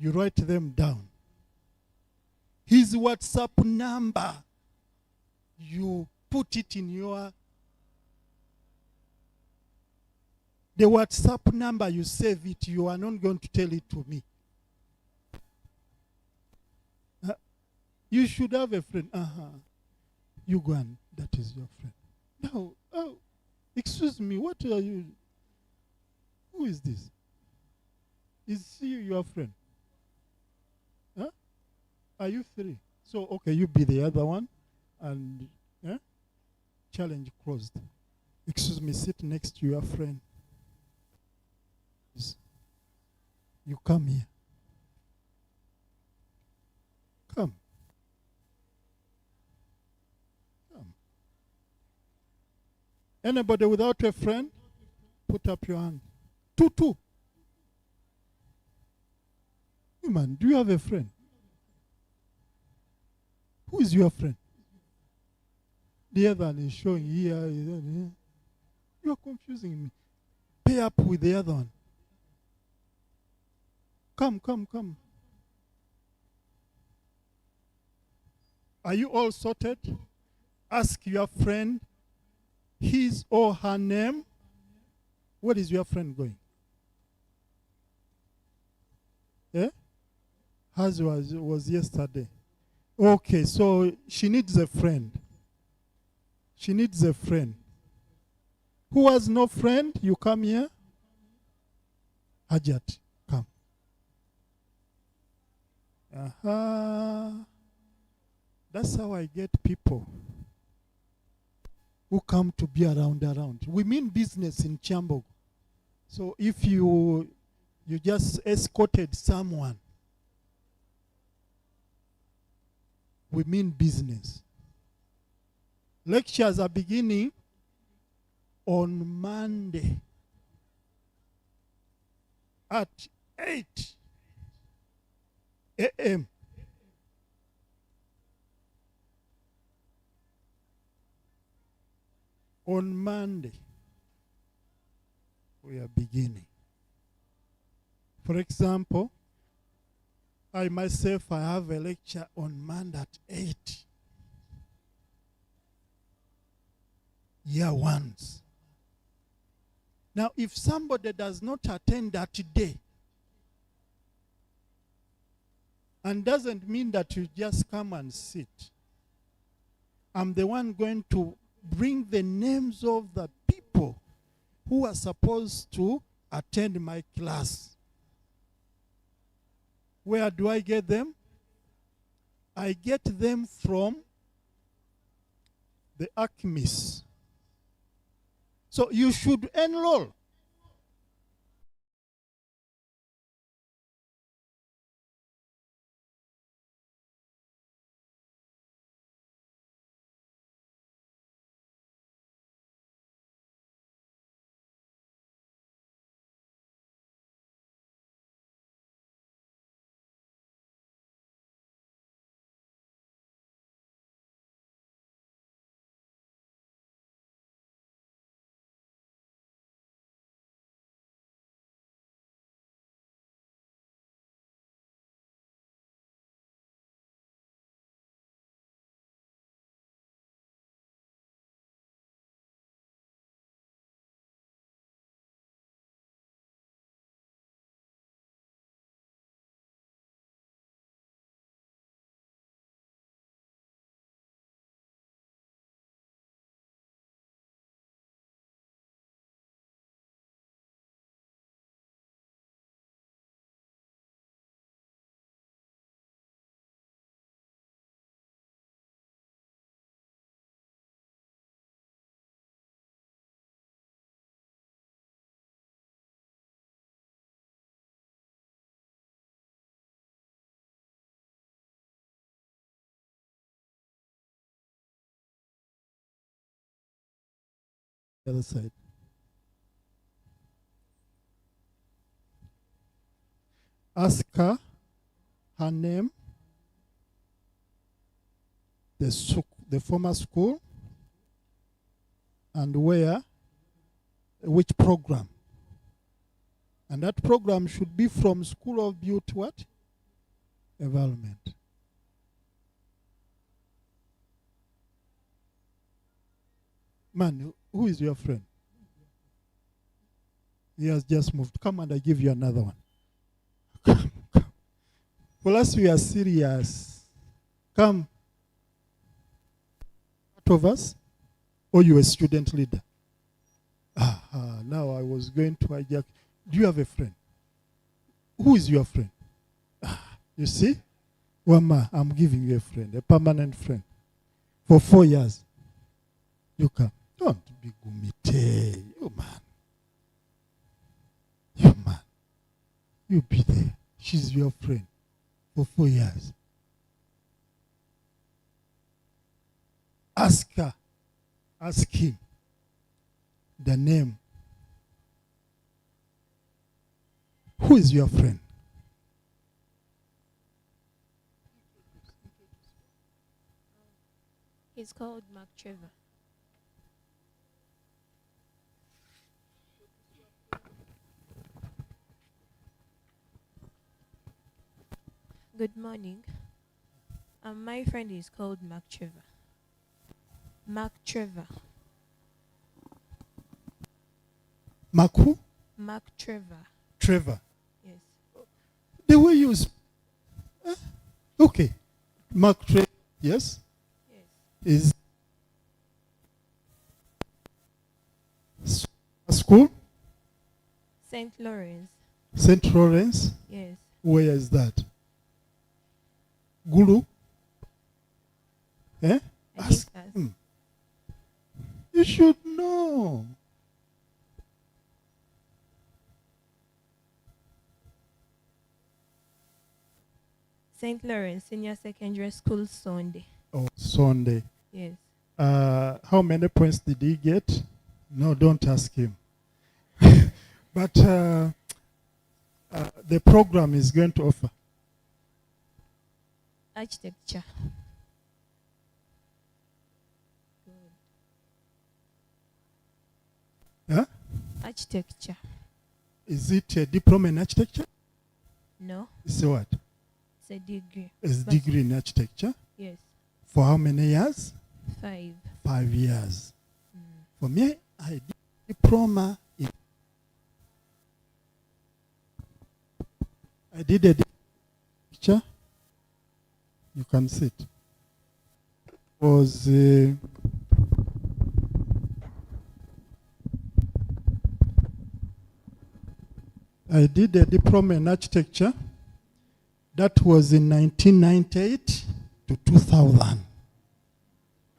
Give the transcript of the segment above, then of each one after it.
You write them down. His WhatsApp number, you put it in your... The WhatsApp number, you save it. You are not going to tell it to me. You should have a friend. You go and that is your friend. Now, excuse me, what are you? Who is this? Is he your friend? Huh? Are you free? So, okay, you be the other one. And challenge closed. Excuse me, sit next to your friend. You come here. Come. Anybody without a friend? Put up your hand. Two. Man, do you have a friend? Who is your friend? The other one is showing here. You are confusing me. Pay up with the other one. Come. Are you all sorted? Ask your friend his or her name. Where is your friend going? Yeah? Hers was yesterday. Okay, so she needs a friend. She needs a friend. Who has no friend? You come here. Hajat, come. That's how I get people who come to be around. We mean business in Kyambogo. So if you just escorted someone, we mean business. Lectures are beginning on Monday at 8 a.m. On Monday, we are beginning. For example, I myself, I have a lecture on Monday at 8. Year ones. Now, if somebody does not attend that day, and doesn't mean that you just come and sit, I'm the one going to bring the names of the people who are supposed to attend my class. Where do I get them? I get them from the ACMIS. So you should enroll. The other side. Ask her name, the former school, and which program. And that program should be from School of Beauty what? environment. Man, who is your friend? He has just moved. Come and I give you another one. Come. For us, we are serious. Come. Part of us, or you a student leader? Now I was going to hijack. Do you have a friend? Who is your friend? You see? Wama, I'm giving you a friend, a permanent friend. For 4 years. You come. Don't be gumite. You man. You man. You be there. She's your friend. For 4 years. Ask her. Ask him. The name. Who is your friend? He's called Mark Trevor. Good morning. My friend is called Mark Trevor. Mark Trevor. Mark who? Mark Trevor. Trevor. Yes. The way you okay. Mark Trevor, yes? Yes. Is school? St. Lawrence. St. Lawrence? Yes. Where is that? Guru? I Ask think that's him. You should know. St. Lawrence Senior Secondary School Sunday. Oh, Sunday. Yes. How many points did he get? No, don't ask him. But the program is going to offer Architecture. huh? Architecture. Is it a diploma in architecture? No, It's a what? it's a degree. It's But- degree in architecture. Yes. For how many years? 5. 5 years. Mm. For me, I did diploma in. I did a picture. You can see it. Was I did a diploma in architecture. That was in 1998 to 2000.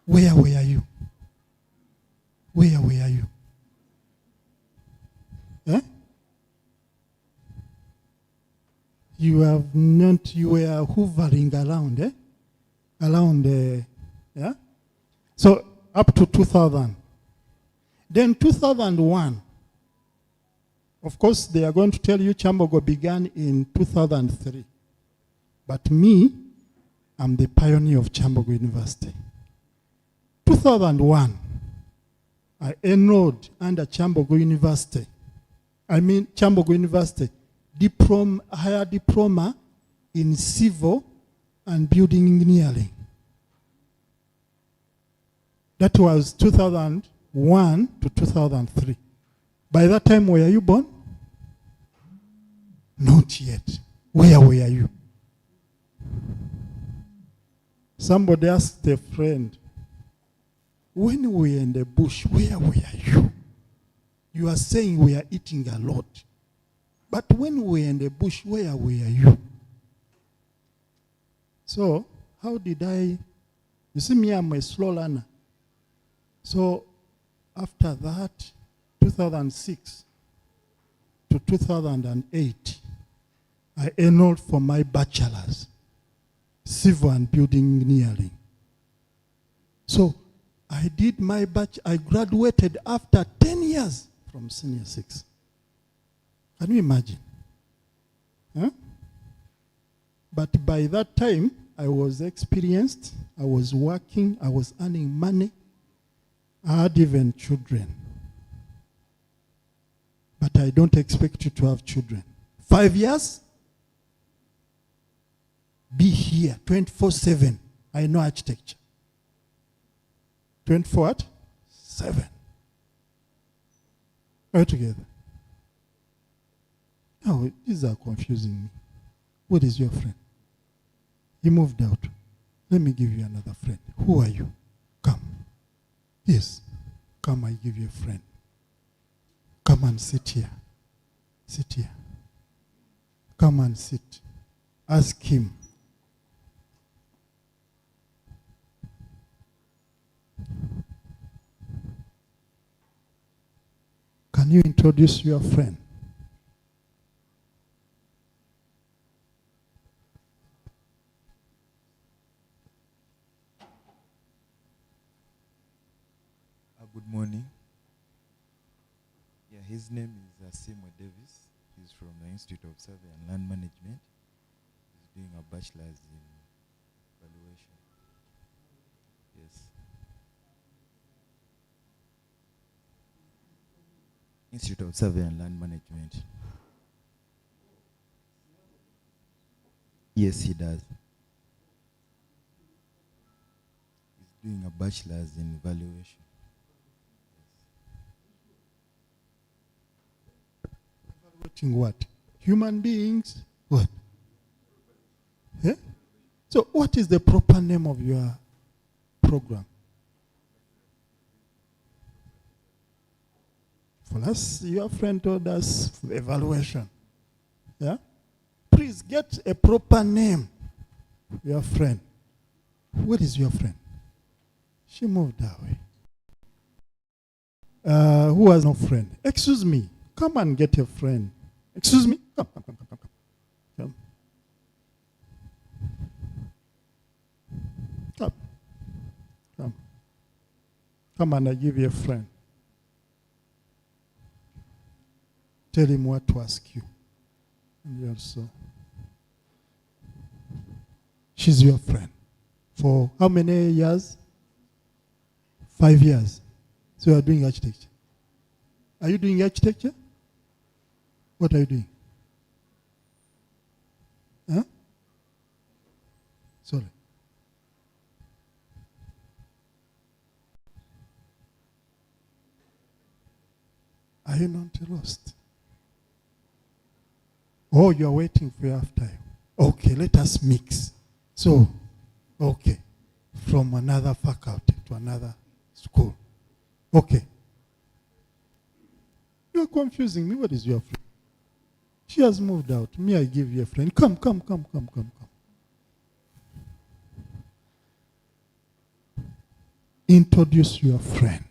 Where were you? Where were you? Eh? You have not, you were hovering around, eh? Around, yeah? So, up to 2000. Then 2001, of course, they are going to tell you Kyambogo began in 2003. But me, I'm the pioneer of Kyambogo University. 2001, I enrolled under Kyambogo University. Kyambogo University, higher diploma in civil and building engineering. That was 2001 to 2003. By that time, were you born? Not yet. Where were you? Somebody asked a friend, when we were in the bush, where were you? You are saying we are eating a lot. But when we were in the bush, where were you? So, how did I? You see me, I'm a slow learner. So, after that, 2006 to 2008, I enrolled for my bachelor's, civil and building engineering. So, I did my I graduated after 10 years from senior 6. Can you imagine? Huh? But by that time, I was experienced, I was working, I was earning money, I had even children. But I don't expect you to have children. 5 years? be here 24/7. I know architecture. 24/7. All together. Now, these are confusing me. What is your friend? He moved out. Let me give you another friend. Who are you? Come. Yes. Come, I give you a friend. Come and sit here. Sit here. Come and sit. Ask him. Can you introduce your friend? Good morning. Yeah, his name is Asimo Davis. He's from the Institute of Survey and Land Management. He's doing a bachelor's in valuation. Yes. Institute of Survey and Land Management. Yes, he does. He's doing a bachelor's in valuation. Evaluating what? Human beings? What? Yeah? So what is the proper name of your program? For us, your friend told us evaluation. Yeah? Please get a proper name. Your friend. What is your friend? She moved away. Who has no friend? Excuse me. Come and get a friend. Excuse me. Come. Come. Come. Come. Come and I give you a friend. Tell him what to ask you. And you also. She's your friend. For how many years? 5 years. So you are doing architecture. Are you doing architecture? What are you doing? Huh? Sorry. Are you not lost? Oh, you are waiting for your half time. Okay, let us mix. So, okay, from another faculty to another school. Okay. You're confusing me. What is your friend? She has moved out. Me, I give you a friend. Come. Introduce your friend.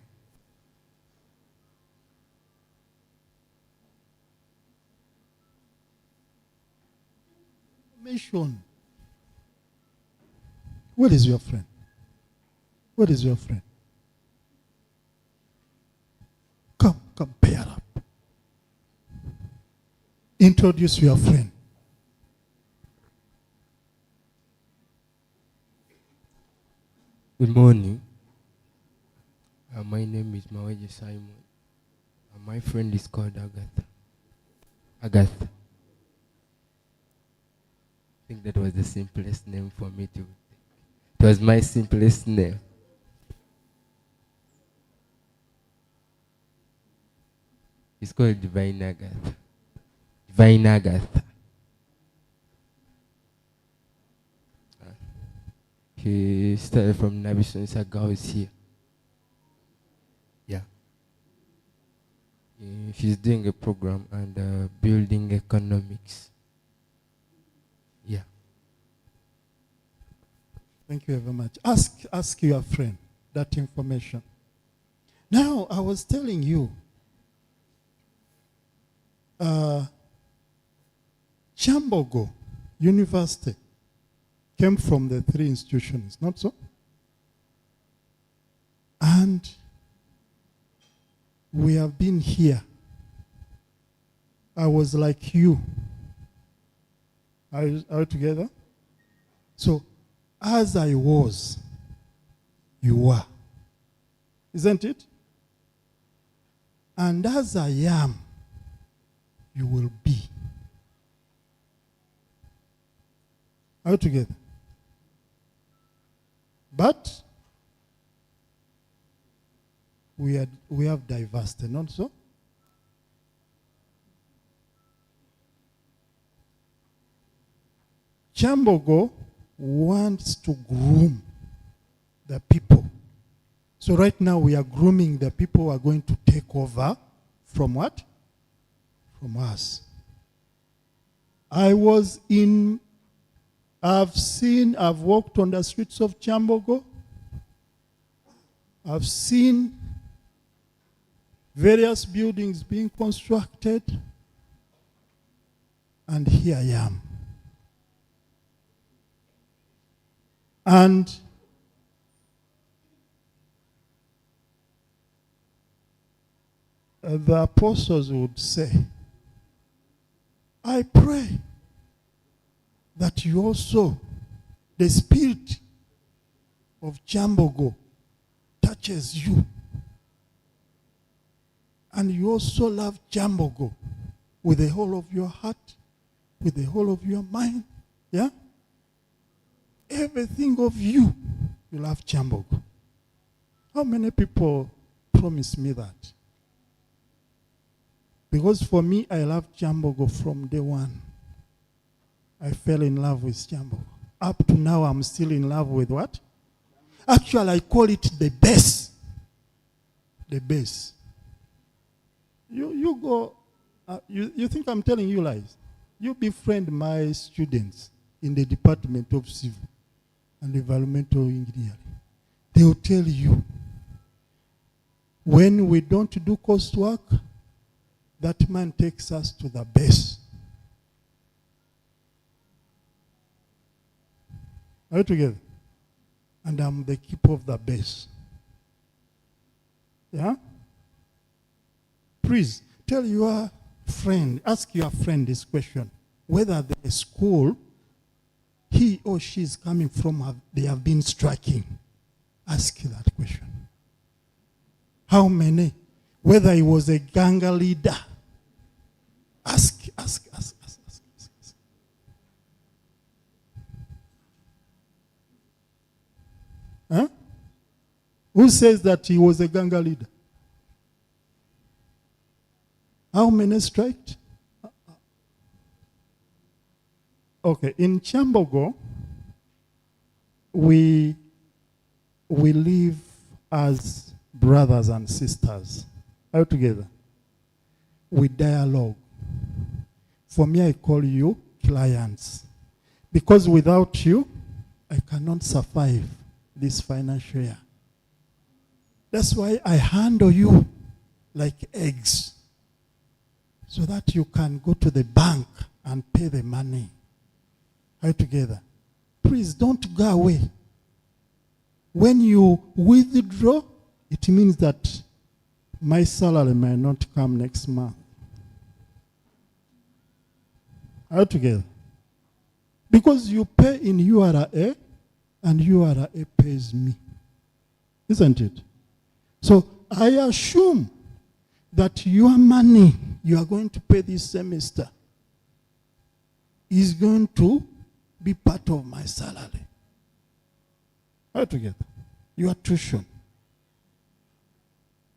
Mention. What is your friend? What is your friend? Come, pair up. Introduce your friend. Good morning. My name is Maweje Simon. My friend is called Agatha. Agatha. I think that was the simplest name for me to take. It was my simplest name. It's called Divine Agatha. Divine Agatha. He started from Nabison Sagao here. Yeah. She's doing a program and building economics. Yeah. Thank you very much. Ask your friend that information. Now, I was telling you, Kyambogo University came from the 3 institutions, not so? And we have been here. I was like you. Are we together? So, as I was, you were. Isn't it? And as I am, you will be. Are we together? But we have diversity, not so? Kyambogo wants to groom the people. So right now we are grooming the people who are going to take over from what? From us. I've walked on the streets of Kyambogo. I've seen various buildings being constructed. And here I am. And the apostles would say, I pray that you also, the spirit of Kyambogo touches you. And you also love Kyambogo with the whole of your heart, with the whole of your mind. Yeah? Everything of you, you love Kyambogo. How many people promise me that? Because for me, I love Kyambogo from day one. I fell in love with Kyambogo. Up to now, I'm still in love with what? Actually, I call it the base. The base. You go, you think I'm telling you lies? You befriend my students in the Department of Civil and Environmental Engineering. They will tell you, when we don't do coursework, that man takes us to the base. Are we together? And I'm the keeper of the base. Yeah? Please, tell your friend, ask your friend this question. Whether the school he or she is coming from, they have been striking. Ask that question. How many? Whether he was a gang leader. Ask. Huh? Who says that he was a gang leader? How many striked? Okay, in Kyambogo, we live as brothers and sisters. All together. We dialogue. For me, I call you clients. Because without you, I cannot survive this financial year. That's why I handle you like eggs, so that you can go to the bank and pay the money. All together. Please don't go away. When you withdraw, it means that my salary may not come next month. All together. Because you pay in URA, and URA pays me. Isn't it? So I assume that your money you are going to pay this semester is going to be part of my salary. All together. Your tuition.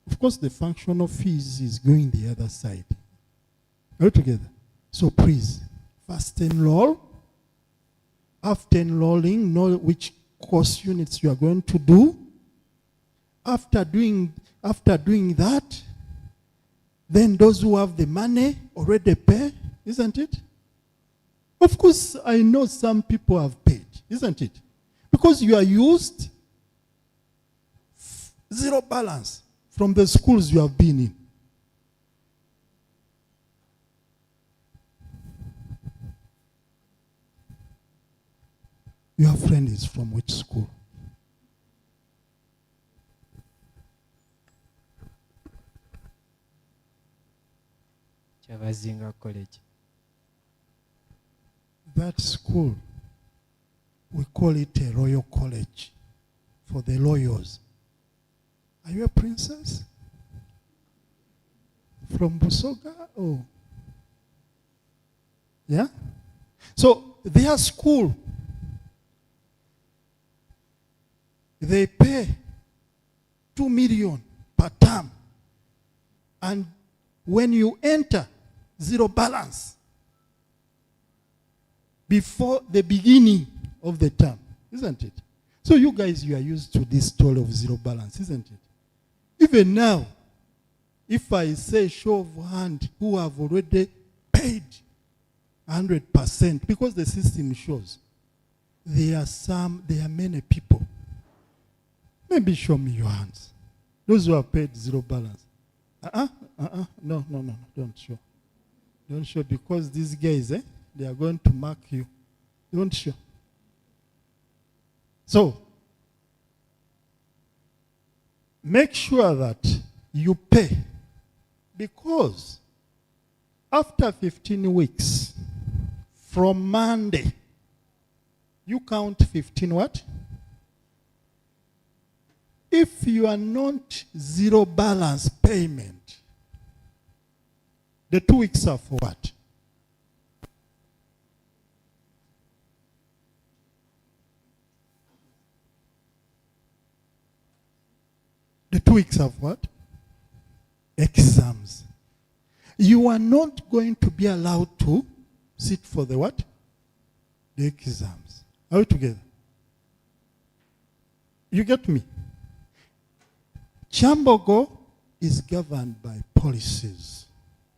Of course, the functional fees is going the other side. All together. So please, first enroll. After enrolling, know which course units you are going to do. After doing that, then those who have the money already pay, isn't it? Of course, I know some people have paid, isn't it? Because you are used zero balance from the schools you have been in. Your friend is from which school? Kyavazinga College. That school, we call it a royal college for the royals. Are you a princess? From Busoga? Oh. Yeah? So their school they pay 2 million per term. And when you enter, zero balance before the beginning of the term, isn't it? So you guys, you are used to this story of zero balance, isn't it? Even now, if I say show of hand who have already paid 100%, because the system shows there are many people. Maybe show me your hands. Those who have paid zero balance. No, don't show. Don't show, because these guys, they are going to mark you. Don't show. So, make sure that you pay, because after 15 weeks, from Monday, you count 15 what? If you are not zero balance payment, the 2 weeks are for what? The 2 weeks of what? Exams. You are not going to be allowed to sit for the what? The exams. Are we together? You get me? Kyambogo is governed by policies.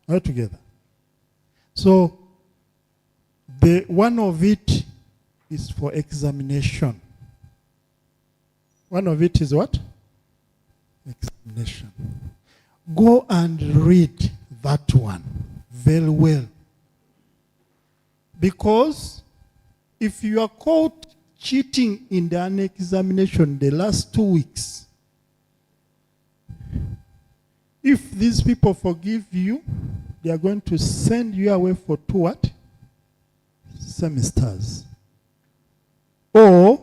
Are we together? So, one of it is for examination. One of it is what? Examination. Go and read that one very well. Because if you are caught cheating in the examination the last 2 weeks, if these people forgive you, they are going to send you away for 2 what? Semesters. Or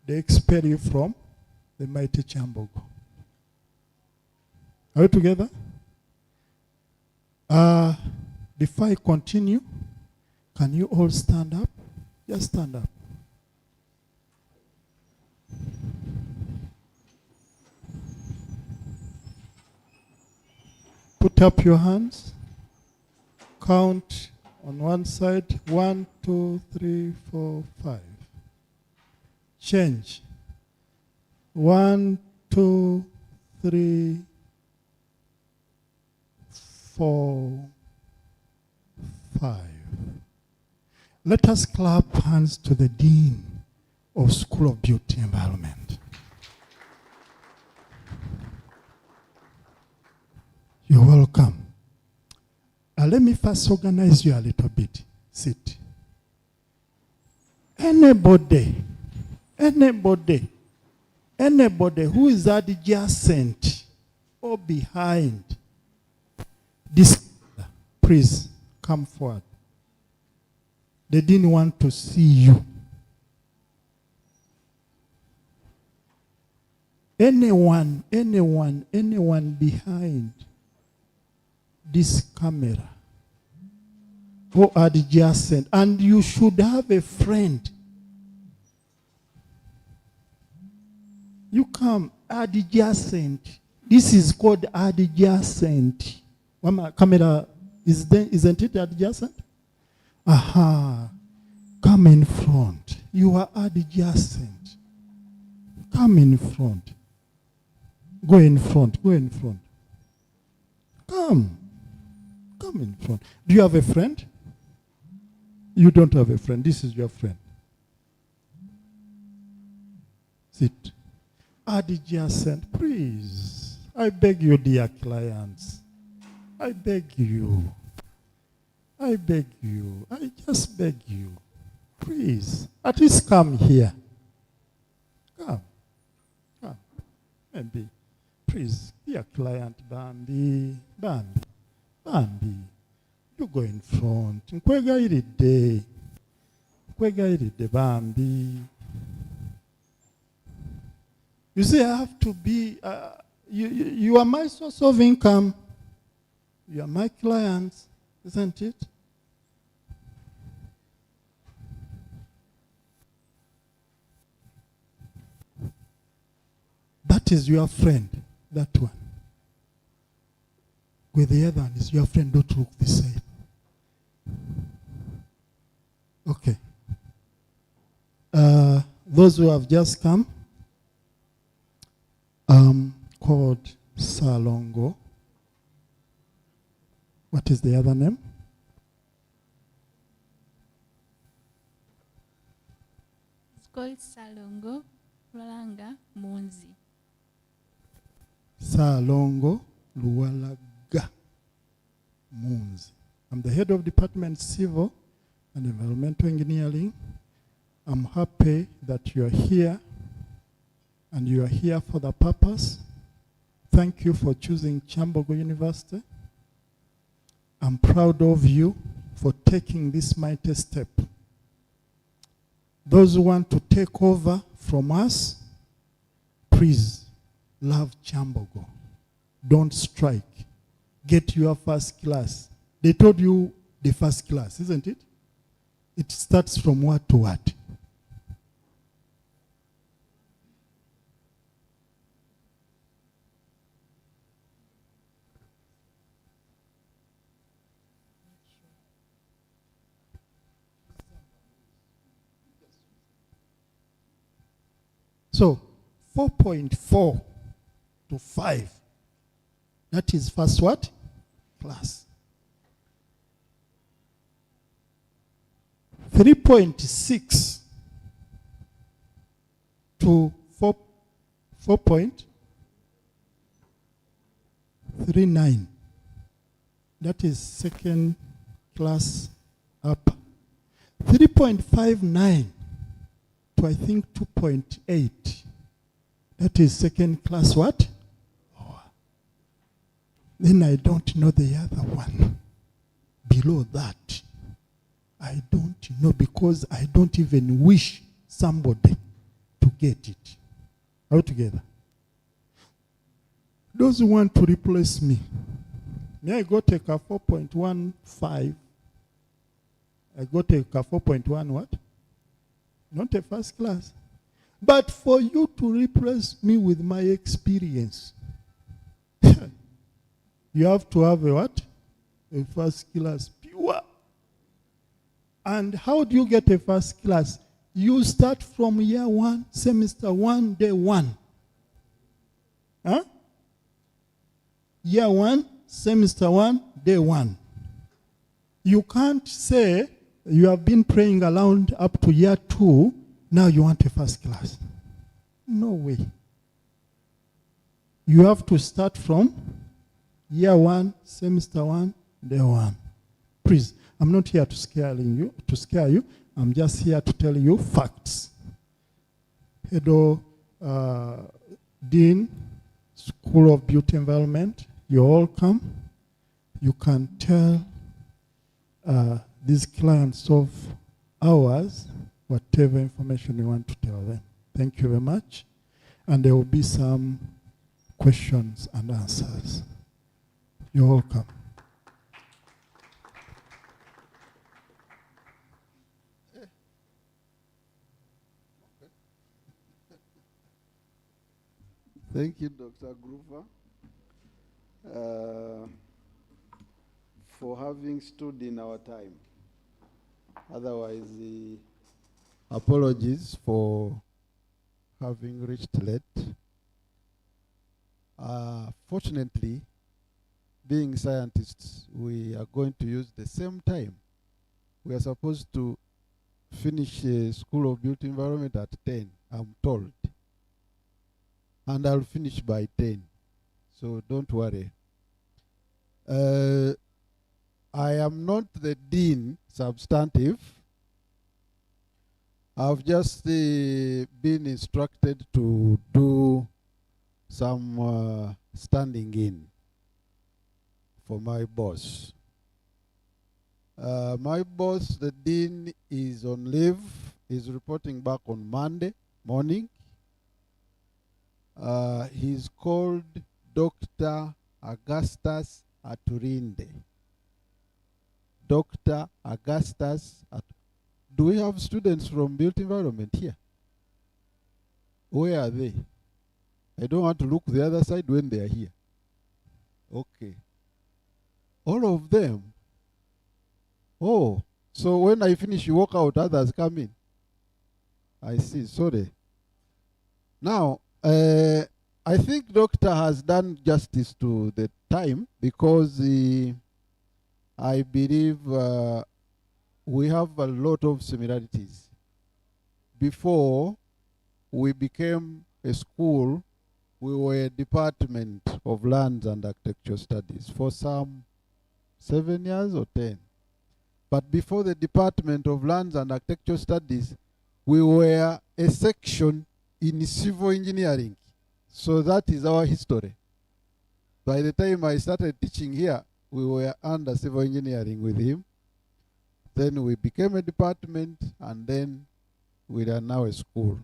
they expel you from the mighty Kyambogo. Are we together? Before I continue, can you all stand up? Just stand up. Put up your hands. Count on one side. 1, 2, 3, 4, 5. Change. 1, 2, 3, 4, 5. Let us clap hands to the Dean of School of Beauty Environment. You're welcome. Let me first organize you a little bit. Sit. Anybody who is adjacent or behind this, please come forward. They didn't want to see you. Anyone behind this camera or adjacent, and you should have a friend. You come adjacent. This is called adjacent. Camera, isn't it adjacent? Aha. Come in front. You are adjacent. Come in front. Go in front. Come in front. Do you have a friend? You don't have a friend. This is your friend. Sit. Adjacent, please. I beg you, dear clients. I beg you. I just beg you. Please. At least come here. Come. Maybe. Please. Dear client, Bambi. You go in front. Nkwegayiridde, Bambi. You see, I have to be, you are my source of income. You are my clients, isn't it? That is your friend. That one. With the other one is your friend. Don't look the same. Okay. Those who have just come, called Salongo. What is the other name? It's called Salongo Lualanga Munzi. Salongo Lualaga Munzi. I'm the head of Department Civil and Environmental Engineering. I'm happy that you are here, and you are here for the purpose. Thank you for choosing Kyambogo University. I'm proud of you for taking this mighty step. Those who want to take over from us, please love Kyambogo. Don't strike. Get your first class. They told you the first class, isn't it? It starts from what to what? So 4.4 to 5. That is first what? Class. 3.6 to 4.39. That is second class up. 3.59 to I think 2.8. That is second class what? Oh. Then I don't know the other one. Below that, I don't know, because I don't even wish somebody to get it. All together. Those who want to replace me, may I go take a 4.15? I go take a 4.1 what? Not a first class. But for you to replace me with my experience, you have to have a what? A first class pure. And how do you get a first class? You start from year 1, semester 1, day 1. Huh? Year 1, semester 1, day 1. You can't say you have been praying around up to year 2, now you want a first class. No way. You have to start from year 1, semester 1, day 1. Please, I'm not here to scare you. I'm just here to tell you facts. Hedo Dean, School of Beauty Environment, you're welcome. You can tell these clients of ours whatever information you want to tell them. Thank you very much. And there will be some questions and answers. You're welcome. Thank you, Dr. Groover, for having stood in our time. Otherwise, apologies for having reached late. Fortunately, being scientists, we are going to use the same time. We are supposed to finish School of Beauty Environment at 10, I'm told. And I'll finish by 10, so don't worry. I am not the dean substantive. I've just been instructed to do some standing in for my boss. My boss, the dean, is on leave. He's reporting back on Monday morning. He's called Dr. Augustus Aturinde. Dr. Augustus. Do we have students from Built Environment here? Where are they? I don't want to look the other side when they are here. Okay. All of them. Oh, so when I finish, you walk out, others come in. I see, sorry. Now, I think doctor has done justice to the time because I believe we have a lot of similarities. Before we became a school, we were a department of lands and architecture studies for some 7 years or 10. But before the Department of Lands and Architecture Studies, we were a section in civil engineering. So that is our history. By the time I started teaching here, we were under civil engineering with him. Then we became a department, and then we are now a school.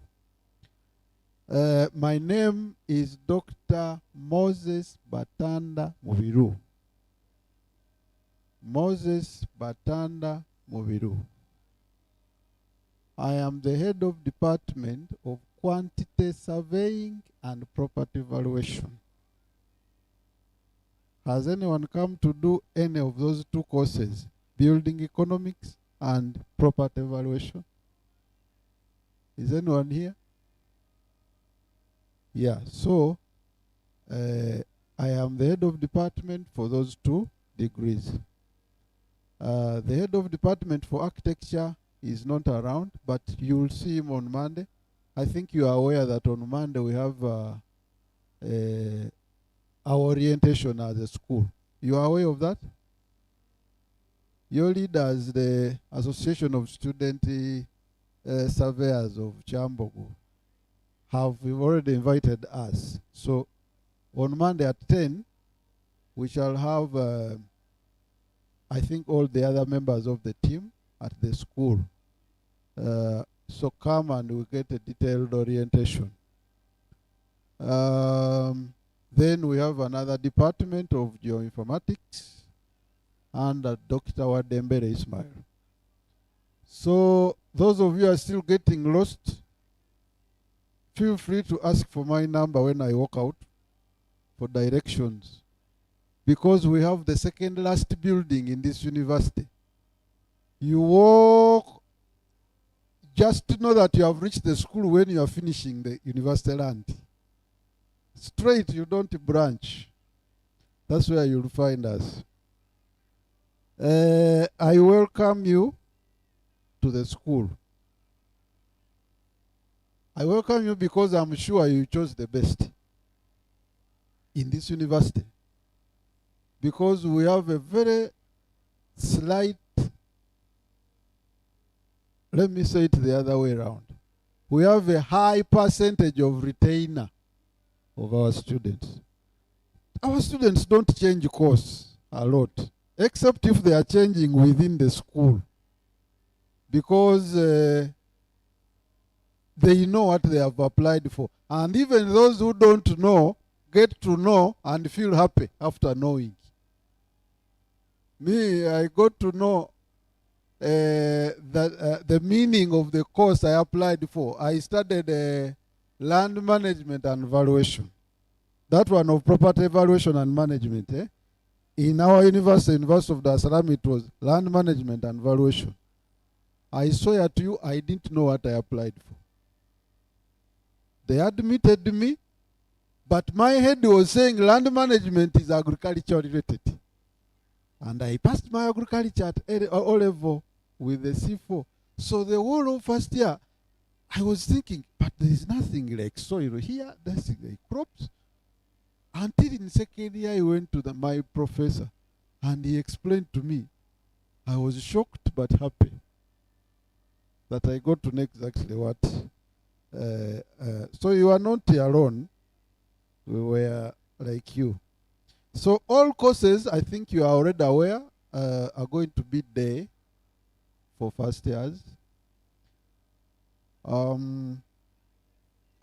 My name is Dr. Moses Batanda Mubiru. Moses Batanda Mubiru. I am the head of Department of Quantity Surveying and Property Valuation. Has anyone come to do any of those two courses, building economics and property valuation? Is anyone here? Yeah, so I am the head of department for those two degrees. The head of department for architecture is not around, but you will see him on Monday. I think you are aware that on Monday we have our orientation as a school. You are aware of that? Your leaders, the Association of Student Surveyors of Kyambogo, have already invited us. So on Monday at 10, we shall have, I think, all the other members of the team at the school. So come and we'll get a detailed orientation. Then we have another department of geoinformatics under Dr. Wadembere Ismail. So those of you who are still getting lost, feel free to ask for my number when I walk out for directions. Because we have the second last building in this university. You walk just to know that you have reached the school when you are finishing the university land. Straight, you don't branch. That's where you'll find us. I welcome you to the school. I welcome you because I'm sure you chose the best in this university. Because we have a very slight, let me say it the other way around. We have a high percentage of retainer of our students. Our students don't change course a lot, except if they are changing within the school. Because they know what they have applied for. And even those who don't know, get to know and feel happy after knowing. Me, I got to know the meaning of the course I applied for. I studied land management and valuation. That one of property valuation and management. In our university, University of Dar es Salaam, it was land management and valuation. I swear to you, I didn't know what I applied for. They admitted me, but my head was saying land management is agriculture related. And I passed my agriculture at O level with the C4. So the whole of first year, I was thinking, but there is nothing like soil here, that's like crops. Until in second year, I went to my professor, and he explained to me. I was shocked but happy that I got to know exactly what. So you are not alone. We were like you. So all courses, I think you are already aware, are going to be there for first years. I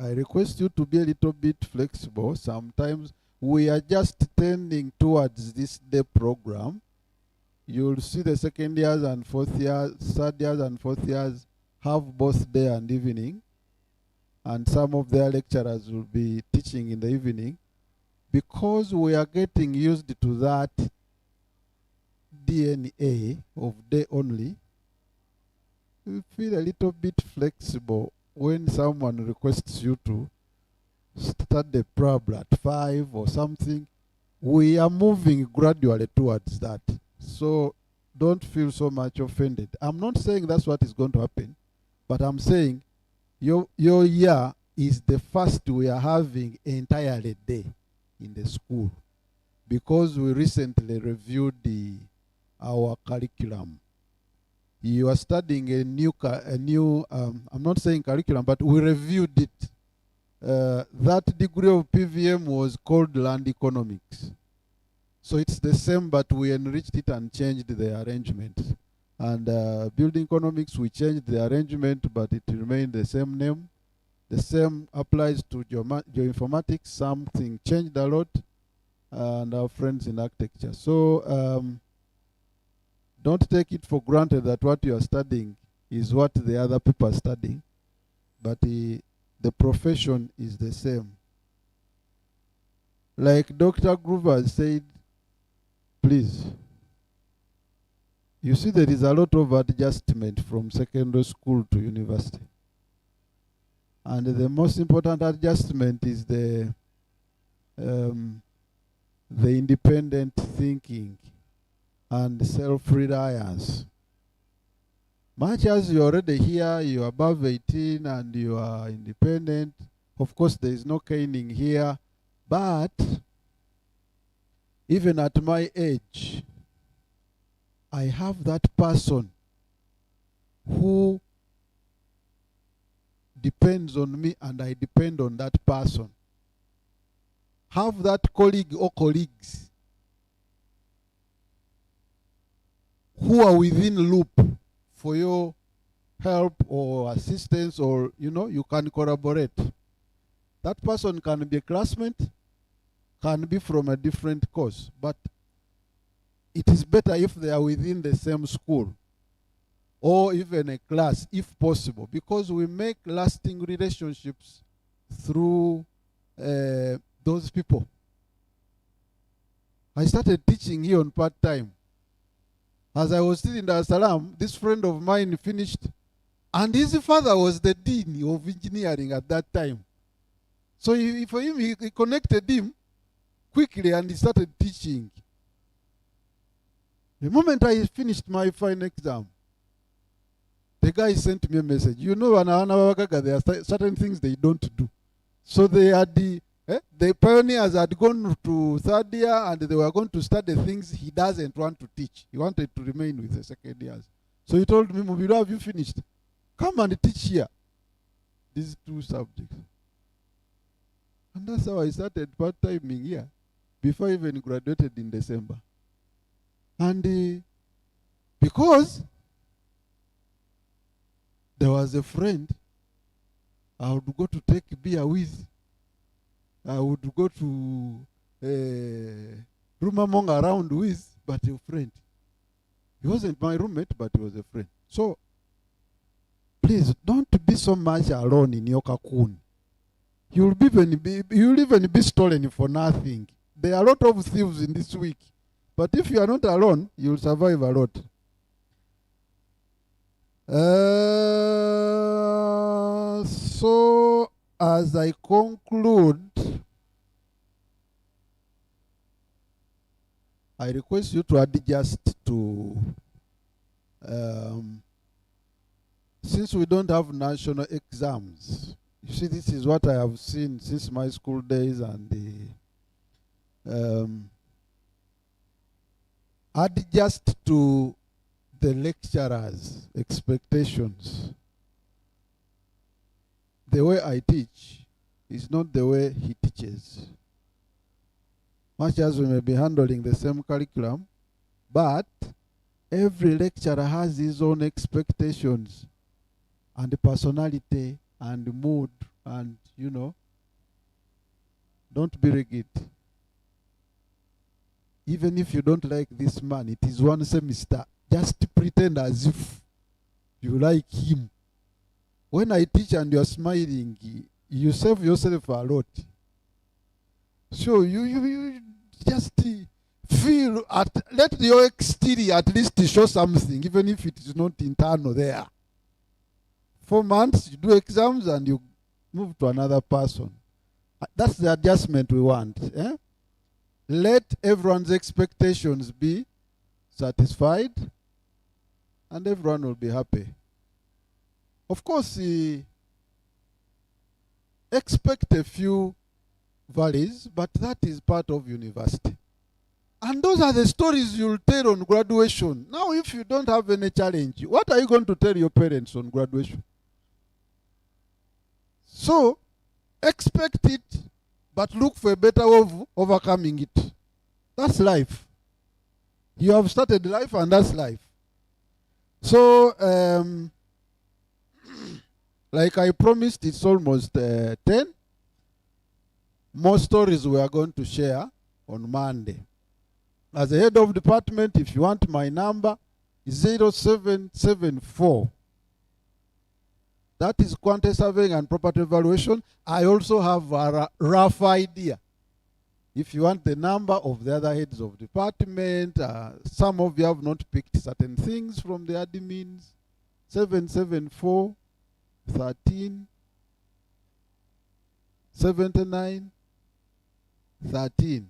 request you to be a little bit flexible. Sometimes we are just tending towards this day program. You'll see the second years and fourth years, third years and fourth years have both day and evening. and some of their lecturers will be teaching in the evening. Because we are getting used to that DNA of day only, you feel a little bit flexible when someone requests you to start the probe at 5 or something. We are moving gradually towards that. So don't feel so much offended. I'm not saying that's what is going to happen, but I'm saying your year is the first we are having entirely day in the school, because we recently reviewed our curriculum. You are studying a new I'm not saying curriculum, but we reviewed it. That degree of PVM was called land economics. So it's the same, but we enriched it and changed the arrangement. And building economics, we changed the arrangement, but it remained the same name. The same applies to geoinformatics. Something changed a lot, and our friends in architecture. So don't take it for granted that what you are studying is what the other people are studying, but the profession is the same. Like Dr. Groover said, please, you see there is a lot of adjustment from secondary school to university. And the most important adjustment is the independent thinking and self-reliance. Much as you're already here, you're above 18 and you are independent, of course there is no caning here, but even at my age, I have that person who depends on me and I depend on that person. Have that colleague or colleagues who are within loop for your help or assistance, or you can collaborate. That person can be a classmate, can be from a different course, but it is better if they are within the same school or even a class if possible, because we make lasting relationships through those people. I started teaching here on part-time. As I was still in Dar es Salaam, this friend of mine finished, and his father was the dean of engineering at that time. So for him, he connected him quickly and he started teaching. The moment I finished my final exam, the guy sent me a message. There are certain things they don't do. So they had the pioneers had gone to third year and they were going to study things he doesn't want to teach. He wanted to remain with the second years. So he told me, Mubiro, have you finished? Come and teach here these two subjects. And that's how I started part-timing here, before I even graduated in December. And because there was a friend I would go to take beer with, I would go to room among around with, but a friend. He wasn't my roommate, but he was a friend. So, please, don't be so much alone in your cocoon. You'll even be stolen for nothing. There are a lot of thieves in this week. But if you are not alone, you'll survive a lot. So, as I conclude, I request you to adjust to, since we don't have national exams, you see, this is what I have seen since my school days, and adjust to the lecturer's expectations. The way I teach is not the way he teaches. Much as we may be handling the same curriculum, but every lecturer has his own expectations and personality and mood, and don't be rigid. Even if you don't like this man, it is one semester, just pretend as if you like him. When I teach and you're smiling, you save yourself a lot. So you just feel let your exterior at least show something, even if it is not internal there. 4 months, you do exams and you move to another person. That's the adjustment we want. Eh? Let everyone's expectations be satisfied and everyone will be happy. Of course, expect a few valleys, but that is part of university. And those are the stories you'll tell on graduation. Now, if you don't have any challenge, what are you going to tell your parents on graduation? So, expect it, but look for a better way of overcoming it. That's life. You have started life, and that's life. So, like I promised, it's almost 10. More stories we are going to share on Monday. As a head of department, if you want my number, is 0774. That is quantity surveying and property evaluation. I also have a rough idea. If you want the number of the other heads of department, some of you have not picked certain things from the admins. 774 13 79 13.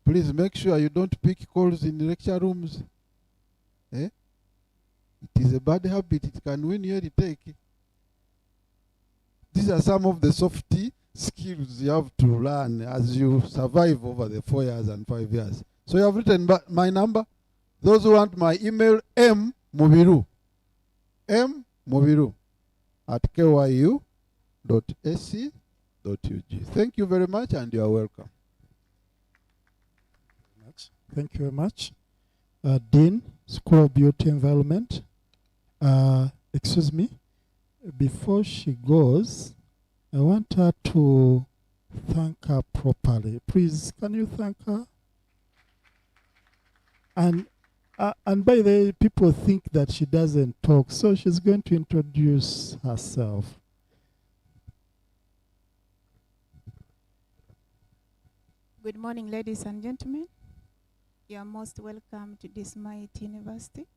Please make sure you don't pick calls in lecture rooms. Eh? It is a bad habit. It can win you a retake. These are some of the soft skills you have to learn as you survive over the 4 years and 5 years. So you have written my number. Those who want my email, mmubiru @kyu.ac.ug. Thank you very much, and you are welcome. Thank you very much. Dean, School of Beauty Environment. Excuse me. Before she goes, I want her to thank her properly. Please, can you thank her? And by the way, people think that she doesn't talk, so she's going to introduce herself. Good morning, ladies and gentlemen. You are most welcome to this mighty university.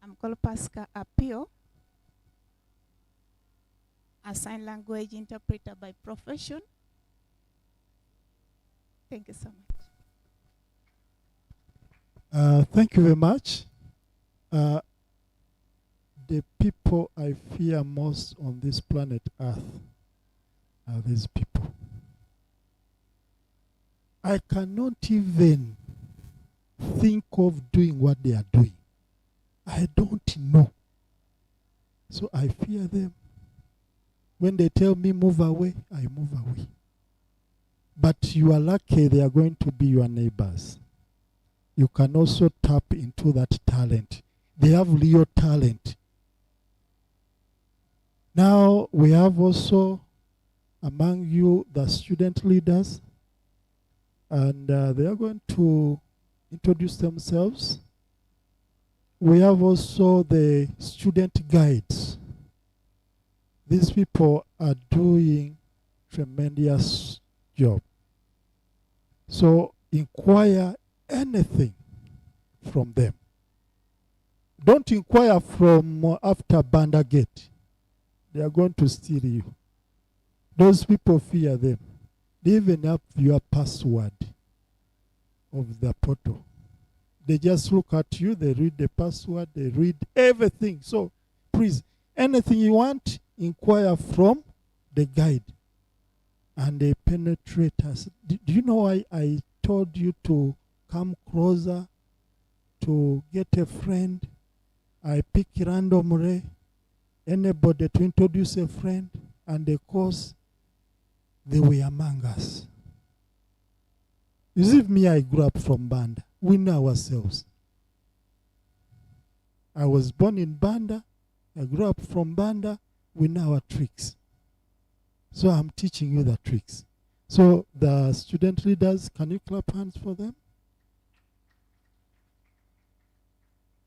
I'm called Pascal Apio, a sign language interpreter by profession. Thank you so much. Thank you very much. The people I fear most on this planet Earth are these people. I cannot even think of doing what they are doing. I don't know. So I fear them. When they tell me move away, I move away. But you are lucky they are going to be your neighbors. You can also tap into that talent. They have real talent. Now we have also among you the student leaders, and they are going to introduce themselves. We have also the student guides. These people are doing tremendous job. So inquire anything from them. Don't inquire from after Banda Gate. They are going to steal you. Those people fear them. They even have your password of the portal. They just look at you, they read the password, they read everything. So please, anything you want, inquire from the guide. And they penetrate us. Do you know why I told you to come closer, to get a friend? I pick randomly anybody to introduce a friend, and of course, they were among us. You see, me, I grew up from Banda. We know ourselves. I was born in Banda. I grew up from Banda. We know our tricks. So I'm teaching you the tricks. So the student leaders, can you clap hands for them?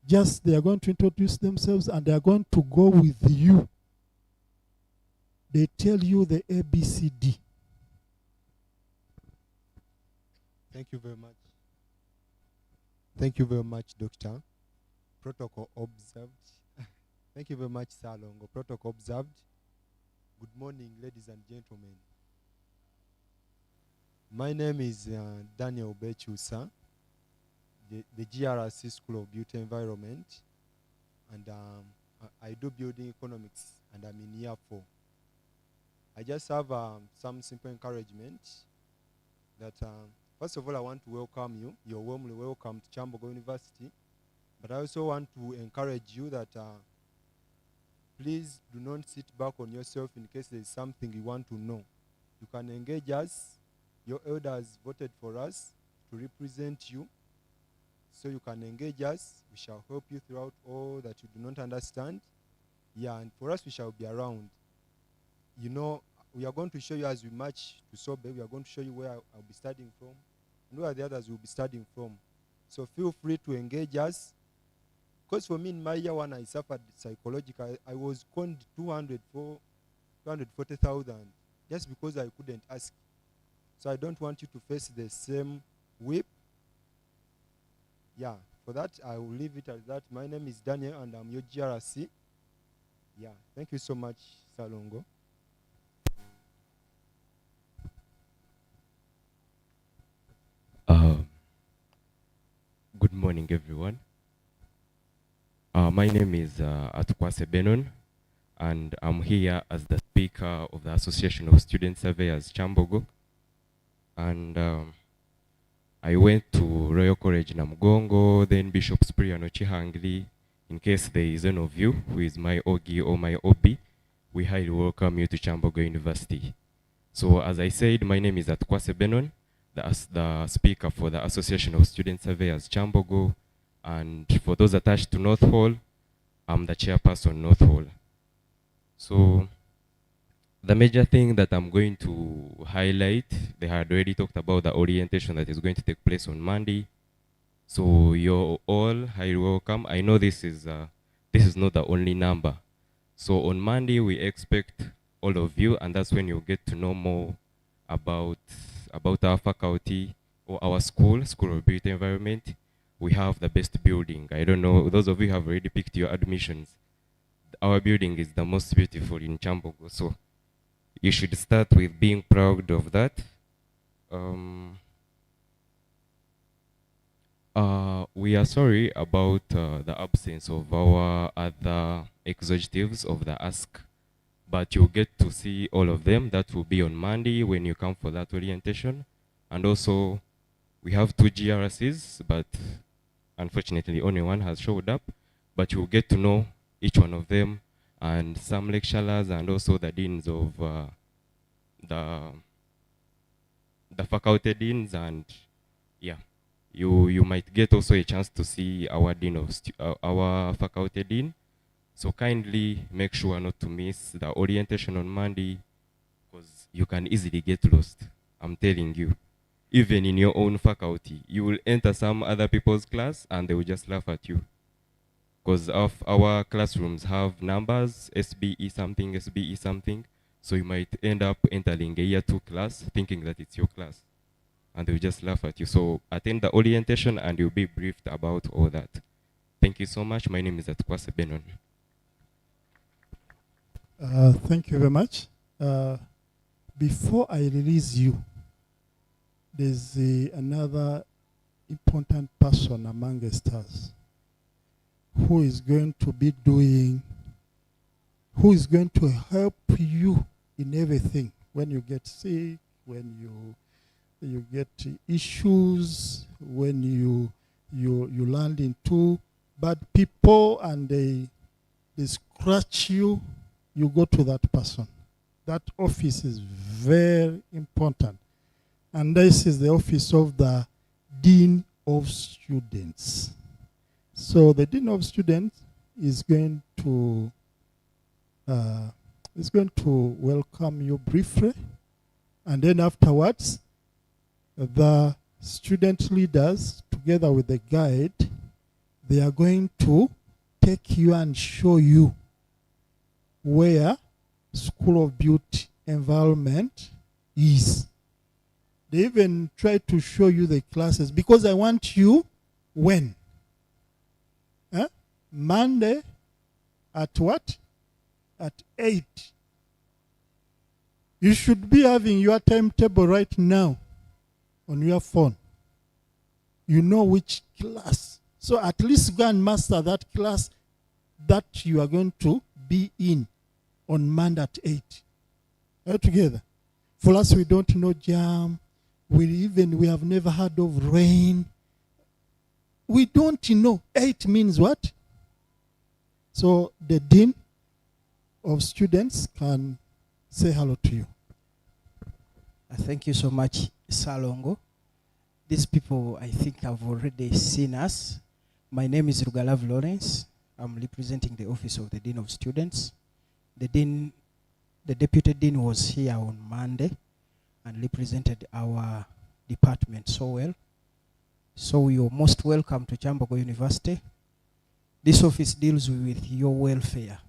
Just they are going to introduce themselves and they are going to go with you They tell you the ABCD. Thank you very much. Thank you very much, Doctor. Protocol observed. Thank you very much, Salongo. Protocol observed. Good morning, ladies and gentlemen. My name is Daniel Bechusa, the GRC School of Beauty Environment, and I do building economics, and I'm in year 4. I just have some simple encouragement that first of all, I want to welcome you. You're warmly welcome to Kyambogo University. But I also want to encourage you that please do not sit back on yourself in case there is something you want to know. You can engage us. Your elders voted for us to represent you. So you can engage us. We shall help you throughout all that you do not understand. Yeah, and for us, we shall be around. You know, we are going to show you as we march to Sobe. We are going to show you where I'll be studying from and where the others will be studying from. So feel free to engage us. Because for me, in my year 1, I suffered psychological. I was conned 240,000 just because I couldn't ask. So I don't want you to face the same whip. Yeah, for that, I will leave it as that. My name is Daniel, and I'm your GRC. Yeah, thank you so much, Salongo. Good morning, everyone. My name is Atukwase Benon, and I'm here as the speaker of the Association of Student Surveyors, Kyambogo. And I went to Royal College Namugongo, then Bishop Spriano Chihangli. In case there is any of you who is my OGI or my OB, we highly welcome you to Kyambogo University. So as I said, my name is Atukwase Benon, the speaker for the Association of Student Surveyors, Kyambogo. And for those attached to North Hall, I'm the chairperson North Hall. So the major thing that I'm going to highlight, they had already talked about the orientation that is going to take place on Monday. So you're all highly welcome. I know this is not the only number. So on Monday, we expect all of you, and that's when you'll get to know more about our faculty or our school of beauty environment. We have the best building. I don't know, those of you have already picked your admissions. Our building is the most beautiful in Kyambogo, so you should start with being proud of that. We are sorry about the absence of our other executives of the ASK, but you'll get to see all of them. That will be on Monday when you come for that orientation. And also, we have 2 GRCs, but unfortunately only one has showed up. But you'll get to know each one of them, and some lecturers, and also the deans of the faculty deans. And yeah, you might get also a chance to see our dean of our faculty dean. So kindly make sure not to miss the orientation on Monday, because you can easily get lost. I'm telling you, even in your own faculty, you will enter some other people's class and they will just laugh at you, because our classrooms have numbers, SBE something. So you might end up entering a year 2 class thinking that it's your class, and they will just laugh at you. So attend the orientation and you'll be briefed about all that. Thank you so much. My name is Atukwase Benon. Thank you very much. Before I release you, there's another important person amongst us who is going to help you in everything. When you get sick, when you get issues, when you land into bad people and they scratch you, you go to that person. That office is very important. And this is the office of the Dean of Students. So the Dean of Students is going to welcome you briefly, and then afterwards, the student leaders, together with the guide, they are going to take you and show you where School of Beauty Environment is. They even try to show you the classes because I want you when? Monday at what? At 8. You should be having your timetable right now on your phone. You know which class. So at least go and master that class that you are going to be in on Monday at 8. Are we together? For us, we don't know jam. We have never heard of rain. We don't know. 8 means what? So the dean of students can say hello to you. Thank you so much, Salongo. These people, I think, have already seen us. My name is Rugalav Lawrence. I'm representing the Office of the Dean of Students. The Deputy Dean was here on Monday and represented our department so well. So you're most welcome to Kyambogo University. This office deals with your welfare,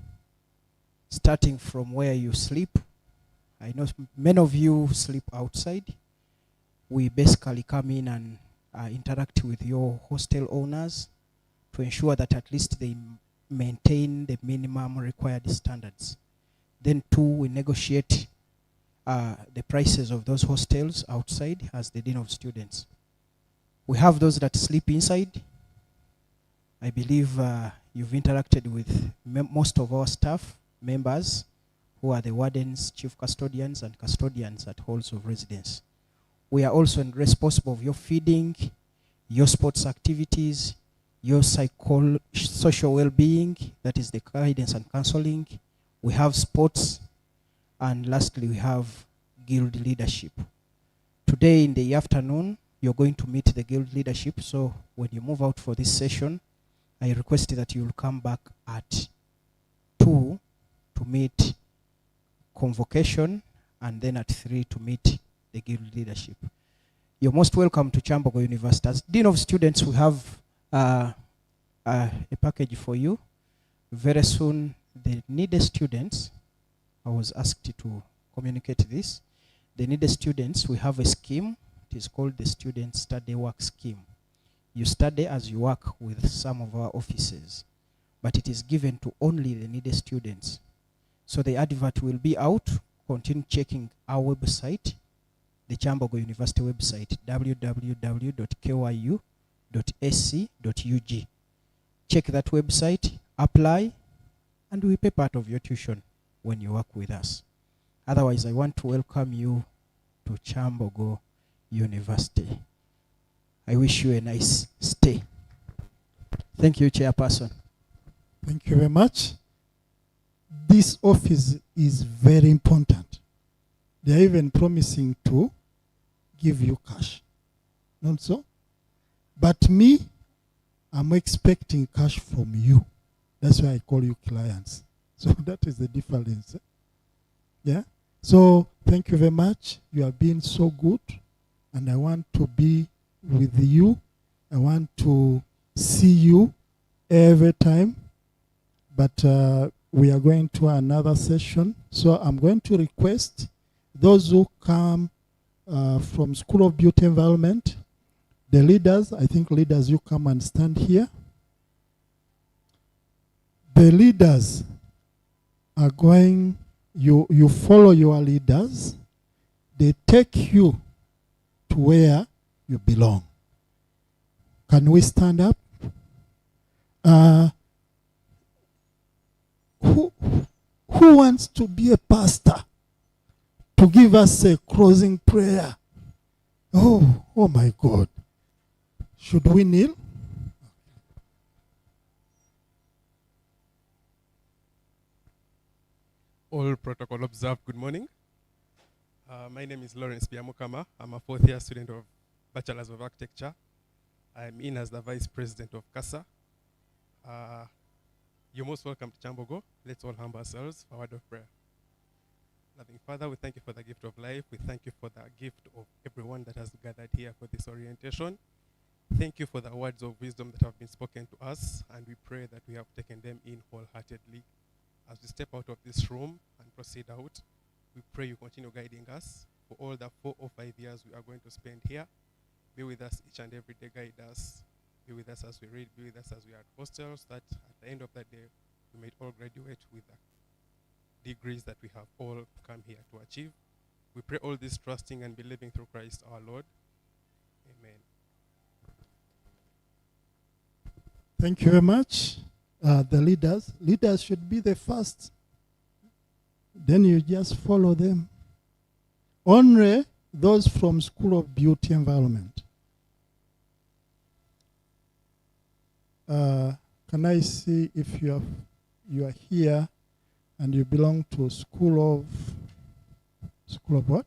starting from where you sleep. I know many of you sleep outside. We basically come in and interact with your hostel owners to ensure that at least they maintain the minimum required standards. Then 2, we negotiate the prices of those hostels outside as the Dean of Students. We have those that sleep inside. I believe you've interacted with most of our staff members who are the wardens, chief custodians, and custodians at halls of residence. We are also responsible for your feeding, your sports activities, your social well-being, that is the guidance and counseling. We have sports, and lastly, we have guild leadership. Today in the afternoon, you're going to meet the guild leadership, so when you move out for this session, I request that you'll come back at 2 to meet convocation, and then at 3 to meet the guild leadership. You're most welcome to Kyambogo University. As Dean of Students, we have a package for you. Very soon, the needed students, I was asked to communicate this. The needed students, we have a scheme. It is called the Student Study Work Scheme. You study as you work with some of our offices, but it is given to only the needed students. So the advert will be out. Continue checking our website, the Kyambogo University website, www.kyu.ac.ug. Check that website, apply, and we pay part of your tuition when you work with us. Otherwise, I want to welcome you to Kyambogo University. I wish you a nice stay. Thank you, Chairperson. Thank you very much. This office is very important. They are even promising to give you cash. Not so? But me, I'm expecting cash from you. That's why I call you clients. So that is the difference. Yeah? So thank you very much. You have been so good. And I want to be with you. I want to see you every time. But we are going to another session. So I'm going to request those who come from School of Beauty Environment, the leaders, I think leaders, you come and stand here. The leaders are going, you follow your leaders. They take you to where you belong. Can we stand up? Who wants to be a pastor? To give us a closing prayer. Oh my God. Should we kneel? All protocol observed, good morning. My name is Lawrence Biamukama. I'm a 4th-year student of Bachelor's of Architecture. I'm in as the Vice President of CASA. You're most welcome to Kyambogo. Let's all humble ourselves for a word of prayer. Loving Father, we thank you for the gift of life. We thank you for the gift of everyone that has gathered here for this orientation. Thank you for the words of wisdom that have been spoken to us, and we pray that we have taken them in wholeheartedly. As we step out of this room and proceed out. We pray you continue guiding us for all the 4 or 5 years we are going to spend here. Be with us each and every day, guide us. Be with us as we read, be with us as we are at hostels, that at the end of that day, we may all graduate with the degrees that we have all come here to achieve. We pray all this trusting and believing through Christ our Lord. Amen. Thank you very much. The leaders should be the first. Then you just follow them. Only those from School of Beauty Environment. Can I see if you are here and you belong to School of what?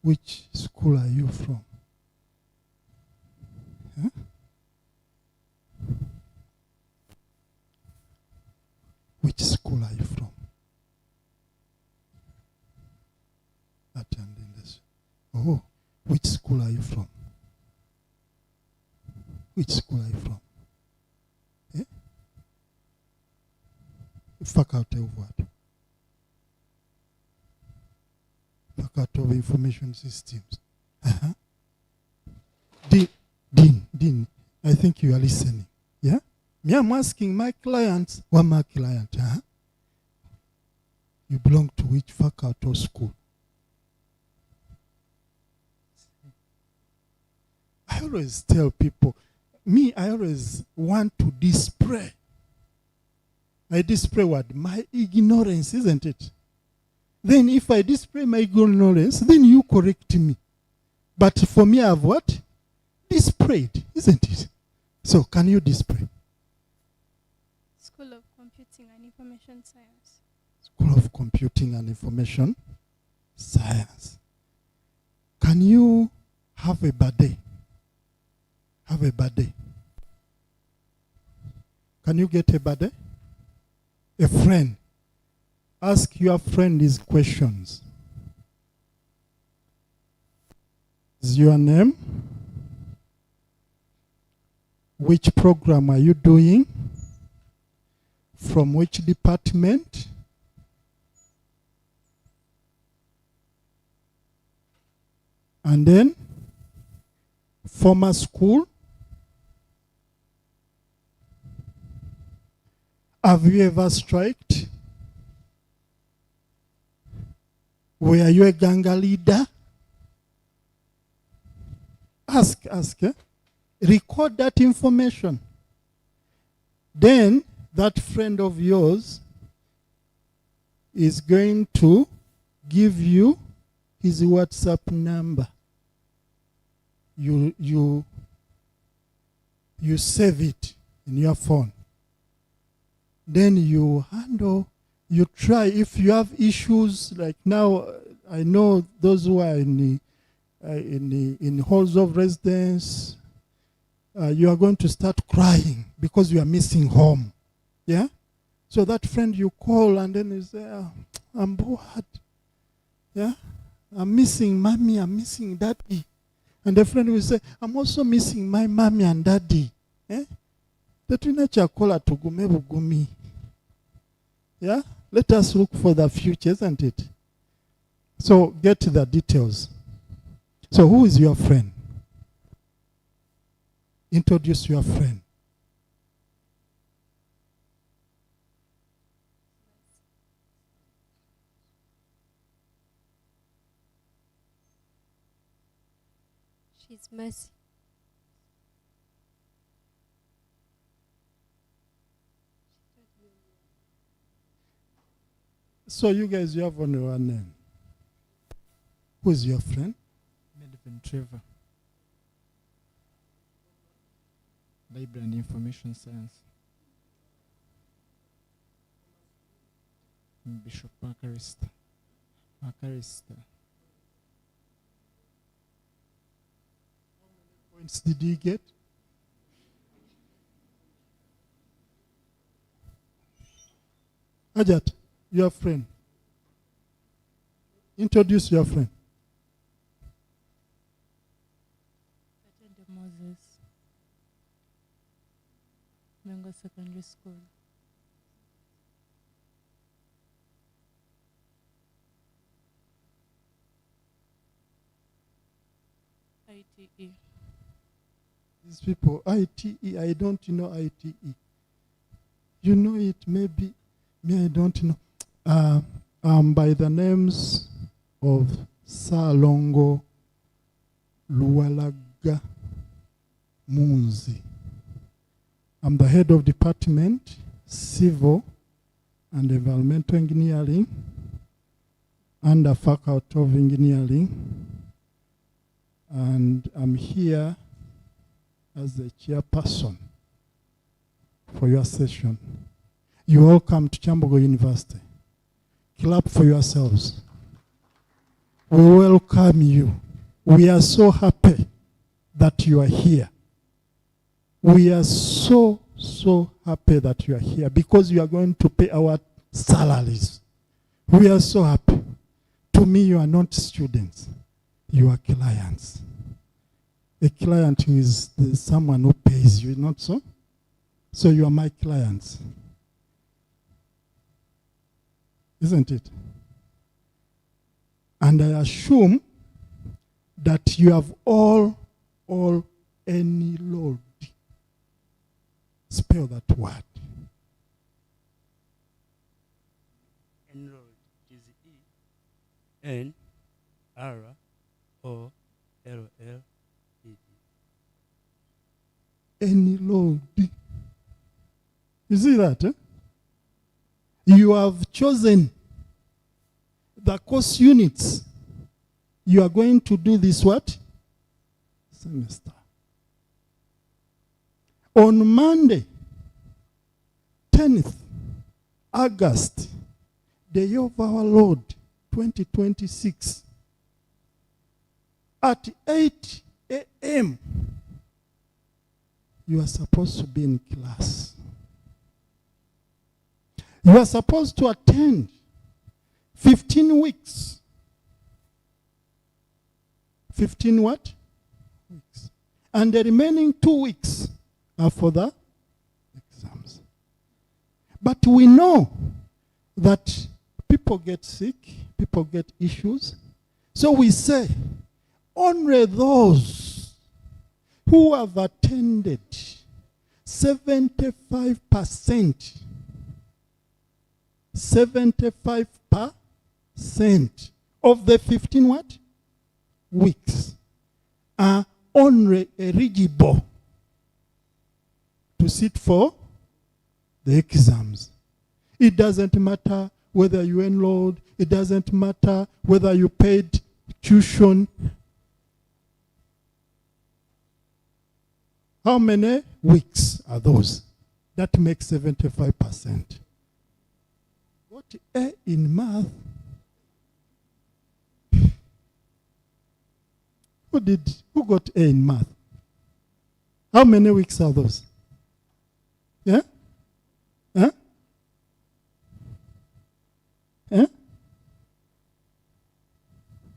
Which school are you from? Huh? Which school are you from? Attending this. Oh, which school are you from? Which school are you from? Eh? Faculty of what? Faculty of Information Systems. Dean, I think you are listening. Yeah? Me, I'm asking my clients, what my client? You belong to which faculty or school? I always tell people, I always want to display. I display what? My ignorance, isn't it? Then if I display my ignorance, then you correct me. But for me, I've what? Displayed, isn't it? So can you display? School of Computing and Information Science. School of Computing and Information Science. Can you have a birthday? Have a birthday. Can you get a birthday? A friend. Ask your friend these questions. Is your name? Which program are you doing? From which department? And then, former school? Have you ever striked? Were you a ganga leader? Ask. Record that information. Then, that friend of yours is going to give you his WhatsApp number. You save it in your phone. Then you handle, you try. If you have issues, like now, I know those who are in halls of residence, you are going to start crying because you are missing home. Yeah? So that friend you call and then you say, I'm bored. Yeah? I'm missing mommy, I'm missing daddy. And the friend will say, I'm also missing my mommy and daddy. Eh? Yeah? Let us look for the future, isn't it? So get the details. So who is your friend? Introduce your friend. She's Mercy. So you guys, you have only one name. Who is your friend? Melvin Trevor. Library and Information Science. Bishop Macarista. Points did he get? Ajat, your friend. Introduce your friend. Moses. Mengo Secondary School. ITE. These people, ITE, I don't know ITE. You know it, maybe. Me, I don't know. By the names of Salongo Lualaga Munzi. I'm the head of department, civil and environmental engineering, under faculty of engineering. And I'm here as the chairperson for your session. You all come to Kyambogo University. Clap for yourselves. We welcome you. We are so happy that you are here. We are so happy that you are here because you are going to pay our salaries. We are so happy. To me, you are not students. You are clients. A client is someone who pays you, not so? So you are my clients. Isn't it? And I assume that you have all any load. Spell that word. Enrolled is E-N-R-O-L-L-E-D. Any load. You see that? Eh? You have chosen the course units. You are going to do this what? Semester. On Monday, 10th August, the year of our Lord, 2026, at 8 a.m., you are supposed to be in class. You are supposed to attend 15 weeks. 15 what? Weeks. And the remaining 2 weeks are for the exams. But we know that people get sick, people get issues. So we say, only those who have attended 75%, 75% of the 15 what? Weeks are only eligible to sit for the exams. It doesn't matter whether you enrolled, it doesn't matter whether you paid tuition. How many weeks are those? That makes 75%. Got A in math. Who got A in math? How many weeks are those? Yeah? Huh? Yeah?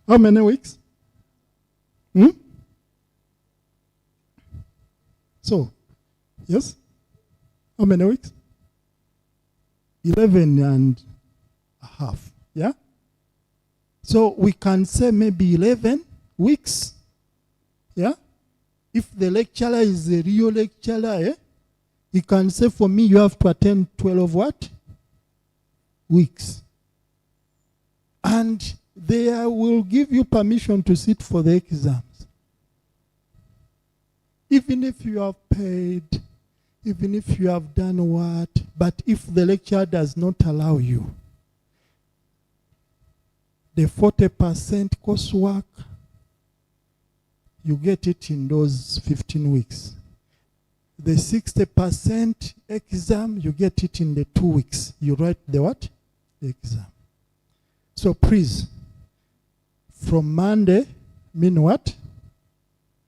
How many weeks? So, yes? How many weeks? 11 and a half. Yeah? So we can say maybe 11 weeks. Yeah? If the lecturer is a real lecturer, he can say, for me, you have to attend 12 what? Weeks. And they will give you permission to sit for the exams. Even if you have paid, even if you have done what, but if the lecturer does not allow you, the 40% coursework, you get it in those 15 weeks. The 60% exam, you get it in the 2 weeks. You write the what? The exam. So please, from Monday, mean what?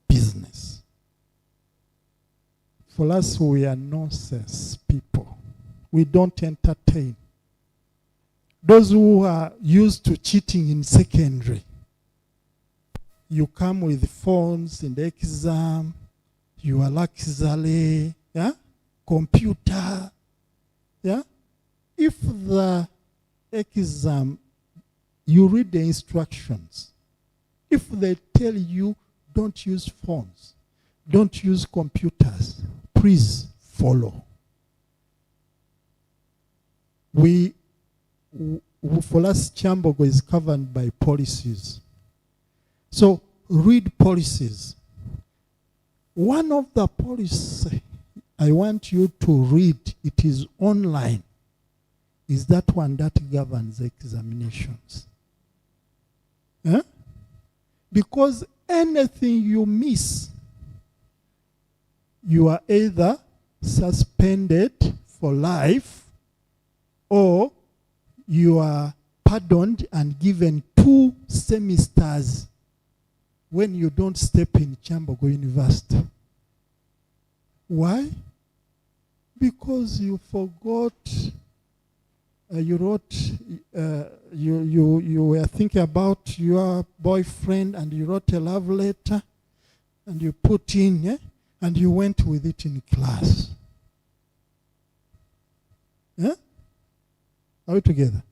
Business. For us, we are nonsense people. We don't entertain. Those who are used to cheating in secondary, you come with phones in the exam, you are luxury, yeah? Computer, yeah? If the exam, you read the instructions. If they tell you, Don't use phones. Don't use computers. Please follow. For us, Kyambogo is governed by policies. So read policies. One of the policies I want you to read, it is online, is that one that governs examinations. Huh? Because anything you miss, you are either suspended for life or you are pardoned and given 2 semesters when you don't step in Kyambogo University. Why? Because you forgot, you wrote, you were thinking about your boyfriend and you wrote a love letter and you put in, and you went with it in class. Are we together?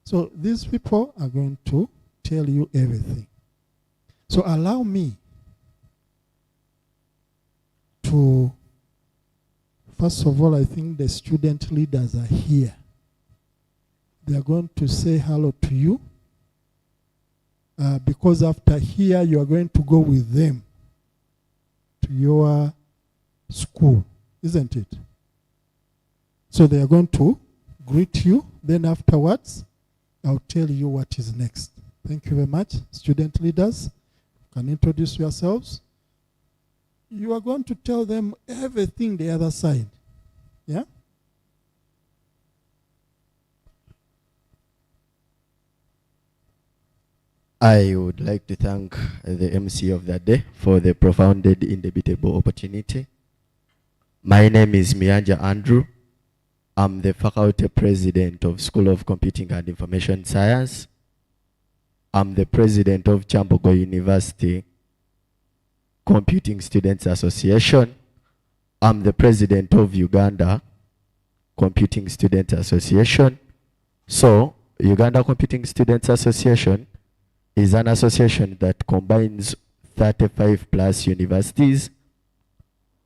So these people are going to tell you everything. So allow me to, first of all, I think the student leaders are here. They are going to say hello to you, because after here you are going to go with them to your school, isn't it? So they are going to greet you. Then afterwards, I'll tell you what is next. Thank you very much. Student leaders, you can introduce yourselves. You are going to tell them everything the other side. Yeah? I would like to thank the MC of that day for the profound and indubitable opportunity. My name is Mianja Andrew. I'm the faculty president of School of Computing and Information Science. I'm the president of Kyambogo University Computing Students Association. I'm the president of Uganda Computing Students Association. So, Uganda Computing Students Association is an association that combines 35 plus universities,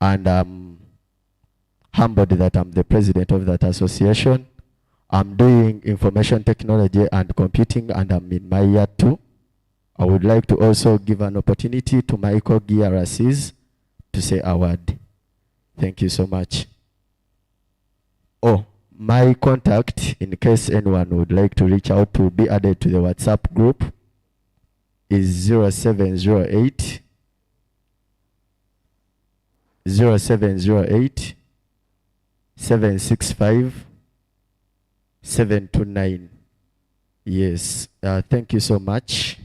and I'm humbled that I'm the president of that association. I'm doing information technology and computing, and I'm in my year 2. I would like to also give an opportunity to my co-GRCs to say a word. Thank you so much. Oh, my contact, in case anyone would like to reach out to be added to the WhatsApp group, is 0708 765 729. Yes, thank you so much.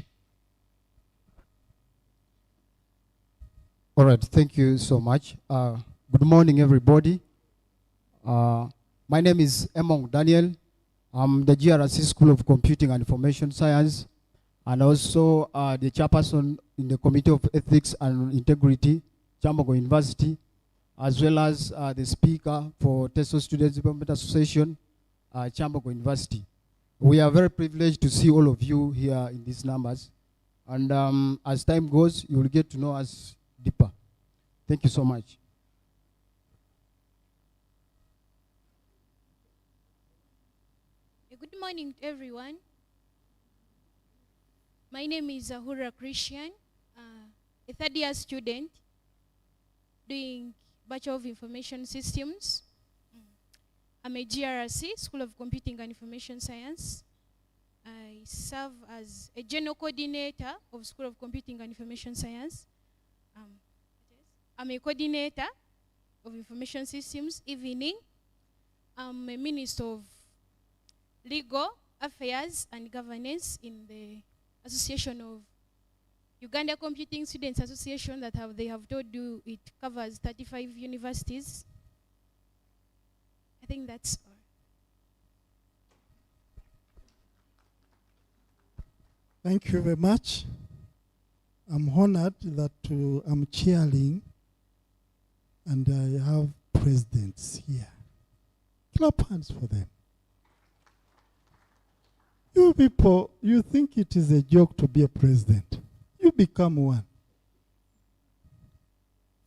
All right, thank you so much. Good morning, everybody. My name is Emong Daniel. I'm the GRC School of Computing and Information Science, and also the chairperson in the Committee of Ethics and Integrity, Kyambogo University, as well as the speaker for TESOL Students Development Association, Kyambogo University. We are very privileged to see all of you here in these numbers. And as time goes, you will get to know us deeper. Thank you so much. Good morning to everyone. My name is Ahura Christian, a third-year student doing Bachelor of Information Systems. I'm a GRC, School of Computing and Information Science. I serve as a general coordinator of School of Computing and Information Science. I'm a coordinator of Information Systems Evening. I'm a Minister of Legal Affairs and Governance in the Association of Uganda Computing Students Association that they have told you it covers 35 universities. I think that's all. Thank you very much. I'm honored that I'm chairing and I have presidents here. Clap hands for them. You people, you think it is a joke to be a president. You become one.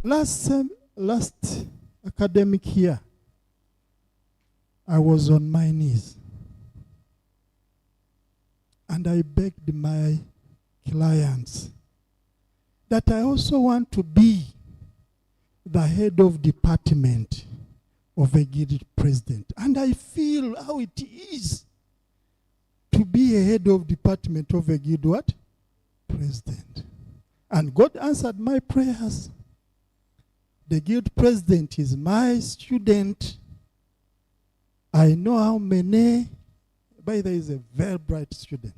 Last academic year, I was on my knees. And I begged my clients that I also want to be the head of department of a guild president. And I feel how it is to be a head of department of a guild what? President. And God answered my prayers. The guild president is my student. I know how many, but he is a very bright student.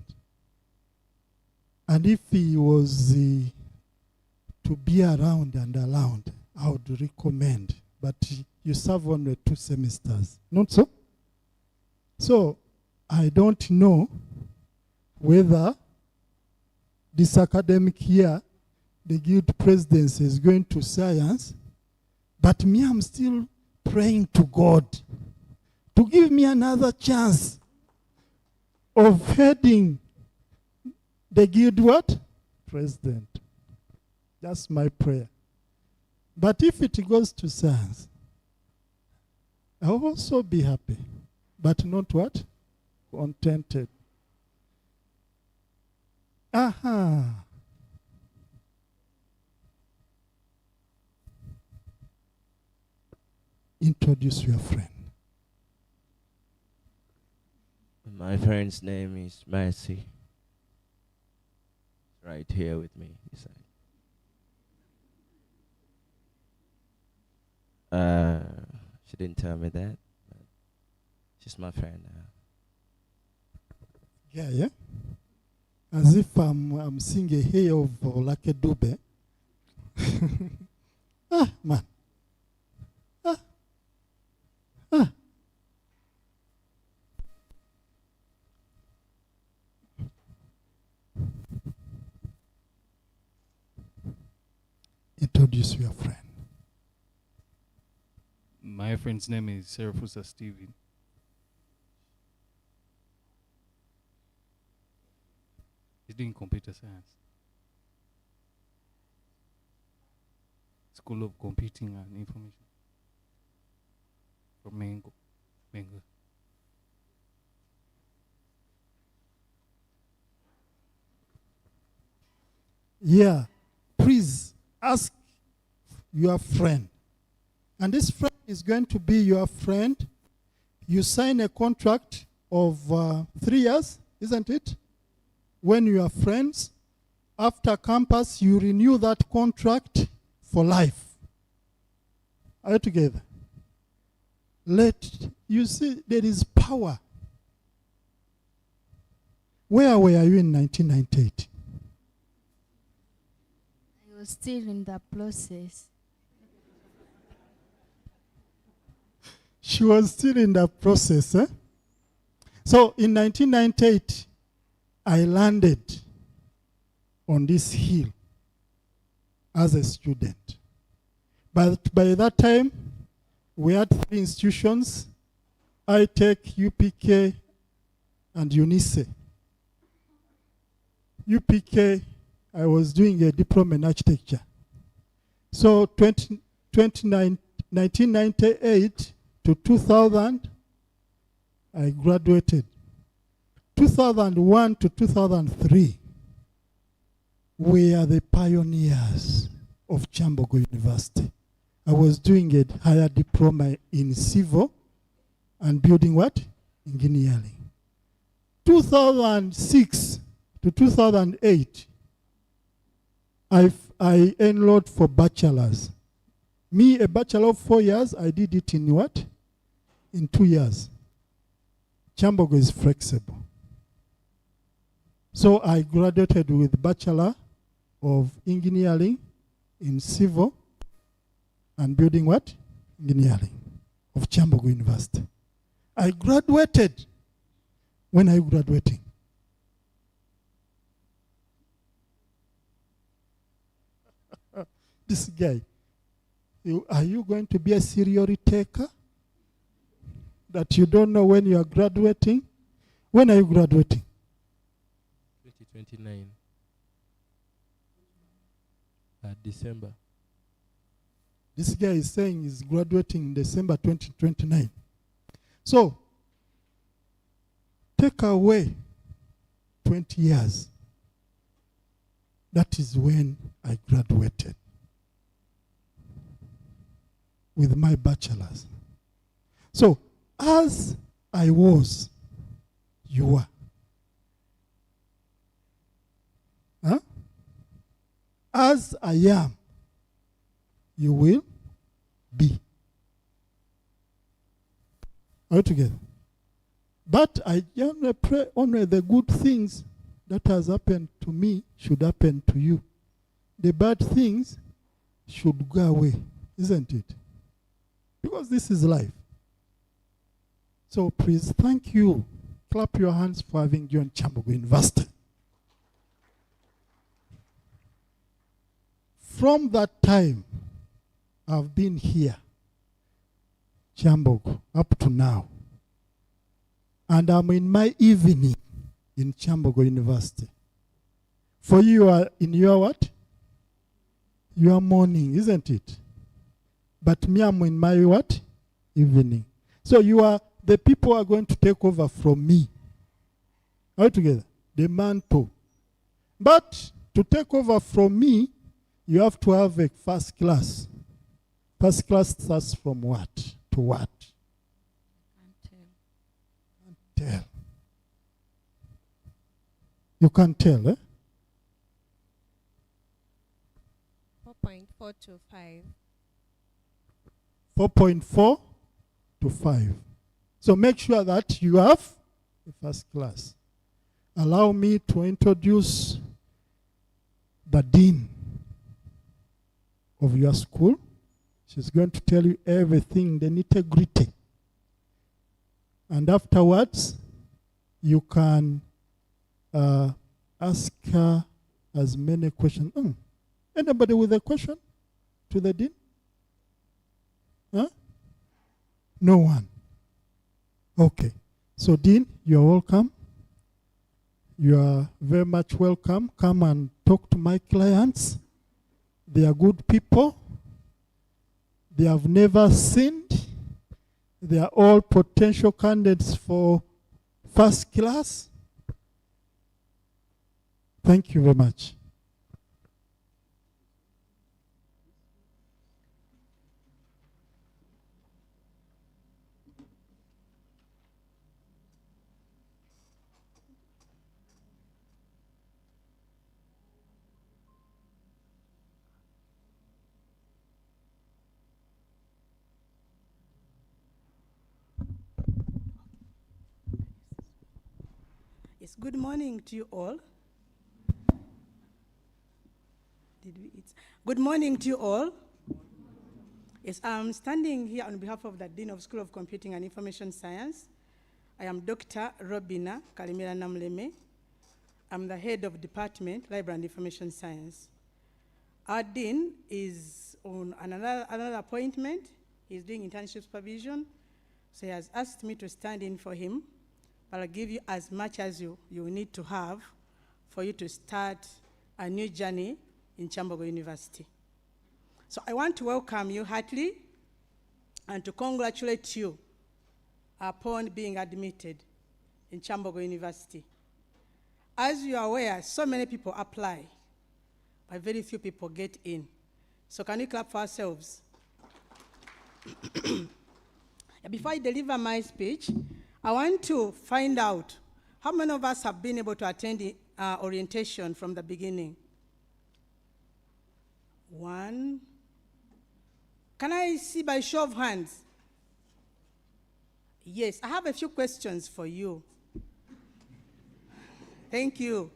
And if he was to be around and around, I would recommend. But you serve only 2 semesters, not so? So I don't know whether this academic year the guild presidency is going to science, but me, I'm still praying to God to give me another chance of heading the guild what? President. That's my prayer. But if it goes to science, I'll also be happy, but not what? Contented. Aha. Introduce your friend. My friend's name is Mercy. Right here with me. She didn't tell me that, but she's my friend now. Yeah, yeah. As if I'm seeing a hair of Olake Dube. Ah, man. Ah. Introduce your friend. My friend's name is Serafusa Steven. He's doing computer science. School of Computing and Information. From Mango. Yeah. Please ask your friend. And this friend is going to be your friend. You sign a contract of 3 years, isn't it? When you are friends, after campus, you renew that contract for life. Are you together? You see, there is power. Where were you in 1998? I was still in the process. She was still in the process. Eh? So in 1998, I landed on this hill as a student. But by that time, we had 3 institutions, ITech, UPK, and UNICE. UPK, I was doing a diploma in architecture. So 1998 to 2000, I graduated. 2001 to 2003, we are the pioneers of Kyambogo University. I was doing a higher diploma in civil and building what? Engineering. 2006 to 2008, I enrolled for bachelor's. Me, a bachelor of 4 years, I did it in what? In 2 years. Kyambogo is flexible. So I graduated with Bachelor of Engineering in Civil and Building what? Engineering of Kyambogo University. I graduated. When are you graduating? This guy, are you going to be a serial taker that you don't know when you are graduating? When are you graduating? 2029. December. This guy is saying he's graduating in December 2029. So, take away 20 years. That is when I graduated with my bachelor's. So, as I was, you are. Huh? As I am, you will be. All together. But I only pray only the good things that has happened to me should happen to you. The bad things should go away, isn't it? Because this is life. So please, thank you. Clap your hands for having joined Kyambogo University. From that time, I've been here, Kyambogo, up to now. And I'm in my evening in Kyambogo University. For you are in your what? Your morning, isn't it? But me, I'm in my what? Evening. So you are, the people are going to take over from me. All together. The mantle. But to take over from me, you have to have a first class. First class starts from what to what? Tell. You can't tell, eh? 4.4 to 5. 4.4 to 5. So make sure that you have the first class. Allow me to introduce the dean of your school. She's going to tell you everything, the nitty-gritty. And afterwards, you can ask her as many questions. Anybody with a question to the dean? Huh? No one. Okay. So, Dean, you're welcome. You are very much welcome. Come and talk to my clients. They are good people. They have never sinned. They are all potential candidates for first class. Thank you very much. Yes, good morning to you all. Did we eat? Good morning to you all. Yes, I'm standing here on behalf of the Dean of School of Computing and Information Science. I am Dr. Robina Kalimira Namleme. I'm the head of Department, Library and Information Science. Our Dean is on another appointment. He's doing internship supervision. So he has asked me to stand in for him. But I'll give you as much as you need to have for you to start a new journey in Kyambogo University. So I want to welcome you heartily and to congratulate you upon being admitted in Kyambogo University. As you are aware, so many people apply, but very few people get in. So can we clap for ourselves? Before I deliver my speech, I want to find out how many of us have been able to attend the orientation from the beginning. One. Can I see by show of hands? Yes, I have a few questions for you. Thank you.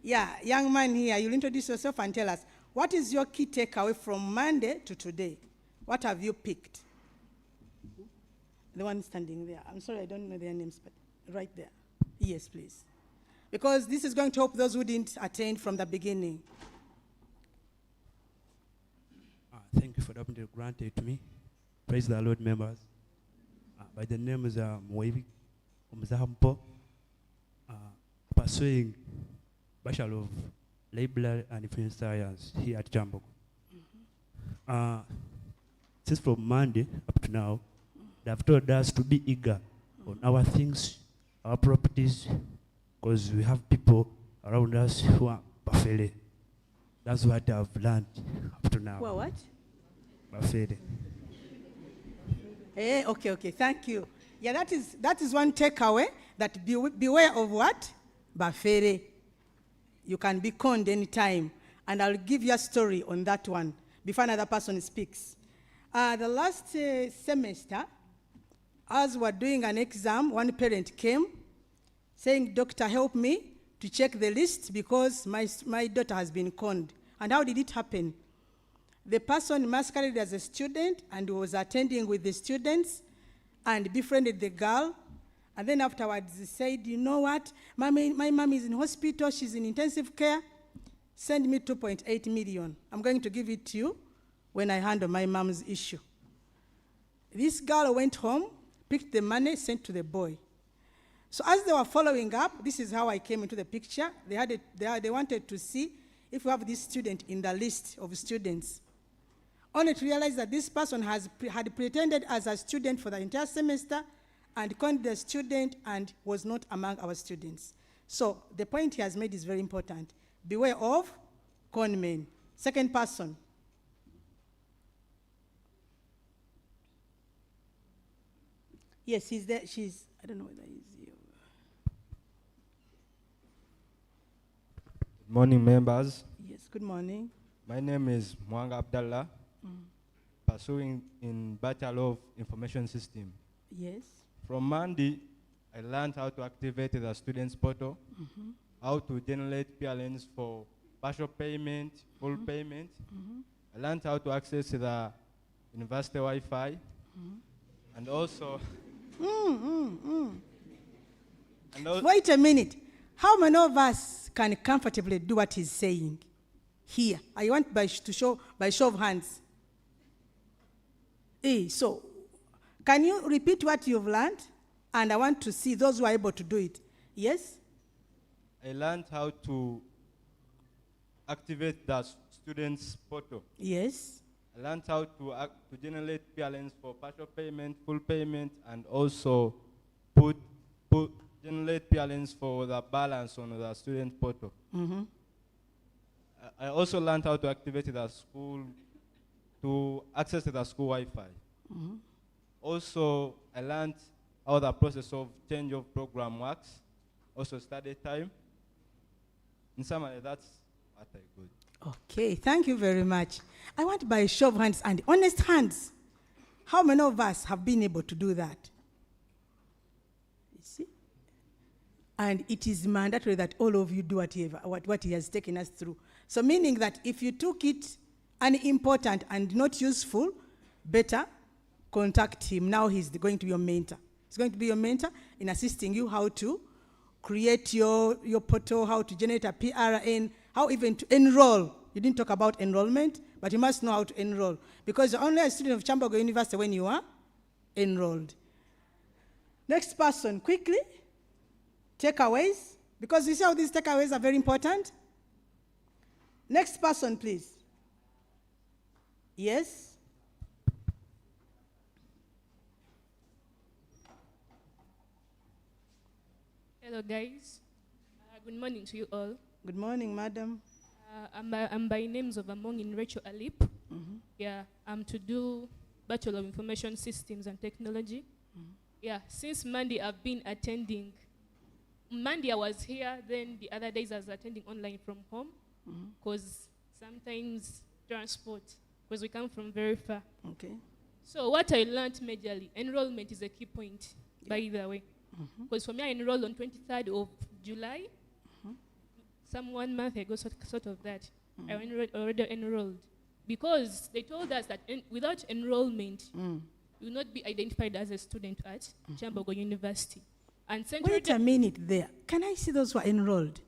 Yeah, young man here, you'll introduce yourself and tell us, what is your key takeaway from Monday to today? What have you picked? The one standing there. I'm sorry, I don't know their names, but right there. Yes, please. Because this is going to help those who didn't attend from the beginning. Thank you for the opportunity granted to me. Praise the Lord, members. By the name is Mwevi Omzampo, pursuing Bachelor of Library and Information Science here at Kyambogo. since from Monday up to now, they have told us to be eager on our things, our properties, because we have people around us who are Bafele. That's what I've learned up to now. Well, what? Bafele. Okay, thank you. Yeah, that is one takeaway, that beware of what? Bafere. You can be conned anytime. And I'll give you a story on that one before another person speaks. The last semester, as we're doing an exam, one parent came saying, "Doctor, help me to check the list because my daughter has been conned." And how did it happen? The person masqueraded as a student and was attending with the students and befriended the girl. And then afterwards he said, "You know what? My mom is in hospital. She's in intensive care. Send me 2.8 million. I'm going to give it to you when I handle my mom's issue." This girl went home, picked the money, sent to the boy. So as they were following up, this is how I came into the picture. They wanted to see if we have this student in the list of students. Only to realize that this person had pretended as a student for the entire semester and conned the student and was not among our students. So the point he has made is very important. Beware of con men. Second person. Yes, he's there. I don't know whether he's here. Good morning, members. Yes, good morning. My name is Mwanga Abdallah, pursuing in Bachelor of Information System. Yes. From Monday, I learned how to activate the students portal, how to generate PLNs for partial payment, full payment. I learned how to access the university Wi-Fi, and also... Wait a minute. How many of us can comfortably do what he's saying here? I want to show by show of hands. So, can you repeat what you've learned? And I want to see those who are able to do it. Yes? I learned how to activate the students portal. Yes. I learned how to generate PLNs for partial payment, full payment, and also generate PLNs for the balance on the student portal. I also learned how to activate the school, to access the school Wi-Fi. Also, I learned how the process of change of program works, also study time. In summary, that's what I got. Okay, thank you very much. I want by show of hands and honest hands. How many of us have been able to do that? You see? And it is mandatory that all of you do what he has taken us through. So meaning that if you took it unimportant and not useful, better contact him. Now he's going to be your mentor. He's going to be your mentor in assisting you how to create your portal, how to generate a PRN, how even to enroll. You didn't talk about enrollment, but you must know how to enroll because you're only a student of Kyambogo University when you are enrolled. Next person, quickly. Takeaways, because you see how these takeaways are very important. Next person, please. Yes? Hello, guys. Good morning to you all. Good morning, madam. I'm by names of Among in Rachel Alip. Yeah, I'm to do Bachelor of Information Systems and Technology. Yeah, since Monday I've been attending. Monday I was here, then the other days I was attending online from home because sometimes transport, because we come from very far. Okay. So what I learned majorly, enrollment is a key point, by the way. Because for me, I enrolled on 23rd of July. Some 1 month ago, sort of that. I already enrolled. Because they told us that without enrollment, you will not be identified as a student at Kyambogo University. And wait a minute there. Can I see those who are enrolled?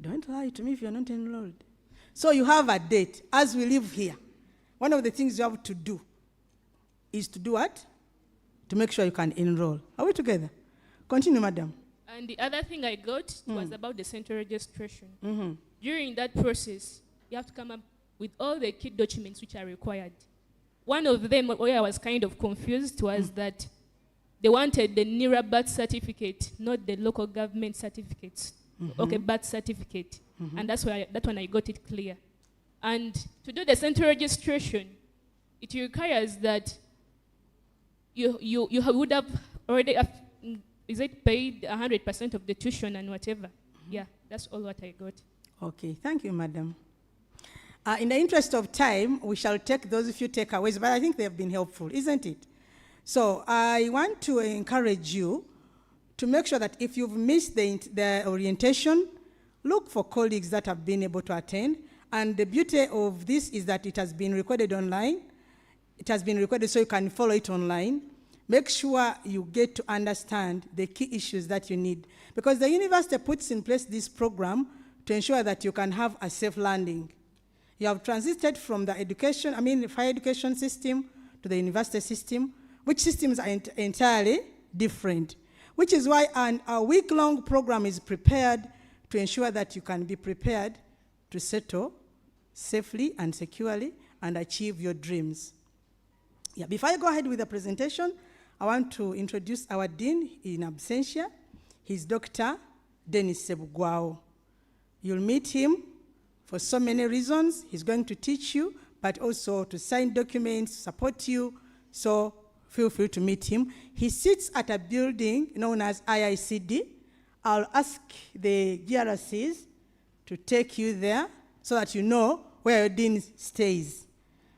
Don't lie to me if you're not enrolled. So you have a date. As we live here, one of the things you have to do is to do what? To make sure you can enroll. Are we together? Continue, madam. And the other thing I got was about the center registration. During that process, you have to come up with all the key documents which are required. One of them where I was kind of confused was that they wanted the NERA birth certificate, not the local government certificates. Okay, birth certificate. And that's when I got it clear. And to do the central registration, it requires that you would have already, is it paid 100% of the tuition and whatever? Yeah, that's all what I got. Okay, thank you, madam. In the interest of time, we shall take those few takeaways, but I think they have been helpful, isn't it? So I want to encourage you to make sure that if you've missed the orientation, look for colleagues that have been able to attend. And the beauty of this is that it has been recorded online. It has been recorded so you can follow it online. Make sure you get to understand the key issues that you need. Because the university puts in place this program to ensure that you can have a safe landing. You have transited from the higher education system to the university system, which systems are entirely different, which is why a week-long program is prepared to ensure that you can be prepared to settle safely and securely and achieve your dreams. Yeah, before I go ahead with the presentation, I want to introduce our dean in absentia. He's Dr. Dennis Sebugwao. You'll meet him for so many reasons. He's going to teach you, but also to sign documents, support you, so feel free to meet him. He sits at a building known as IICD. I'll ask the GRCs to take you there so that you know where your dean stays.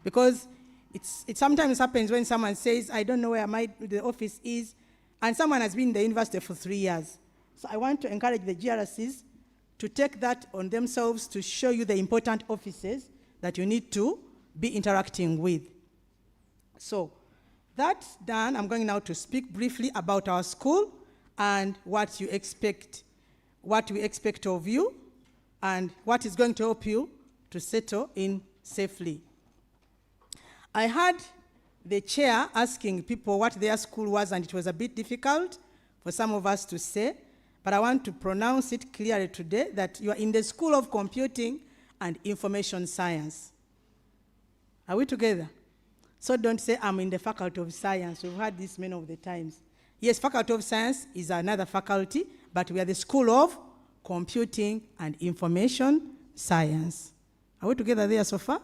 Because it sometimes happens when someone says, I don't know where the office is, and someone has been in the university for 3 years. So I want to encourage the GRCs to take that on themselves to show you the important offices that you need to be interacting with. So that's done. I'm going now to speak briefly about our school and what we expect of you, and what is going to help you to settle in safely. I heard the chair asking people what their school was, and it was a bit difficult for some of us to say, but I want to pronounce it clearly today that you are in the School of Computing and Information Science. Are we together? So don't say I'm in the Faculty of Science. We've heard this many of the times. Yes, Faculty of Science is another faculty, but we are the School of Computing and Information Science. Are we together there so far?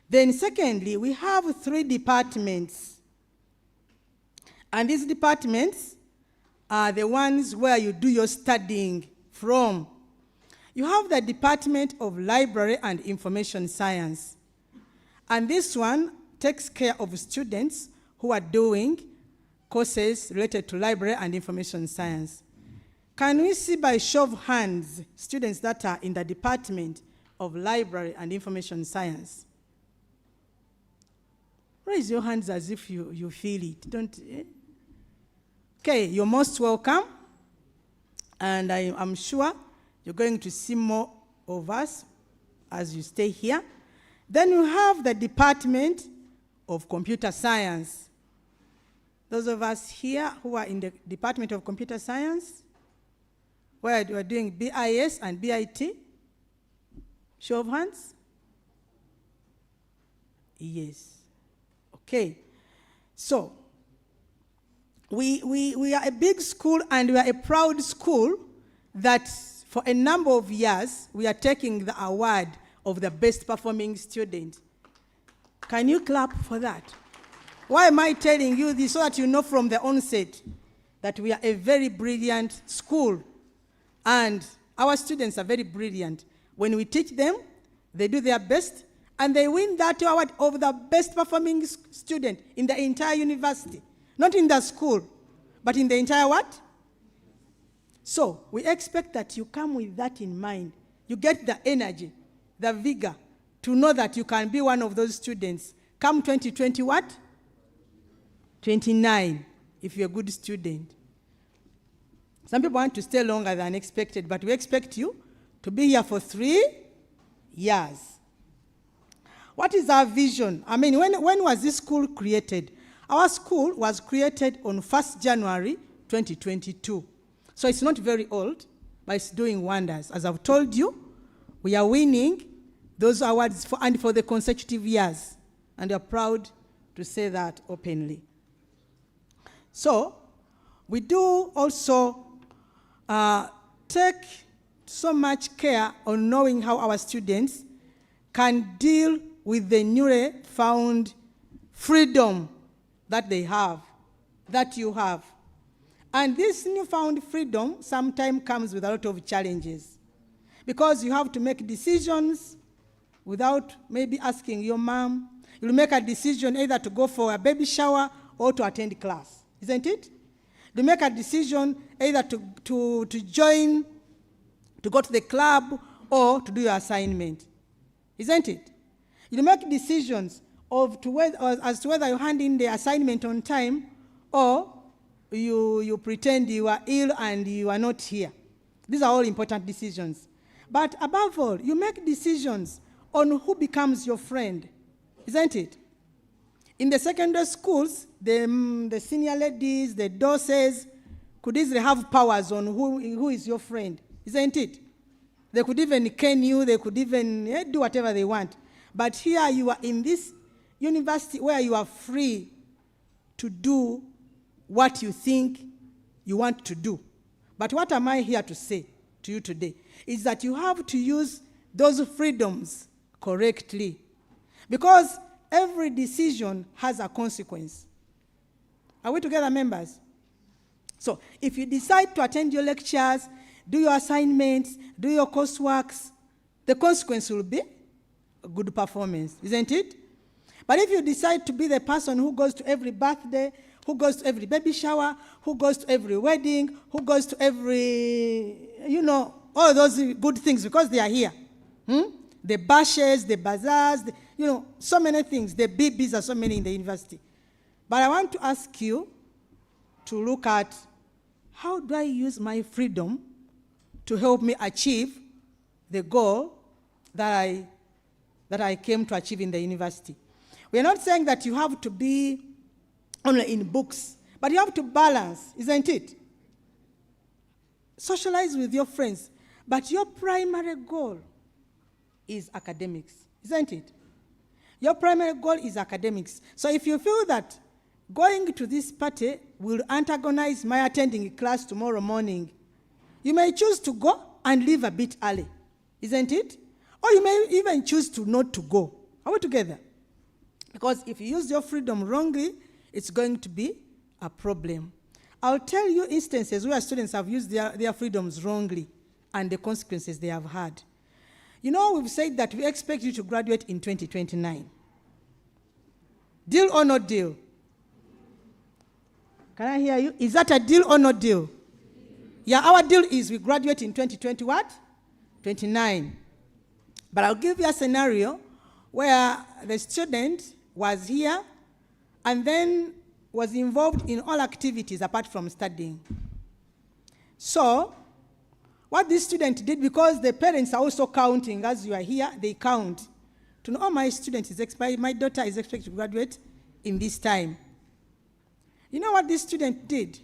Then secondly, we have 3 departments. And these departments are the ones where you do your studying from. You have the Department of Library and Information Science. And this one takes care of students who are doing courses related to library and information science. Can we see by show of hands students that are in the Department of Library and Information Science? Raise your hands as if you feel it. Don't. Okay, you're most welcome. And I'm sure you're going to see more of us as you stay here. Then you have the Department of Computer Science. Those of us here who are in the Department of Computer Science, where you are doing BIS and BIT, show of hands? Yes. Okay. So, we are a big school, and we are a proud school that for a number of years we are taking the award of the best performing student. Can you clap for that? Why am I telling you this? So that you know from the onset that we are a very brilliant school, and our students are very brilliant. When we teach them, they do their best, and they win that award of the best performing student in the entire university. Not in the school, but in the entire what? So we expect that you come with that in mind. You get the energy, the vigor, to know that you can be one of those students. Come 2020 what? 29, if you're a good student. Some people want to stay longer than expected, but we expect you to be here for 3 years. What is our vision? I mean, when was this school created? Our school was created on 1st January 2022. So it's not very old, but it's doing wonders. As I've told you, we are winning those awards and for the consecutive years. And we are proud to say that openly. So, we do also take so much care on knowing how our students can deal with the newly found freedom that they have, that you have. And this newfound freedom sometimes comes with a lot of challenges, because you have to make decisions without maybe asking your mom. You'll make a decision either to go for a baby shower or to attend class, isn't it? You make a decision either to join, to go to the club, or to do your assignment, isn't it? You make decisions as to whether you hand in the assignment on time, or you pretend you are ill and you are not here. These are all important decisions. But above all, you make decisions on who becomes your friend, isn't it? In the secondary schools, the senior ladies, the doses, could easily have powers on who is your friend, isn't it? They could even cane you, they could even do whatever they want. But here you are in this university where you are free to do what you think you want to do. But what am I here to say to you today is that you have to use those freedoms correctly, because every decision has a consequence. Are we together, members? So if you decide to attend your lectures, do your assignments, do your courseworks, the consequence will be a good performance, isn't it? But if you decide to be the person who goes to every birthday, who goes to every baby shower, who goes to every wedding, who goes to every, all those good things, because they are here. The bashes, the bazaars, so many things. The BBs are so many in the university. But I want to ask you to look at, how do I use my freedom to help me achieve the goal that I came to achieve in the university? We are not saying that you have to be only in books, but you have to balance, isn't it? Socialize with your friends, but your primary goal is academics, isn't it? Your primary goal is academics. So if you feel that going to this party will antagonize my attending class tomorrow morning, you may choose to go and leave a bit early, isn't it? Or you may even choose to not to go. Are we together? Because if you use your freedom wrongly, it's going to be a problem. I'll tell you instances where students have used their freedoms wrongly and the consequences they have had. We've said that we expect you to graduate in 2029. Deal or not deal? Can I hear you? Is that a deal or not deal? Yeah, our deal is we graduate in 2020 what? 29. But I'll give you a scenario where the student was here and then was involved in all activities apart from studying. So, what this student did, because the parents are also counting as you are here, they count to know, my student is my daughter is expected to graduate in this time. You know what this student did?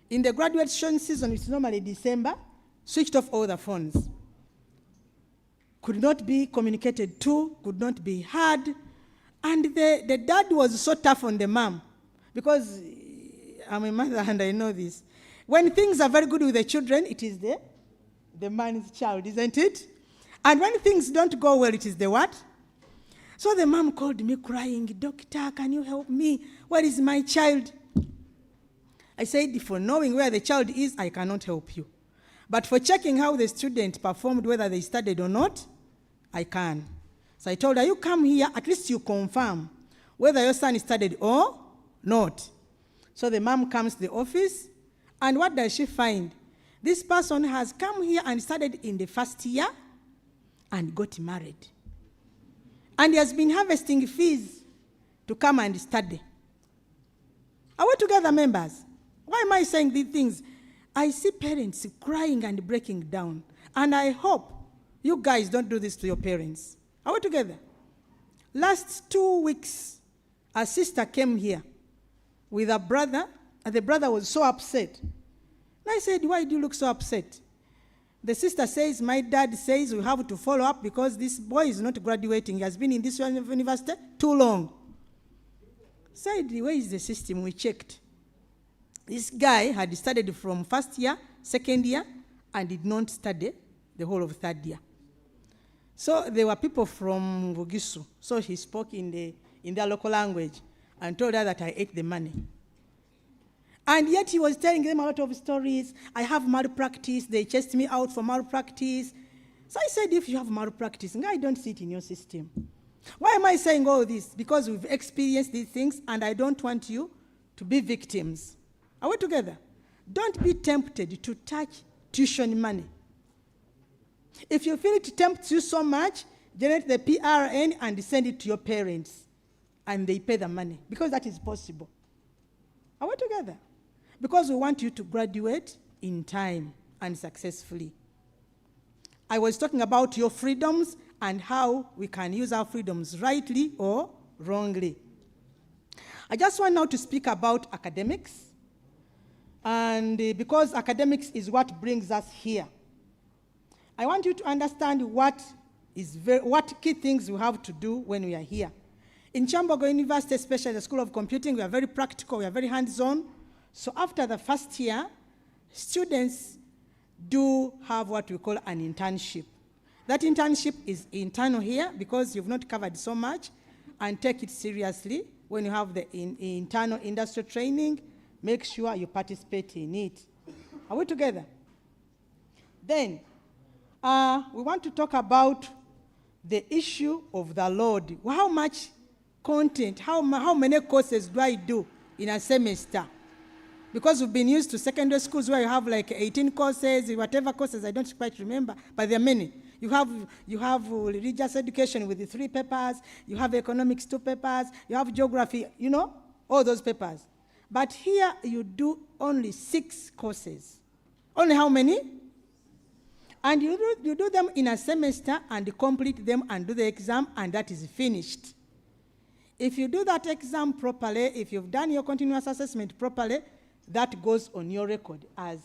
In the graduation season, which is normally December, switched off all the phones. Could not be communicated to, could not be heard. And the dad was so tough on the mom, because I'm a mother and I know this. When things are very good with the children, it is the man's child, isn't it? And when things don't go well, it is the what? So the mom called me crying, "Doctor, can you help me? Where is my child?" I said, for knowing where the child is, I cannot help you. But for checking how the student performed, whether they studied or not, I can. So I told her, you come here, at least you confirm whether your son studied or not. So the mom comes to the office, and what does she find? This person has come here and studied in the first year and got married. And he has been harvesting fees to come and study. Are we together, members? Why am I saying these things? I see parents crying and breaking down. And I hope you guys don't do this to your parents. Are we together? Last 2 weeks, a sister came here with a brother, and the brother was so upset. And I said, why do you look so upset? The sister says, my dad says we have to follow up because this boy is not graduating. He has been in this university too long. Said, where is the system? We checked. This guy had studied from first year, second year, and did not study the whole of third year. So there were people from Vugisu. So he spoke in their local language and told her that I ate the money. And yet he was telling them a lot of stories. I have malpractice. They chased me out for malpractice. So I said, if you have malpractice, I don't see it in your system. Why am I saying all this? Because we've experienced these things, and I don't want you to be victims. Are we together? Don't be tempted to touch tuition money. If you feel it tempts you so much, generate the PRN and send it to your parents, and they pay the money, because that is possible. Are we together? Because we want you to graduate in time and successfully. I was talking about your freedoms and how we can use our freedoms rightly or wrongly. I just want now to speak about academics. And because academics is what brings us here, I want you to understand what key things we have to do when we are here. In Kyambogo University, especially the School of Computing, we are very practical, we are very hands-on. So after the first year, students do have what we call an internship. That internship is internal here because you've not covered so much, and take it seriously. When you have the internal industry training, make sure you participate in it. Are we together? Then, we want to talk about the issue of the load. How much content, how many courses do I do in a semester? Because we've been used to secondary schools where you have like 18 courses, whatever courses, I don't quite remember, but there are many. You have religious education with the 3 papers, you have economics 2 papers, you have geography, all those papers. But here you do only 6 courses. Only how many? And you do them in a semester and complete them and do the exam, and that is finished. If you do that exam properly, if you've done your continuous assessment properly, that goes on your record as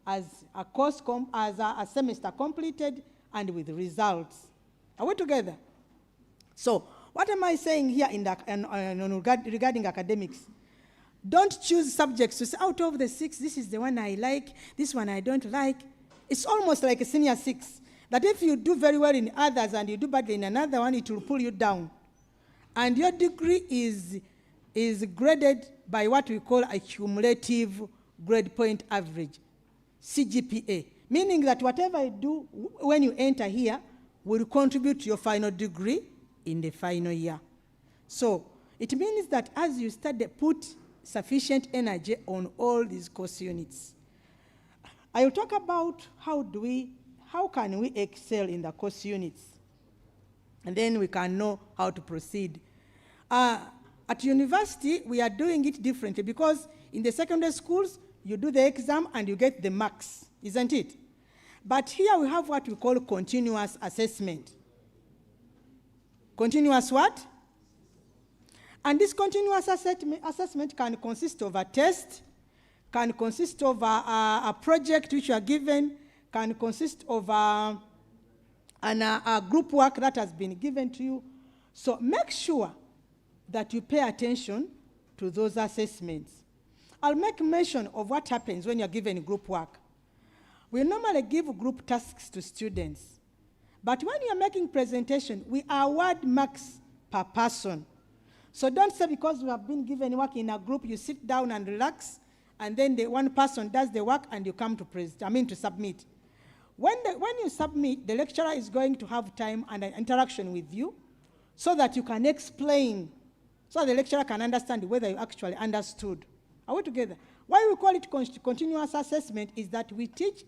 a course, as a semester completed and with results. Are we together? So, what am I saying here regarding academics? Don't choose subjects to say, out of the 6, this is the one I like, this one I don't like. It's almost like a senior 6, that if you do very well in others and you do badly in another one, it will pull you down. And your degree is graded by what we call a cumulative grade point average, CGPA, meaning that whatever you do when you enter here will contribute to your final degree in the final year. So it means that as you study, put sufficient energy on all these course units. I will talk about how can we excel in the course units, and then we can know how to proceed. At university, we are doing it differently because in the secondary schools, you do the exam and you get the marks, isn't it? But here we have what we call continuous assessment. Continuous what? And this continuous assessment can consist of a test, can consist of a project which you are given, can consist of a group work that has been given to you. So make sure that you pay attention to those assessments. I'll make mention of what happens when you're given group work. We normally give group tasks to students, but when you're making presentation, we award marks per person. So don't say because you have been given work in a group, you sit down and relax, and then the one person does the work and you come to submit. When you submit, the lecturer is going to have time and an interaction with you so that you can explain, so the lecturer can understand whether you actually understood. Are we together? Why we call it continuous assessment is that we teach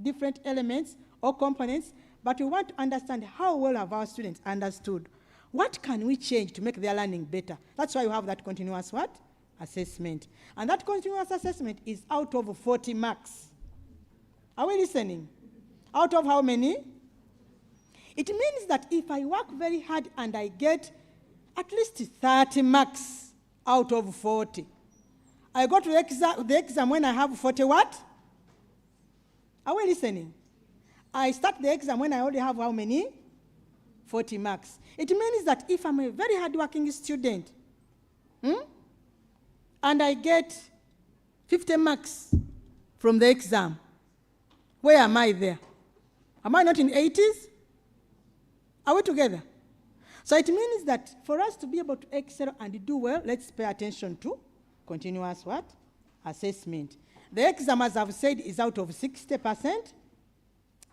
different elements or components, but we want to understand how well have our students understood. What can we change to make their learning better? That's why we have that continuous what? Assessment. And that continuous assessment is out of 40 marks. Are we listening? Out of how many? It means that if I work very hard and I get at least 30 marks out of 40, I go to the exam when I have 40 what? Are we listening? I start the exam when I already have how many? 40 marks. It means that if I'm a very hardworking student, and I get 50 marks from the exam, where am I there? Am I not in 80s? Are we together? So it means that for us to be able to excel and do well, let's pay attention to continuous what? Assessment. The exam, as I've said, is out of 60%.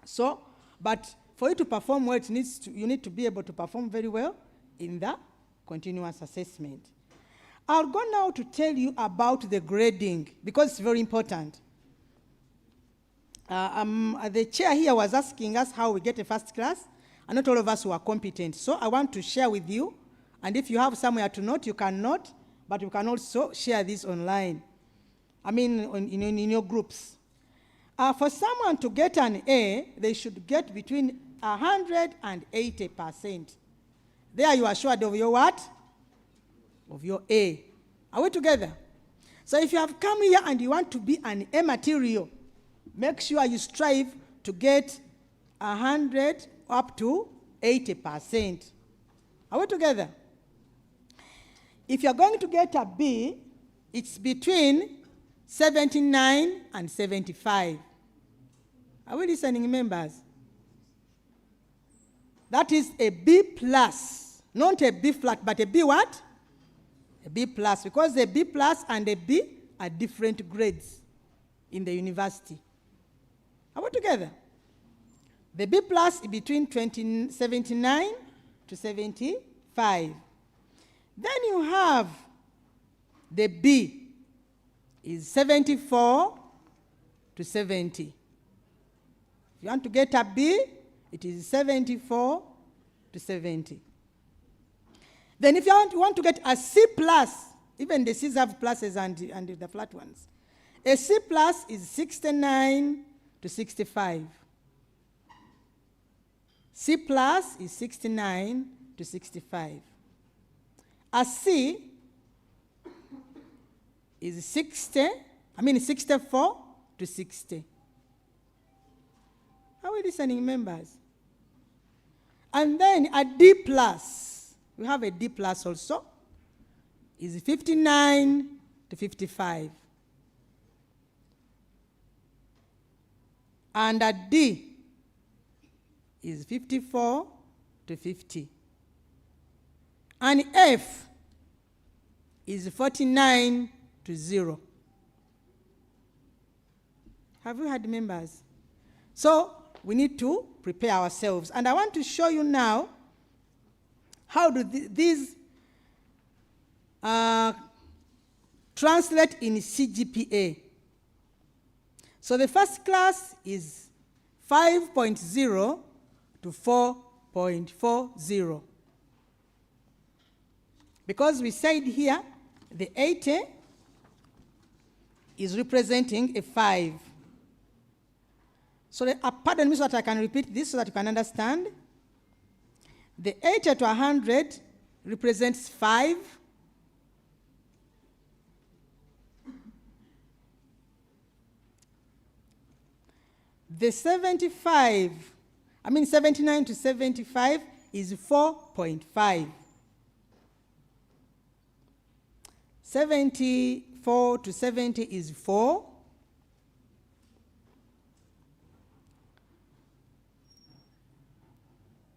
So, but for you to perform well, you need to be able to perform very well in the continuous assessment. I'll go now to tell you about the grading, because it's very important. The chair here was asking us how we get a first class, and not all of us were competent. So I want to share with you, and if you have somewhere to note, you can note, but you can also share this online. I mean, in your groups. For someone to get an A, they should get between 100 and 80%. There you are assured of your what? Of your A. Are we together? So if you have come here and you want to be an A material, make sure you strive to get 100 up to 80%. Are we together? If you're going to get a B, it's between 79 and 75. Are we listening, members? That is a B plus, not a B flat, but a B what? A B plus, because a B plus and a B are different grades in the university. Are we together? The B plus is between 79 to 75. Then you have the B is 74 to 70. If you want to get a B, it is 74 to 70. Then if you want to get a C plus, even the C's have pluses and the flat ones. A C plus is 69 to 65. C plus is 69 to 65. A C is 64 to 60. Are we listening, members? And then a D plus, we have a D plus also, is 59 to 55. And a D is 54 to 50. And F is 49 to 0. Have you had members? So we need to prepare ourselves. And I want to show you now how do these translate in CGPA. So the first class is 5.0 to 4.40. Because we said here, the 80 is representing a 5. So pardon me so that I can repeat this so that you can understand. The 80 to 100 represents 5. The 79 to 75 is 4.5. 74 to 70 is 4.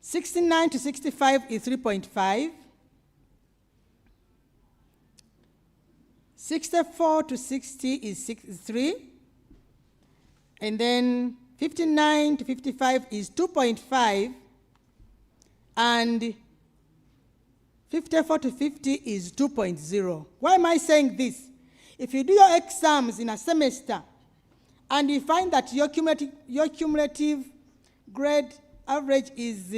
69 to 65 is 3.5. 64 to 60 is 3. And then 59 to 55 is 2.5. And 54 to 50 is 2.0. Why am I saying this? If you do your exams in a semester and you find that your cumulative grade average is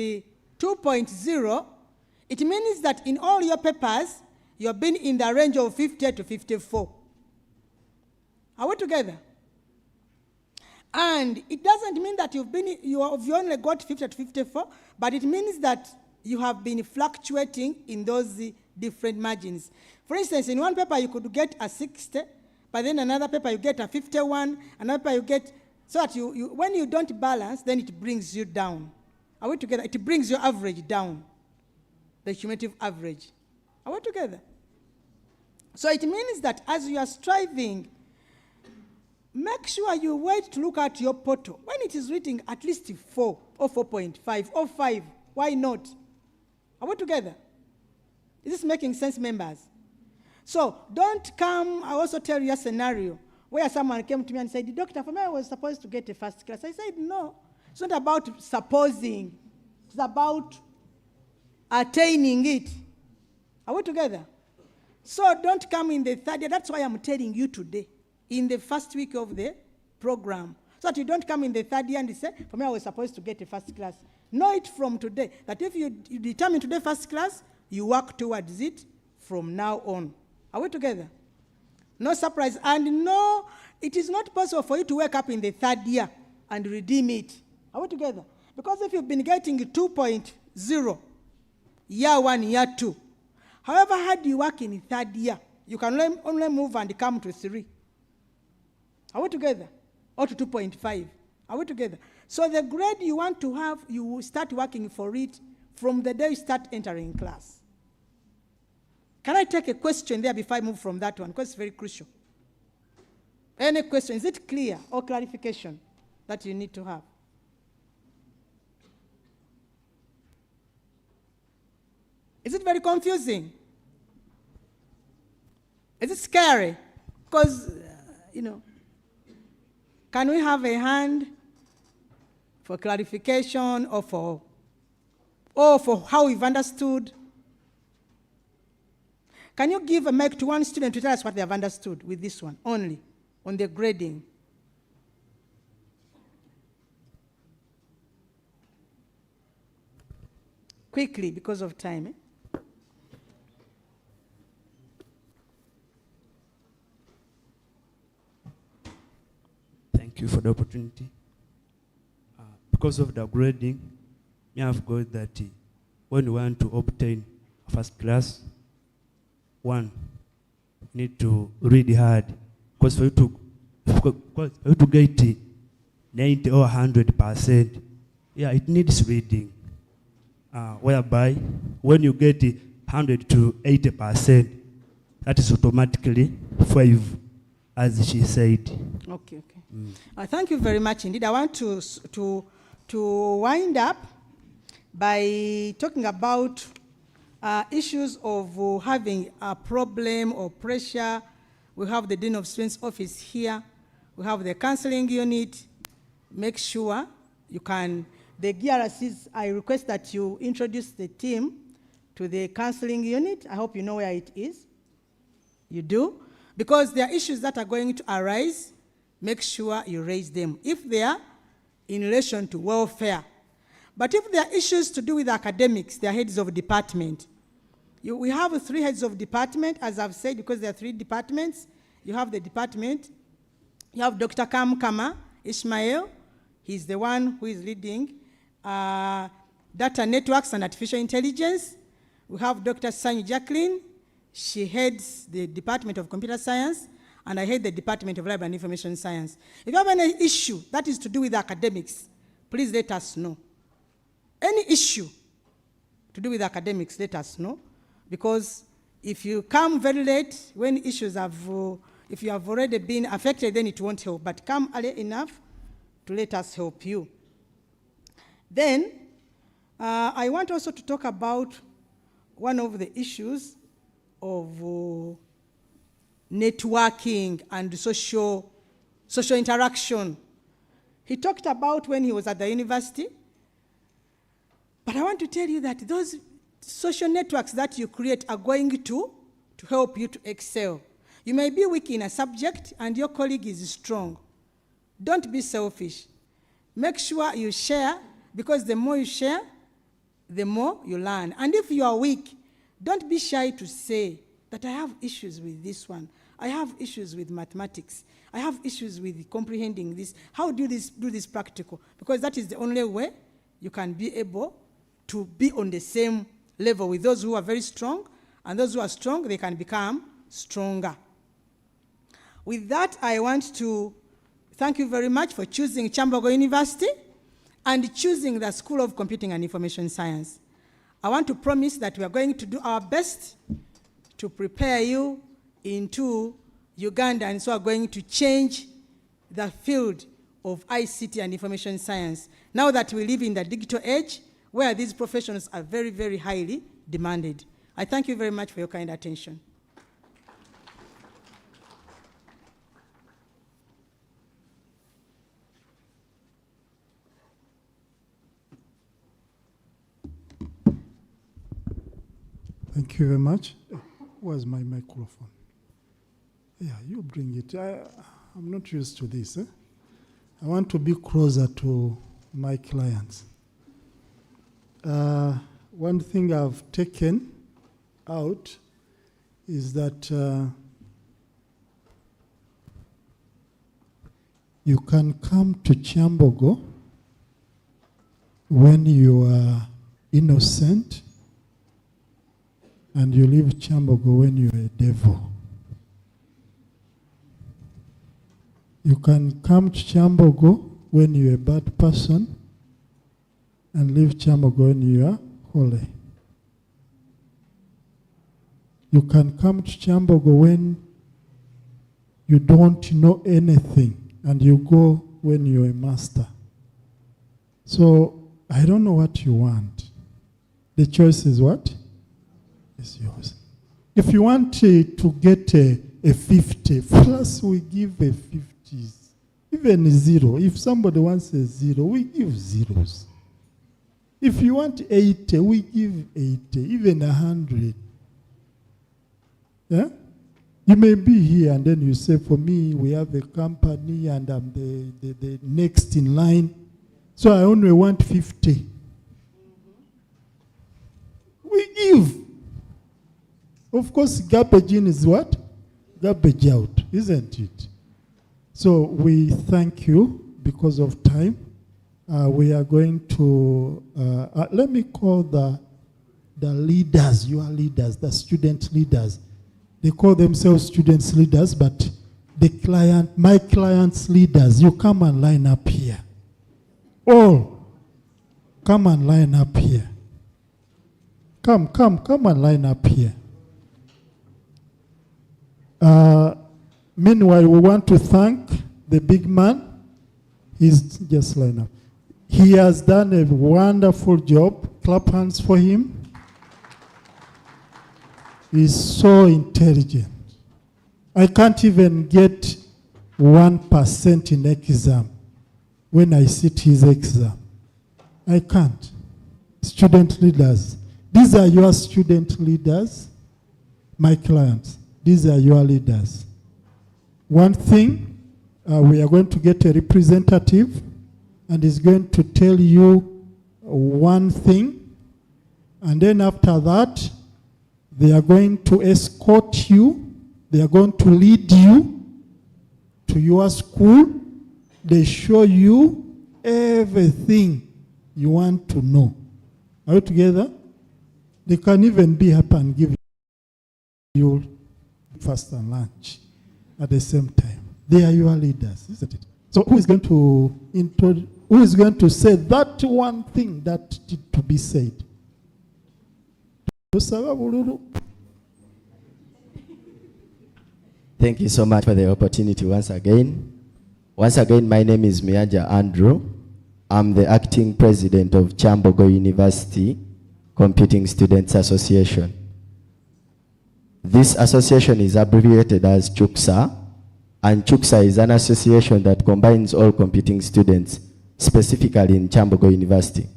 2.0, it means that in all your papers, you've been in the range of 50 to 54. Are we together? And it doesn't mean that you've only got 50 to 54, but it means that you have been fluctuating in those different margins. For instance, in one paper you could get a 60, but then another paper you get a 51, another paper you get So that when you don't balance, then it brings you down. Are we together? It brings your average down, the cumulative average. Are we together? So it means that as you are striving, make sure you wait to look at your portal. When it is written at least 4 or 4.5 or 5, why not? Are we together? Is this making sense, members? So don't come, I also tell you a scenario where someone came to me and said, Doctor, for me I was supposed to get a first class. I said, no, it's not about supposing. It's about attaining it. Are we together? So don't come in the third year. That's why I'm telling you today, in the first week of the program, so that you don't come in the third year and say, for me I was supposed to get a first class. Know it from today, that if you determine today first class, you work towards it from now on. Are we together? No surprise. And no, it is not possible for you to wake up in the third year and redeem it. Are we together? Because if you've been getting 2.0, year 1, year 2, however hard you work in the third year, you can only move and come to 3. Are we together? Or to 2.5. Are we together? So the grade you want to have, you will start working for it from the day you start entering class. Can I take a question there before I move from that one? Because it's very crucial. Any question? Is it clear or clarification that you need to have? Is it very confusing? Is it scary? Because, can we have a hand for clarification or for how we've understood? Can you give a mic to one student to tell us what they have understood with this one only, on the grading? Quickly, because of time. Thank you for the opportunity. Because of the grading, we have got that when you want to obtain a first class, one, you need to read hard. Because for you to get 90 or 100%, it needs reading. Whereby, when you get 100 to 80%, that is automatically 5, as she said. Okay. Thank you very much indeed. I want to wind up by talking about issues of having a problem or pressure. We have the Dean of Students office here. We have the counseling unit. Make sure you can, the GRCs, I request that you introduce the team to the counseling unit. I hope you know where it is. You do? Because there are issues that are going to arise. Make sure you raise them if they are in relation to welfare. But if there are issues to do with academics, they are heads of department. We have 3 heads of department, as I've said, because there are 3 departments. You have the department. You have Dr. Kama Ishmael. He's the one who is leading data networks and artificial intelligence. We have Dr. Sanyu Jacqueline. She heads the Department of Computer Science, and I head the Department of Library and Information Science. If you have any issue that is to do with academics, please let us know. Any issue to do with academics, let us know. Because if you come very late, when issues have, if you have already been affected, then it won't help. But come early enough to let us help you. Then, I want also to talk about one of the issues of networking and social interaction. He talked about when he was at the university. But I want to tell you that those social networks that you create are going to help you to excel. You may be weak in a subject and your colleague is strong. Don't be selfish. Make sure you share, because the more you share, the more you learn. And if you are weak, don't be shy to say that I have issues with this one. I have issues with mathematics. I have issues with comprehending this. How do this practical? Because that is the only way you can be able to be on the same level with those who are very strong, and those who are strong, they can become stronger. With that, I want to Thank you very much for choosing Kyambogo University and choosing the School of Computing and Information Science. I want to promise that we are going to do our best to prepare you into Ugandans who are going to change the field of ICT and information science. Now that we live in the digital age, where these professions are very, very highly demanded. I thank you very much for your kind attention. Thank you very much. Where's my microphone? Yeah, you bring it. I'm not used to this. I want to be closer to my clients. One thing I've taken out is that you can come to Kyambogo when you are innocent, and you leave Kyambogo when you're a devil. You can come to Kyambogo when you're a bad person, and leave Kyambogo when you are holy. You can come to Kyambogo when you don't know anything, and you go when you're a master. So I don't know what you want. The choice is what? It's yours. If you want to get a 50, plus we give a 50. Even a 0. If somebody wants a 0, we give zeros. If you want 80, we give 80, even 100. Yeah? You may be here and then you say, for me, we have a company and I'm the next in line, so I only want 50. We give. Of course, garbage in is what? Garbage out, isn't it? So we thank you because of time. We are going to, let me call the leaders, your leaders, the student leaders. They call themselves students leaders, but my client's leaders, you come and line up here. All, come and line up here. Come and line up here. Meanwhile, we want to thank the big man. He's just line up. He has done a wonderful job. Clap hands for him. He's so intelligent. I can't even get 1% in exam when I sit his exam. I can't. Student leaders. These are your student leaders, my clients. These are your leaders. One thing, we are going to get a representative, and he's going to tell you one thing, and then after that, they are going to escort you, they are going to lead you to your school, they show you everything you want to know. Are you together? They can even be happy and give you breakfast and lunch at the same time. They are your leaders, isn't it? So who is going to say that one thing that need to be said? Thank you so much for the opportunity once again. Once again, my name is Mianja Andrew. I'm the acting president of Kyambogo University Computing Students Association. This association is abbreviated as CHUCSA, and CHUCSA is an association that combines all computing students, specifically in Kyambogo University,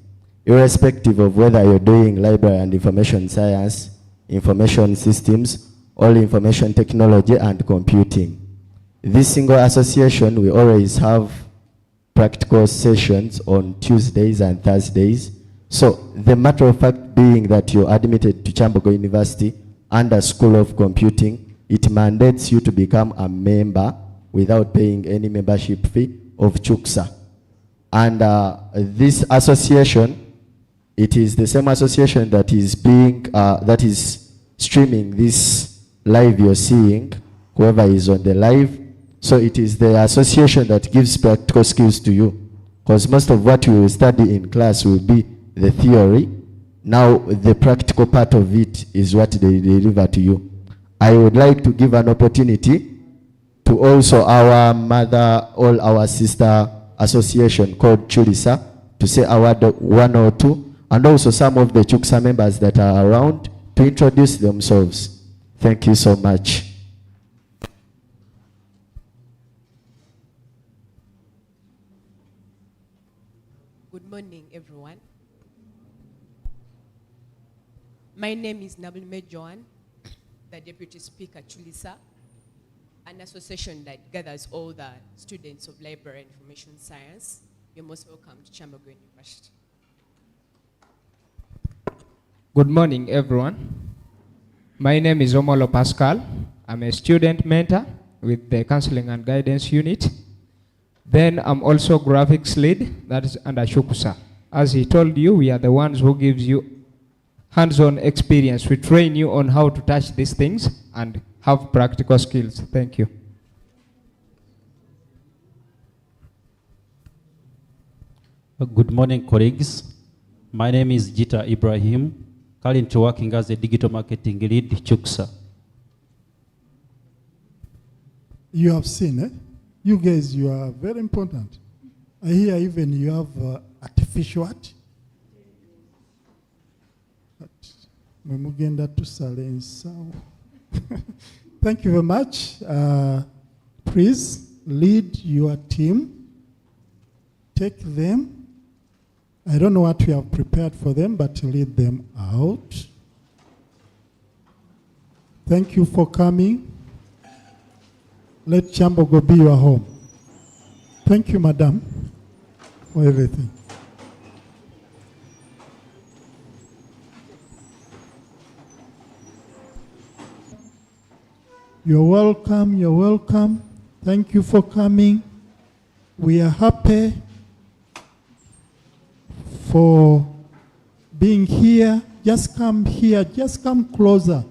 irrespective of whether you're doing library and information science, information systems, or information technology and computing. This single association, we always have practical sessions on Tuesdays and Thursdays. So the matter of fact being that you're admitted to Kyambogo University under School of Computing, it mandates you to become a member without paying any membership fee of CHUCSA. And this association, it is the same association that is streaming this live you're seeing. Whoever is on the live, So it is the association that gives practical skills to you. Because most of what you will study in class will be the theory. Now the practical part of it is what they deliver to you. I would like to give an opportunity to also our mother, all our sister association called Chulisa to say a word, one or two, and also some of the Chuksa members that are around to introduce themselves. Thank you so much. Good morning, everyone. My name is Nabulme Joan, the Deputy Speaker Chulisa, an association that gathers all the students of library and information science. You're most welcome to Kyambogo University. Good morning, everyone. My name is Omolo Pascal. I'm a student mentor with the Counseling and Guidance Unit. Then I'm also graphics lead, that is under Shukusa. As he told you, we are the ones who gives you hands-on experience. We train you on how to touch these things and have practical skills. Thank you. Good morning, colleagues. My name is Jita Ibrahim, currently working as a digital marketing lead Chuksa. You have seen, eh? You guys, you are very important. I hear even you have artificial art. Thank you very much. Please lead your team. Take them. I don't know what we have prepared for them, but lead them out. Thank you for coming. Let Kyambogo be your home. Thank you, madam, for everything. You're welcome, you're welcome. Thank you for coming. We are happy for being here. Just come here, just come closer.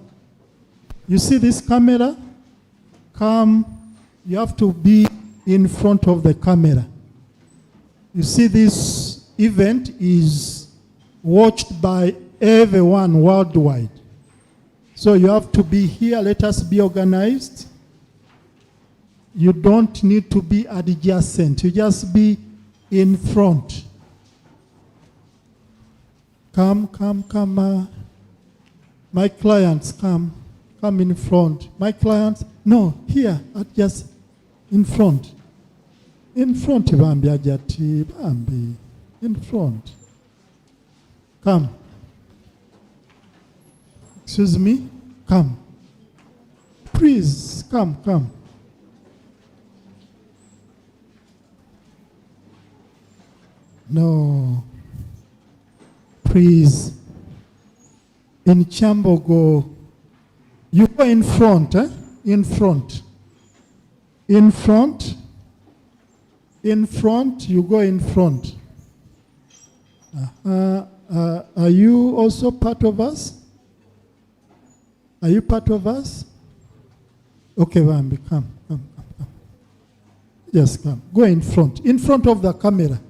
You see this camera? Come. You have to be in front of the camera. You see, this event is watched by everyone worldwide. So you have to be here. Let us be organized. You don't need to be adjacent. You just be in front. Come, come, come. My clients, come. Come in front. My clients, no, here, just in front. In front, Bambi Ajati, Bambi. In front. Come. Excuse me? Come. Please, come, come. No. Please. In Kyambogo, you go in front, eh? In front. In front. In front, you go in front. Are you also part of us? Are you part of us? Okay, Bambi, come, come, come, come. Just come. Go in front of the camera.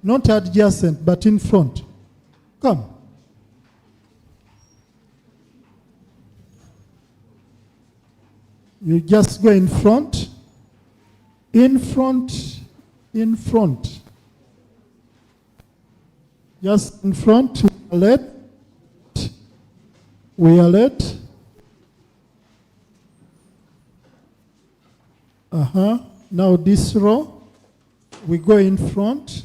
Not adjacent, but in front. Come. You just go in front. In front. In front. Just in front. We are late. We are late. Now this row, we go in front.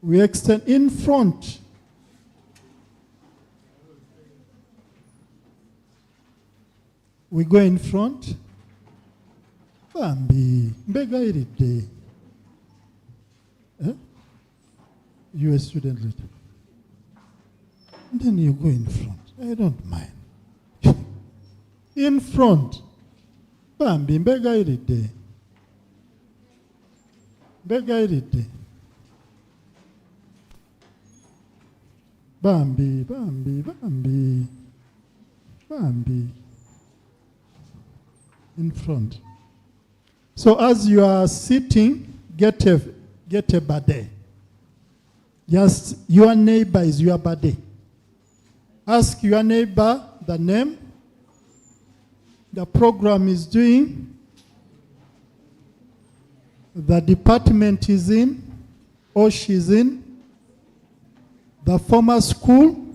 We extend in front. We go in front. Bambi, mbega iride. You a student leader. And then you go in front. I don't mind. In front. Bambi, mbega iride. Mbega iride. Bambi, Bambi, Bambi. Bambi. In front. So as you are sitting, get a birthday. Just your neighbor is your birthday. Ask your neighbor the name, the program is doing, the department is in or she's in, the former school.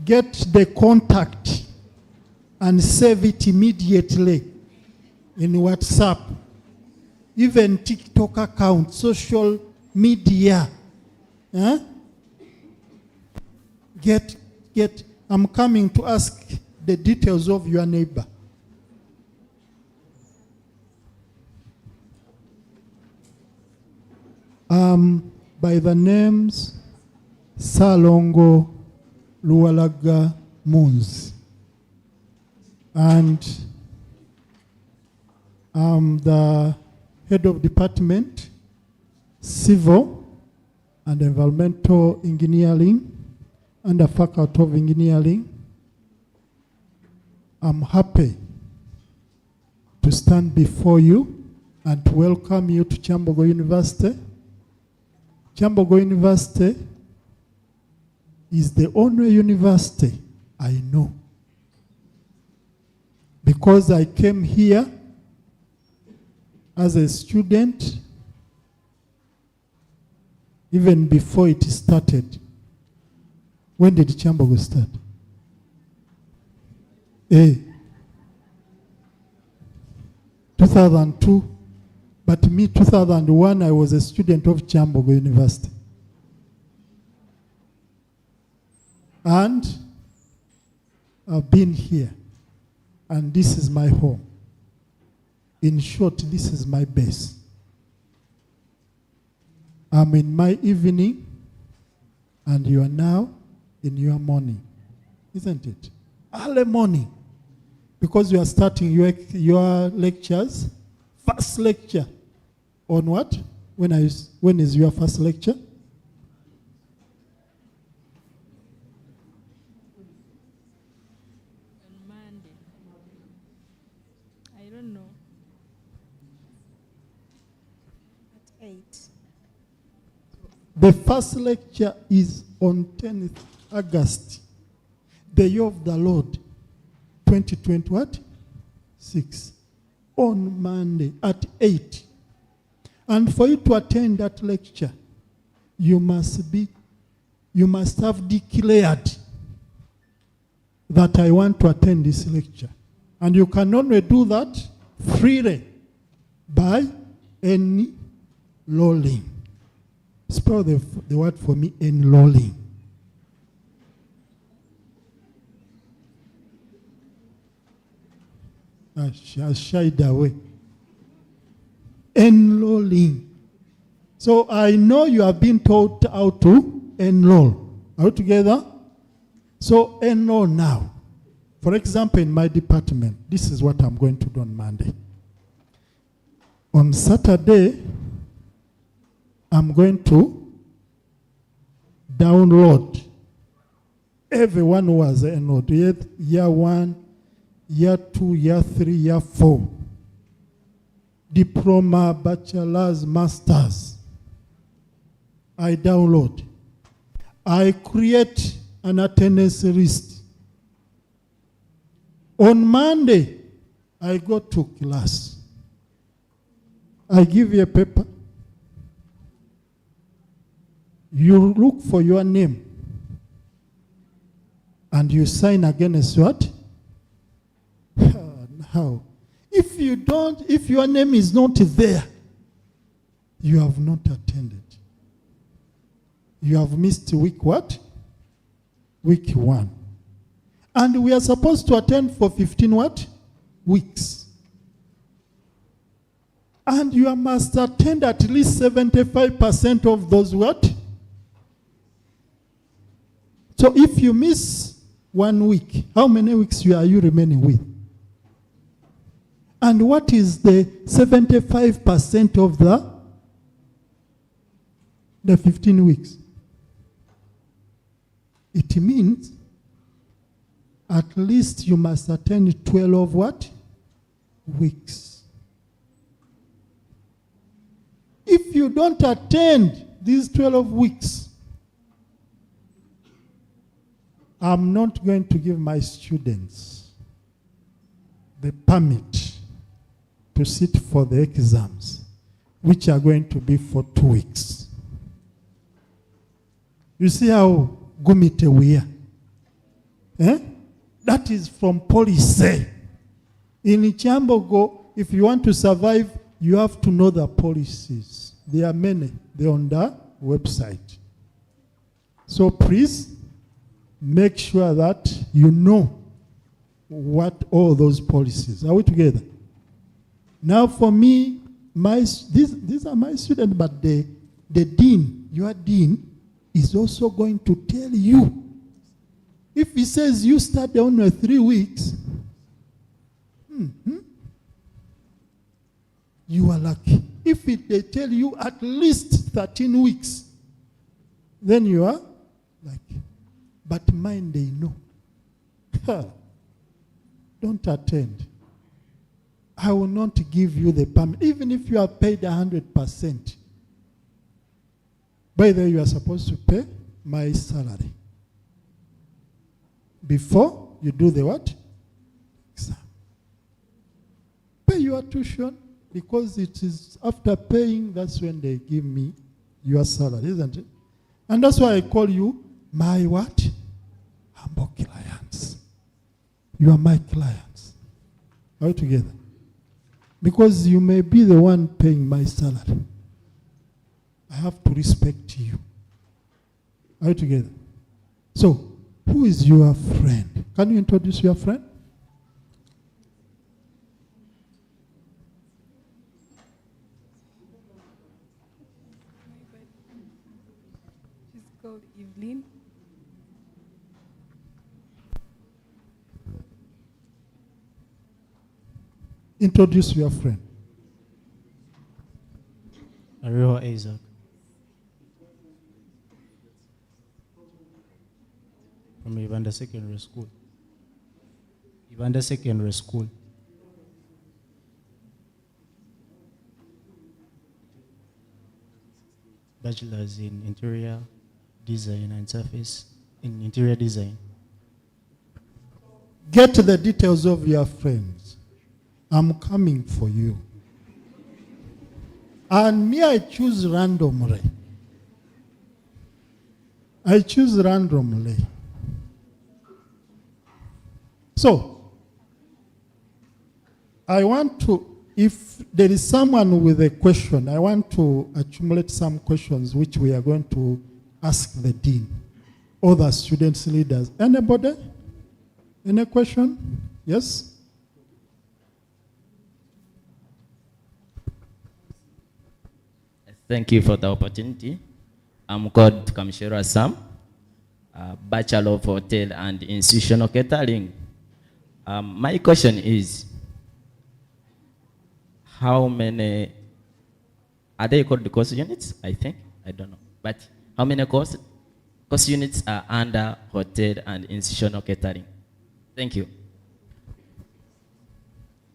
Get the contact and save it immediately in WhatsApp, even TikTok account, social media. Huh? I'm coming to ask the details of your neighbor. By the names Salongo Lualaga Moons. And I'm the head of department, civil and environmental engineering, and the faculty of engineering. I'm happy to stand before you and to welcome you to Kyambogo University. Kyambogo University is the only university I know, because I came here as a student even before it started. When did Kyambogo start? 2002. But me, 2001, I was a student of Kyambogo University. And I've been here. And this is my home. In short, this is my base. I'm in my evening, and you are now in your morning. Isn't it? Early morning. Because you are starting your lectures. First lecture. On what? When is your first lecture? On Monday. I don't know. At 8. The first lecture is on 10th August, the year of the Lord, 2020 what? 6. On Monday at 8. And for you to attend that lecture, you must have declared that I want to attend this lecture. And you can only do that freely by enrolling. Spell the word for me, enrolling. I shied away. Enrolling. So I know you have been taught how to enroll. Are we together? So enroll now. For example, in my department, this is what I'm going to do on Monday. On Saturday, I'm going to download everyone who has enrolled. Year 1, year 2, year 3, year 4. Diploma, bachelor's, master's. I download. I create an attendance list. On Monday, I go to class. I give you a paper. You look for your name. And you sign against what? How? If your name is not there, you have not attended. You have missed week what? Week 1. And we are supposed to attend for 15 what? Weeks. And you must attend at least 75% of those what? So if you miss 1 week, how many weeks are you remaining with? And what is the 75% of the 15 weeks? It means at least you must attend 12 what? Weeks. If you don't attend these 12 weeks, I'm not going to give my students the permit to sit for the exams, which are going to be for 2 weeks. You see how gumite we are? Eh? That is from policy. In Kyambogo, if you want to survive, you have to know the policies. There are many. They're on the website. So please, make sure that you know what all those policies. Are we together? Now for me, these are my students, but the dean, your dean, is also going to tell you. If he says you start only 3 weeks, you are lucky. If they tell you at least 13 weeks, then you are lucky. But mine, they know. Don't attend. I will not give you the permit, even if you are paid 100%. By the way, you are supposed to pay my salary before you do the what? Exam. Pay your tuition, because it is after paying, that's when they give me your salary, isn't it? And that's why I call you my what? Humble clients. You are my clients. Are we together? Because you may be the one paying my salary. I have to respect you. Are we together? So, who is your friend? Can you introduce your friend? She's called Evelyn. Introduce your friend. Ariel Isaac. From Ivanda Secondary School. Ivanda Secondary School. Bachelor's in Interior Design and Surface in Interior Design. Get the details of your friends. I'm coming for you. And me, I choose randomly. I choose randomly. So, I want to, if there is someone with a question, I want to accumulate some questions which we are going to ask the dean or the students' leaders. Anybody? Any question? Yes? Thank you for the opportunity. I'm called Kamshera Sam, Bachelor of Hotel and Institutional Catering. My question is, how many, are they called the course units? I think, I don't know. But how many course units are under hotel and institutional catering? Thank you.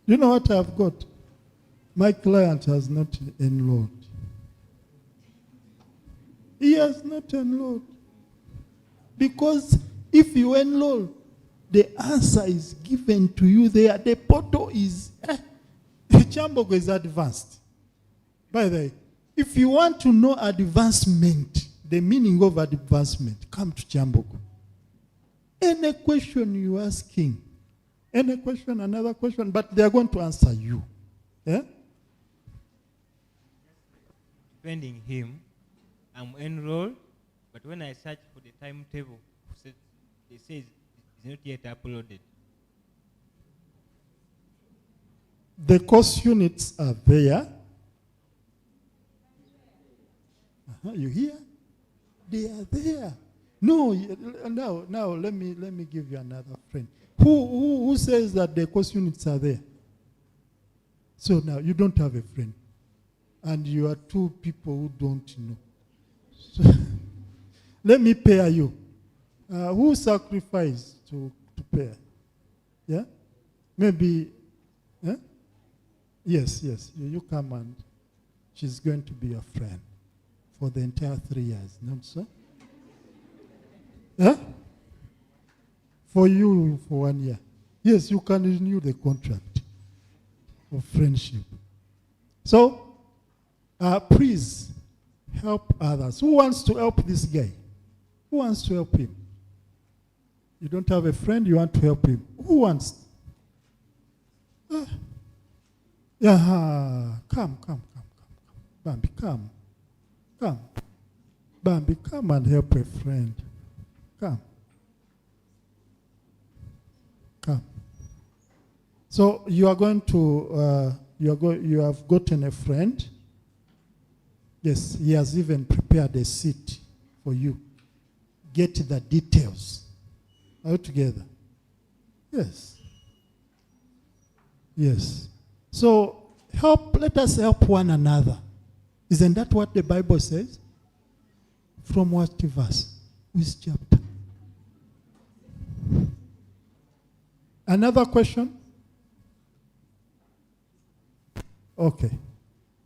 You know what I've got? My client has not enrolled. He has not enrolled. Because if you enroll, the answer is given to you there. The portal is, Kyambogo is advanced. By the way, if you want to know advancement, the meaning of advancement, come to Kyambogo. Any question you're asking, any question, another question, but they are going to answer you. Yeah? Defending him, I'm enrolled, but when I search for the timetable, they say it's not yet uploaded. The course units are there. You hear? They are there. No, now let me give you another friend. Who says that the course units are there? So now you don't have a friend. And you are two people who don't know. So let me pair you. Who sacrificed to to pair. Yeah? Maybe, yeah? Yes, you come and she's going to be your friend for the entire 3 years, not so? Yeah? For you, for 1 year. Yes, you can renew the contract of friendship. So, please help others. Who wants to help this guy? Who wants to help him? You don't have a friend, you want to help him. Who wants? Yeah, come. Bambi, come. Bambi, come and help a friend. Come. So you are going to, you have gotten a friend. Yes, he has even prepared a seat for you. Get the details. Are you together? Yes. So let us help one another. Isn't that what the Bible says? From what verse? Which chapter? Another question? Okay.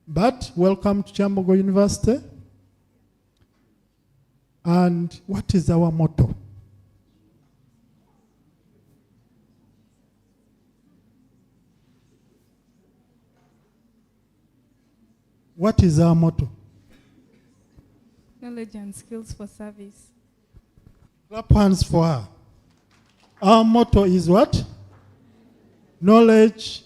But welcome to Kyambogo University. And what is our motto? What is our motto? Knowledge and skills for service. Clap hands for her. Our motto is what? Knowledge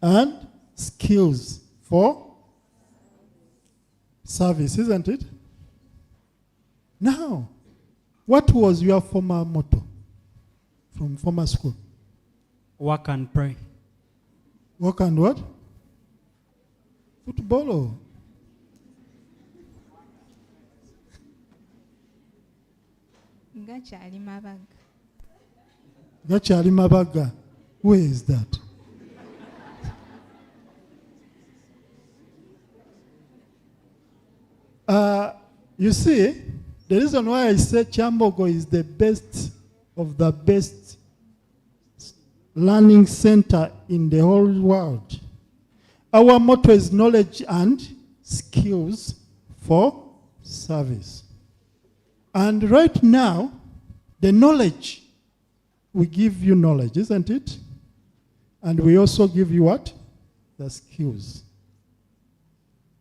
and skills for service, isn't it? Now, what was your former motto from former school? Work and pray. Work and what? Football or? Gakyali Mabaga. Where is that? You see, the reason why I say Kyambogo is the best of the best learning center in the whole world. Our motto is knowledge and skills for service. And right now, the knowledge, we give you knowledge, isn't it? And we also give you what? The skills.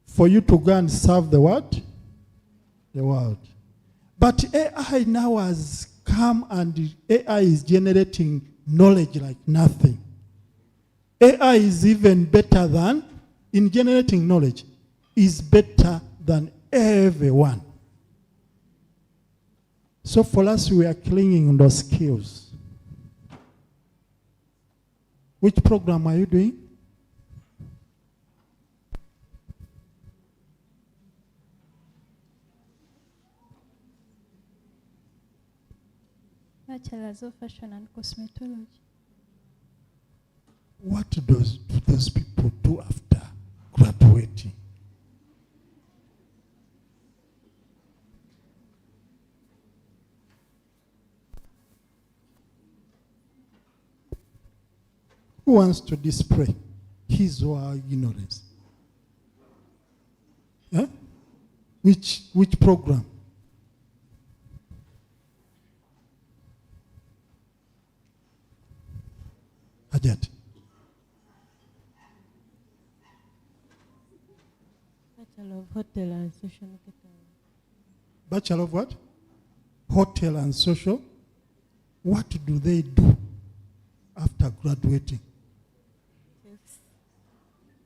For you to go and serve the what? The world. But AI now has come and AI is generating knowledge like nothing. AI is even better than, in generating knowledge, is better than everyone. So for us, we are clinging on those skills. Which program are you doing? Bachelor's of Fashion and Cosmetology. What do those people do after graduating? Who wants to display his or her ignorance? Yeah? Which program? Ajat. Bachelor of Hotel and Social Catering. Bachelor of what? Hotel and Social. What do they do after graduating?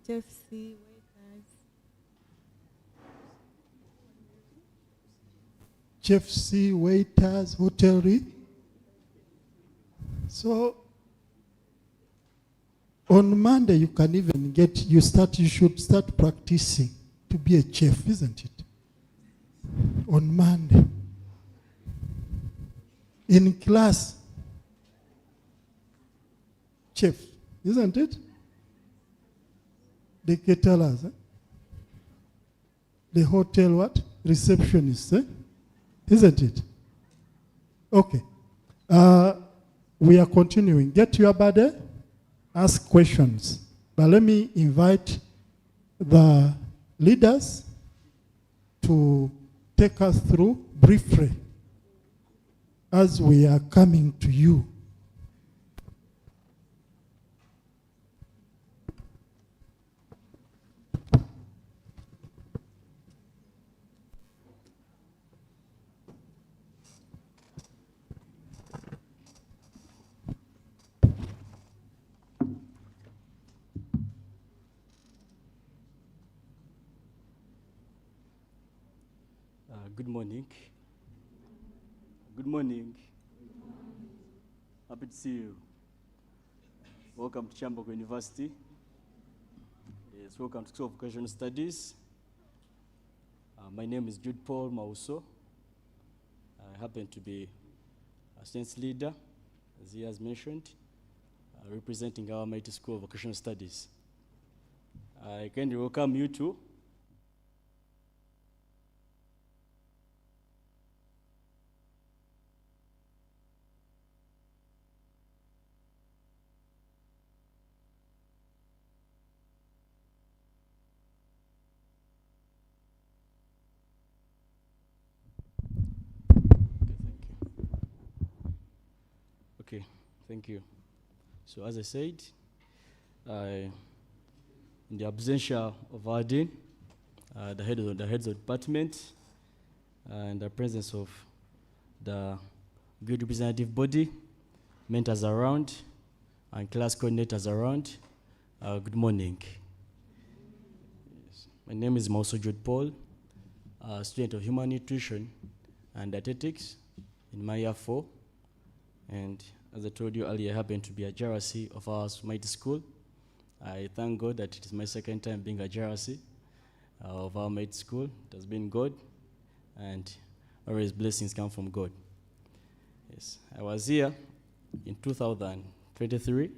Chefs, waiters. Chefs, waiters, hotelry. So on Monday you can even you should start practicing to be a chef, isn't it? On Monday. In class, chef, isn't it? The caterers, the hotel what? Receptionist, isn't it? Okay. We are continuing. Get your body, ask questions. But let me invite the leaders to take us through briefly as we are coming to you. Good morning. Good morning. Happy to see you. Welcome to Kyambogo University. Yes, welcome to School of Education Studies. My name is Jude Paul Mauso. I happen to be a students leader, as he has mentioned, representing our mighty School of Education Studies. I kindly welcome you to Okay, thank you. So as I said, in the absentia of our dean, the heads of department, and the presence of the good representative body, mentors around, and class coordinators around, good morning. Yes. My name is Mauso Jude Paul, a student of human nutrition and dietetics in my year 4. And as I told you earlier, I happen to be a JRC of our mighty school. I thank God that it is my second time being a JRC of our mighty school. It has been good, and always blessings come from God. Yes, I was here in 2023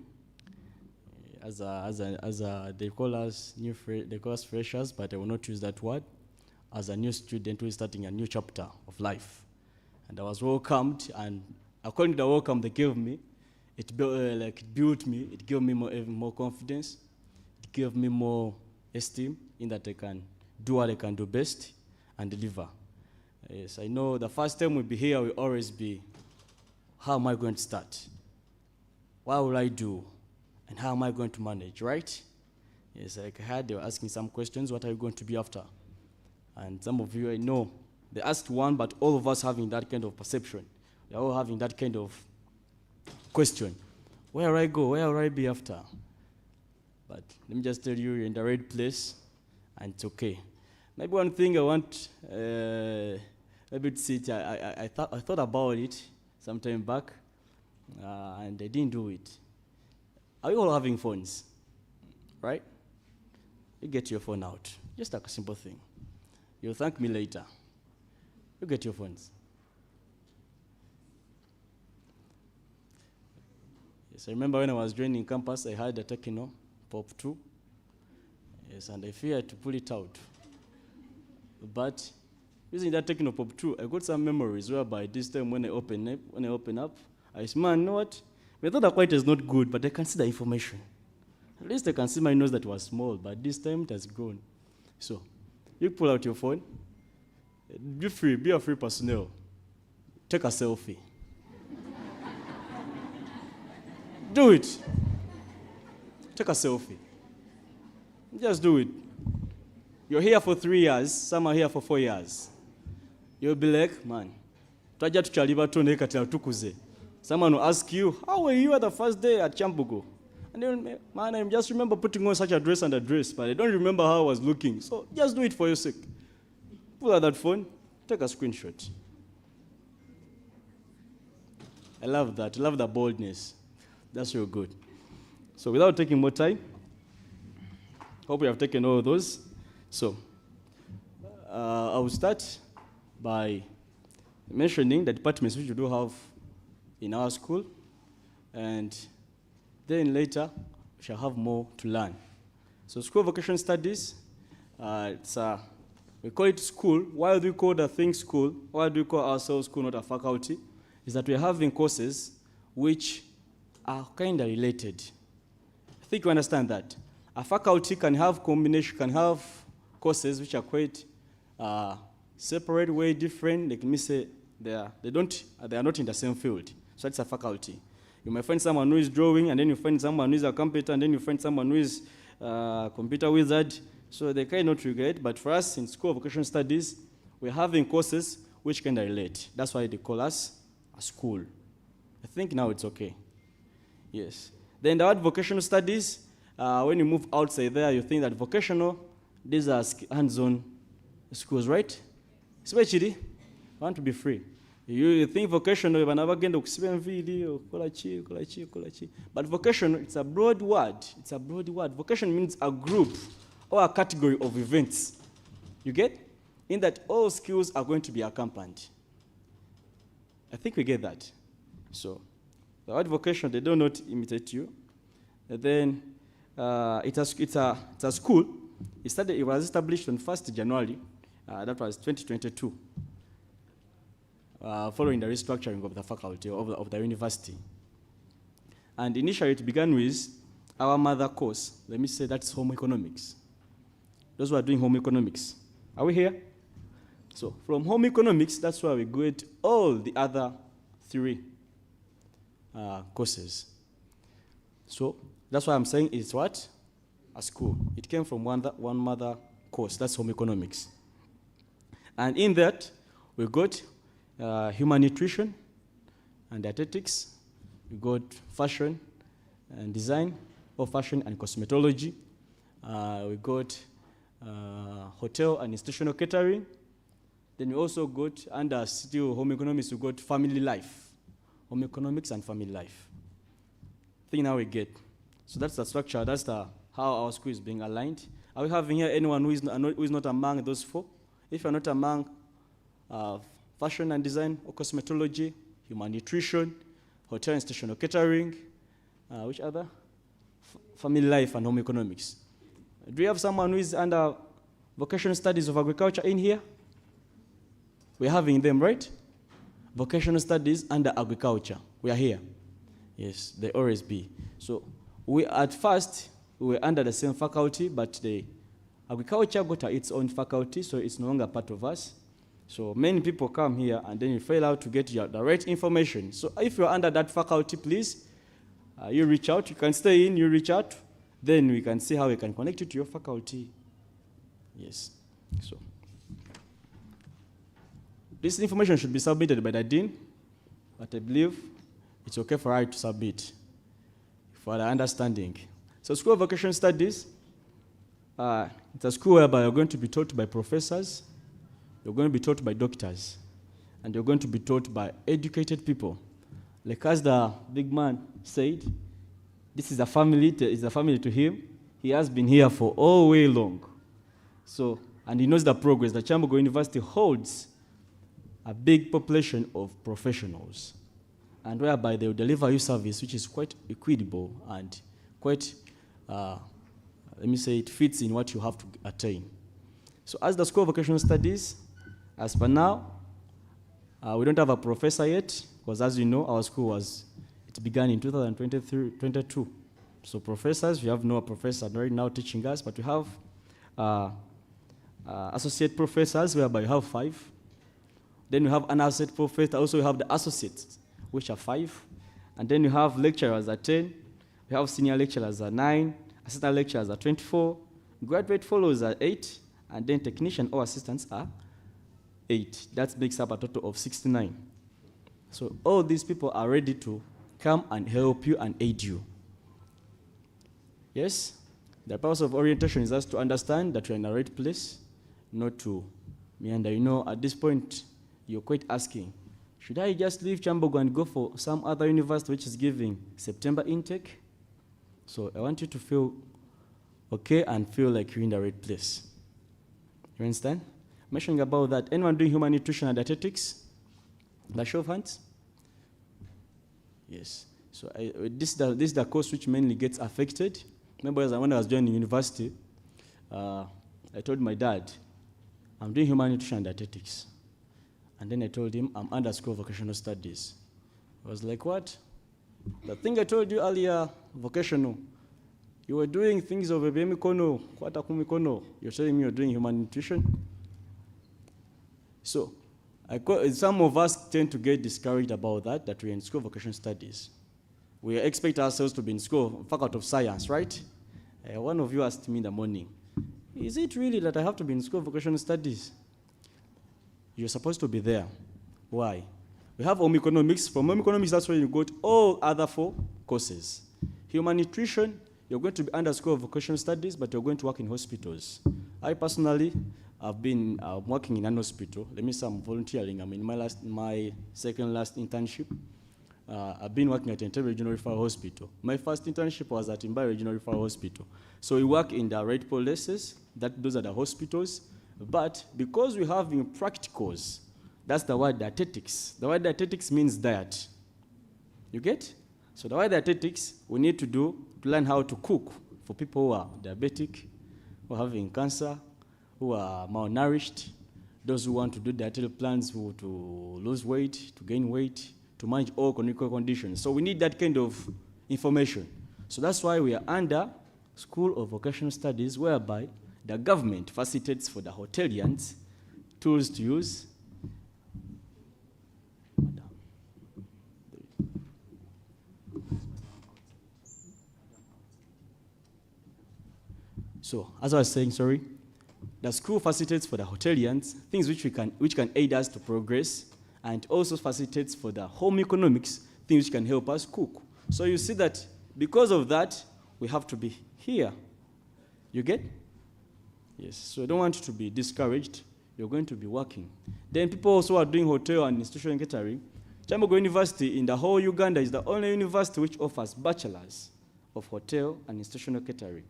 they call us they call us freshers, but I will not use that word, as a new student who is starting a new chapter of life. And I was welcomed, and according to the welcome they gave me, it built me, it gave me more confidence, it gave me more esteem in that I can do what I can do best and deliver. Yes, I know the first time we'll be here will always be, how am I going to start? What will I do? And how am I going to manage, right? Yes, like I heard they were asking some questions, what are you going to be after? And some of you, I know, they asked one, but all of us having that kind of perception. They're all having that kind of question. Where will I go? Where will I be after? But let me just tell you, you're in the right place, and it's okay. Maybe one thing I want, maybe to see it, I thought about it some time back, and I didn't do it. Are you all having phones? Right? You get your phone out. Just like a simple thing. You'll thank me later. You get your phones. Yes, I remember when I was joining campus, I had a Techno Pop 2. Yes, and I feared to pull it out. But using that Techno Pop 2, I got some memories whereby this time when I open up, I said, man, you know what? I thought the quality is not good, but I can see the information. At least I can see my nose that was small, but this time it has grown. So, you pull out your phone, be free, be a free personnel, take a selfie. Do it. Take a selfie. Just do it. You're here for 3 years, some are here for 4 years. You'll be like, man, someone will ask you, how were you at the first day at Kyambogo? And then, man, I just remember putting on such a dress and a dress, but I don't remember how I was looking. So just do it for your sake. Pull out that phone, take a screenshot. I love that. I love the boldness. That's real good. So without taking more time, hope you have taken all of those. So I will start by mentioning the departments which we do have in our school, and then later we shall have more to learn. So School of Education Studies, we call it school. Why do we call the thing school? Why do we call ourselves school, not a faculty? is that we're having courses which are kind of related. I think you understand that. A faculty can have courses which are quite separate, way different. Like me say, they are not in the same field. So it's a faculty. You might find someone who is drawing, and then you find someone who is a computer, and then you find someone who is a computer wizard. So they cannot relate. But for us in School of Vocational Studies, we're having courses which can relate. That's why they call us a school. I think now it's okay. Yes. Then the word vocational studies, when you move outside there, you think that vocational, these are hands-on schools, right? Especially, I want to be free. You think vocational, you never get to but vocational, it's a broad word. It's a broad word. Vocation means a group or a category of events. You get? In that all skills are going to be accompanied. I think we get that. So, the word vocation, they do not imitate you. And then, it's a school. It was established on 1st January. That was 2022. Following the restructuring of the faculty of the university. And initially it began with our mother course. Let me say that's home economics. Those who are doing home economics. Are we here? So from home economics, that's where we get all the other 3 courses. So that's why I'm saying it's what? A school. It came from one mother course. That's home economics. And in that, we got human nutrition and dietetics. We got fashion and design, or fashion and cosmetology. We got hotel and institutional catering. Then we also got, under still home economics, we got family life. Home economics and family life. I think now we get. So that's the structure, that's how our school is being aligned. Are we having here anyone who is not among those 4? If you're not among fashion and design or cosmetology, human nutrition, hotel and institutional catering, which other? Family life and home economics. Do you have someone who is under vocational studies of agriculture in here? We're having them, right? Vocational studies under agriculture. We are here. Yes, they always be. So at first, we were under the same faculty, but the agriculture got its own faculty, so it's no longer part of us. So many people come here and then you fail out to get the right information. So if you're under that faculty, please, you reach out. You can stay in, you reach out. Then we can see how we can connect you to your faculty. Yes. So this information should be submitted by the dean, but I believe it's okay for her to submit for the understanding. So School of Vocational Studies, it's a school whereby you're going to be taught by professors, you're going to be taught by doctors, and you're going to be taught by educated people. Like as the big man said, this is a family to him. He has been here for all way long. So, and he knows the progress. The Kyambogo University holds a big population of professionals, and whereby they will deliver you service which is quite equitable and quite, let me say, it fits in what you have to attain. So as the School of Vocational Studies, as per now, we don't have a professor yet, because as you know, our school it began in 2022. So professors, we have no professor right now teaching us, but we have associate professors, whereby we have 5. Then we have an associate professor, also we have the associates, which are 5. And then you have lecturers at 10, we have senior lecturers at 9, assistant lecturers at 24, graduate fellows at 8, and then technician or assistants are 8. That makes up a total of 69. So all these people are ready to come and help you and aid you. Yes? The purpose of orientation is just to understand that you're in the right place, not to meander. You know, at this point, you're quite asking, should I just leave Kyambogo and go for some other university which is giving September intake? So I want you to feel okay and feel like you're in the right place. You understand? Mentioning about that, anyone doing human nutrition and dietetics? By show of hands? Yes. So this is the course which mainly gets affected. Remember, when I was joining university, I told my dad, I'm doing human nutrition and dietetics. And then I told him, I'm under School of Vocational Studies. I was like, what? The thing I told you earlier, vocational. You were doing things of Ebemikono, Kwatakumikono. You're telling me you're doing human nutrition? So, some of us tend to get discouraged about that we're in school of vocational studies. We expect ourselves to be in school, faculty of science, right? One of you asked me in the morning, is it really that I have to be in school of vocational studies? You're supposed to be there. Why? We have home economics. From home economics, that's where you got all other 4 courses. Human nutrition, you're going to be under school of vocational studies, but you're going to work in hospitals. I personally, I've been working in an hospital. Let me say I'm volunteering. I'm in my second last internship. I've been working at Entebbe Regional Referral Hospital. My first internship was at Imbai Regional Referral Hospital. So we work in the right places, those are the hospitals. But because we have in practicals, that's the word dietetics. The word dietetics means diet. You get? So the word dietetics, we need to learn how to cook for people who are diabetic, who are having cancer, who are malnourished, those who want to do dietary plans to lose weight, to gain weight, to manage all clinical conditions. So we need that kind of information. So that's why we are under School of Vocational Studies, whereby the government facilitates for the hotelians tools to use. So, as I was saying, the school facilitates for the hotelians things which can aid us to progress, and also facilitates for the home economics things which can help us cook. So you see that because of that, we have to be here. You get? Yes. So I don't want you to be discouraged. You're going to be working. Then people also are doing hotel and institutional catering. Kyambogo University in the whole Uganda is the only university which offers bachelors of hotel and institutional catering.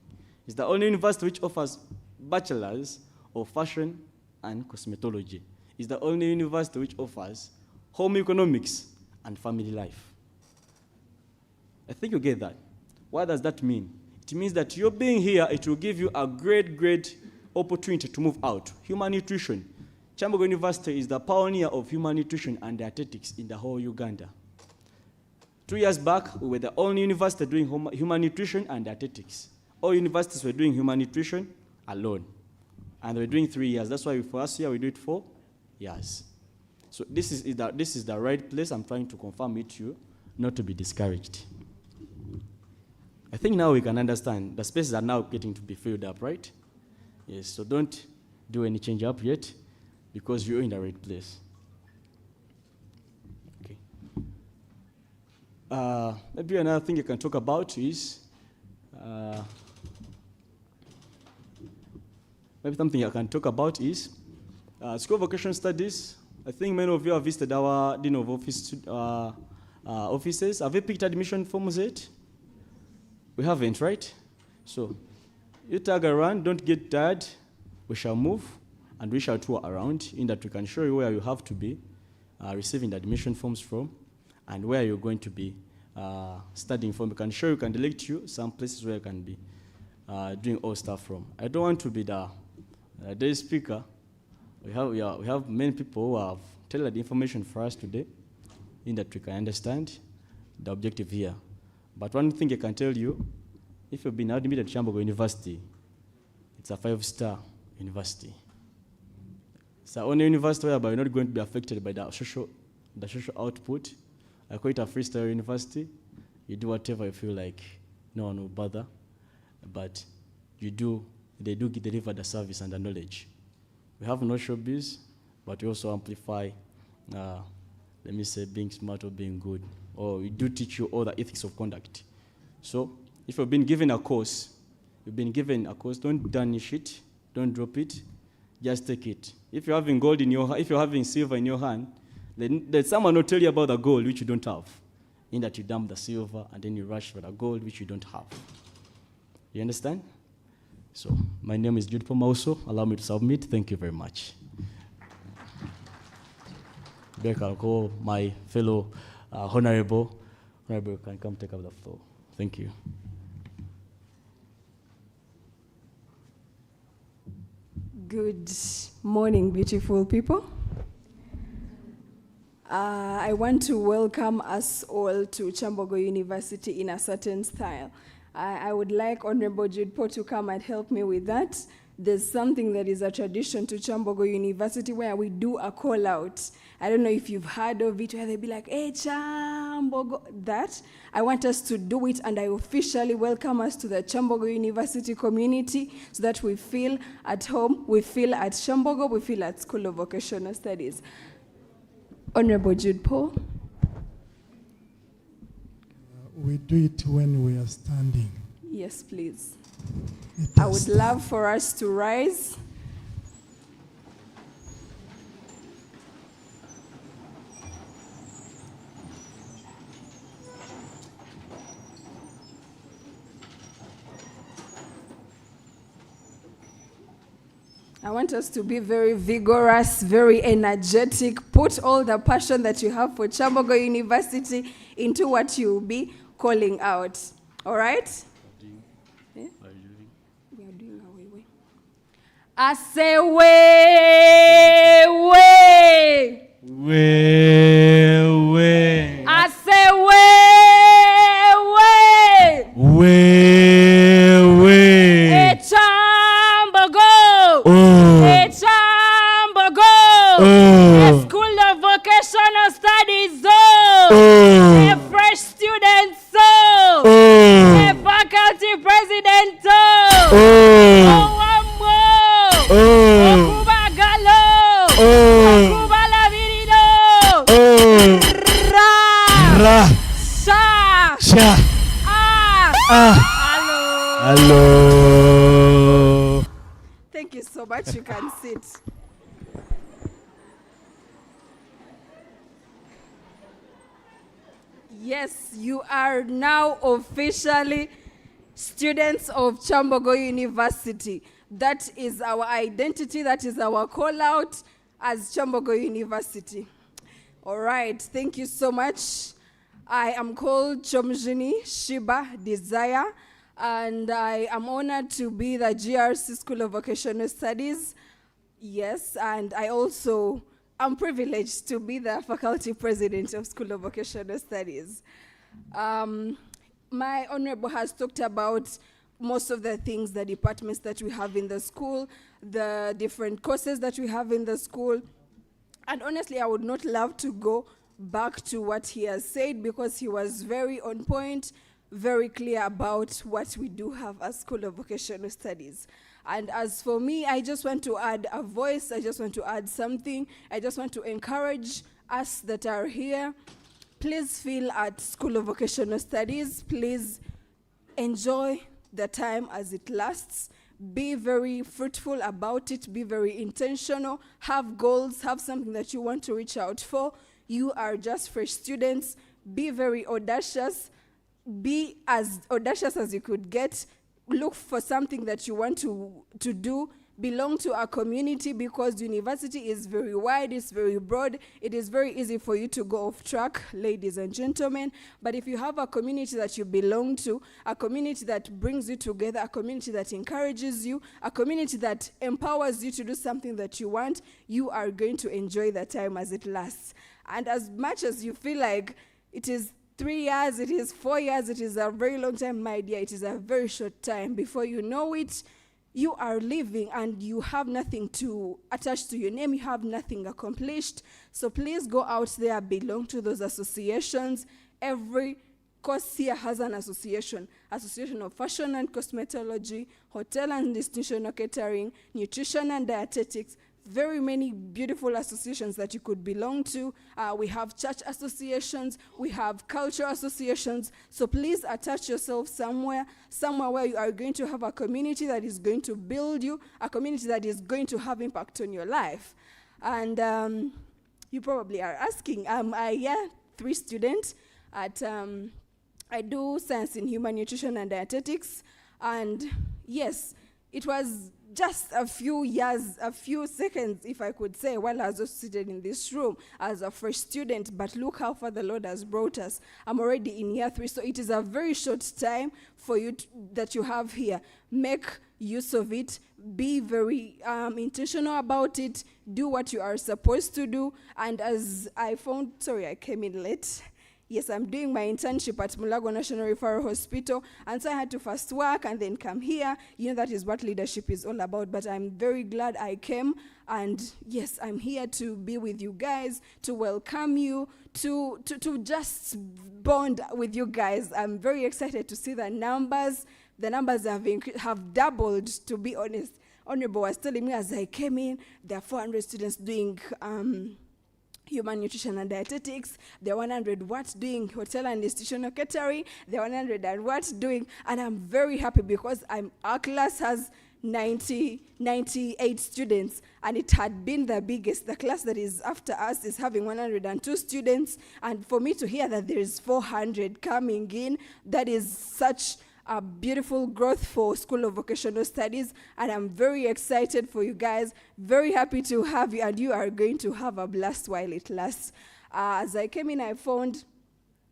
It's the only university which offers bachelors of fashion and cosmetology. It's the only university which offers home economics and family life. I think you get that. What does that mean? It means that you're being here, it will give you a great opportunity to move out. Human nutrition. Kyambogo University is the pioneer of human nutrition and dietetics in the whole Uganda. 2 years back, we were the only university doing human nutrition and dietetics. All universities were doing human nutrition alone. And we're doing 3 years. That's why for us here, we do it 4 years. So this is the right place. I'm trying to confirm it to you, not to be discouraged. I think now we can understand. The spaces are now getting to be filled up, right? Yes, so don't do any change up yet, because you're in the right place. Okay. Maybe another thing you can talk about is, School of Vocational Studies. I think many of you have visited our Dean of Office offices. Have you picked admission forms yet? We haven't, right? So you tag around, don't get tired. We shall move and we shall tour around, in that we can show you where you have to be receiving the admission forms from and where you're going to be studying from. We can show you, can direct you some places where you can be doing all stuff from. I don't want to be the day speaker. We have many people who have tailored information for us today, in that we can understand the objective here. But one thing I can tell you, if you've been admitted at Kyambogo University, it's a 5-star university. It's the only university whereby you're not going to be affected by the social output. I call it a freestyle university. You do whatever you feel like, no one will bother. But they do deliver the service and the knowledge. We have no showbiz, but we also amplify, let me say, being smart or being good. Or we do teach you all the ethics of conduct. So if you've been given a course, don't tarnish it, don't drop it, just take it. If you're having gold in your hand, if you're having silver in your hand, then someone will tell you about the gold which you don't have. In that you dump the silver and then you rush for the gold which you don't have. You understand? So my name is Jude Poma also. Allow me to submit. Thank you very much. Back, I'll call my fellow Honorable can come take up the floor. Thank you. Good morning, beautiful people. I want to welcome us all to Kyambogo University in a certain style. I would like Honorable Jude Poe to come and help me with that. There's something that is a tradition to Kyambogo University where we do a call out. I don't know if you've heard of it, where they be like, hey, Kyambogo, that. I want us to do it, and I officially welcome us to the Kyambogo University community so that we feel at home, we feel at Kyambogo, we feel at School of Vocational Studies. Honorable Jude Poe. We do it when we are standing. Yes, please. I would love for us to rise. I want us to be very vigorous, very energetic. Put all the passion that you have for Kyambogo University into what you'll be calling out. All right? Yeah? We are doing our way. I say way. Way. I say way. Hey, Kyambogo. Hey, Kyambogo. Hey, School of Vocational Studies. Hey, fresh students. Hey, faculty president. Okuba Galo. Okuba Lavirino. Ra. Sha. Hello. Thank you so much. You can sit. Yes, you are now officially students of Kyambogo University. That is our identity. That is our call out as Kyambogo University. All right. Thank you so much. I am called Chomjini Shiba Desire, and I am honored to be the GRC School of Vocational Studies. Yes, and I also am privileged to be the faculty president of School of Vocational Studies. My honorable has talked about most of the things, the departments that we have in the school, the different courses that we have in the school. And honestly, I would not love to go back to what he has said because he was very on point, very clear about what we do have at School of Vocational Studies. And as for me, I just want to add a voice. I just want to add something. I just want to encourage us that are here. Please feel at School of Vocational Studies. Please enjoy the time as it lasts. Be very fruitful about it. Be very intentional. Have goals. Have something that you want to reach out for. You are just fresh students. Be very audacious. Be as audacious as you could get. Look for something that you want to do. Belong to a community because the university is very wide, it's very broad. It is very easy for you to go off track, ladies and gentlemen. But if you have a community that you belong to, a community that brings you together, a community that encourages you, a community that empowers you to do something that you want, you are going to enjoy the time as it lasts. And as much as you feel like it is 3 years, it is 4 years, it is a very long time, my dear, it is a very short time. Before you know it, you are leaving and you have nothing to attach to your name, you have nothing accomplished. So please go out there, belong to those associations. Every course here has an association. Association of Fashion and Cosmetology, Hotel and Institutional Catering, Nutrition and Dietetics. Very many beautiful associations that you could belong to. We have church associations, we have cultural associations. So please attach yourself somewhere where you are going to have a community that is going to build you, a community that is going to have impact on your life. And you probably are asking, am I a year 3 student at, I do science in human nutrition and dietetics. And yes, it was just a few years, a few seconds, if I could say, while I was just seated in this room as a fresh student, but look how far the Lord has brought us. I'm already in year 3, so it is a very short time for you that you have here. Make use of it. Be very intentional about it. Do what you are supposed to do. And as I found, sorry, I came in late. Yes, I'm doing my internship at Mulago National Referral Hospital, and so I had to first work and then come here. You know, that is what leadership is all about, but I'm very glad I came, and yes, I'm here to be with you guys, to welcome you, to just bond with you guys. I'm very excited to see the numbers. The numbers have doubled, to be honest. Honorable was telling me as I came in, there are 400 students doing human nutrition and dietetics. There are 100 watts doing hotel and institutional catering. There are 100 and watts doing, and I'm very happy because our class has 98 students, and it had been the biggest. The class that is after us is having 102 students, and for me to hear that there is 400 coming in, that is such a beautiful growth for School of Vocational Studies, and I'm very excited for you guys, very happy to have you, and you are going to have a blast while it lasts. As I came in, I found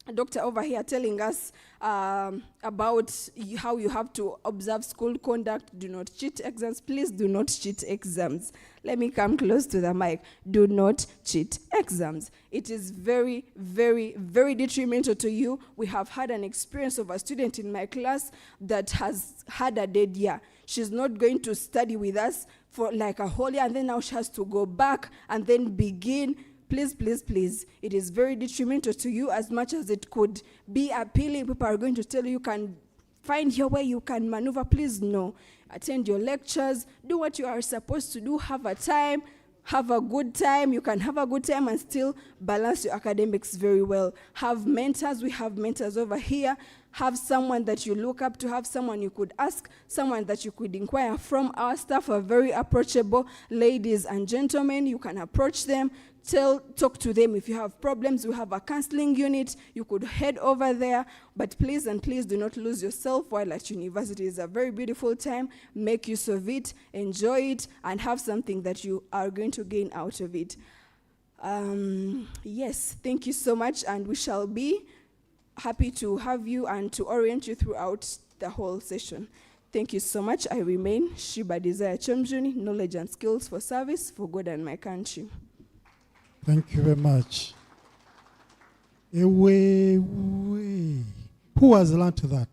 a doctor over here telling us about how you have to observe school conduct. Do not cheat exams. Please do not cheat exams. Let me come close to the mic. Do not cheat exams. It is very, very, very detrimental to you. We have had an experience of a student in my class that has had a dead year. She's not going to study with us for like a whole year, and then now she has to go back and then begin. Please, please, please. It is very detrimental to you as much as it could be appealing. People are going to tell you can find your way, you can maneuver. Please, no. Attend your lectures. Do what you are supposed to do. Have a time. Have a good time. You can have a good time and still balance your academics very well. Have mentors. We have mentors over here. Have someone that you look up to. Have someone you could ask. Someone that you could inquire from. Our staff are very approachable. Ladies and gentlemen, you can approach them. Talk to them if you have problems. We have a counseling unit. You could head over there. But please and please do not lose yourself while at university. It's a very beautiful time. Make use of it, enjoy it, and have something that you are going to gain out of it. Yes, thank you so much, and we shall be happy to have you and to orient you throughout the whole session. Thank you so much. I remain Shiba Desire Chomjuni, knowledge and skills for service for God and my country. Thank you very much. Away. Who has learned that?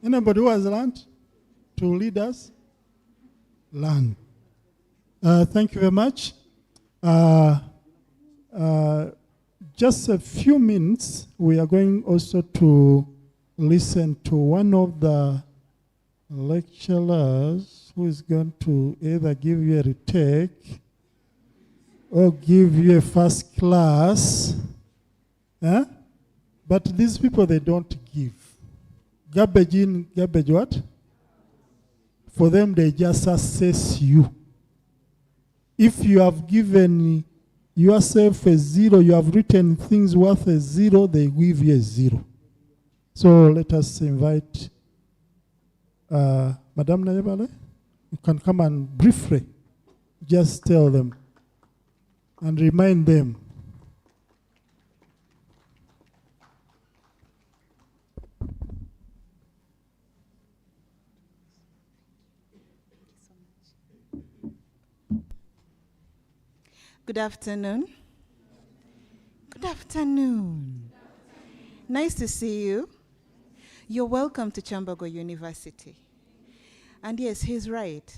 Anybody who has learned to lead us? Learn. Thank you very much. Just a few minutes, we are going also to listen to one of the lecturers who is going to either give you a retake or give you a first class. But these people, they don't give. Garbage in, garbage what? For them, they just assess you. If you have given yourself a 0, you have written things worth a 0, they give you a 0. So let us invite Madame Nayabale. You can come and briefly just tell them and remind them. Good afternoon. Good afternoon. Nice to see you. You're welcome to Kyambogo University. And yes, he's right.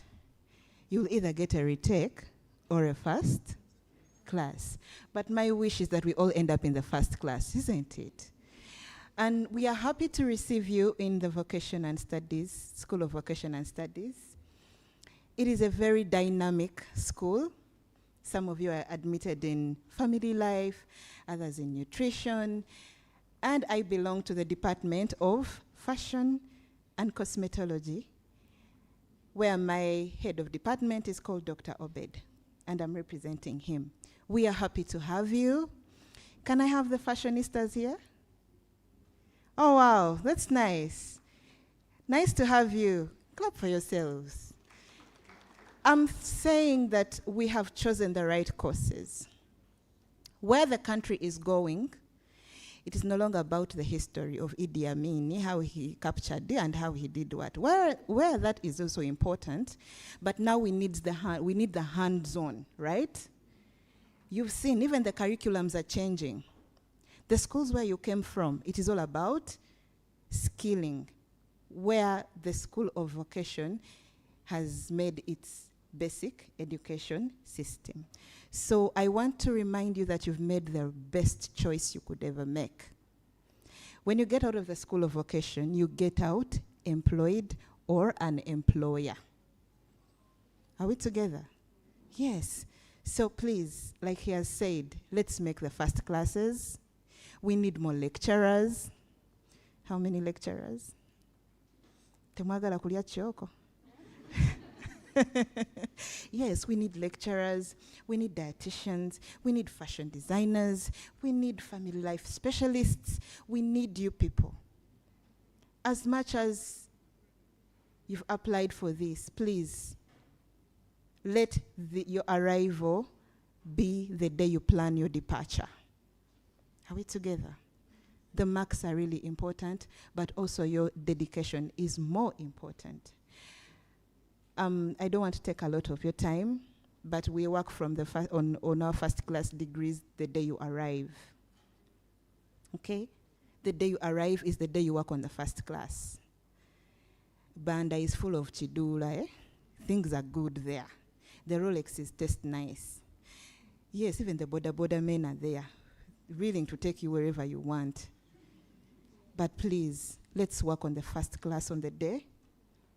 You'll either get a retake or a first class. But my wish is that we all end up in the first class, isn't it? And we are happy to receive you in the Vocation and Studies, School of Vocation and Studies. It is a very dynamic school. Some of you are admitted in family life, others in nutrition, and I belong to the Department of Fashion and Cosmetology, where my head of department is called Dr. Obed, and I'm representing him. We are happy to have you. Can I have the fashionistas here? Oh, wow, that's nice. Nice to have you. Clap for yourselves. I'm saying that we have chosen the right courses. Where the country is going, it is no longer about the history of Idi Amin, how he captured it and how he did what. Where that is also important, but now we need the hands-on, right? You've seen even the curriculums are changing. The schools where you came from, it is all about skilling, where the School of Vocation has made its basic education system. So I want to remind you that you've made the best choice you could ever make. When you get out of the School of Vocation, you get out employed or an employer. Are we together? Yes. So please, like he has said, let's make the first classes. We need more lecturers. How many lecturers? Temwagala kulia choko. Yes, we need lecturers, we need dietitians, we need fashion designers, we need family life specialists, we need you people. As much as you've applied for this, please let your arrival be the day you plan your departure. Are we together? The marks are really important, but also your dedication is more important. I don't want to take a lot of your time, but we work from the on our first class degrees the day you arrive. Okay? The day you arrive is the day you work on the first class. Banda is full of chidula, eh? Things are good there. The Rolexes taste nice. Yes, even the border men are there, willing to take you wherever you want. But please, let's work on the first class on the day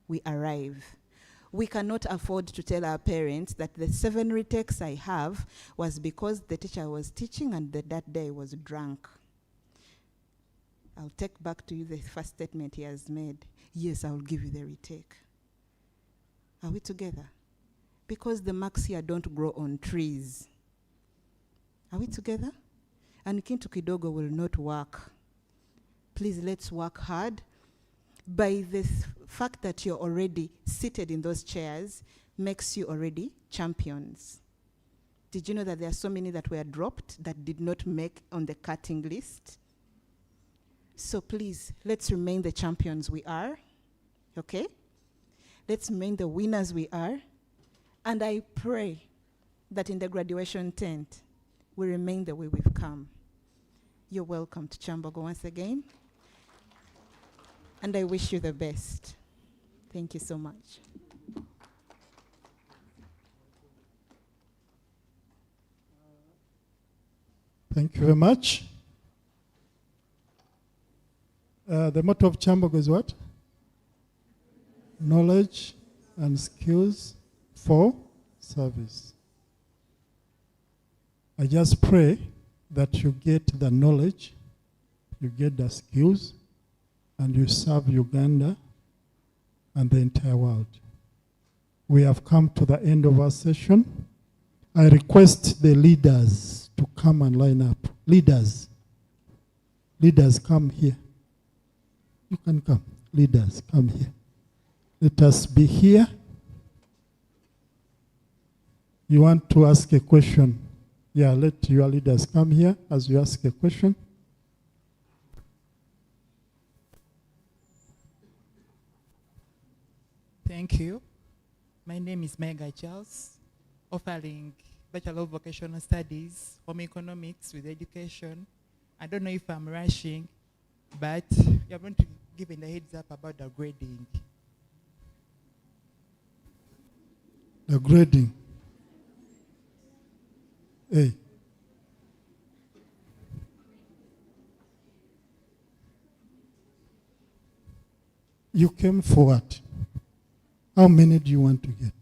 we arrive. We cannot afford to tell our parents that the 7 retakes I have was because the teacher was teaching and that day was drunk. I'll take back to you the first statement he has made. Yes, I'll give you the retake. Are we together? Because the marks here don't grow on trees. Are we together? And Kintu Kidogo will not work. Please, let's work hard. By the fact that you're already seated in those chairs makes you already champions. Did you know that there are so many that were dropped that did not make on the cutting list? So please, let's remain the champions we are, okay? Let's remain the winners we are. And I pray that in the graduation tent, we remain the way we've come. You're welcome to Kyambogo once again. And I wish you the best. Thank you so much. Thank you very much. The motto of Kyambogo is what? Knowledge and skills for service. I just pray that you get the knowledge, you get the skills, and you serve Uganda and the entire world. We have come to the end of our session. I request the leaders to come and line up. Leaders, come here. You can come. Leaders, come here. Let us be here. You want to ask a question? Yeah, let your leaders come here as you ask a question. Thank you. My name is Mega Charles, offering Bachelor of Vocational Studies, Home Economics with Education. I don't know if I'm rushing, but you're going to give a heads up about the grading. The grading. Hey. You came for what? How many do you want to get?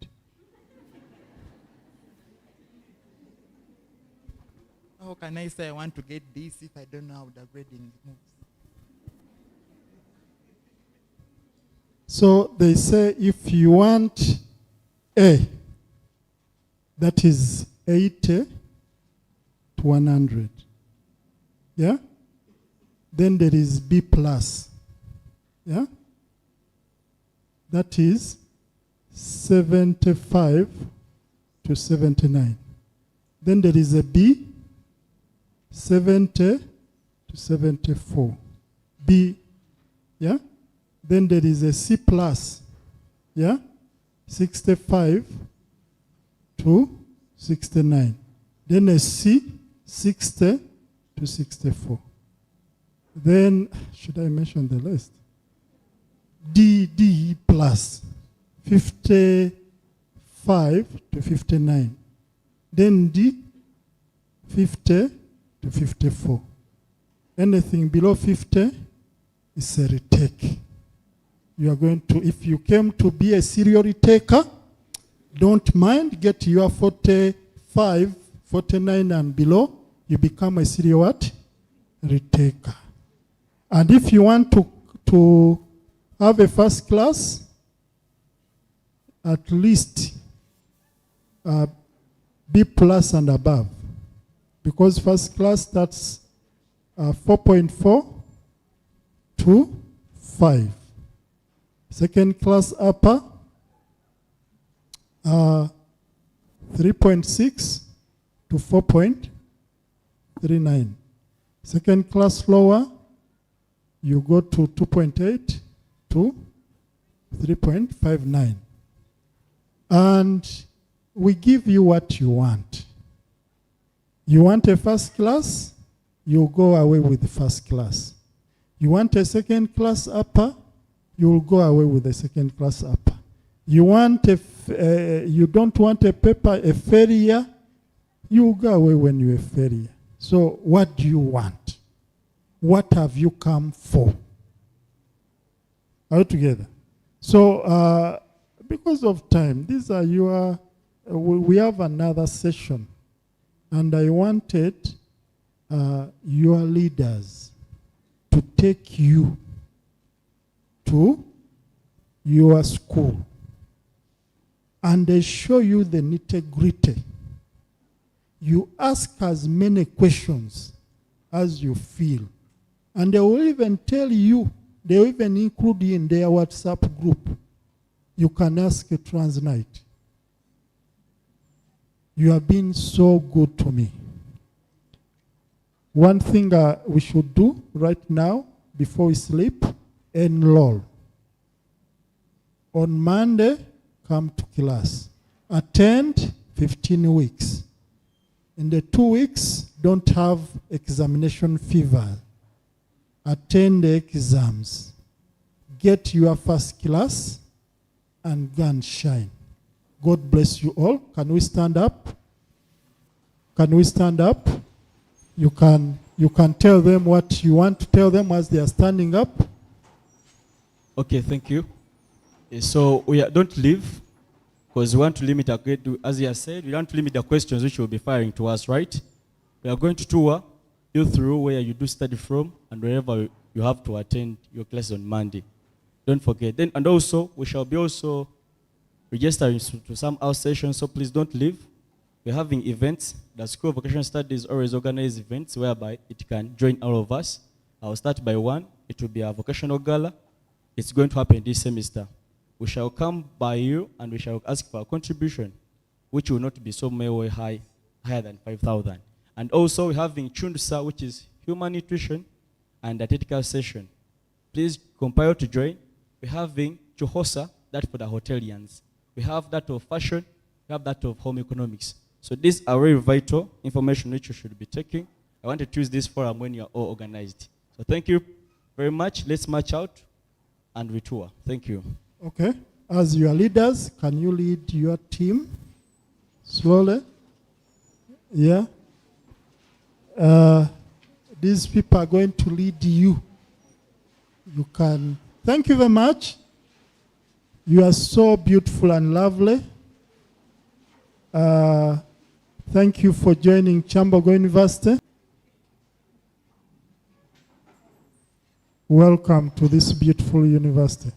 How can I say I want to get this if I don't know how the grading moves? So they say if you want A, that is 80 to 100. Yeah? Then there is B plus. Yeah? That is 75 to 79. Then there is a B, 70 to 74. B, yeah? Then there is a C plus, yeah? 65 to 69. Then a C, 60 to 64. Then, should I mention the list? D plus, 55 to 59. Then D, 50 to 54. Anything below 50 is a retake. You are going to, if you came to be a serial retaker, don't mind, get your 45, 49 and below, you become a serial what? Retaker. And if you want to have a first class, at least B plus and above. Because first class starts 4.4 to 5. Second class upper, 3.6 to 4.39. Second class lower, you go to 2.8 to 3.59. And we give you what you want. You want a first class, you go away with the first class. You want a second class upper, you will go away with the second class upper. You want you don't want a paper, a failure, you will go away when you're a failure. So what do you want? What have you come for? All together. So because of time, these are your, we have another session. And I wanted your leaders to take you to your school and they show you the nitty-gritty. You ask as many questions as you feel. And they will even tell you, they will even include you in their WhatsApp group. You can ask a Transnight. You have been so good to me. One thing we should do right now, before we sleep, enroll. On Monday, come to class. Attend 15 weeks. In the 2 weeks, don't have examination fever. Attend the exams. Get your first class and go and shine. God bless you all. Can we stand up? Can we stand up? You can tell them what you want to tell them as they are standing up. Okay, thank you. So don't leave, because we want to limit, as you have said, we want to limit the questions which will be firing to us, right? We are going to tour you through where you do study from and wherever you have to attend your class on Monday. Don't forget. Then, and also, we shall be also registering to some house sessions, so please don't leave. We're having events. The School of Vocational Studies always organize events whereby it can join all of us. I'll start by one. It will be a vocational gala. It's going to happen this semester. We shall come by you and we shall ask for a contribution, which will not be so way higher than 5,000. And also we're having Chundsa, which is human nutrition and athletic session. Please compile to join. We're having Chuhosa, that for the hotelians. We have that of fashion, we have that of home economics. So these are very vital information which you should be taking. I want to use this forum when you're all organized. So thank you very much. Let's march out and we tour. Thank you. Okay. As your leaders, can you lead your team slowly? Yeah. These people are going to lead you. You can. Thank you very much. You are so beautiful and lovely. Thank you for joining Kyambogo University. Welcome to this beautiful university.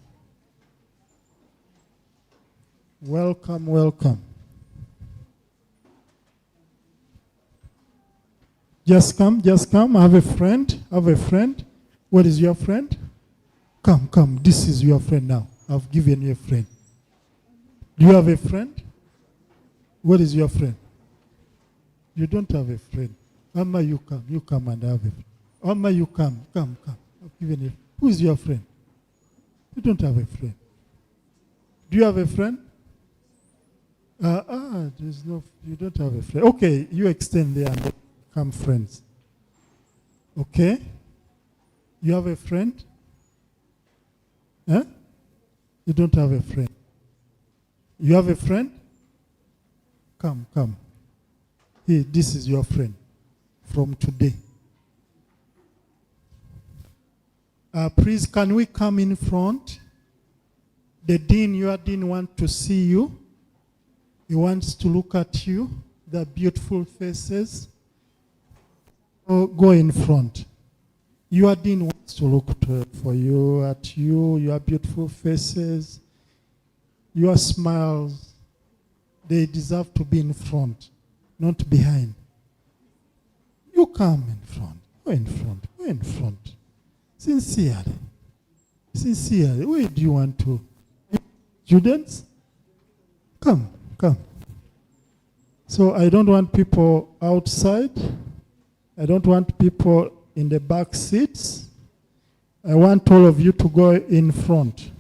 Welcome, welcome. Just come, just come. Have a friend, have a friend. What is your friend? Come, come. This is your friend now. I've given you a friend. Do you have a friend? Where is your friend? You don't have a friend. Amma, you come and have a friend. Amma, you come. I've given you. Who is your friend? You don't have a friend. Do you have a friend? There's no, you don't have a friend. Okay, you extend there and become friends. Okay? You have a friend? Huh? You don't have a friend. You have a friend? Come. Here, this is your friend from today. Please, can we come in front? The dean, your dean wants to see you. He wants to look at you, the beautiful faces. Oh, go in front. Your dean wants to look for you, at you, your beautiful faces, your smiles. They deserve to be in front, not behind. You come in front. Go in front. Go in front. Sincerely. Where do you want to? Students? Come. So I don't want people outside. I don't want people in the back seats. I want all of you to go in front.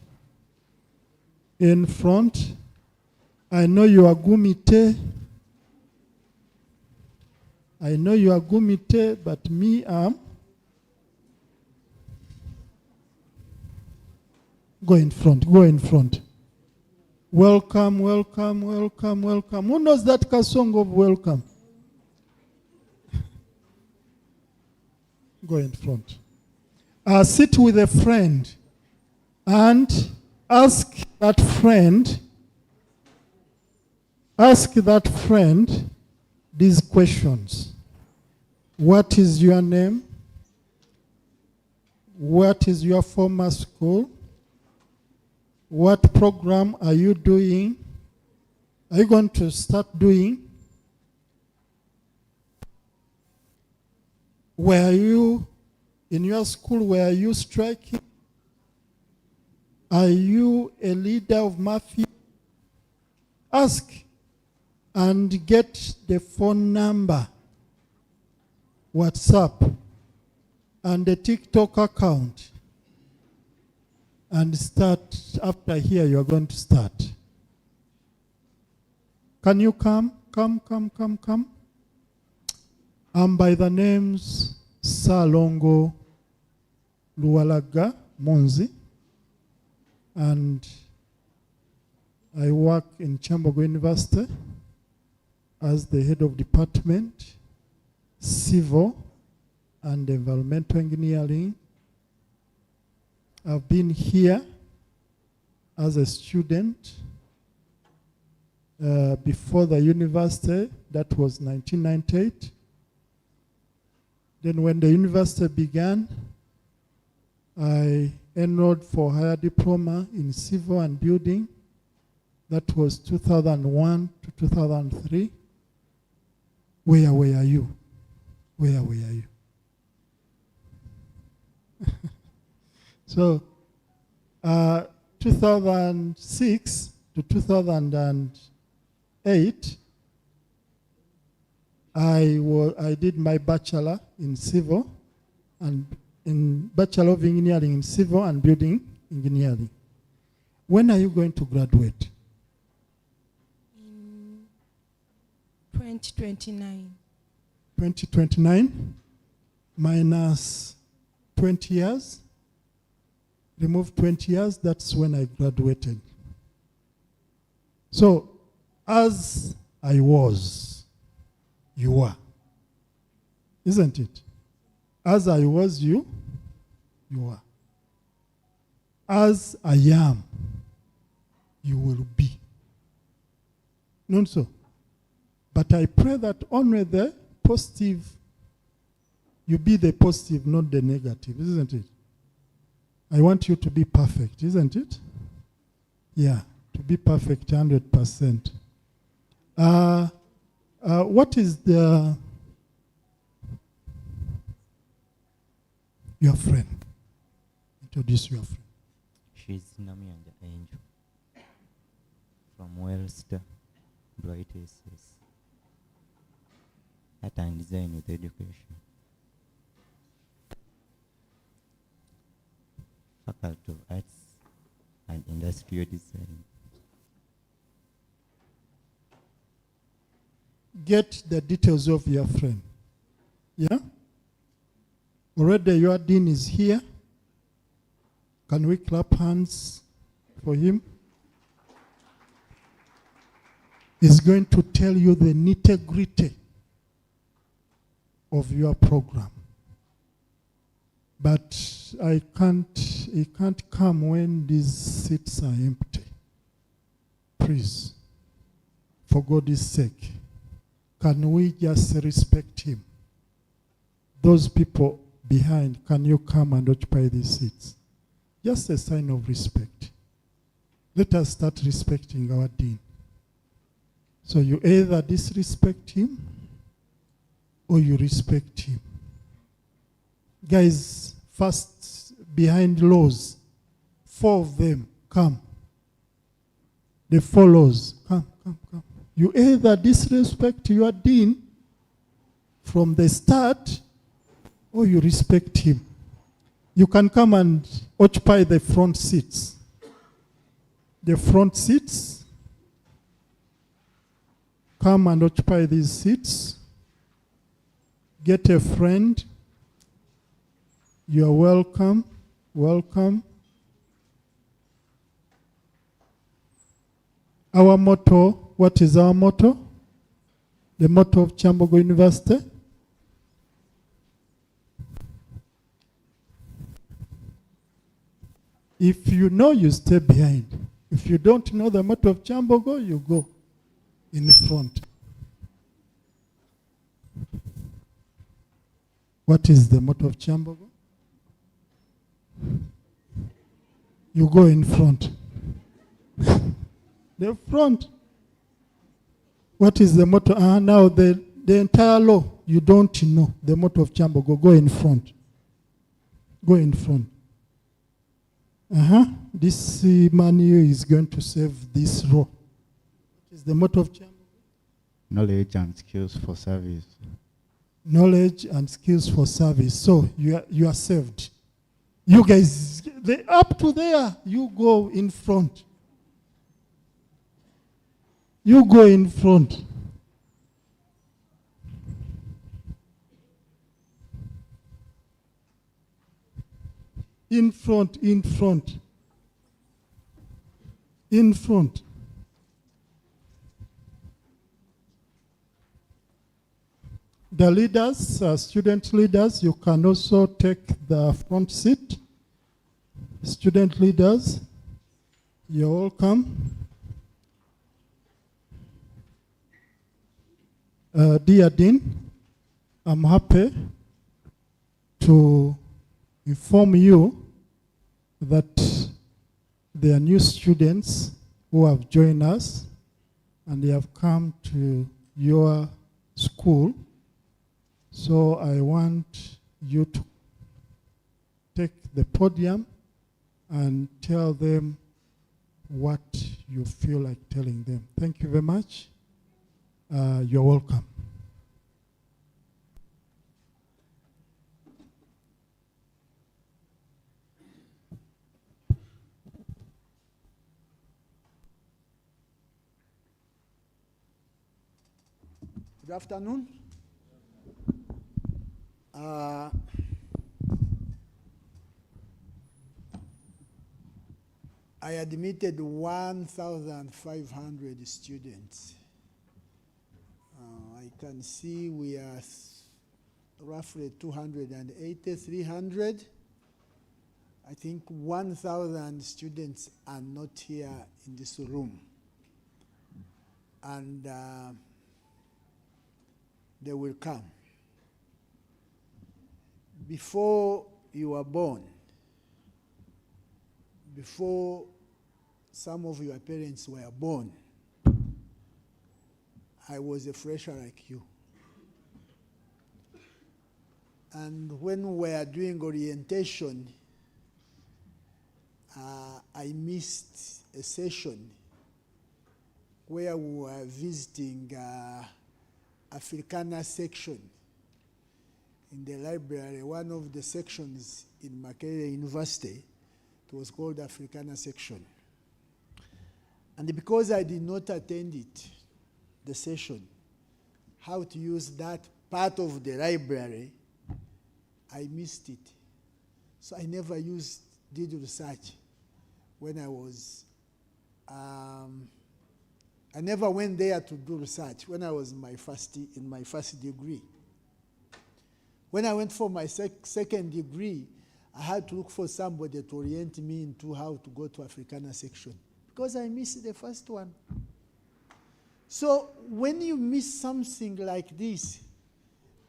In front. I know you are gumite. But me, am. Go in front. Welcome. Who knows that song of welcome? Go in front. Sit with a friend and ask that friend these questions. What is your name? What is your former school? What program are you doing? Are you going to start doing? Were you, in your school, were you striking? Are you a leader of mafia? Ask and get the phone number, WhatsApp, and the TikTok account. And start, after here you are going to start. Can you come? Come. I'm by the names Salongo Lualaga Monzi, and I work in Kyambogo University as the head of department, civil and environmental engineering. I've been here as a student before the university. That was 1998. Then when the university began, I enrolled for higher diploma in civil and building. That was 2001 to 2003. Where were you? Where were you? So, 2006 to 2008, I did my bachelor in civil and in Bachelor of Engineering in Civil and Building Engineering. When are you going to graduate? In 2029. 2029 minus 20 years. Remove 20 years, that's when I graduated. So, as I was, you are. Isn't it? As I was, you are. As I am, you will be. Not so. But I pray that only the positive, you be the positive, not the negative, isn't it? I want you to be perfect, isn't it? Yeah, to be perfect 100%. What is your friend? Introduce your friend. She's Namiyanja Angel from Wellster, Bright SS. Art and Design with Education. Faculty of Arts and Industrial Design. Get the details of your friend. Yeah? Already your dean is here. Can we clap hands for him? He's going to tell you the nitty-gritty of your program. But he can't come when these seats are empty. Please, for God's sake, can we just respect him? Those people behind, can you come and occupy these seats? Just a sign of respect. Let us start respecting our dean. So you either disrespect him or you respect him. Guys, first behind laws, 4 of them, come. The 4 laws, come. You either disrespect your dean from the start or you respect him. You can come and occupy the front seats. The front seats, come and occupy these seats. Get a friend. You are welcome. Welcome. Our motto, what is our motto? The motto of Kyambogo University? If you know, you stay behind. If you don't know the motto of Kyambogo, you go in front. What is the motto of Kyambogo? You go in front. The front. What is the motto? Now the entire law, you don't know the motto of Kyambogo. Go in front. Go in front. This money is going to save this law. What is the motto of Kyambogo? Knowledge and skills for service. Knowledge and skills for service. So you are saved. You guys, up to there, you go in front. You go in front. In front, in front. In front. The leaders, student leaders, you can also take the front seat. Student leaders, you're welcome. Dear Dean, I'm happy to inform you that there are new students who have joined us and they have come to your school. So I want you to take the podium and tell them what you feel like telling them. Thank you very much. You're welcome. Good afternoon. I admitted 1,500 students. I can see we are roughly 280, 300. I think 1,000 students are not here in this room. And they will come. Before you were born, before some of your parents were born, I was a fresher like you. And when we were doing orientation, I missed a session where we were visiting Africana section in the library. One of the sections in Makerere University, it was called Africana section. And because I did not attend it, the session, how to use that part of the library, I missed it. So I never did research when I was, I never went there to do research when I was in my first degree. When I went for my second degree, I had to look for somebody to orient me into how to go to Africana section because I missed the first one. So when you miss something like this,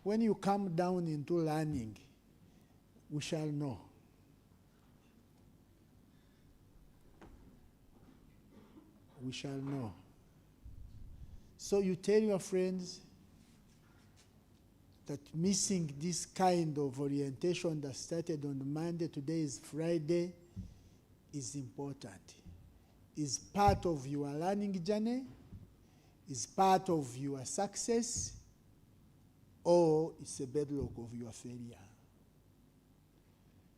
when you come down into learning, we shall know. We shall know. So you tell your friends that missing this kind of orientation that started on Monday, today is Friday, is important. Is part of your learning journey, is part of your success, or it's a bedrock of your failure.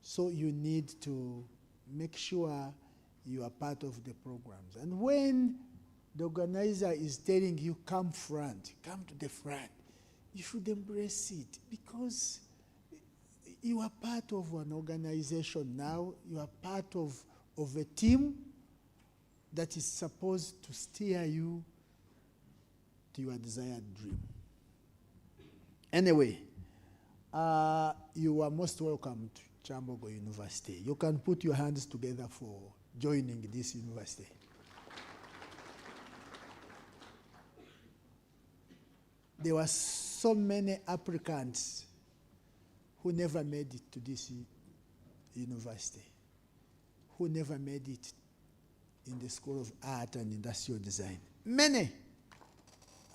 So you need to make sure you are part of the programs. And when the organizer is telling you, come to the front, you should embrace it because you are part of an organization now. You are part of a team that is supposed to steer you to your desired dream. Anyway, you are most welcome to Kyambogo University. You can put your hands together for joining this university. There were so many applicants who never made it to this university, who never made it in the School of Art and Industrial Design. Many,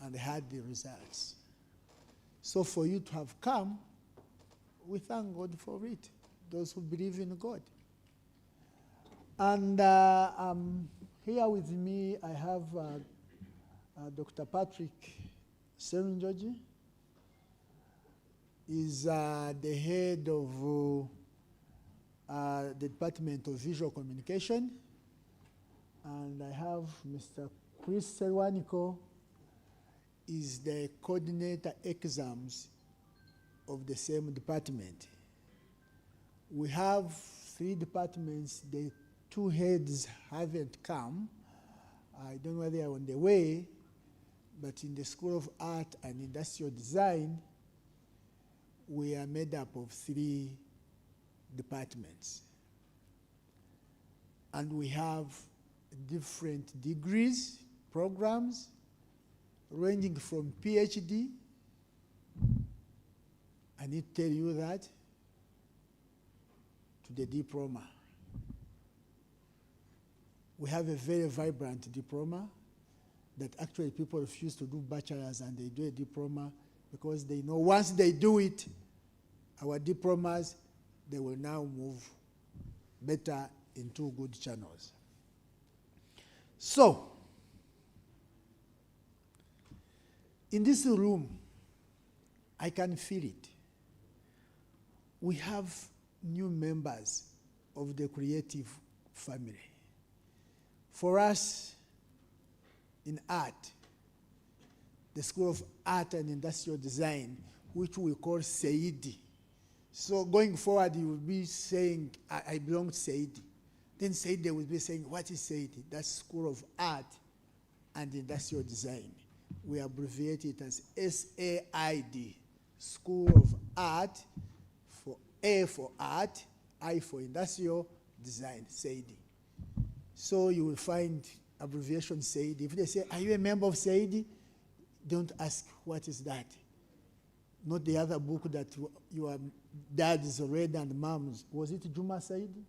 and had the results. So for you to have come, we thank God for it, those who believe in God. And here with me, I have Dr. Patrick Seminjoji. Is the head of the Department of Visual Communication. And I have Mr. Chris Serwaniko, is the coordinator exams of the same department. We have 3 departments. The 2 heads haven't come. I don't know whether they are on the way, but in the School of Art and Industrial Design, we are made up of 3 departments. And we have different degrees, programs, ranging from PhD, I need to tell you that, to the diploma. We have a very vibrant diploma that actually people refuse to do bachelor's and they do a diploma because they know once they do it, our diplomas, they will now move better into good channels. So, in this room, I can feel it. We have new members of the creative family. For us, in art, the School of Art and Industrial Design, which we call SEIDI. So going forward, you will be saying, I belong to SEIDI. Then SEIDI will be saying, what is SEIDI? That's School of Art and Industrial Design. We abbreviate it as SAID, School of Art, for A for art, I for industrial design, SEIDI. So you will find abbreviation SEIDI. If they say, are you a member of SEIDI? Don't ask, what is that? Not the other book that your dad is read and mom's. Was it Juma Saidi?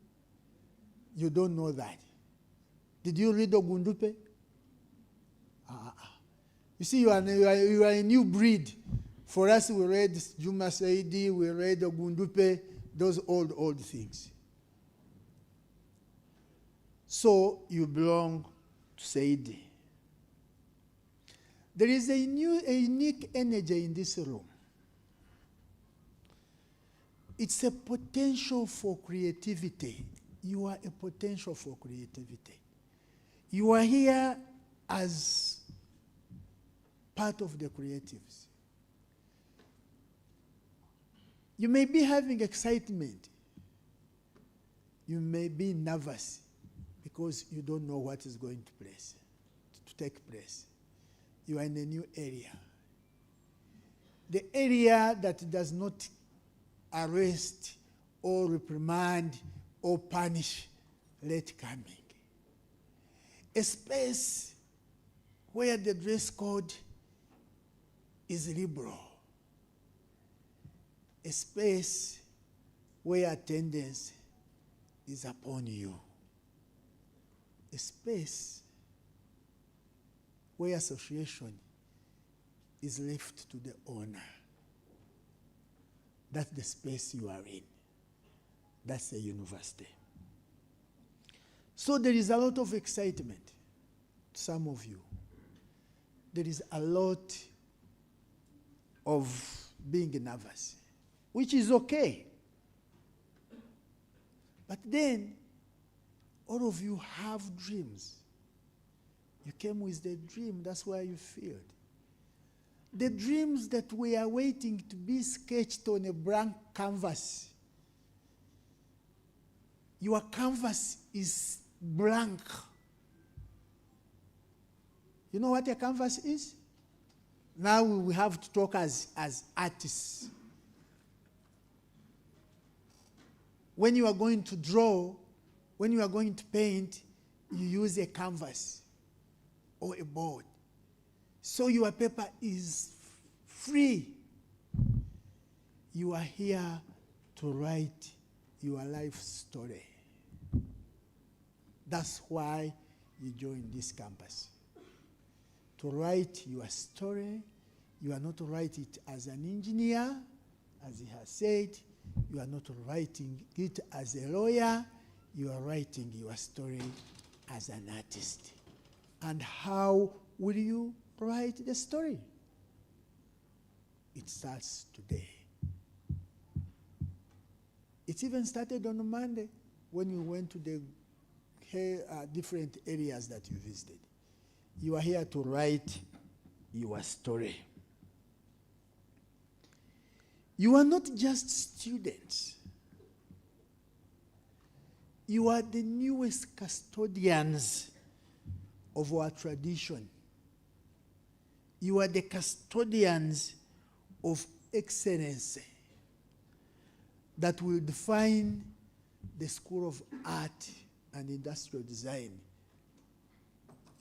You don't know that. Did you read Ogundupe? You see, you are a new breed. For us, we read Juma Saidi, we read Ogundupe, those old things. So you belong to Saidi. There is a unique energy in this room. It's a potential for creativity. You are a potential for creativity. You are here as part of the creatives. You may be having excitement. You may be nervous because you don't know what is going to take place. You are in a new area. The area that does not arrest or reprimand or punish late coming. A space where the dress code is liberal. A space where attendance is upon you. A space where association is left to the owner. That's the space you are in. That's a university. So there is a lot of excitement, some of you. There is a lot of being nervous, which is okay. But then, all of you have dreams. You came with the dream, that's why you feared. The dreams that we are waiting to be sketched on a blank canvas. Your canvas is blank. You know what a canvas is? Now we have to talk as artists. When you are going to draw, when you are going to paint, you use a canvas or a board. So your paper is free. You are here to write your life story. That's why you joined this campus. To write your story. You are not to write it as an engineer, as he has said. You are not writing it as a lawyer. You are writing your story as an artist. And how will you write the story? It starts today. It even started on Monday when you went to the different areas that you visited. You are here to write your story. You are not just students. You are the newest custodians of our tradition. You are the custodians of excellence that will define the School of Art and Industrial Design,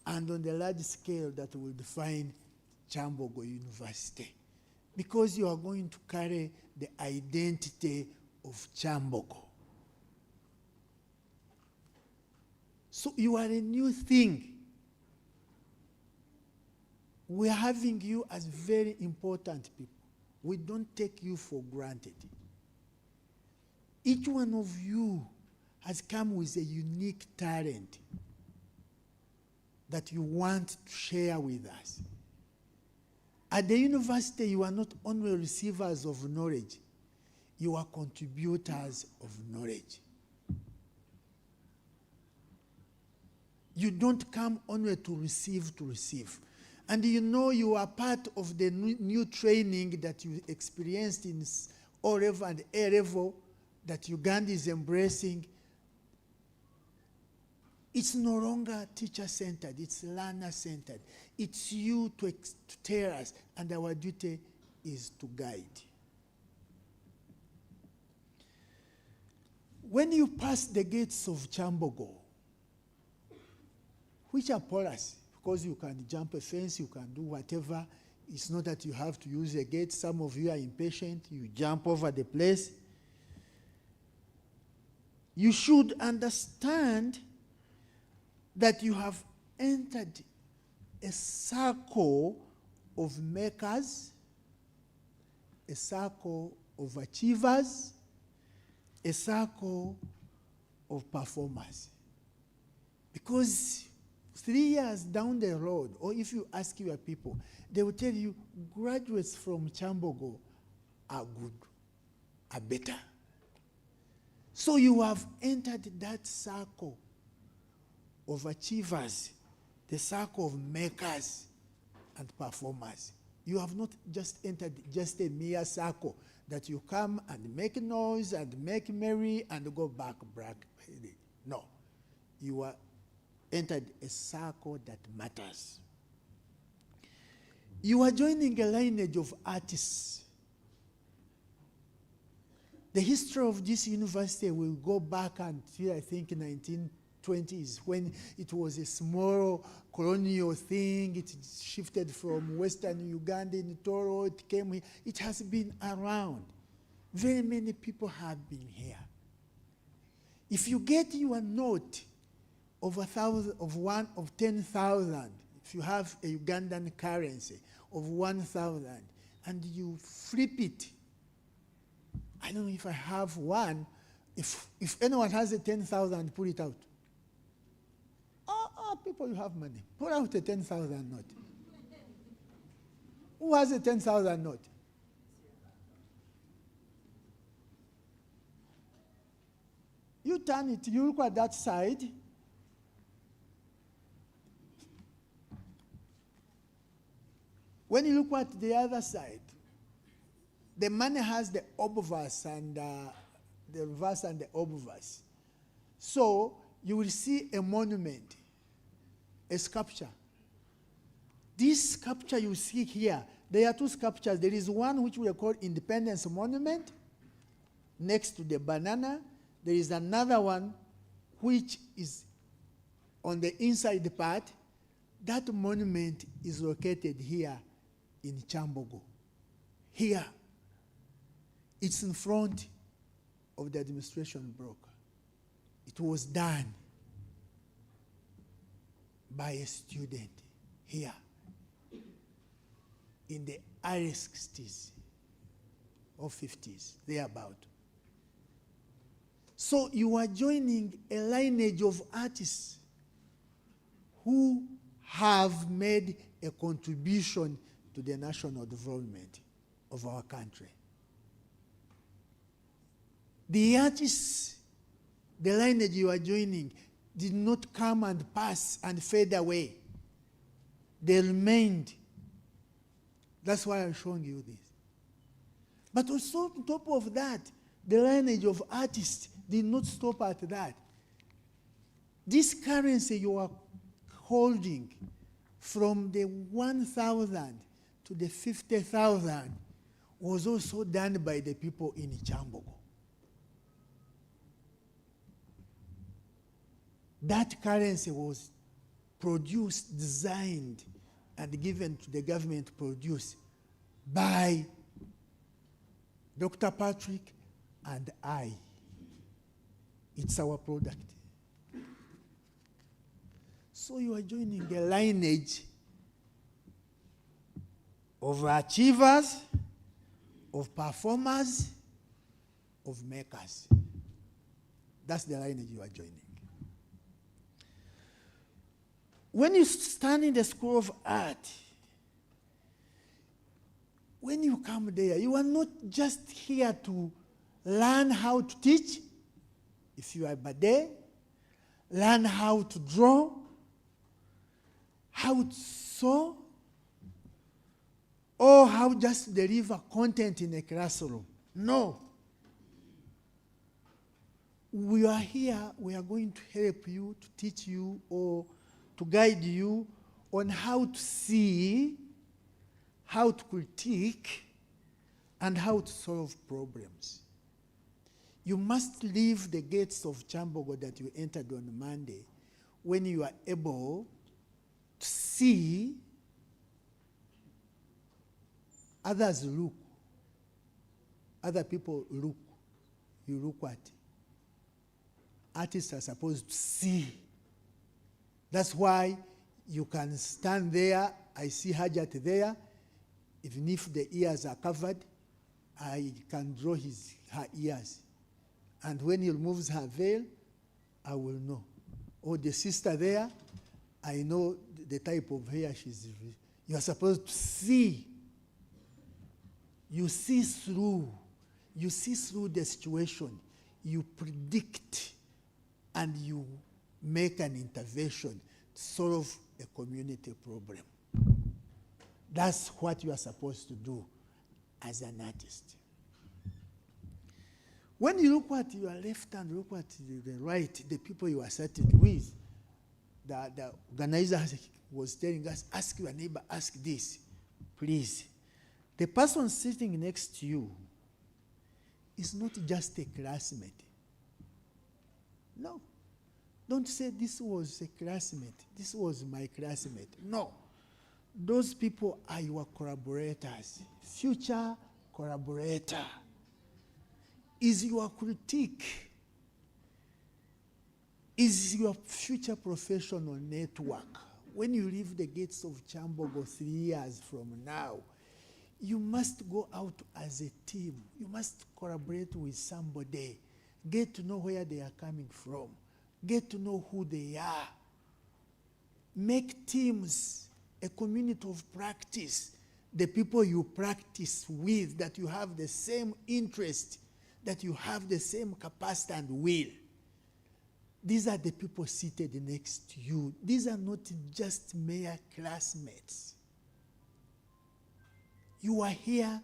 and on the large scale that will define Kyambogo University, because you are going to carry the identity of Kyambogo. So you are a new thing. We are having you as very important people. We don't take you for granted. Each one of you has come with a unique talent that you want to share with us. At the university, you are not only receivers of knowledge, you are contributors of knowledge. You don't come only to receive. And you know you are part of the new training that you experienced in O-level and A-level that Uganda is embracing. It's no longer teacher-centered, it's learner-centered. It's you to tell us, and our duty is to guide. When you pass the gates of Kyambogo, which are porous, because you can jump a fence, you can do whatever. It's not that you have to use a gate. Some of you are impatient, you jump over the place. You should understand that you have entered a circle of makers, a circle of achievers, a circle of performers. Because 3 years down the road, or if you ask your people, they will tell you graduates from Kyambogo are good, are better. So you have entered that circle of achievers, the circle of makers and performers. You have not just entered just a mere circle that you come and make noise and make merry and go back. No. You are entered a circle that matters. You are joining a lineage of artists. The history of this university will go back until, I think, 1920s, when it was a small colonial thing. It shifted from Western Uganda in Toro. It came here. It has been around. Very many people have been here. If you get your note of 10,000, if you have a Ugandan currency of 1,000, and you flip it, I don't know if I have one. If anyone has a 10,000, pull it out. Oh, people, you have money. Pull out a 10,000 note. Who has a 10,000 note? You turn it, you look at that side. When you look at the other side, the money has the obverse and the reverse and the obverse. So you will see a monument, a sculpture. This sculpture you see here, there are two sculptures. There is one which we call Independence Monument next to the banana. There is another one which is on the inside part. That monument is located here in Kyambogo. Here. It's in front of the administration block. It was done by a student here in the early 60s or 50s, thereabout. So you are joining a lineage of artists who have made a contribution to the national development of our country. The artists, the lineage you are joining, did not come and pass and fade away. They remained. That's why I'm showing you this. But also on top of that, the lineage of artists did not stop at that. This currency you are holding from the 1,000 to the 50,000 was also done by the people in Kyambogo. That currency was produced, designed, and given to the government to produce by Dr. Patrick and I. It's our product. So you are joining a lineage of achievers, of performers, of makers. That's the lineage you are joining. When you stand in the School of Art, when you come there, you are not just here to learn how to teach. If you are Bade, learn how to draw, how to sew, or how just to deliver content in a classroom. No. We are here, we are going to help you, to teach you, or to guide you on how to see, how to critique, and how to solve problems. You must leave the gates of Kyambogo that you entered on Monday when you are able to see others look, other people look, you look at. Artists are supposed to see. That's why you can stand there, I see Hajat there, even if the ears are covered, I can draw her ears. And when he removes her veil, I will know. or the sister there, I know the type of hair she's. You are supposed to see. You see through. You see through the situation. You predict and you make an intervention to solve a community problem. That's what you are supposed to do as an artist. When you look at your left and look at the right, the people you are sitting with, the organizer was telling us, ask your neighbor, ask this, please. The person sitting next to you is not just a classmate. No. Don't say this was a classmate, this was my classmate. No. Those people are your collaborators, future collaborator. Is your critique, is your future professional network. When you leave the gates of Kyambogo 3 years from now, you must go out as a team. You must collaborate with somebody. Get to know where they are coming from. Get to know who they are. Make teams, a community of practice. The people you practice with, that you have the same interest, that you have the same capacity and will. These are the people seated next to you. These are not just mere classmates. You are here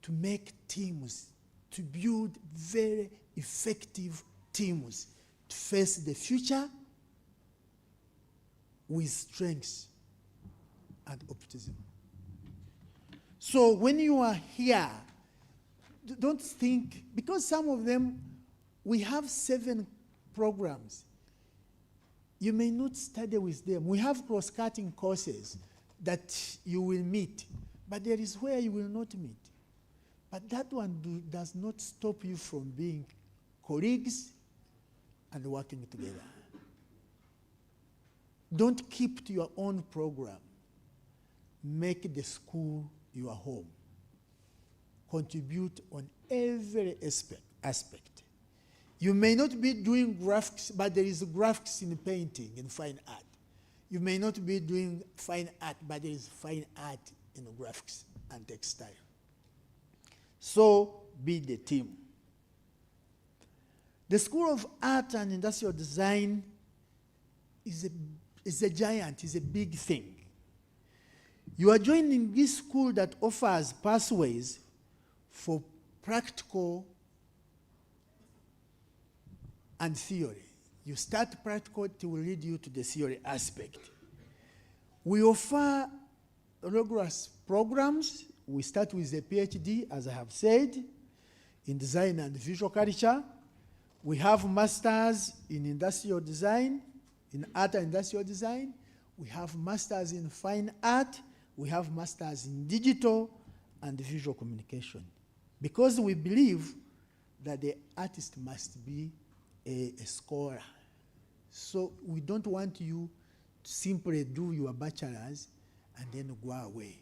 to make teams, to build very effective teams, to face the future with strength and optimism. So when you are here, don't think, because some of them, we have 7 programs. You may not study with them. We have cross-cutting courses that you will meet, but there is where you will not meet. But that one does not stop you from being colleagues and working together. Don't keep to your own program. Make the school your home. Contribute on every aspect. You may not be doing graphics, but there is graphics in painting and fine art. You may not be doing fine art, but there is fine art in graphics and textile. So be the team. The School of Art and Industrial Design is a giant, is a big thing. You are joining this school that offers pathways for practical and theory. You start practical, it will lead you to the theory aspect. We offer rigorous programs. We start with a PhD, as I have said, in design and visual culture. We have masters in industrial design, in art and industrial design. We have masters in fine art. We have masters in digital and visual communication. Because we believe that the artist must be a scholar. So we don't want you to simply do your bachelor's and then go away.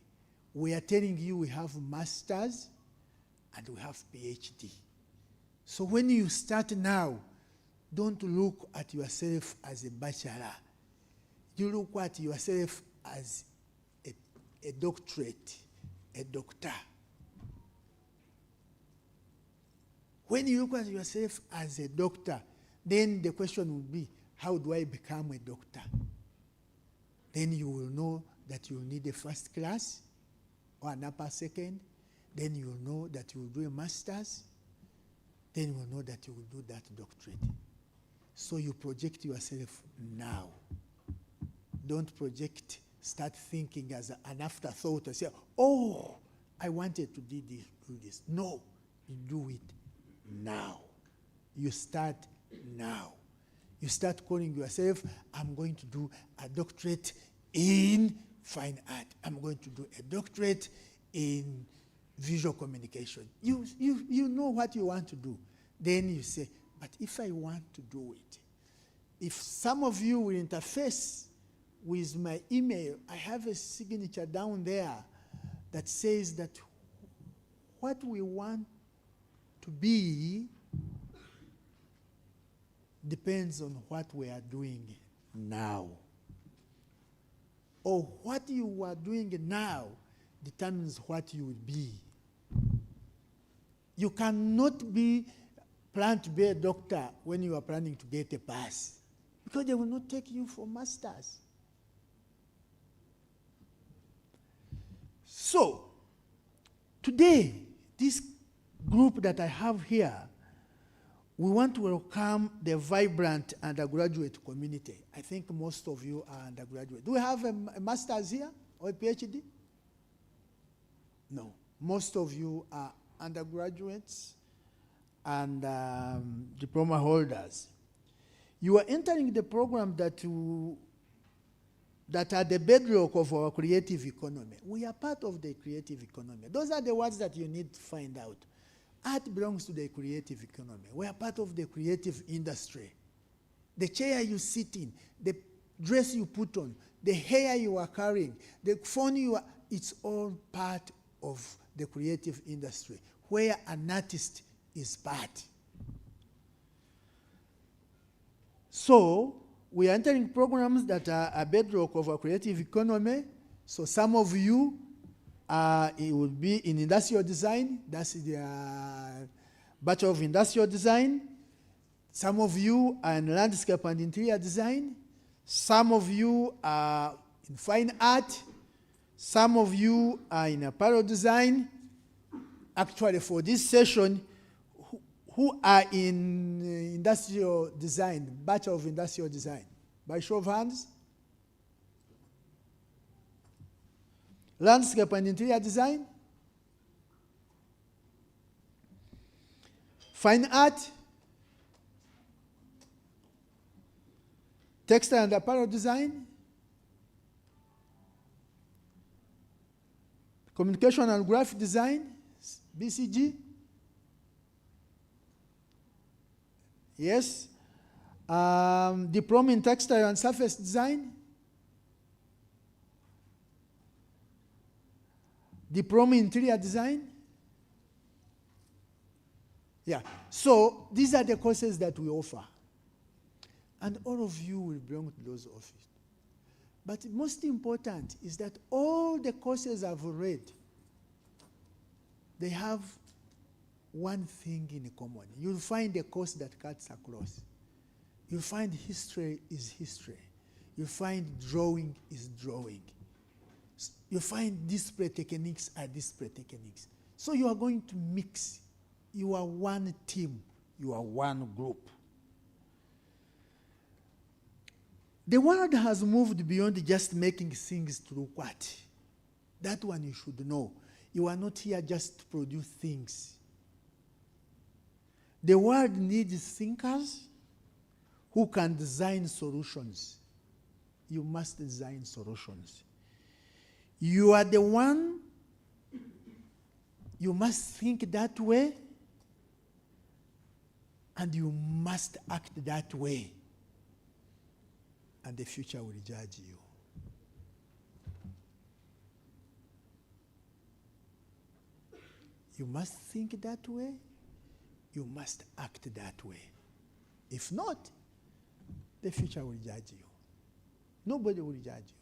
We are telling you we have masters and we have PhD. So when you start now, don't look at yourself as a bachelor. You look at yourself as a doctorate, a doctor. When you look at yourself as a doctor, then the question will be, how do I become a doctor? Then you will know that you will need a first class or an upper second. Then you will know that you will do a master's. Then you will know that you will do that doctorate. So you project yourself now. Don't start thinking as an afterthought and say, oh, I wanted to do this. No, you do it now. You start now. You start calling yourself, I'm going to do a doctorate in fine art. I'm going to do a doctorate in visual communication. You know what you want to do. Then you say, but if I want to do it, if some of you will interface with my email, I have a signature down there that says that what we want to be depends on what we are doing now. Or what you are doing now determines what you will be. You cannot plan to be a doctor when you are planning to get a pass, because they will not take you for masters. So, today, this group that I have here, we want to welcome the vibrant undergraduate community. I think most of you are undergraduate. Do we have a master's here or a PhD? No. Most of you are undergraduates and diploma holders. You are entering the program that are the bedrock of our creative economy. We are part of the creative economy. Those are the words that you need to find out. Art belongs to the creative economy. We are part of the creative industry. The chair you sit in, the dress you put on, the hair you are carrying, the phone you are, it's all part of the creative industry, where an artist is part. So, we are entering programs that are a bedrock of our creative economy. So some of you, it will be in industrial design. That's the Bachelor of Industrial Design. Some of you are in landscape and interior design. Some of you are in fine art. Some of you are in apparel design. Actually, for this session, who are in industrial design, Bachelor of Industrial Design? By show of hands. Landscape and interior design. Fine art. Textile and apparel design. Communication and graphic design, BCG. Yes. Diploma in textile and surface design. Diploma in interior design. Yeah. So these are the courses that we offer. And all of you will belong to those offices. But most important is that all the courses I've read, they have one thing in common. You'll find a course that cuts across. You'll find history is history. You'll find drawing is drawing. You'll find display techniques are display techniques. So you are going to mix. You are one team. You are one group. The world has moved beyond just making things to look what. That one you should know. You are not here just to produce things. The world needs thinkers who can design solutions. You must design solutions. You are the one, you must think that way, and you must act that way. And the future will judge you. You must think that way. You must act that way. If not, the future will judge you. Nobody will judge you.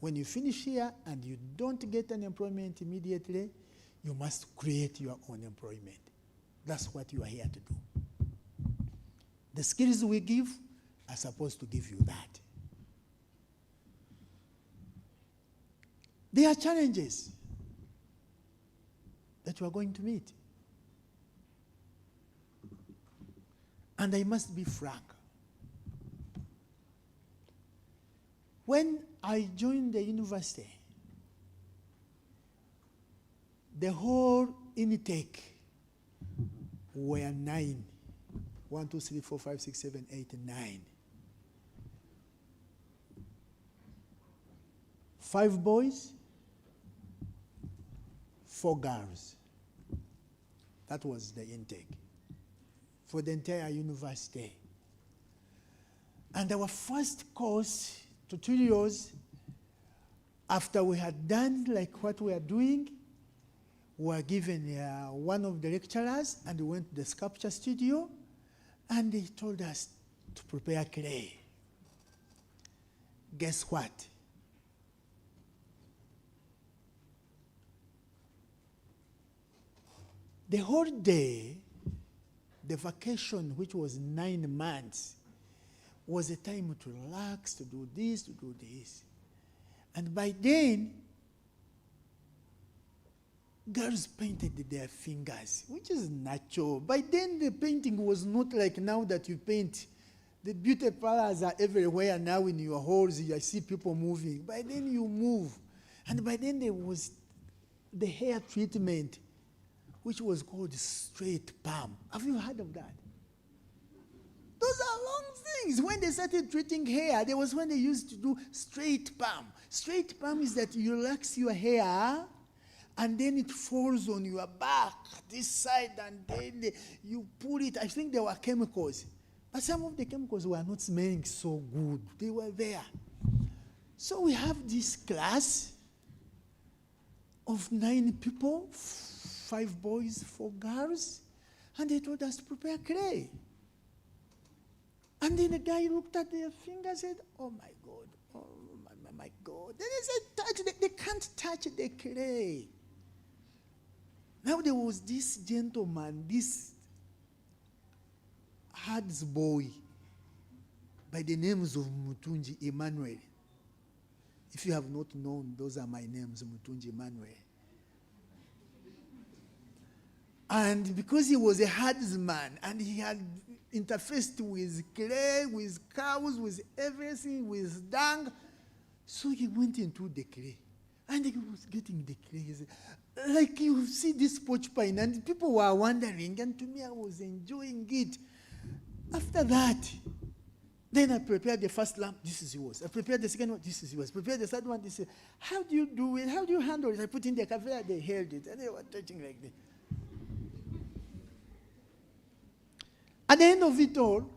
When you finish here and you don't get an employment immediately, you must create your own employment. That's what you are here to do. The skills we give are supposed to give you that. There are challenges that you are going to meet. And I must be frank. When I joined the university, the whole intake were 9. 1, 2, 3, 4, 5, 6, 7, 8, 9. 5 boys, 4 girls. That was the intake for the entire university. And our first course, tutorials, after we had done like what we are doing, we were given one of the lecturers, and we went to the sculpture studio, and they told us to prepare clay. Guess what? The whole day, the vacation, which was 9 months, was a time to relax, to do this, to do this. And by then, girls painted their fingers, which is natural. By then, the painting was not like now that you paint. The beauty parlors are everywhere now in your halls. I see people moving. By then, you move. And by then, there was the hair treatment, which was called straight palm. Have you heard of that? Those are long things. When they started treating hair, there was when they used to do straight palm. Straight palm is that you relax your hair, and then it falls on your back, this side, and then you pull it. I think there were chemicals. But some of the chemicals were not smelling so good. They were there. So we have this class of 9 people, 5 boys, 4 girls, and they told us to prepare clay. And then the guy looked at their finger and said, oh my God, oh my God. Then they said, they can't touch the clay. Now there was this gentleman, this Hard's boy, by the names of Mutunji Emmanuel. If you have not known, those are my names, Mutunji Emmanuel. And because he was a herdsman and he had interfaced with clay, with cows, with everything, with dung, so he went into the clay. And he was getting the clay. He said, like you see this porch pine, and people were wondering, and to me I was enjoying it. After that, then I prepared the first lamp, this is yours. I prepared the second one, this is yours. Prepared the third one, this is. How do you do it? How do you handle it? I put in the cafe, they held it, and they were touching like this. At the end of it all,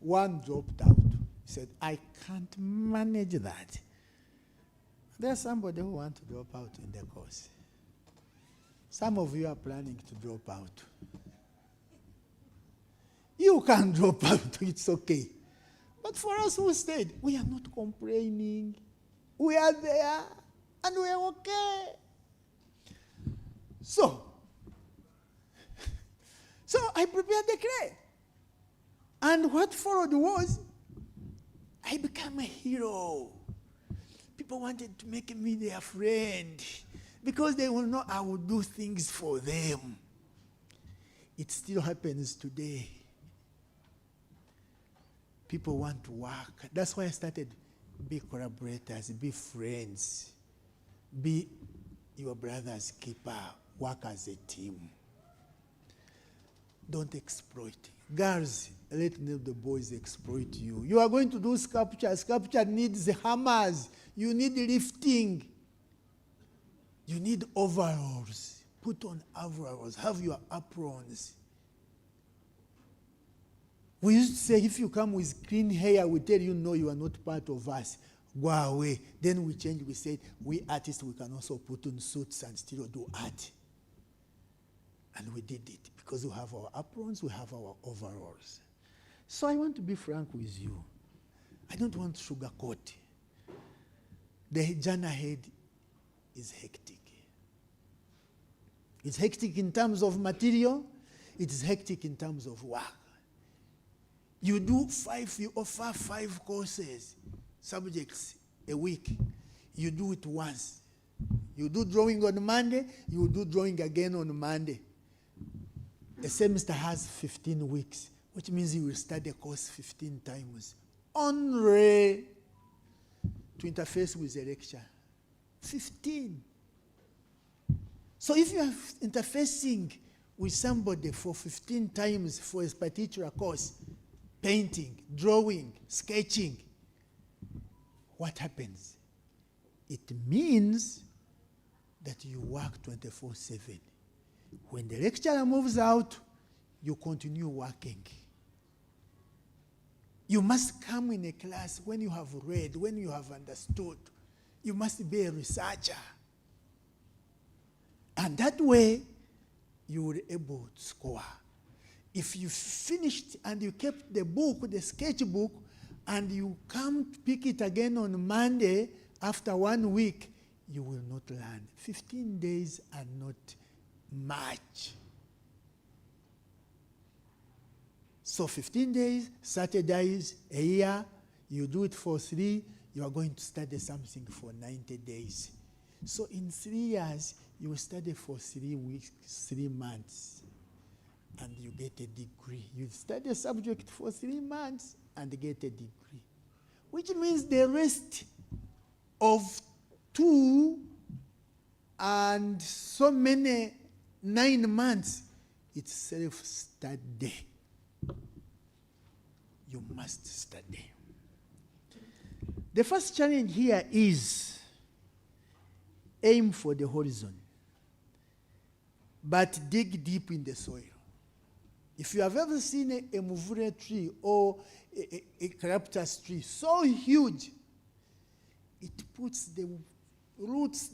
one dropped out. He said, I can't manage that. There's somebody who wants to drop out in the course. Some of you are planning to drop out. You can drop out, it's okay. But for us who stayed, we are not complaining. We are there, and we are okay. So I prepared the clay. And what followed was, I became a hero. People wanted to make me their friend because they will know I will do things for them. It still happens today. People want to work. That's why I started, be collaborators, be friends, be your brother's keeper, work as a team. Don't exploit. Girls, let the boys exploit you. You are going to do sculpture. Sculpture needs hammers. You need lifting. You need overalls. Put on overalls. Have your aprons. We used to say, if you come with clean hair, we tell you, no, you are not part of us. Go away. Then we changed. We said, we artists, we can also put on suits and still do art. And we did it because we have our aprons, we have our overalls. So I want to be frank with you. I don't want to sugarcoat. The journey ahead is hectic. It's hectic in terms of material. It is hectic in terms of work. You offer 5 courses, subjects a week. You do it once. You do drawing on Monday, you do drawing again on Monday. A semester has 15 weeks, which means you will study a course 15 times. Only to interface with a lecture. 15. So if you are interfacing with somebody for 15 times for a particular course, painting, drawing, sketching, what happens? It means that you work 24/7. When the lecturer moves out, you continue working. You must come in a class when you have read, when you have understood. You must be a researcher. And that way, you will be able to score. If you finished and you kept the book, the sketchbook, and you come to pick it again on Monday, after 1 week, you will not learn. 15 days are not much. So 15 days, Saturdays, a year, you do it for 3, you are going to study something for 90 days. So in 3 years, you will study for 3 weeks, 3 months, and you get a degree. You study a subject for 3 months and get a degree, which means the rest of 2 and so many 9 months, it's self-study. You must study. The first challenge here is aim for the horizon, but dig deep in the soil. If you have ever seen a muvure tree or a eucalyptus tree so huge, it puts the roots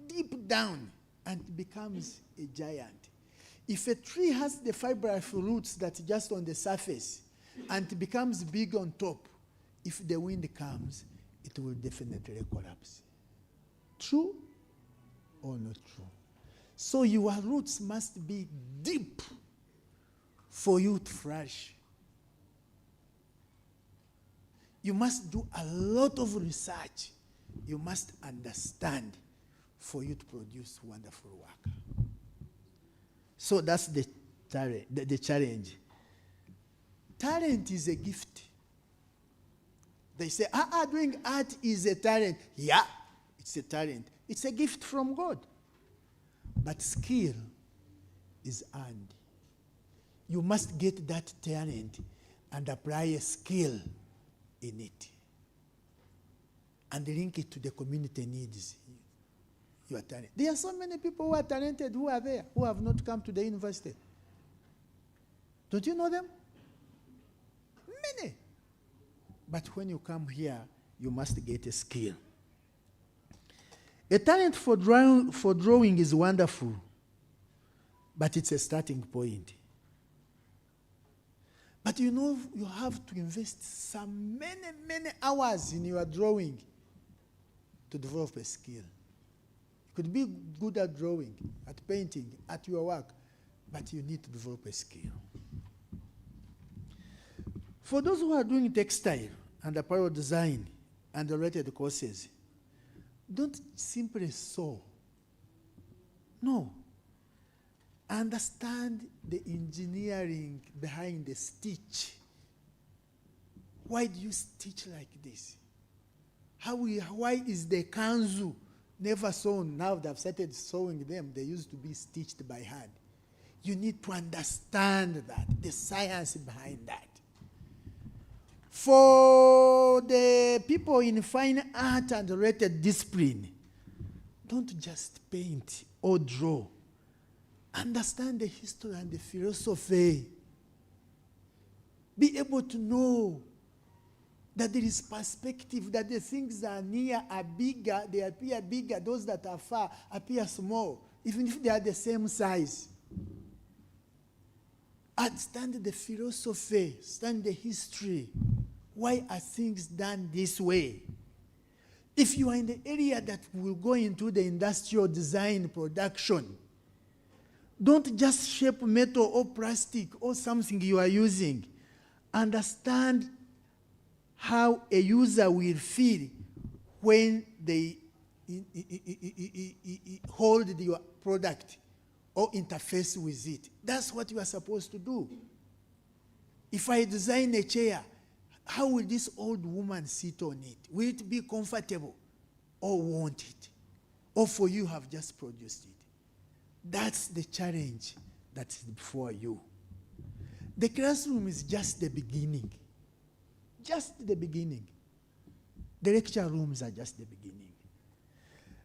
deep down and becomes a giant. If a tree has the fibrous roots that just on the surface and becomes big on top, if the wind comes, it will definitely collapse. True or not true? So your roots must be deep for you to flourish. You must do a lot of research. You must understand for you to produce wonderful work. So that's the challenge. Talent is a gift. They say, doing art is a talent. Yeah, it's a talent. It's a gift from God. But skill is earned. You must get that talent and apply a skill in it. And link it to the community needs. Your talent. There are so many people who are talented who are there, who have not come to the university. Don't you know them? Many. But when you come here, you must get a skill. A talent for drawing is wonderful, but it's a starting point. But you know, you have to invest some many hours in your drawing to develop a skill. You could be good at drawing, at painting, at your work, but you need to develop a skill. For those who are doing textile and apparel design and related courses, don't simply sew. No. Understand the engineering behind the stitch. Why do you stitch like this? Why is the kanzu never sewn? Now they've started sewing them. They used to be stitched by hand. You need to understand that, the science behind that. For the people in fine art and related discipline, don't just paint or draw. Understand the history and the philosophy. Be able to know that there is perspective, that the things that are near are bigger, they appear bigger, those that are far appear small, even if they are the same size. Understand the philosophy, understand the history. Why are things done this way? If you are in the area that will go into the industrial design production, don't just shape metal or plastic or something you are using. Understand how a user will feel when they hold your product or interface with it. That's what you are supposed to do. If I design a chair, how will this old woman sit on it? Will it be comfortable or won't it? Or for you have just produced it? That's the challenge that is before you. The classroom is just the beginning. Just the beginning. The lecture rooms are just the beginning.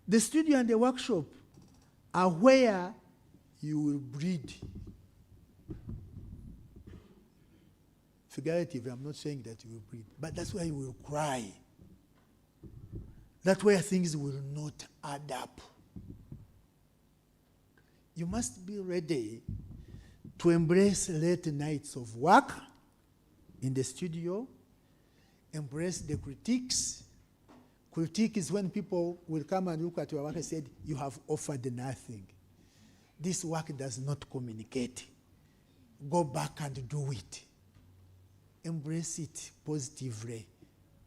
The studio and the workshop are where you will breed. Figuratively, I'm not saying that you will breed, but that's where you will cry. That's where things will not add up. You must be ready to embrace late nights of work in the studio, Embrace the critiques. Critique is when people will come and look at your work and say, you have offered nothing. This work does not communicate. Go back and do it. Embrace it positively.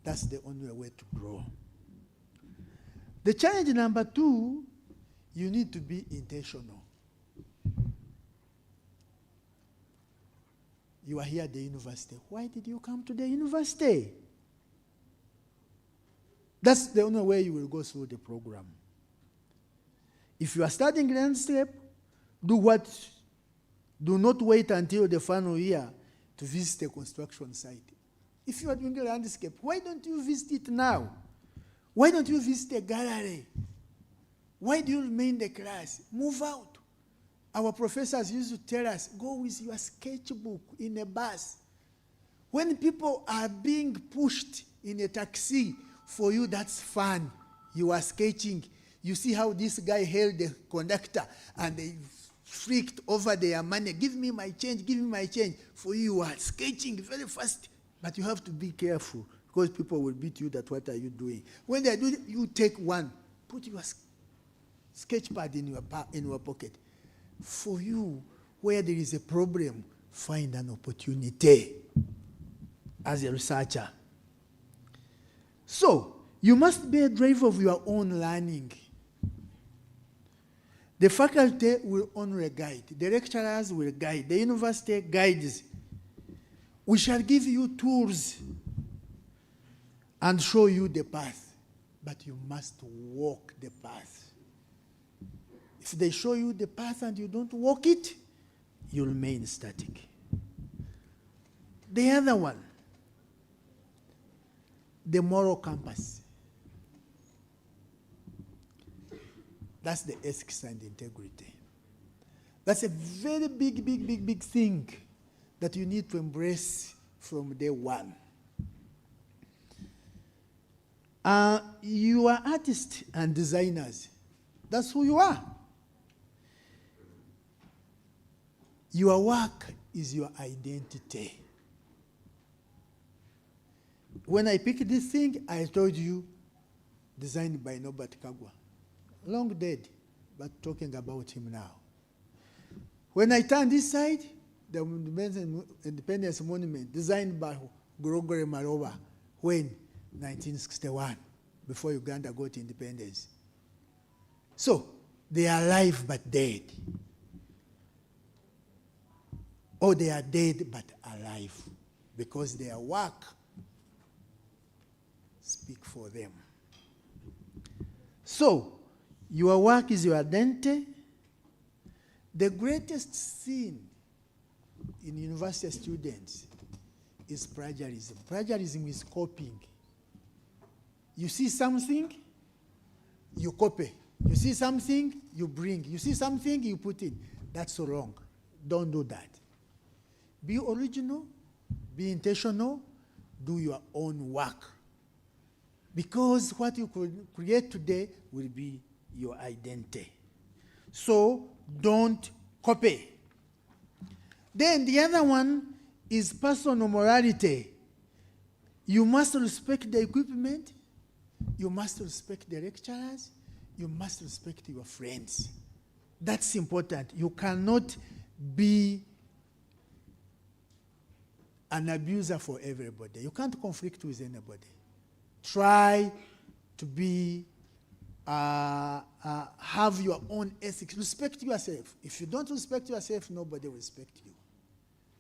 That's the only way to grow. The challenge number 2, you need to be intentional. You are here at the university. Why did you come to the university? That's the only way you will go through the program. If you are studying landscape, do not wait until the final year to visit a construction site. If you are doing a landscape, why don't you visit it now? Why don't you visit a gallery? Why do you remain in the class? Move out. Our professors used to tell us, go with your sketchbook in a bus. When people are being pushed in a taxi, for you that's fun. You are sketching. You see how this guy held the conductor and they freaked over their money. Give me my change, give me my change. For you are sketching very fast. But you have to be careful because people will beat you that what are you doing. When they do, you take one. Put your sketch pad in your pocket. For you, where there is a problem, find an opportunity as a researcher. So, you must be a driver of your own learning. The faculty will only guide. The lecturers will guide. The university guides. We shall give you tools and show you the path, but you must walk the path. If they show you the path and you don't walk it, you remain static. The other one, the moral compass. That's the ethics and integrity. That's a very big thing that you need to embrace from day one. You are artists and designers. That's who you are. Your work is your identity. When I picked this thing, I told you, designed by Norbert Kagwa. Long dead, but talking about him now. When I turn this side, the Independence Monument, designed by Gregory Maloba, when? 1961, before Uganda got independence. So, they are alive but dead. Or they are dead but alive, because their work speak for them. So, your work is your identity. The greatest sin in university students is plagiarism. Plagiarism is copying. You see something, you copy. You see something, you bring. You see something, you put in. That's wrong. Don't do that. Be original, be intentional, do your own work. Because what you create today will be your identity. So don't copy. Then the other one is personal morality. You must respect the equipment. You must respect the lecturers. You must respect your friends. That's important. You cannot be an abuser for everybody. You can't conflict with anybody. Try to be, have your own ethics. Respect yourself. If you don't respect yourself, nobody will respect you.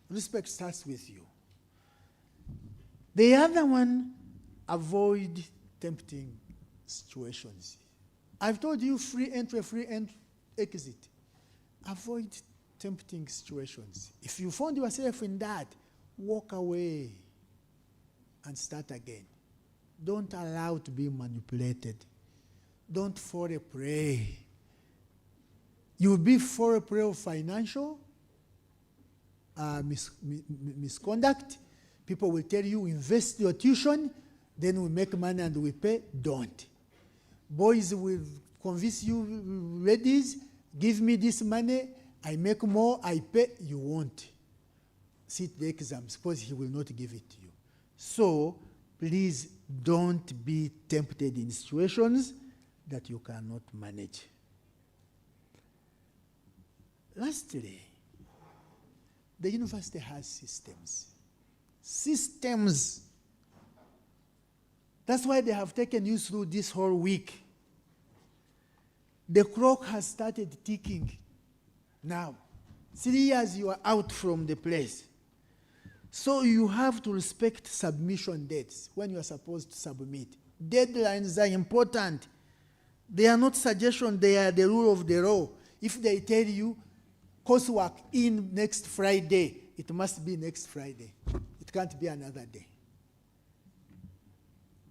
Respect starts with you. The other one, avoid tempting situations. I've told you free entry, free exit. Avoid tempting situations. If you found yourself in that, walk away and start again. Don't allow to be manipulated. Don't fall a prey. You'll be fall a prey of financial misconduct. People will tell you, invest your tuition, then we make money and we pay. Don't. Boys will convince you, ladies, give me this money, I make more, I pay. You won't sit the exams because he will not give it to you. So please don't be tempted in situations that you cannot manage. Lastly, the university has systems. Systems. That's why they have taken you through this whole week. The clock has started ticking now. 3 years you are out from the place. So you have to respect submission dates when you are supposed to submit. Deadlines are important. They are not suggestions, they are the rule of the law. If they tell you coursework in next Friday, it must be next Friday. It can't be another day.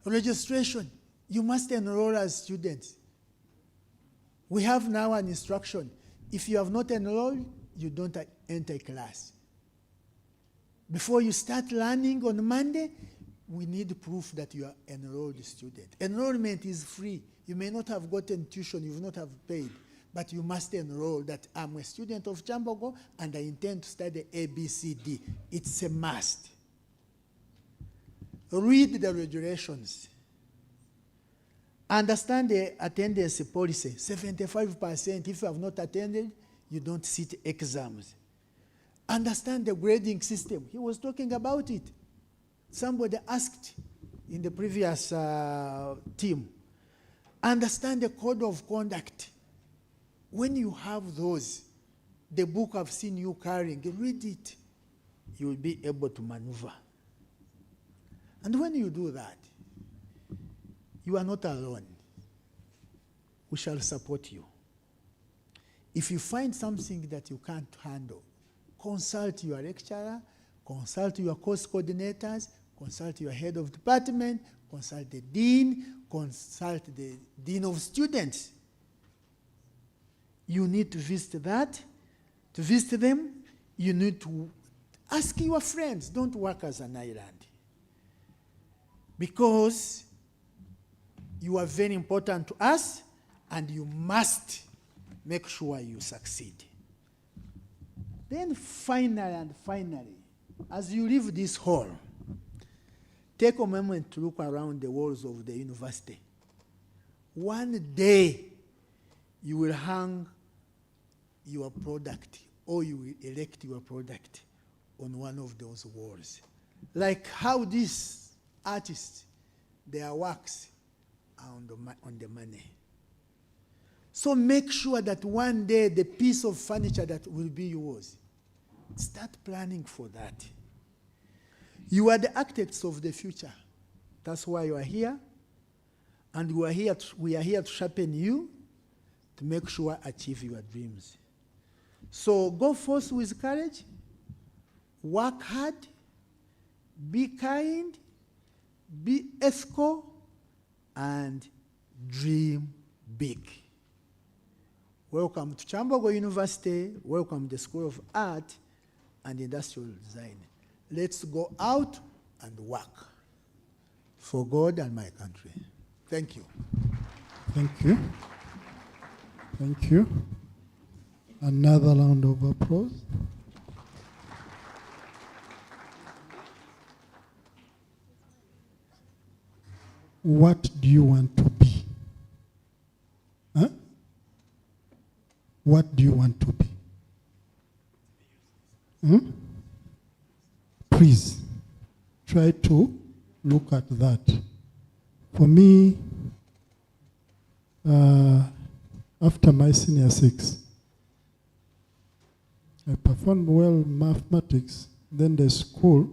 Registration, you must enroll as students. We have now an instruction. If you have not enrolled, you don't enter class. Before you start learning on Monday, we need proof that you are enrolled student. Enrollment is free. You may not have gotten tuition, you will not have paid, but you must enroll that I'm a student of Kyambogo and I intend to study ABCD. It's a must. Read the regulations. Understand the attendance policy. 75%, if you have not attended, you don't sit exams. Understand the grading system. He was talking about it. Somebody asked in the previous team. Understand the code of conduct. When you have those, the book I've seen you carrying, read it. You will be able to maneuver. And when you do that, you are not alone. We shall support you. If you find something that you can't handle, consult your lecturer, consult your course coordinators, consult your head of department, consult the dean, consult the dean of students. You need to visit that. To visit them, you need to ask your friends. Don't work as an island. Because you are very important to us, and you must make sure you succeed. Then finally, as you leave this hall, take a moment to look around the walls of the university. One day, you will hang your product, or you will elect your product on one of those walls. Like how these artists, their works are on the money. So make sure that one day the piece of furniture that will be yours, start planning for that. You are the architects of the future. That's why you are here. And we are here to sharpen you to make sure achieve your dreams. So go forth with courage, work hard, be kind, be ethical, and dream big. Welcome to Kyambogo University. Welcome to the School of Art and Industrial Design. Let's go out and work for God and my country. Thank you. Thank you. Thank you. Another round of applause. What do you want to be? Huh? What do you want to be? Please, try to look at that. For me, after my senior 6, I performed well in mathematics. Then the school,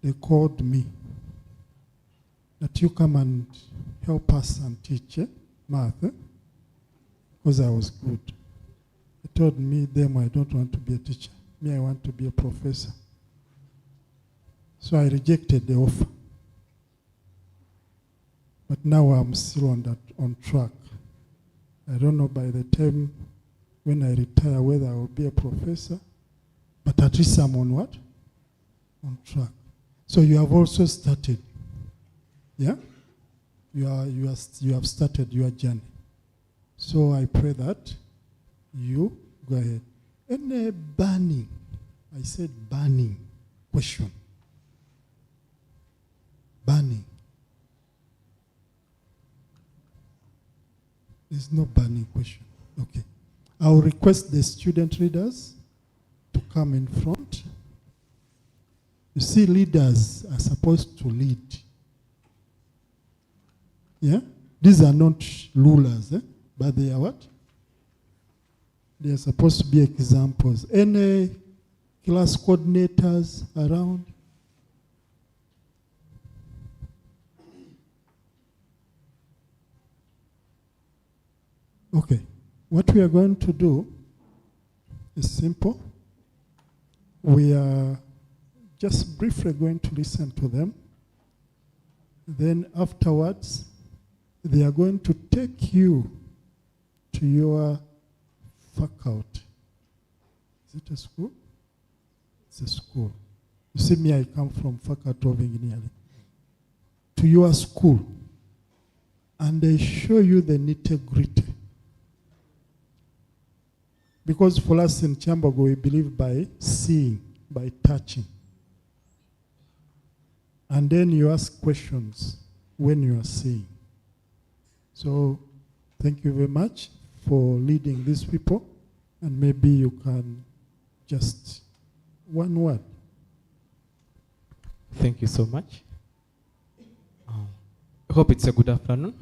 they called me that you come and help us and teach math, because I was good. They told me, them, I don't want to be a teacher. Me, I want to be a professor. So I rejected the offer. But now I'm still on track. I don't know by the time when I retire whether I will be a professor, but at least I'm on what? On track. So you have also started. Yeah? You have started your journey. So I pray that you go ahead. And burning, I said burning question. Banning. There's no banning question. Okay. I'll request the student leaders to come in front. You see, leaders are supposed to lead. Yeah? These are not rulers, but they are what? They are supposed to be examples. Any class coordinators around? Okay. What we are going to do is simple. We are just briefly going to listen to them. Then afterwards, they are going to take you to your faculty. Is it a school? It's a school. You see me, I come from Faculty of Engineering. To your school. And they show you the nitty-gritty. Because for us in Kyambogo, we believe by seeing, by touching. And then you ask questions when you are seeing. So thank you very much for leading these people. And maybe you can just one word. Thank you so much. I hope it's a good afternoon.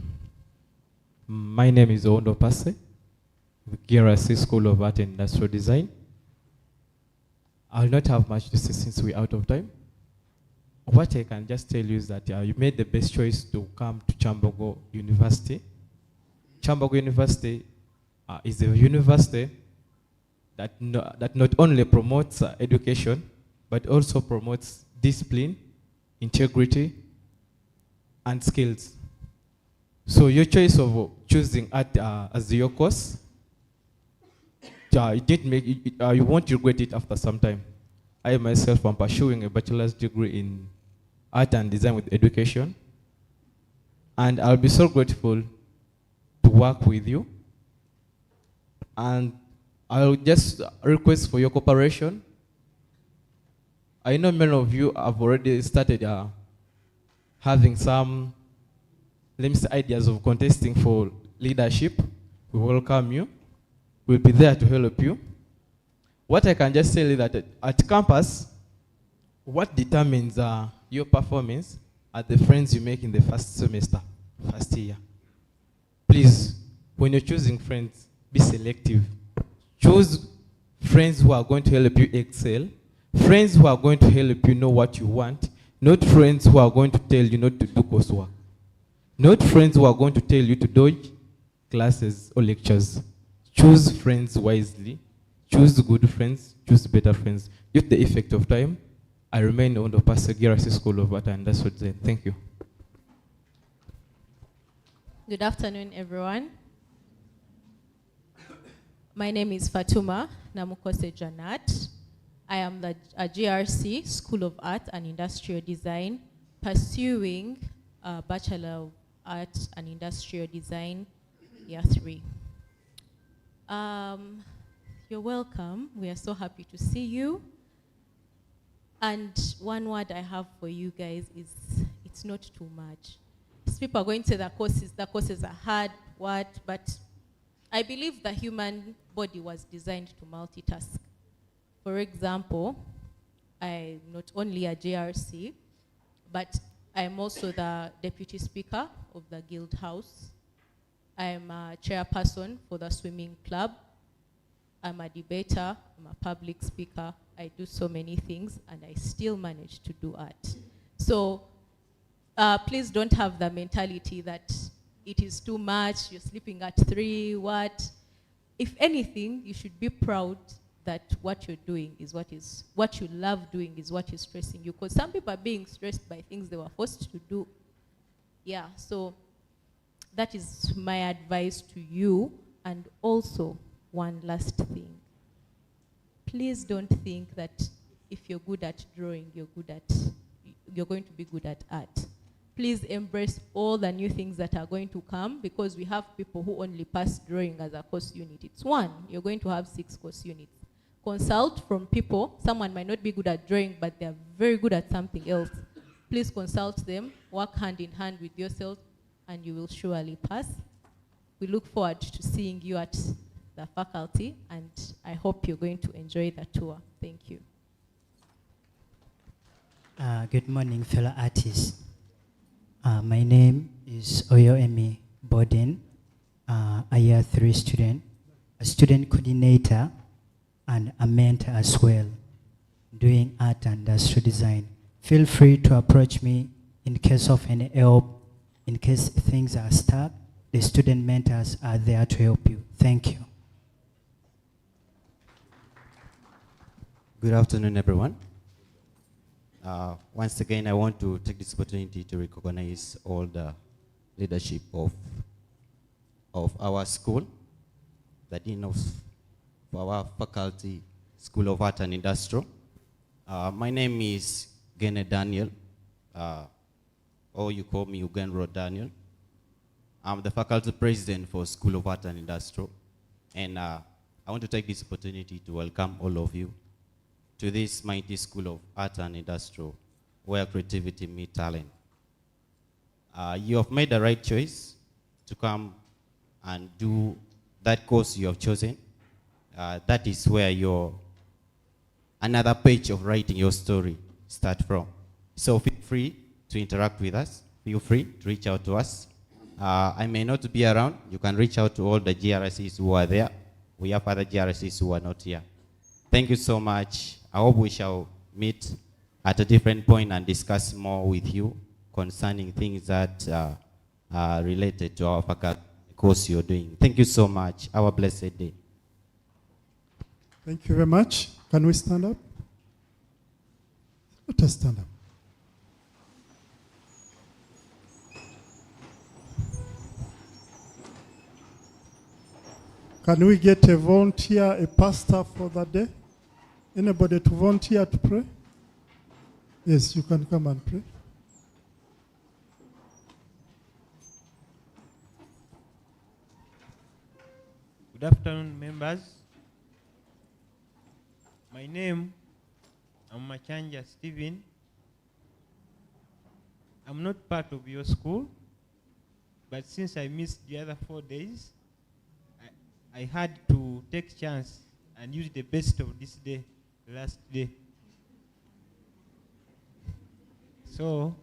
My name is Ondo Pase, with GRC School of Art and Industrial Design. I'll not have much to say since we're out of time. What I can just tell you is that you made the best choice to come to Kyambogo University. Kyambogo University is a university that not only promotes education, but also promotes discipline, integrity, and skills. So your choice of choosing art as your course, you won't regret it after some time. I myself am pursuing a bachelor's degree in art and design with education. And I'll be so grateful to work with you. And I'll just request for your cooperation. I know many of you have already started having some ideas of contesting for leadership. We welcome you. We'll be there to help you. What I can just tell you that at campus, what determines your performance are the friends you make in the first semester, first year. Please, when you're choosing friends, be selective. Choose friends who are going to help you excel, friends who are going to help you know what you want, not friends who are going to tell you not to do coursework, not friends who are going to tell you to dodge classes or lectures. Choose friends wisely. Choose good friends. Choose better friends. Due to the effect of time, I remain on the Pastor GRC School of Art and Industrial Design. Thank you. Good afternoon, everyone. My name is Fatuma Namukose Janat. I am a GRC School of Art and Industrial Design, pursuing a Bachelor of Art and Industrial Design, Year 3. You're welcome. We are so happy to see you. And one word I have for you guys is, it's not too much. These people are going to the courses are hard, but I believe the human body was designed to multitask. For example, I'm not only a JRC, but I'm also the deputy speaker of the Guild House. I'm a chairperson for the swimming club. I'm a debater, I'm a public speaker. I do so many things, and I still manage to do art. So please don't have the mentality that it is too much, you're sleeping at 3, what. If anything, you should be proud that what you're doing is what you love doing is what is stressing you. Because some people are being stressed by things they were forced to do. Yeah, so that is my advice to you. And also, one last thing. Please don't think that if you're good at drawing, you're going to be good at art. Please embrace all the new things that are going to come, because we have people who only pass drawing as a course unit. It's 1. You're going to have 6 course units. Consult from people. Someone might not be good at drawing, but they're very good at something else. Please consult them. work hand in hand with yourself, and you will surely pass. We look forward to seeing you at the faculty, and I hope you're going to enjoy the tour. Thank you. Good morning, fellow artists. My name is Oyoemi Boden, a year 3 student, a student coordinator, and a mentor as well, doing art and industrial design. Feel free to approach me in case of any help, in case things are stuck. The student mentors are there to help you. Thank you. Good afternoon, everyone. Once again, I want to take this opportunity to recognize all the leadership of our school, the dean of our faculty, School of Art and Industrial. My name is Gene Daniel, or you call me Ugenro Daniel. I'm the faculty president for School of Art and Industrial, and I want to take this opportunity to welcome all of you to this mighty School of Art and Industrial, where creativity meets talent. You have made the right choice to come and do that course you have chosen. That is where your another page of writing your story start from. So feel free to interact with us. Feel free to reach out to us. I may not be around. You can reach out to all the GRCs who are there. We have other GRCs who are not here. Thank you so much. I hope we shall meet at a different point and discuss more with you concerning things that are related to our faculty course you're doing. Thank you so much. Have a blessed day. Thank you very much. Can we stand up? Let us stand up. Can we get a volunteer, a pastor for that day? Anybody to volunteer to pray? Yes, you can come and pray. Good afternoon, members. My name is Machanja Stephen. I'm not part of your school, but since I missed the other 4 days, I had to take chance and use the best of this day, last day. So,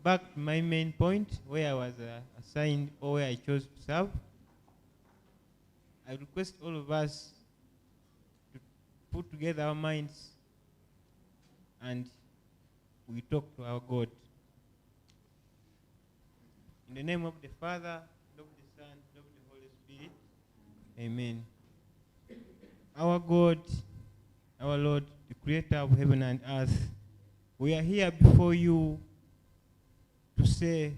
back to my main point, where I was assigned or where I chose to serve. I request all of us to put together our minds and we talk to our God. In the name of the Father, of the Son, of the Holy Spirit, amen. Our God, our Lord, the creator of heaven and earth, we are here before you to say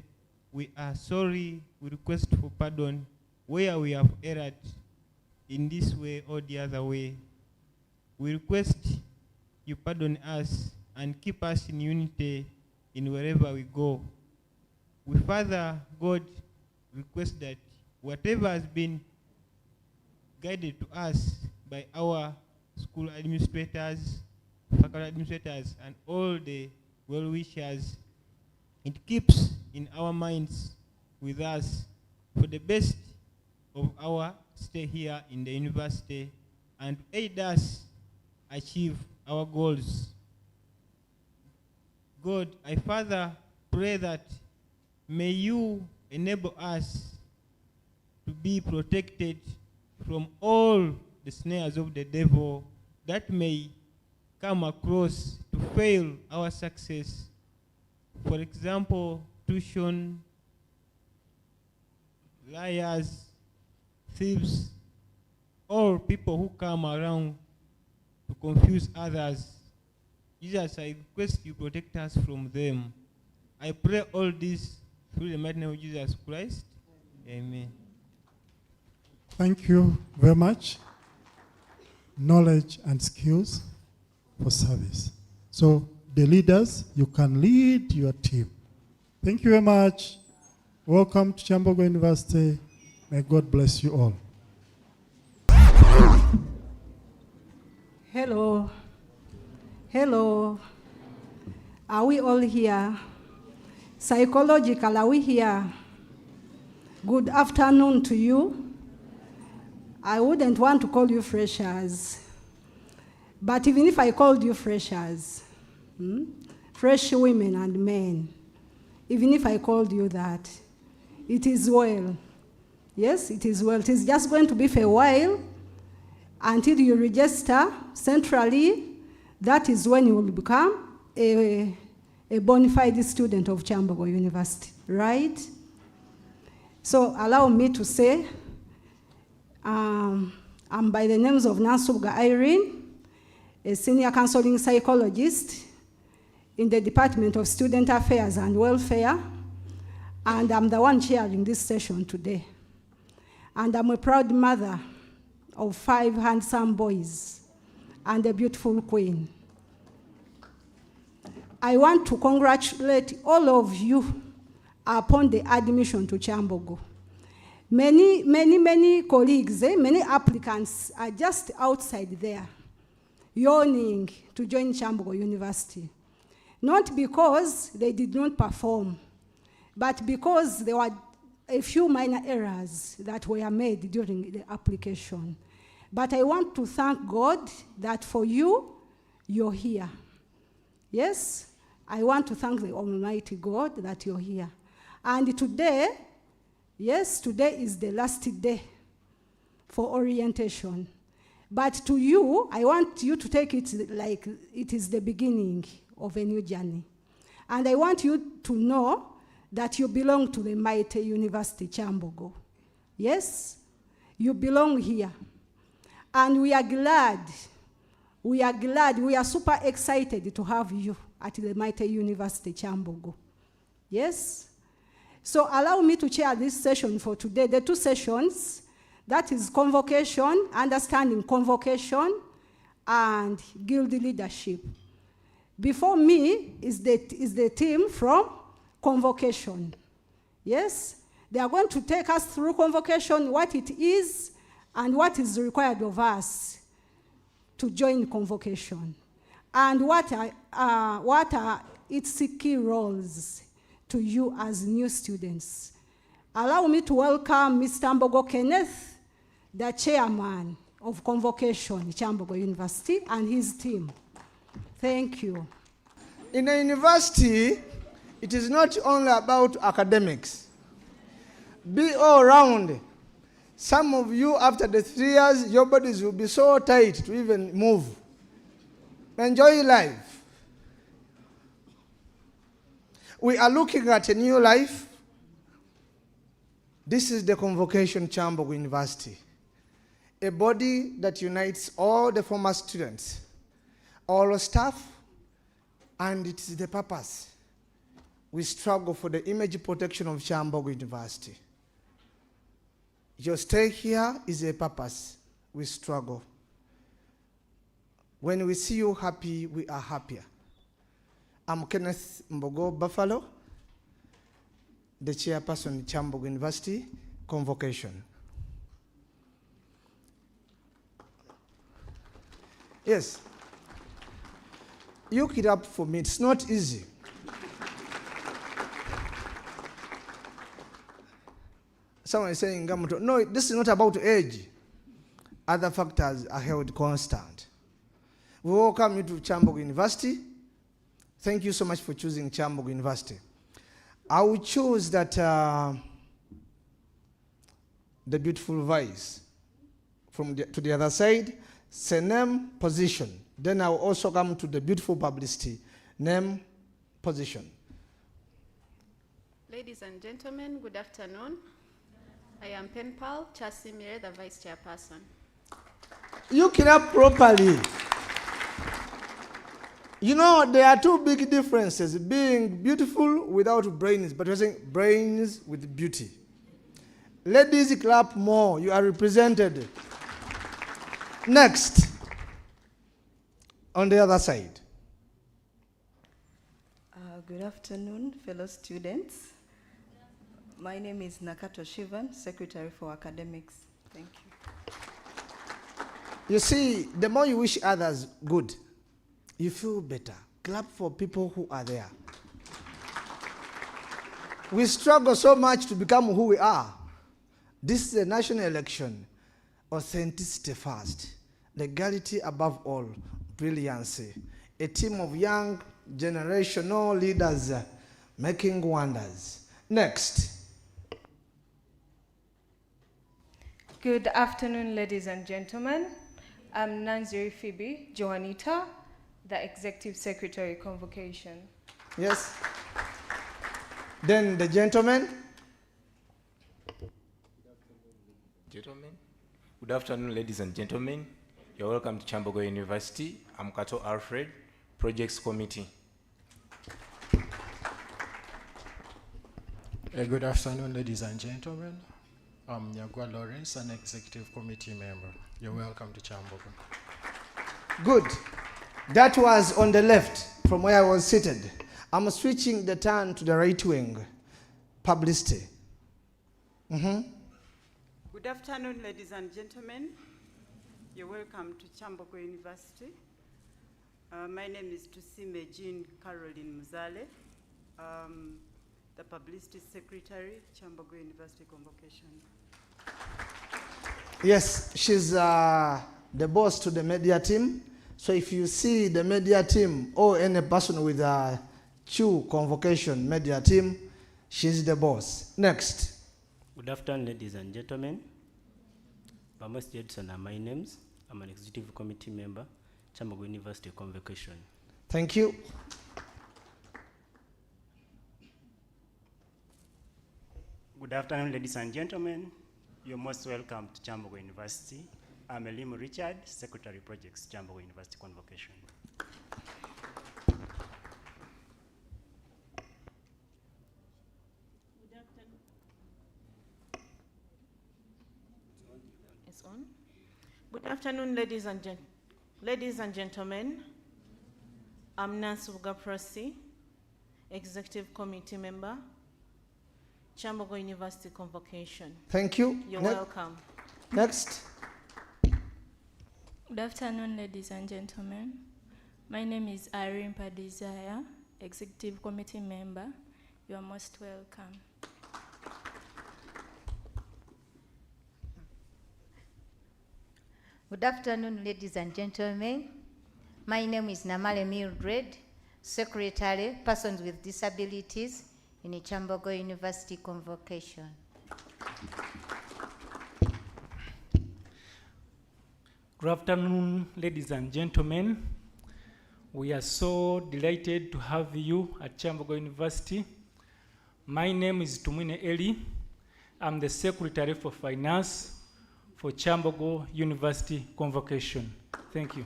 we are sorry, we request for pardon where we have erred in this way or the other way. We request you pardon us and keep us in unity in wherever we go. We, Father God, request that whatever has been guided to us by our school administrators, faculty administrators, and all the well-wishers, it keeps in our minds with us for the best of our stay here in the university and aid us achieve our goals. God, I further pray that may you enable us to be protected from all the snares of the devil that may come across to fail our success. For example, tuition, liars, thieves, or people who come around to confuse others. Jesus, I request you protect us from them. I pray all this through the mighty name of Jesus Christ. Amen. Thank you very much. Knowledge and skills for service. So the leaders, you can lead your team. Thank you very much. Welcome to Kyambogo University. May God bless you all. Hello. Hello. Are we all here? Psychological, are we here? Good afternoon to you. I wouldn't want to call you freshers. But even if I called you freshers, fresh women and men, even if I called you that, it is well. Yes, it is well. It is just going to be for a while until you register centrally. That is when you will become a bona fide student of Kyambogo University, right? So allow me to say, I'm by the names of Nansubga Irene, a senior counseling psychologist in the Department of Student Affairs and Welfare, and I'm the one chairing this session today. And I'm a proud mother of 5 handsome boys and a beautiful queen. I want to congratulate all of you upon the admission to Kyambogo. Many colleagues, many applicants are just outside there, yearning to join Kyambogo University. Not because they did not perform, but because there were a few minor errors that were made during the application. But I want to thank God that for you, you're here. Yes, I want to thank the Almighty God that you're here. And today, yes, today is the last day for orientation. But to you, I want you to take it like it is the beginning of a new journey. And I want you to know that you belong to the mighty University Kyambogo. Yes, you belong here. And we are glad, we are super excited to have you at the mighty University Kyambogo. Yes? So allow me to chair this session for today. The 2 sessions, that is convocation, understanding convocation, and guild leadership. Before me is the team from convocation. Yes? They are going to take us through convocation, what it is, and what is required of us to join convocation. And what are its key roles to you as new students. Allow me to welcome Mr. Mbogo Kenneth, the chairman of convocation, Kyambogo University, and his team. Thank you. In a university, it is not only about academics. Be all around. Some of you, after the 3 years, your bodies will be so tight to even move. Enjoy life. We are looking at a new life. This is the convocation Kyambogo University, a body that unites all the former students, all staff, and it is the purpose. We struggle for the image protection of Kyambogo University. Your stay here is a purpose. We struggle. When we see you happy, we are happier. I'm Kenneth Mbogo Buffalo, the chairperson of Kyambogo University convocation. Yes. You get up for me. It's not easy. Someone is saying, no, this is not about age. Other factors are held constant. We welcome you to Kyambogo University. Thank you so much for choosing Kyambogo University. I will choose that the beautiful voice to the other side, say name, position. Then I will also come to the beautiful publicity, name, position. Ladies and gentlemen, good afternoon. I am Penpal Chasimire, the Vice Chairperson. You clap properly. You know, there are 2 big differences, being beautiful without brains, but you're saying brains with beauty. Ladies, clap more. You are represented. Next, on the other side. Good afternoon, fellow students. My name is Nakato Shivan, Secretary for Academics. Thank you. You see, the more you wish others good, you feel better. Clap for people who are there. We struggle so much to become who we are. This is a national election. Authenticity first. Legality above all. Brilliancy. A team of young generational leaders making wonders. Next. Good afternoon, ladies and gentlemen. I'm Nanziri Phoebe Joanita, the Executive Secretary Convocation. Yes. Then the gentleman. Gentlemen. Good afternoon, ladies and gentlemen. You're welcome to Kyambogo University. I'm Kato Alfred, Projects Committee. Good afternoon, ladies and gentlemen. I'm Nyagwa Lawrence, an Executive Committee member. You're welcome to Kyambogo. Good. That was on the left from where I was seated. I'm switching the turn to the right wing. Publicity. Good afternoon, ladies and gentlemen. You're welcome to Kyambogo University. My name is Tusime Jean Caroline Muzale, the Publicity Secretary, Kyambogo University Convocation. Yes, she's the boss to the media team. So if you see the media team or any person with a CHU convocation media team, she's the boss. Next. Good afternoon, ladies and gentlemen. Bamos Jedson are my names. I'm an executive committee member, Kyambogo University Convocation. Thank you. Good afternoon, ladies and gentlemen. You're most welcome to Kyambogo University. I'm Elimu Richard, Secretary Projects, Kyambogo University Convocation. It's on. Good afternoon, ladies and gentlemen. I'm Nancy Ugaprosi, Executive Committee Member, Kyambogo University Convocation. Thank you. You're welcome. Next. Good afternoon, ladies and gentlemen. My name is Irene Padizaya, Executive Committee Member. You are most welcome. Good afternoon, ladies and gentlemen. My name is Namale Mildred, Secretary, Persons with Disabilities in the Kyambogo University Convocation. Good afternoon, ladies and gentlemen. We are so delighted to have you at Kyambogo University. My name is Tumwine Eli. I'm the Secretary for Finance for Kyambogo University Convocation. Thank you.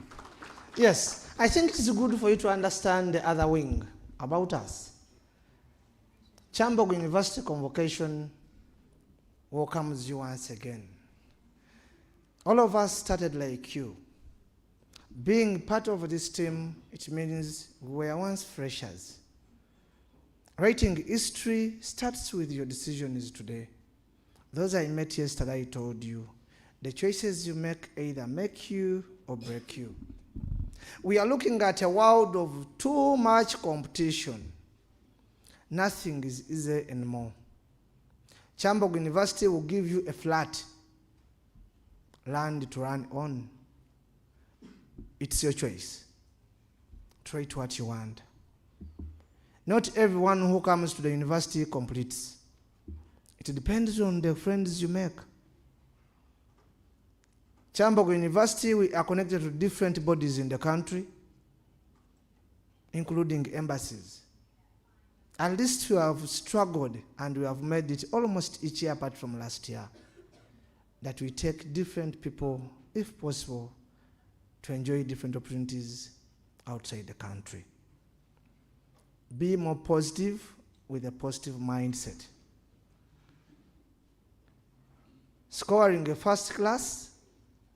Yes, I think it's good for you to understand the other wing about us. Kyambogo University Convocation welcomes you once again. All of us started like you. Being part of this team, it means we were once freshers. Writing history starts with your decisions today. Those I met yesterday, I told you, the choices you make either make you or break you. We are looking at a world of too much competition. Nothing is easy anymore. Kyambogo University will give you a flat land to run on. It's your choice. Try to what you want. Not everyone who comes to the university completes. It depends on the friends you make. Kyambogo University, we are connected to different bodies in the country, including embassies. At least we have struggled and we have made it almost each year apart from last year, that we take different people, if possible, to enjoy different opportunities outside the country. Be more positive with a positive mindset. Scoring a first class,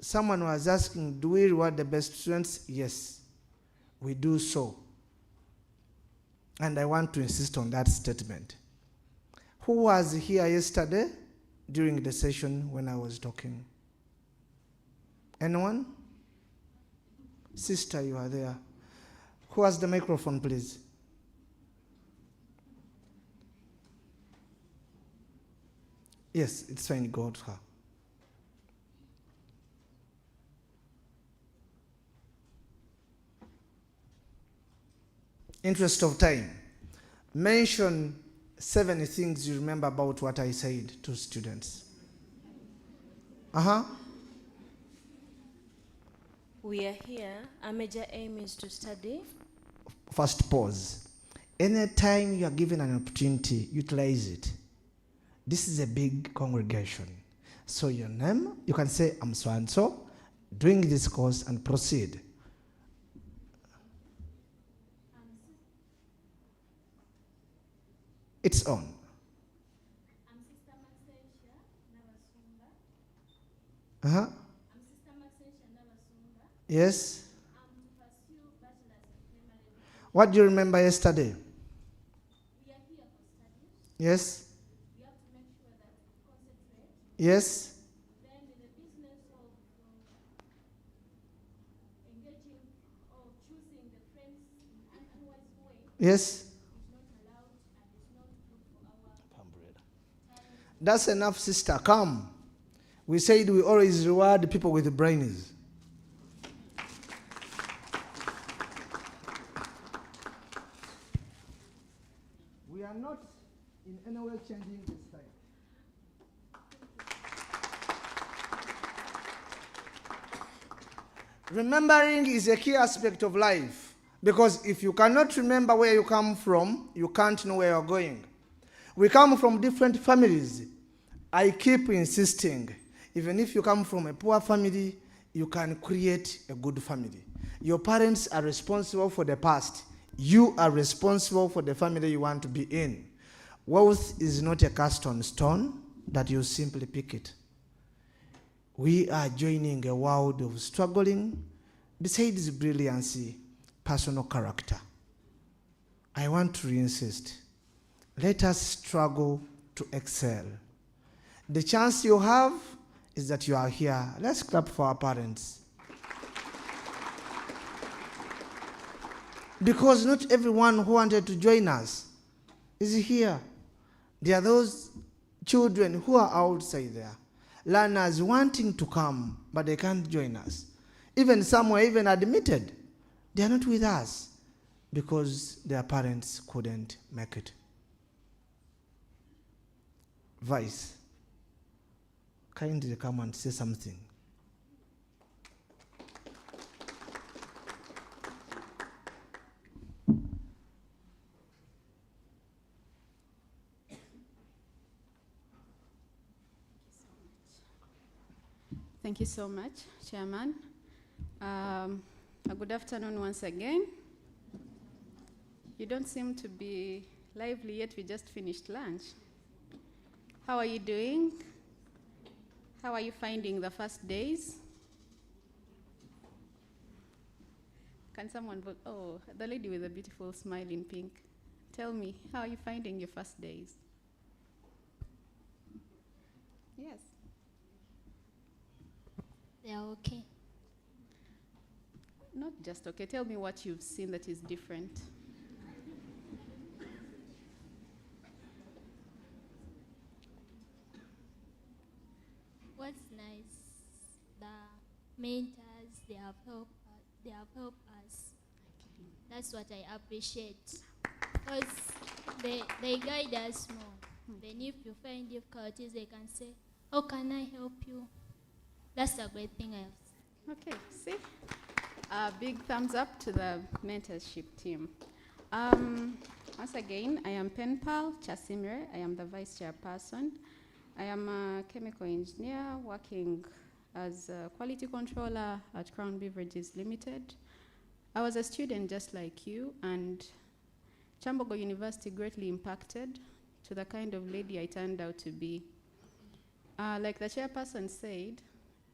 someone was asking, do we reward the best students? Yes, we do so. And I want to insist on that statement. Who was here yesterday during the session when I was talking? Anyone? Sister, you are there. Who has the microphone, please? Yes, it's fine. Go to her. Interest of time. Mention 7 things you remember about what I said to students. We are here. Our major aim is to study. First pause. Anytime you are given an opportunity, utilize it. This is a big congregation. So your name, you can say, I'm so-and-so, doing this course, and proceed. It's on. Yes. What do you remember yesterday? Yes. Yes. Yes. That's enough, sister. Come. We said we always reward people with brains. We are not in any way changing this time. Remembering is a key aspect of life, because if you cannot remember where you come from, you can't know where you're going. We come from different families. I keep insisting, even if you come from a poor family, you can create a good family. Your parents are responsible for the past. You are responsible for the family you want to be in. Wealth is not a cast on stone that you simply pick it. We are joining a world of struggling, besides brilliancy, personal character. I want to insist, let us struggle to excel. The chance you have is that you are here. Let's clap for our parents. Because not everyone who wanted to join us is here. There are those children who are outside there, learners wanting to come, but they can't join us. Even some were even admitted. They are not with us because their parents couldn't make it. Vice, kindly come and say something. Thank you so much, Chairman. Good afternoon once again. You don't seem to be lively yet. We just finished lunch. How are you doing? How are you finding the first days? Can someone vote? Oh, the lady with a beautiful smile in pink. Tell me, how are you finding your first days? Yes. They are okay. Not just okay. Tell me what you've seen that is different. What's nice, the mentors, they have helped us. That's what I appreciate. Because they guide us more. Then if you find difficulties, they can say, how can I help you? That's a great thing I have. Okay, see? Big thumbs up to the mentorship team. Once again, I am Pen Pal Chasimire. I am the vice chairperson. I am a chemical engineer working as a quality controller at Crown Beverages Limited. I was a student just like you, and Kyambogo University greatly impacted to the kind of lady I turned out to be. Like the chairperson said,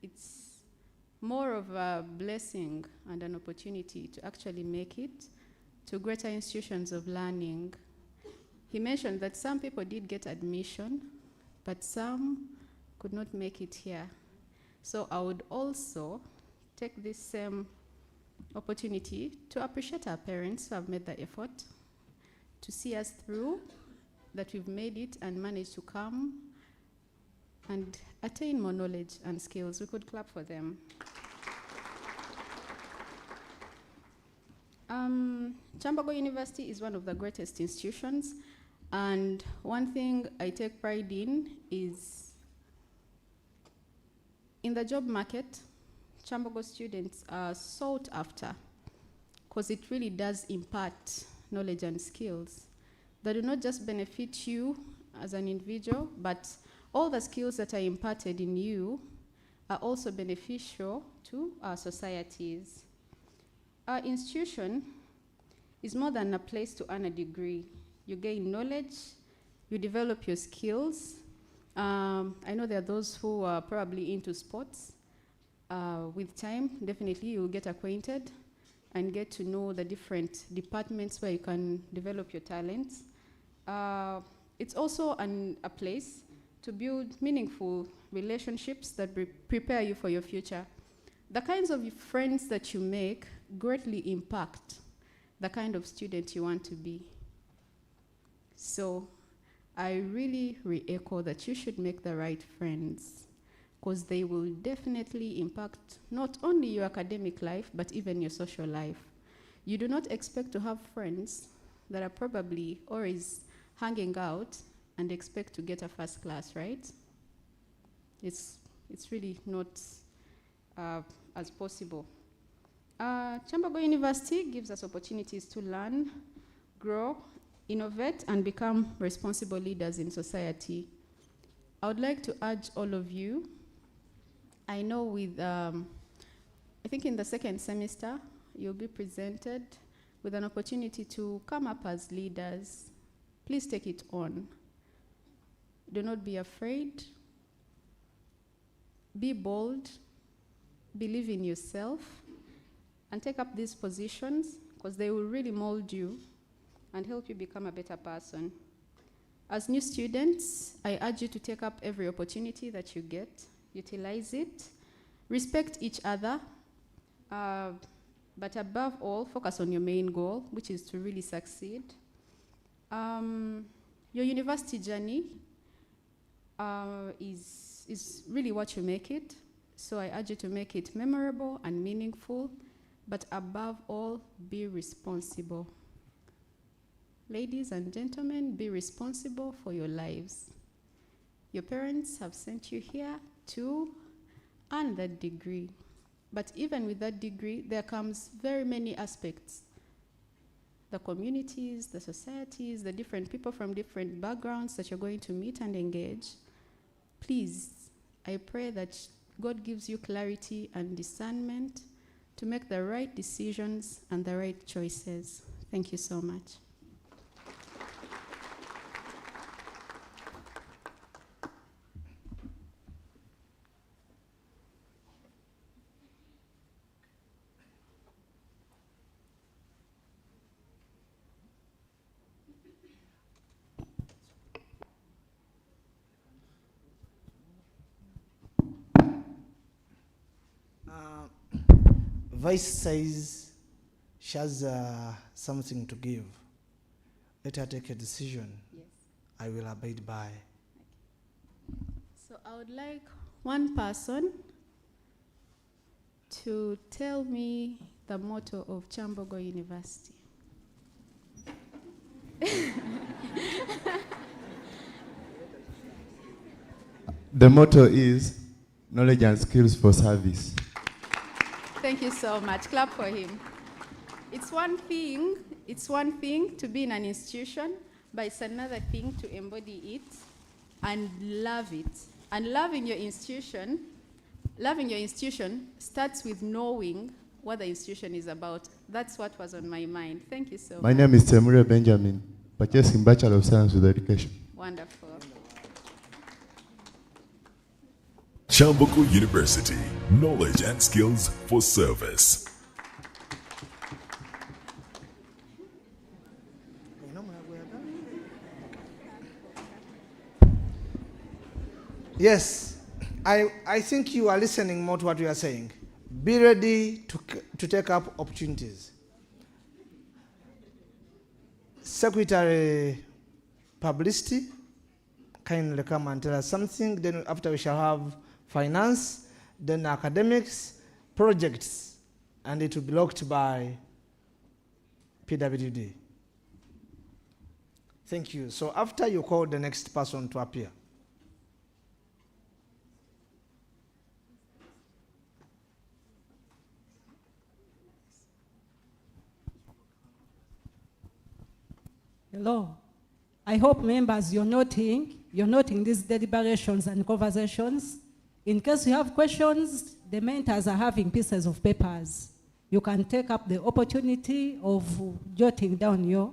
it's more of a blessing and an opportunity to actually make it to greater institutions of learning. He mentioned that some people did get admission, but some could not make it here. So I would also take this same opportunity to appreciate our parents who have made the effort to see us through, that we've made it and managed to come and attain more knowledge and skills. We could clap for them. Kyambogo University is one of the greatest institutions, and one thing I take pride in is in the job market, Kyambogo students are sought after because it really does impart knowledge and skills that do not just benefit you as an individual, but all the skills that are imparted in you are also beneficial to our societies. Our institution is more than a place to earn a degree. You gain knowledge, you develop your skills. I know there are those who are probably into sports. With time, definitely you'll get acquainted and get to know the different departments where you can develop your talents. It's also a place to build meaningful relationships that prepare you for your future. The kinds of friends that you make greatly impact the kind of student you want to be. So I really re-echo that you should make the right friends, because they will definitely impact not only your academic life, but even your social life. You do not expect to have friends that are probably always hanging out and expect to get a first class, right? It's really not as possible. Kyambogo University gives us opportunities to learn, grow, innovate, and become responsible leaders in society. I would like to urge all of you, I know with, I think in the second semester, you'll be presented with an opportunity to come up as leaders. Please take it on. Do not be afraid. Be bold. Believe in yourself. And take up these positions, because they will really mold you and help you become a better person. As new students, I urge you to take up every opportunity that you get, utilize it, respect each other, but above all, focus on your main goal, which is to really succeed. Your university journey is really what you make it, so I urge you to make it memorable and meaningful, but above all, be responsible. Ladies and gentlemen, be responsible for your lives. Your parents have sent you here to earn that degree. But even with that degree, there comes very many aspects. The communities, the societies, the different people from different backgrounds that you're going to meet and engage. Please, I pray that God gives you clarity and discernment to make the right decisions and the right choices. Thank you so much. Vice says she has something to give. Let her take a decision. Yes. I will abide by. So I would like one person to tell me the motto of Kyambogo University. The motto is knowledge and skills for service. Thank you so much. Clap for him. It's one thing to be in an institution, but it's another thing to embody it and love it. And loving your institution starts with knowing what the institution is about. That's what was on my mind. Thank you so much. My name is Temure Benjamin, purchasing Bachelor of Science with Education. Wonderful. Kyambogo University, knowledge and skills for service. Yes, I think you are listening more to what we are saying. Be ready to take up opportunities. Secretary Publicity, kindly come and tell us something. Then after we shall have finance, then academics, projects, and it will be locked by PWD. Thank you. So after you call the next person to appear. Hello. I hope members you're noting these deliberations and conversations. In case you have questions, the mentors are having pieces of papers. You can take up the opportunity of jotting down your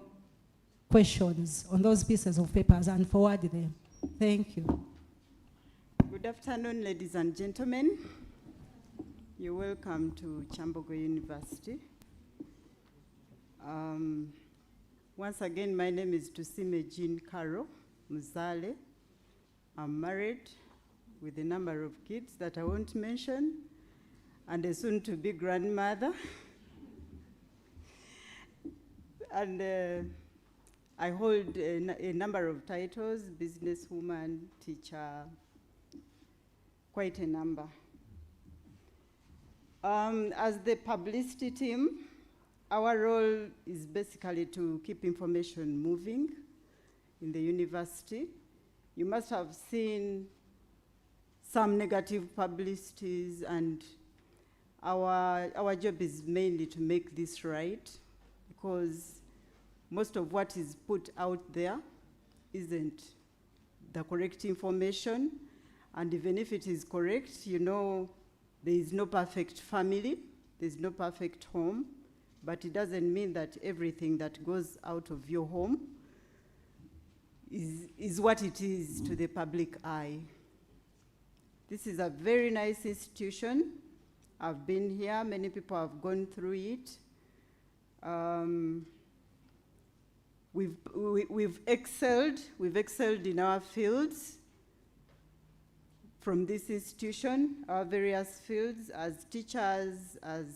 questions on those pieces of papers and forward them. Thank you. Good afternoon, ladies and gentlemen. You're welcome to Kyambogo University. Once again, my name is Tusime Jean Caro Muzale. I'm married with a number of kids that I won't mention, and a soon-to-be grandmother. And I hold a number of titles: businesswoman, teacher, quite a number. As the publicity team, our role is basically to keep information moving in the university. You must have seen some negative publicities, and our job is mainly to make this right, because most of what is put out there isn't the correct information. And even if it is correct, you know, there is no perfect family, there's no perfect home, but it doesn't mean that everything that goes out of your home is what it is to the public eye. This is a very nice institution. I've been here, many people have gone through it. We've excelled in our fields from this institution, our various fields, as teachers, as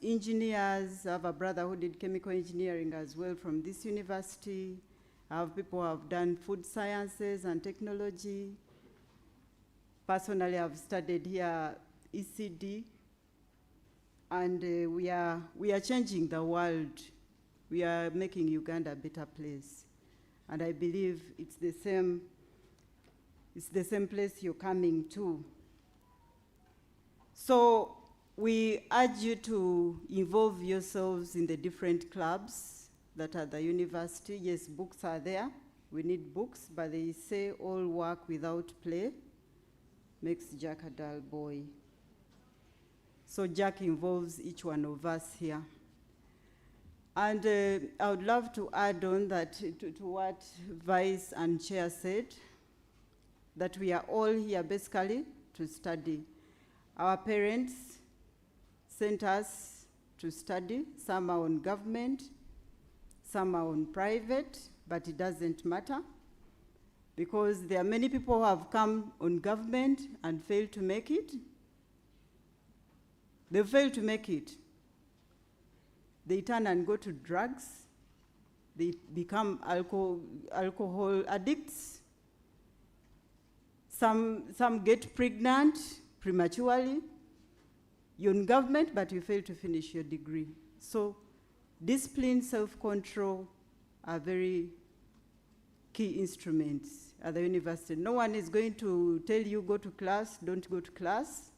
engineers. I have a brother who did chemical engineering as well from this university. I have people who have done food sciences and technology. Personally, I've studied here ECD, and we are changing the world. We are making Uganda a better place. And I believe it's the same place you're coming to. So we urge you to involve yourselves in the different clubs that are at the university. Yes, books are there. We need books, but they say all work without play makes Jack a dull boy. So Jack involves each one of us here. And I would love to add on that to what Vice and Chair said, that we are all here basically to study. Our parents sent us to study. Some are on government, some are on private, but it doesn't matter, because there are many people who have come on government and failed to make it. They failed to make it. They turn and go to drugs. They become alcohol addicts. Some get pregnant prematurely. You're in government, but you fail to finish your degree. So discipline, self-control are very key instruments at the university. No one is going to tell you go to class, don't go to class.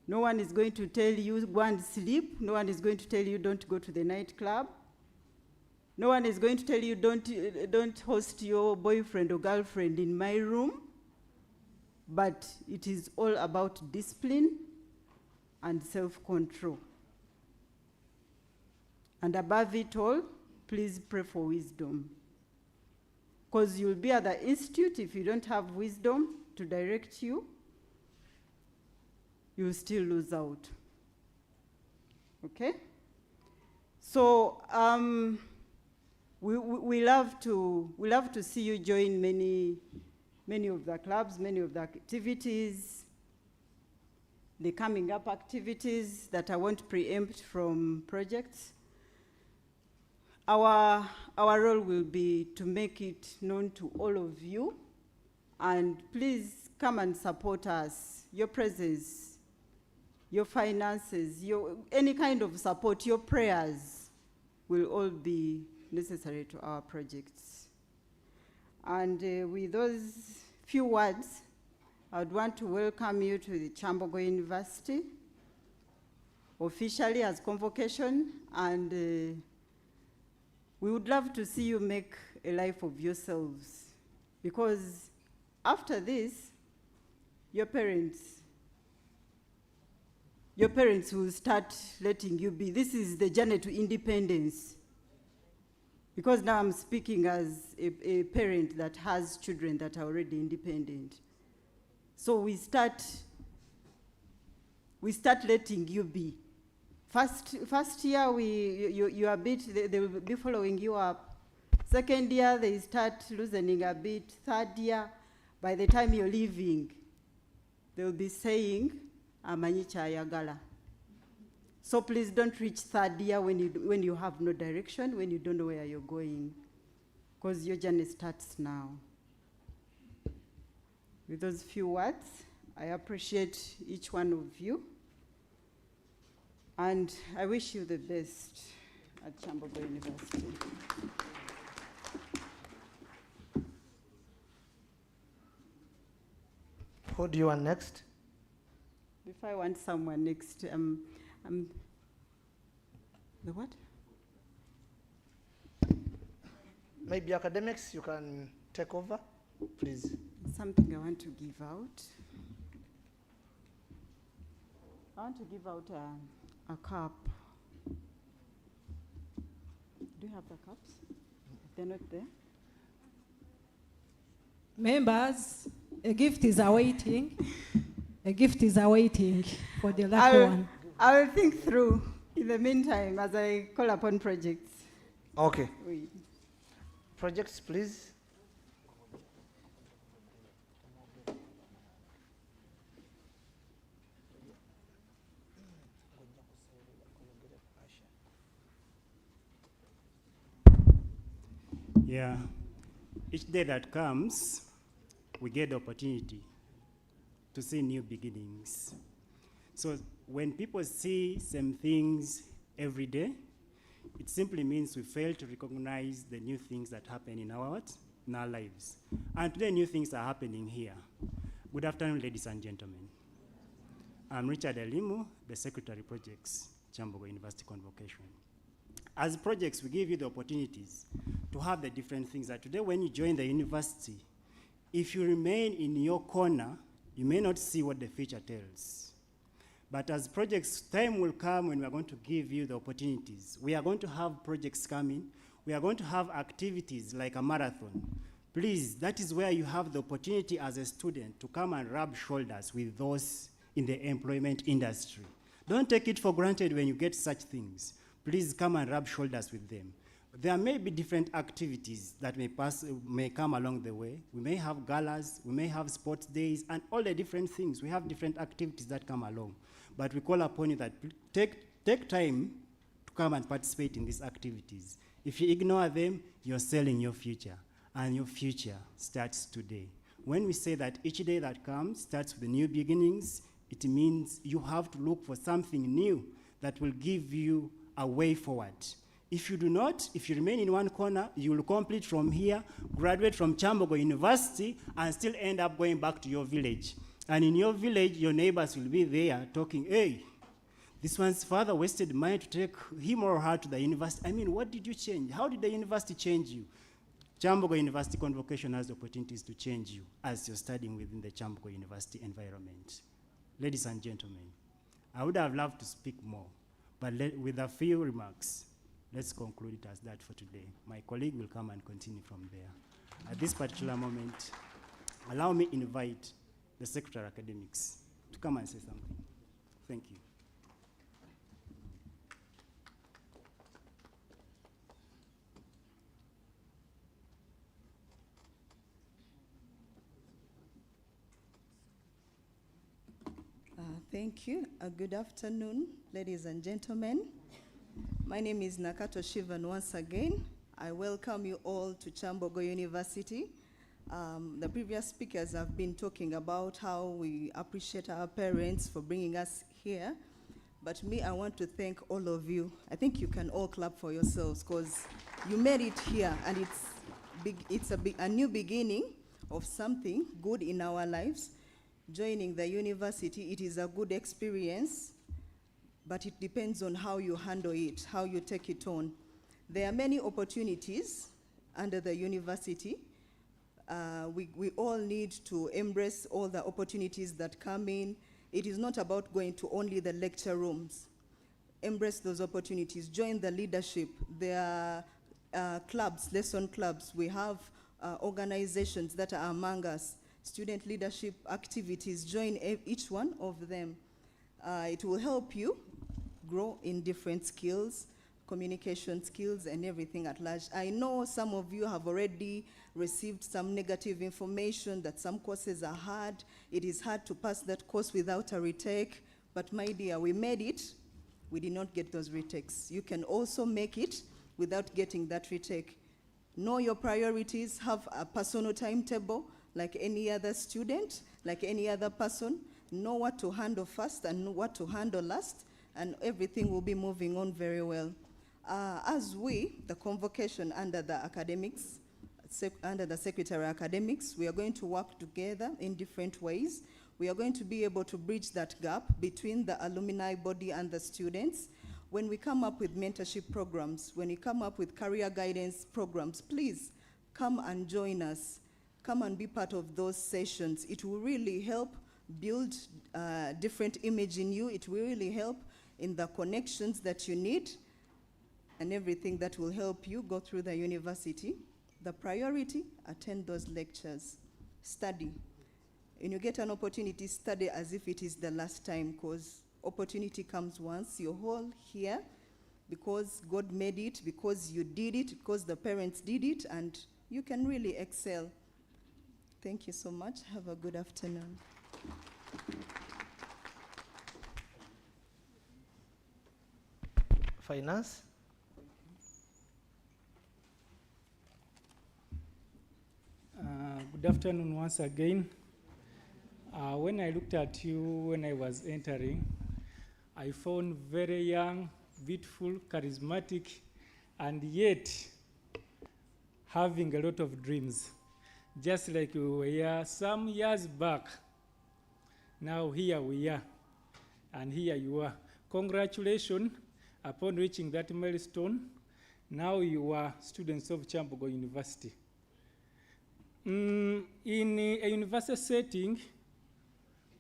No one is going to tell you go and sleep. No one is going to tell you don't go to the nightclub. No one is going to tell you don't host your boyfriend or girlfriend in my room. But it is all about discipline and self-control. And above it all, please pray for wisdom. Because you'll be at the institute, if you don't have wisdom to direct you, you'll still lose out. Okay? So we love to see you join many of the clubs, many of the activities, the coming up activities that I won't preempt from projects. our role will be to make it known to all of you, and please come and support us. Your presence, your finances, any kind of support, your prayers will all be necessary to our projects. And with those few words, I would want to welcome you to the Kyambogo University officially as convocation, and we would love to see you make a life of yourselves, because after this, your parents will start letting you be. This is the journey to independence. Because now I'm speaking as a parent that has children that are already independent. So we start letting you be. First year, you are a bit, they will be following you up. Second year, they start loosening a bit. Third year, by the time you're leaving, they will be saying, Amanyicha Ayagala. So please don't reach third year when you have no direction, when you don't know where you're going, because your journey starts now. With those few words, I appreciate each one of you, and I wish you the best at Kyambogo University. Who do you want next? If I want someone next, the what? Maybe academics, you can take over, please. Something I want to give out. I want to give out a cup. Do you have the cups? They're not there. Members, a gift is awaiting. A gift is awaiting for the lucky one. I will think through in the meantime as I call upon projects. Okay. Oui. Projects, please. Yeah. Each day that comes, we get the opportunity to see new beginnings. So when people see same things every day, it simply means we fail to recognize the new things that happen in our lives. And today new things are happening here. Good afternoon, ladies and gentlemen. I'm Richard Elimu, the Secretary Projects, Kyambogo University Convocation. As projects, we give you the opportunities to have the different things that today when you join the university, if you remain in your corner, you may not see what the future tells. But as projects, time will come when we are going to give you the opportunities. We are going to have projects coming. We are going to have activities like a marathon. Please, that is where you have the opportunity as a student to come and rub shoulders with those in the employment industry. Don't take it for granted when you get such things. Please come and rub shoulders with them. There may be different activities that may come along the way. We may have galas, we may have sports days, and all the different things. We have different activities that come along. But we call upon you that take time to come and participate in these activities. If you ignore them, you're selling your future, and your future starts today. When we say that each day that comes starts with new beginnings, it means you have to look for something new that will give you a way forward. If you do not, if you remain in one corner, you will complete from here, graduate from Kyambogo University, and still end up going back to your village. And in your village, your neighbors will be there talking, hey, this one's father wasted money to take him or her to the university. I mean, what did you change? How did the university change you? Kyambogo University Convocation has the opportunities to change you as you're studying within the Kyambogo University environment. Ladies and gentlemen, I would have loved to speak more, but with a few remarks, let's conclude it as that for today. My colleague will come and continue from there. At this particular moment, allow me to invite the Secretary of Academics to come and say something. Thank you. Thank you. Good afternoon, ladies and gentlemen. My name is Nakato Shivan once again. I welcome you all to Kyambogo University. The previous speakers have been talking about how we appreciate our parents for bringing us here. But me, I want to thank all of you. I think you can all clap for yourselves because you made it here, and it's a new beginning of something good in our lives. Joining the university, it is a good experience, but it depends on how you handle it, how you take it on. There are many opportunities under the university. We all need to embrace all the opportunities that come in. It is not about going to only the lecture rooms. Embrace those opportunities. Join the leadership. There are clubs, lesson clubs. We have organizations that are among us. Student leadership activities. Join each one of them. It will help you grow in different skills, communication skills, and everything at large. I know some of you have already received some negative information that some courses are hard. It is hard to pass that course without a retake. But my dear, we made it. We did not get those retakes. You can also make it without getting that retake. Know your priorities. Have a personal timetable like any other student, like any other person. Know what to handle first and know what to handle last, and everything will be moving on very well. As the convocation under the academics, under the Secretary Academics, we are going to work together in different ways. We are going to be able to bridge that gap between the alumni body and the students. When we come up with mentorship programs, when we come up with career guidance programs, please come and join us. Come and be part of those sessions. It will really help build different image in you. It will really help in the connections that you need and everything that will help you go through the university. The priority, attend those lectures. Study. When you get an opportunity, study as if it is the last time, because opportunity comes once. You're all here because God made it, because you did it, because the parents did it, and you can really excel. Thank you so much. Have a good afternoon. Finance. Good afternoon once again. When I looked at you when I was entering, I found very young, beautiful, charismatic, and yet having a lot of dreams. Just like we were here some years back. Now here we are, and here you are. Congratulations upon reaching that milestone. Now you are students of Kyambogo University. In a university setting,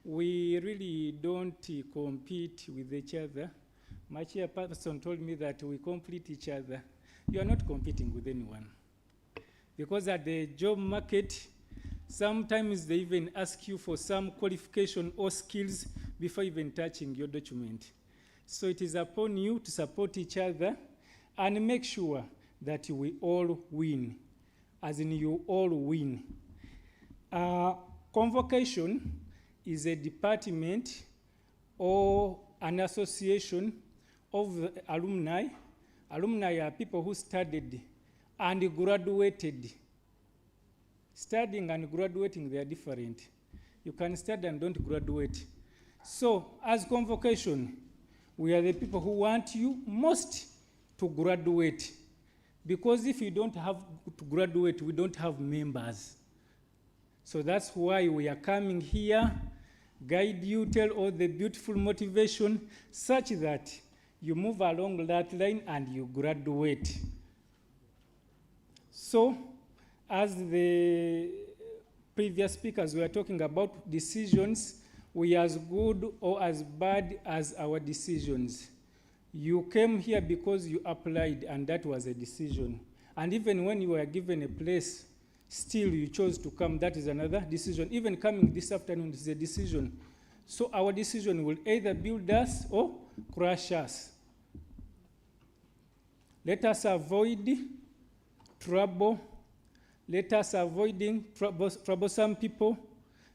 we really don't compete with each other. My chairperson told me that we complete each other. You are not competing with anyone. Because at the job market, sometimes they even ask you for some qualification or skills before even touching your document. So it is upon you to support each other and make sure that we all win, as in you all win. Convocation is a department or an association of alumni. Alumni are people who studied and graduated. Studying and graduating, they are different. You can study and don't graduate. So, as convocation, we are the people who want you most to graduate. Because if you don't have to graduate, we don't have members. So that's why we are coming here, guide you, tell all the beautiful motivation, such that you move along that line and you graduate. So, as the previous speakers were talking about decisions, we are as good or as bad as our decisions. You came here because you applied, and that was a decision. And even when you were given a place, still you chose to come, that is another decision. Even coming this afternoon is a decision. So our decision will either build us or crush us. Let us avoid trouble. Let us avoid troublesome people.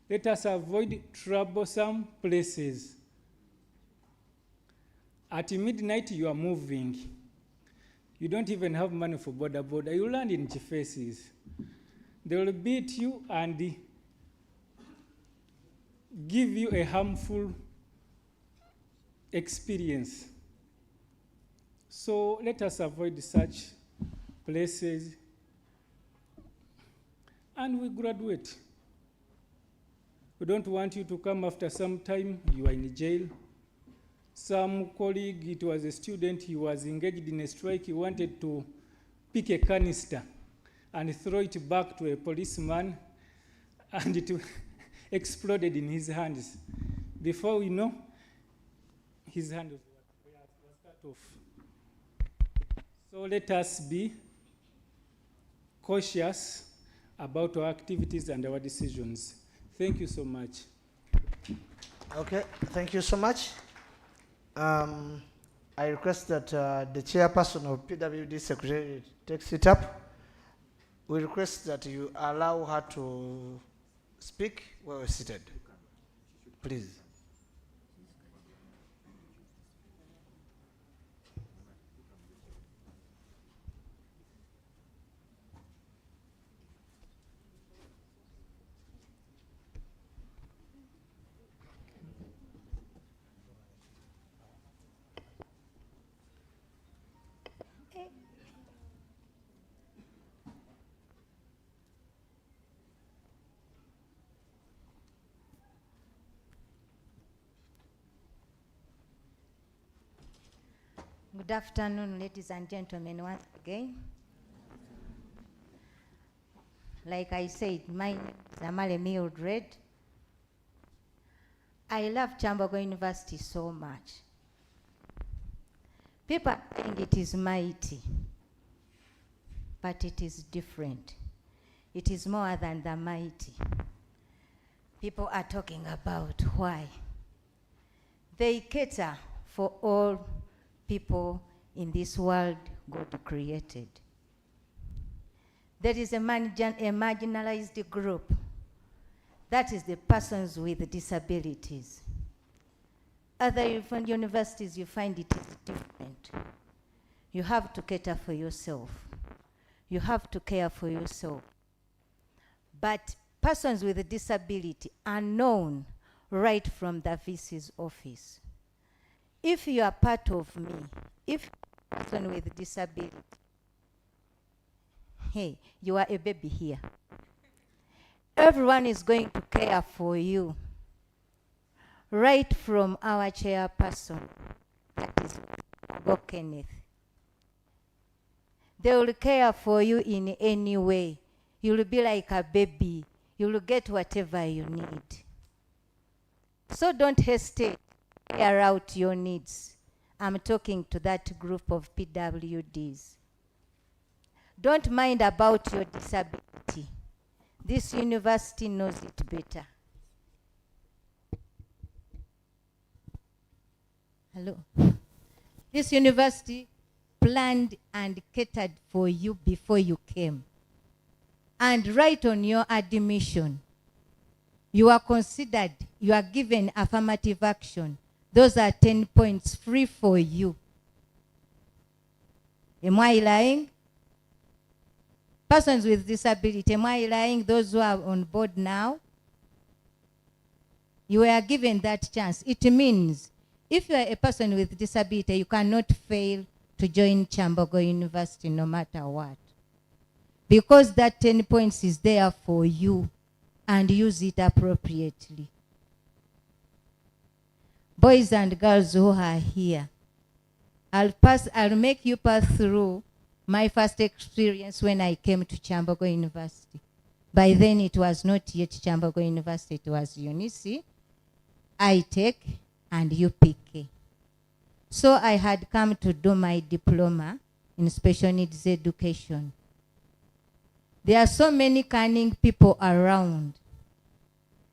Let us avoid troublesome places. At midnight, you are moving. You don't even have money for border. You land in faces. They will beat you and give you a harmful experience. So let us avoid such places and we graduate. We don't want you to come after some time, you are in jail. Some colleague, it was a student, he was engaged in a strike, he wanted to pick a canister and throw it back to a policeman, and it exploded in his hands. Before we know, his hand was cut off. So let us be cautious about our activities and our decisions. Thank you so much. Okay, thank you so much. I request that the chairperson of PWD Secretariat takes it up. We request that you allow her to speak while we're seated. Please. Good afternoon, ladies and gentlemen, once again. Like I said, my name is Amale Mildred. I love Kyambogo University so much. People think it is mighty, but it is different. It is more than the mighty. People are talking about why. They cater for all people in this world God created. There is a marginalized group. That is the persons with disabilities. Other universities, you find it is different. You have to cater for yourself. You have to care for yourself. But persons with a disability are known right from the VC's office. If you are part of me, if you're a person with disability, hey, you are a baby here. Everyone is going to care for you. Right from our chairperson, that is Kenneth. They will care for you in any way. You will be like a baby. You will get whatever you need. So don't hesitate. Air out your needs. I'm talking to that group of PWDs. Don't mind about your disability. This university knows it better. Hello. This university planned and catered for you before you came. And right on your admission, you are considered, you are given affirmative action. Those are 10 points free for you. Am I lying? Persons with disability, am I lying? Those who are on board now, you were given that chance. It means if you are a person with disability, you cannot fail to join Kyambogo University no matter what. Because that 10 points is there for you, and use it appropriately. Boys and girls who are here, I'll make you pass through my first experience when I came to Kyambogo University. By then it was not yet Kyambogo University, it was UNICE, ITech, and UPK. So I had come to do my diploma in special needs education. There are so many cunning people around.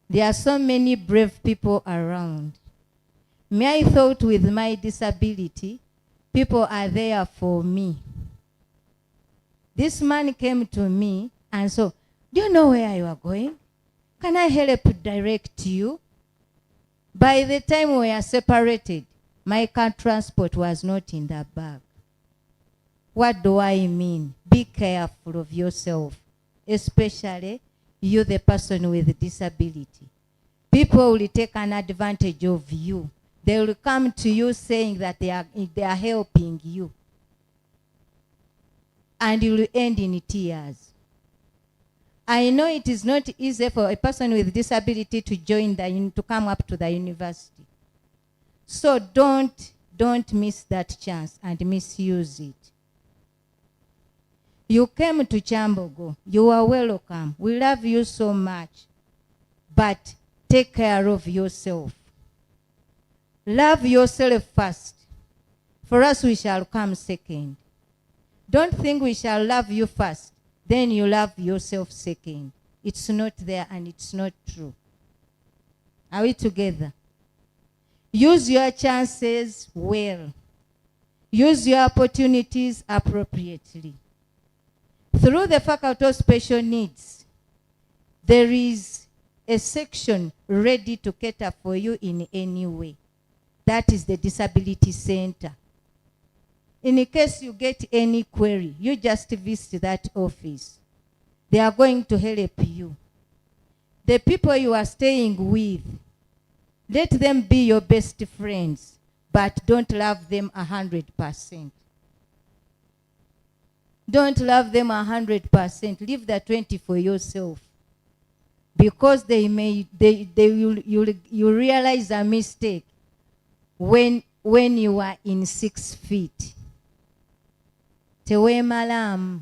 There are so many brave people around. I thought with my disability, people are there for me. This man came to me and so, do you know where you are going? Can I help direct you? By the time we are separated, my car transport was not in the bag. What do I mean? Be careful of yourself, especially you, the person with disability. People will take an advantage of you. They will come to you saying that they are helping you. And you will end in tears. I know it is not easy for a person with disability to to come up to the university. So don't miss that chance and misuse it. You came to Kyambogo. You are welcome. We love you so much. But take care of yourself. Love yourself first. For us, we shall come second. Don't think we shall love you first, then you love yourself second. It's not there and it's not true. Are we together? Use your chances well. Use your opportunities appropriately. Through the Faculty of Special Needs, there is a section ready to cater for you in any way. That is the Disability Center. In case you get any query, you just visit that office. They are going to help you. The people you are staying with, let them be your best friends, but don't love them 100%. Don't love them 100%. Leave the 20 for yourself. Because you realize a mistake when you are in 6 feet. Teweemalamu.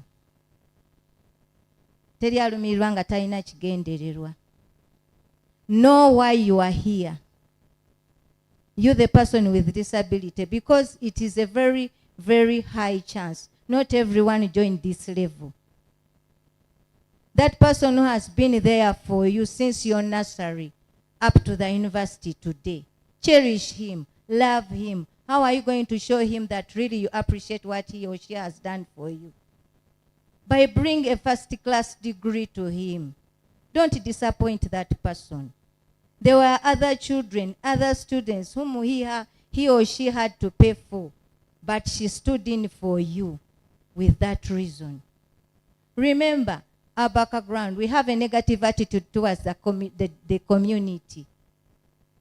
Teri alumirirwa nga talina kigendererwa. Know why you are here. You, the person with disability, because it is a very, very high chance. Not everyone joined this level. That person who has been there for you since your nursery up to the university today, cherish him, love him. How are you going to show him that really you appreciate what he or she has done for you? By bringing a first-class degree to him. Don't disappoint that person. There were other children, other students whom he or she had to pay for, but she stood in for you with that reason. Remember, our background, we have a negative attitude towards the community.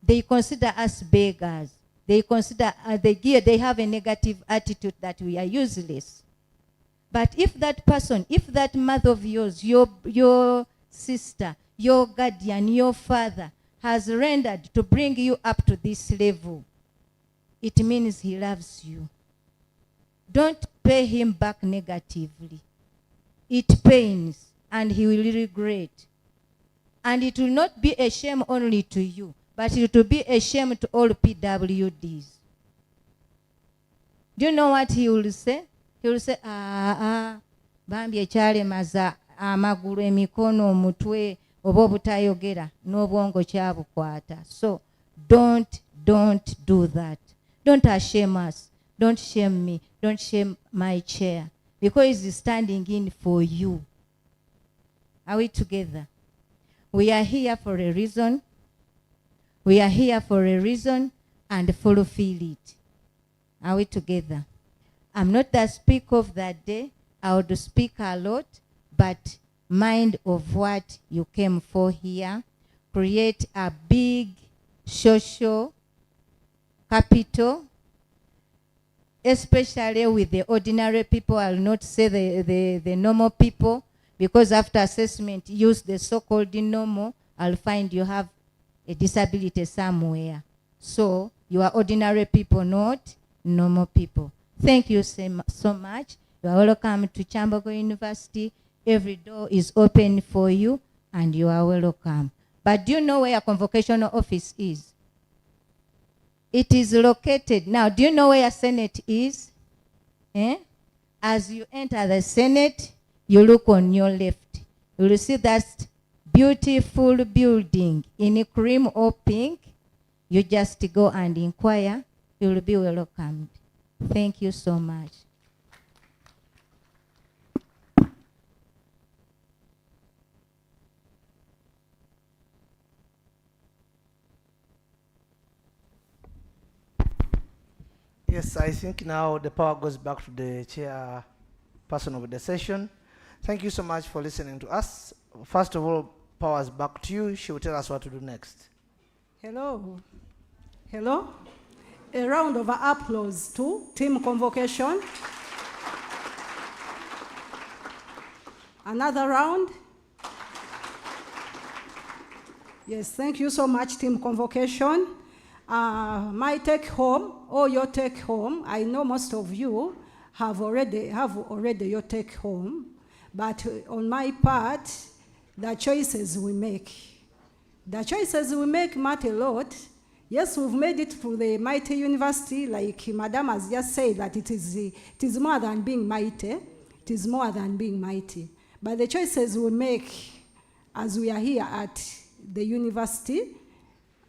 They consider us beggars. They consider they have a negative attitude that we are useless. But if that person, if that mother of yours, your sister, your guardian, your father has rendered to bring you up to this level, it means he loves you. Don't pay him back negatively. It pains and he will regret. And it will not be a shame only to you, but it will be a shame to all PWDs. Do you know what he will say? He will say, bambi ekyalemaza amagulu emikono omutwe oba obutayogera n'obwongo kyabukwata. So don't do that. Don't shame us. Don't shame me. Don't shame my chair. Because he's standing in for you. Are we together? We are here for a reason. We are here for a reason and fulfill it. Are we together? I'm not the speaker of that day. I would speak a lot, but mind of what you came for here. Create a big social capital, especially with the ordinary people. I'll not say the normal people, because after assessment, use the so-called normal. I'll find you have a disability somewhere. So you are ordinary people, not normal people. Thank you so much. You are welcome to Kyambogo University. Every door is open for you and you are welcome. But do you know where your convocational office is? It is located. Now, do you know where your Senate is? As you enter the Senate, you look on your left. You will see that beautiful building in cream or pink. You just go and inquire. You will be welcomed. Thank you so much. Yes, I think now the power goes back to the chair person of the session. Thank you so much for listening to us. First of all, Powers, back to you. She will tell us what to do next. Hello. Hello. A round of applause to Team Convocation. Another round. Yes, thank you so much, Team Convocation. My take home, or your take home, I know most of you have already your take home, but on my part, the choices we make. The choices we make matter a lot. Yes, we've made it to the mighty university, like Madam has just said, that it is more than being mighty. It is more than being mighty. But the choices we make as we are here at the university,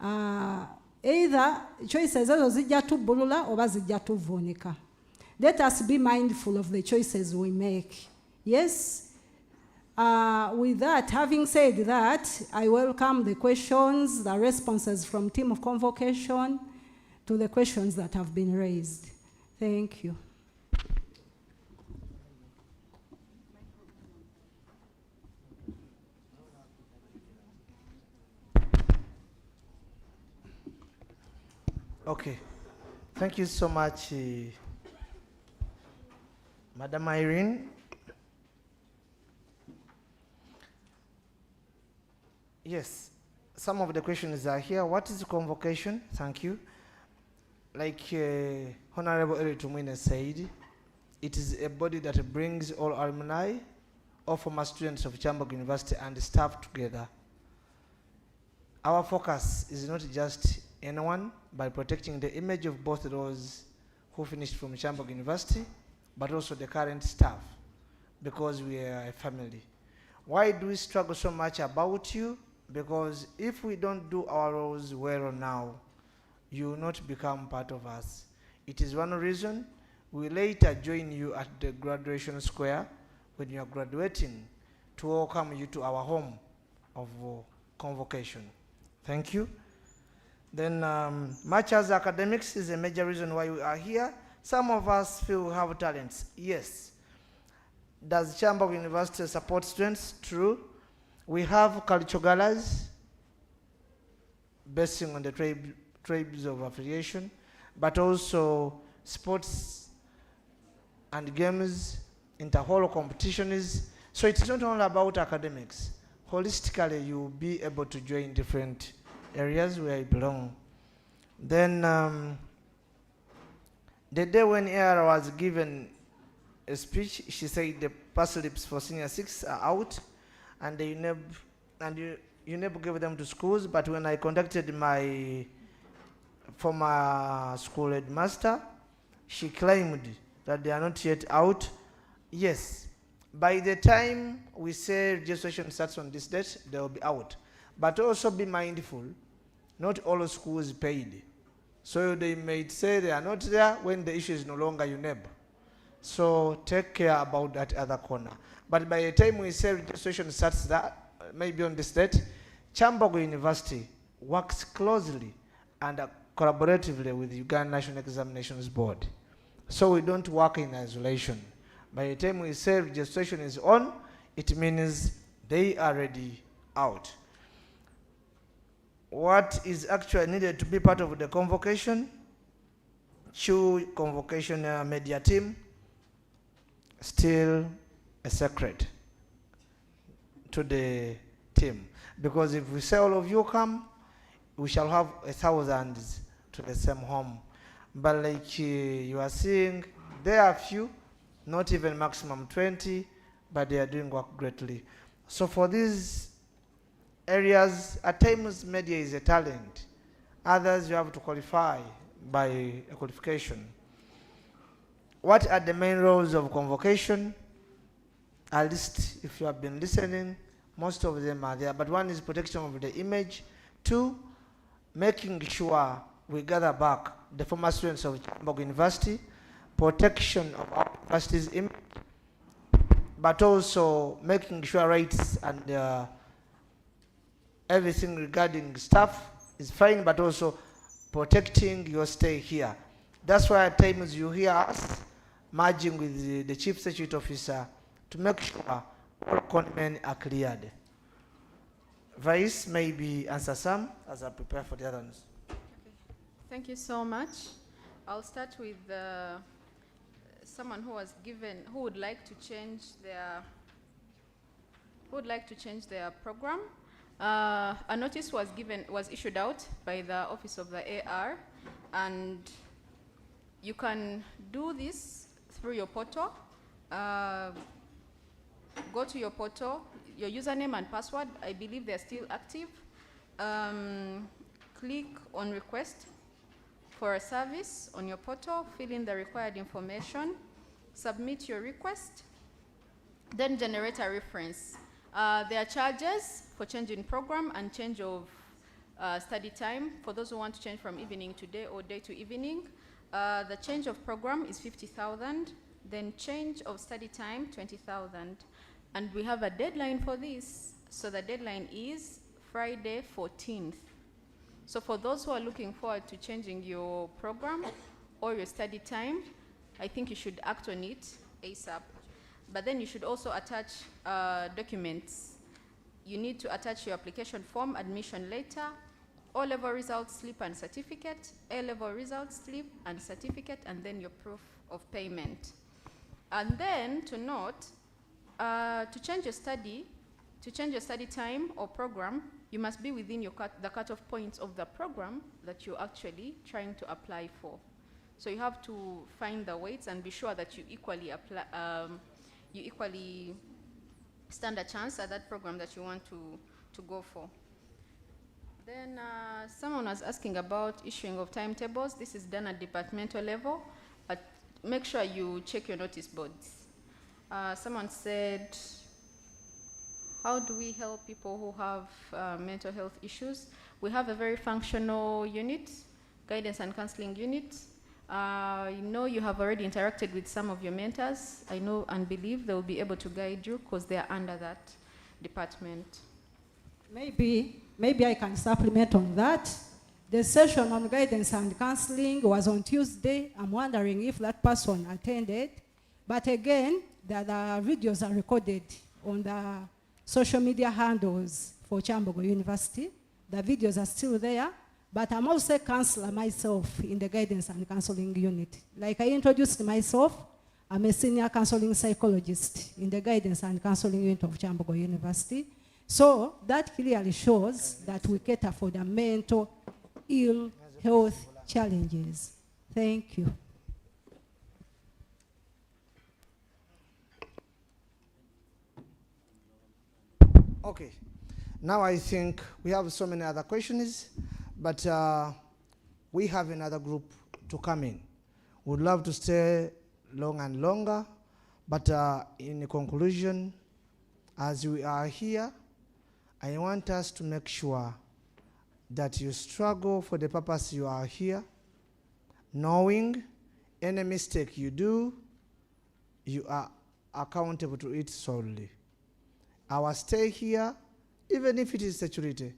either choices ezo zijja tubbulula oba zijja tuvuunika. Let us be mindful of the choices we make. Yes? With that, having said that, I welcome the questions, the responses from Team of Convocation to the questions that have been raised. Thank you. Okay. Thank you so much, Madam Irene. Yes, some of the questions are here. What is convocation? Thank you. Like Honorable Eri Tumwine said, it is a body that brings all alumni, all former students of Kyambogo University and staff together. Our focus is not just anyone, by protecting the image of both those who finished from Kyambogo University, but also the current staff, because we are a family. Why do we struggle so much about you? Because if we don't do our roles well now, you will not become part of us. It is one reason we later join you at the graduation square when you are graduating to welcome you to our home of convocation. Thank you. Then much as academics is a major reason why we are here, some of us feel we have talents. Yes. Does Kyambogo University support students? True. We have cultural galas based on the tribes of affiliation, but also sports and games, inter-hall competitions. So it's not only about academics. Holistically, you'll be able to join different areas where you belong. Then the day when Era was given a speech, she said the pass slips for senior 6 are out, and you never gave them to schools. But when I contacted my former school headmaster, she claimed that they are not yet out. Yes, by the time we say registration starts on this date, they will be out. But also be mindful, not all schools paid. So they may say they are not there when the issue is no longer UNEB. So take care about that other corner. But by the time we say registration starts that, maybe on this date, Kyambogo University works closely and collaboratively with Uganda National Examinations Board. So we don't work in isolation. By the time we say registration is on, it means they are already out. What is actually needed to be part of the convocation? CHU convocation media team, still a secret to the team. Because if we say all of you come, we shall have 1,000 to the same home. But like you are seeing, there are few, not even maximum 20, but they are doing work greatly. So for these areas, at times media is a talent. Others you have to qualify by a qualification. What are the main roles of convocation? At least if you have been listening, most of them are there. But one is protection of the image. 2, making sure we gather back the former students of Kyambogo University, protection of our university's image, but also making sure rights and everything regarding staff is fine, but also protecting your stay here. That's why at times you hear us merging with the Chief Security Officer to make sure all conmen are cleared. Vice, maybe answer some as I prepare for the other ones. Thank you so much. I'll start with someone who would like to change their program. A notice was issued out by the Office of the AR, and you can do this through your portal. Go to your portal, your username and password, I believe they're still active. Click on request for a service on your portal, fill in the required information, submit your request, then generate a reference. There are charges for changing program and change of study time for those who want to change from evening to day or day to evening. The change of program is 50,000, then change of study time 20,000. And we have a deadline for this. So the deadline is Friday 14th. So for those who are looking forward to changing your program or your study time, I think you should act on it ASAP. But then you should also attach documents. You need to attach your application form, admission letter, O-level results slip and certificate, A-level results slip and certificate, and then your proof of payment. And then to note, to change your study time or program, you must be within the cutoff points of the program that you're actually trying to apply for. So you have to find the weights and be sure that you equally stand a chance at that program that you want to go for. Then someone was asking about issuing of timetables. This is done at departmental level, but make sure you check your notice boards. Someone said, how do we help people who have mental health issues? We have a very functional unit, guidance and counseling unit. I know you have already interacted with some of your mentors. I know and believe they will be able to guide you because they are under that department. Maybe I can supplement on that. The session on guidance and counseling was on Tuesday. I'm wondering if that person attended. But again, the videos are recorded on the social media handles for Kyambogo University. The videos are still there. But I'm also a counselor myself in the guidance and counseling unit. Like I introduced myself, I'm a senior counseling psychologist in the guidance and counseling unit of Kyambogo University. So that clearly shows that we cater for the mental ill health challenges. Thank you. Okay. Now I think we have so many other questions, but we have another group to come in. Would love to stay long and longer, but in conclusion, as we are here, I want us to make sure that you struggle for the purpose you are here, knowing any mistake you do, you are accountable to it solely. Our stay here, even if it is security,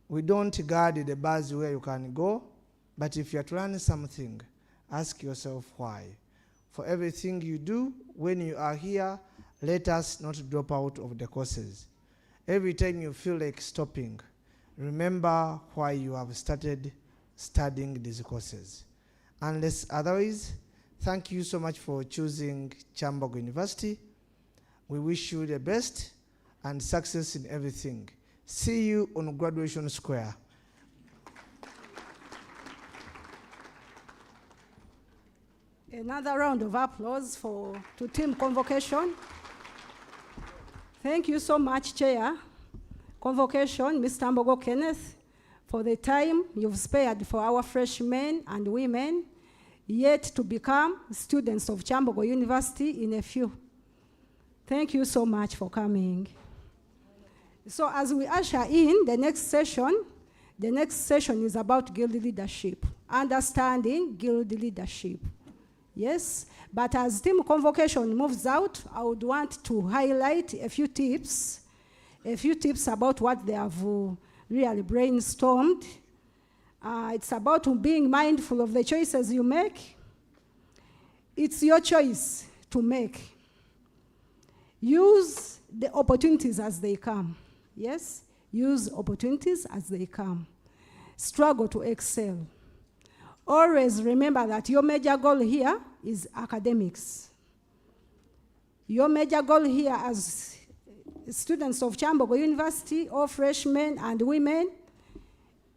we don't guard the bars where you can go, but if you are to learn something, ask yourself why. For everything you do, when you are here, let us not drop out of the courses. Every time you feel like stopping, remember why you have started studying these courses. Unless otherwise, thank you so much for choosing Kyambogo University. We wish you the best and success in everything. See you on Graduation Square. Another round of applause to Team Convocation. Thank you so much, Chair. Convocation, Mr. Mbogo Kenneth, for the time you've spared for our freshmen and women yet to become students of Kyambogo University in a few. Thank you so much for coming. So as we usher in the next session is about guild leadership, understanding guild leadership. Yes, but as Team Convocation moves out, I would want to highlight a few tips about what they have really brainstormed. It's about being mindful of the choices you make. It's your choice to make. Use the opportunities as they come. Yes? Use opportunities as they come. Struggle to excel. Always remember that your major goal here is academics. Your major goal here as students of Kyambogo University, all freshmen and women,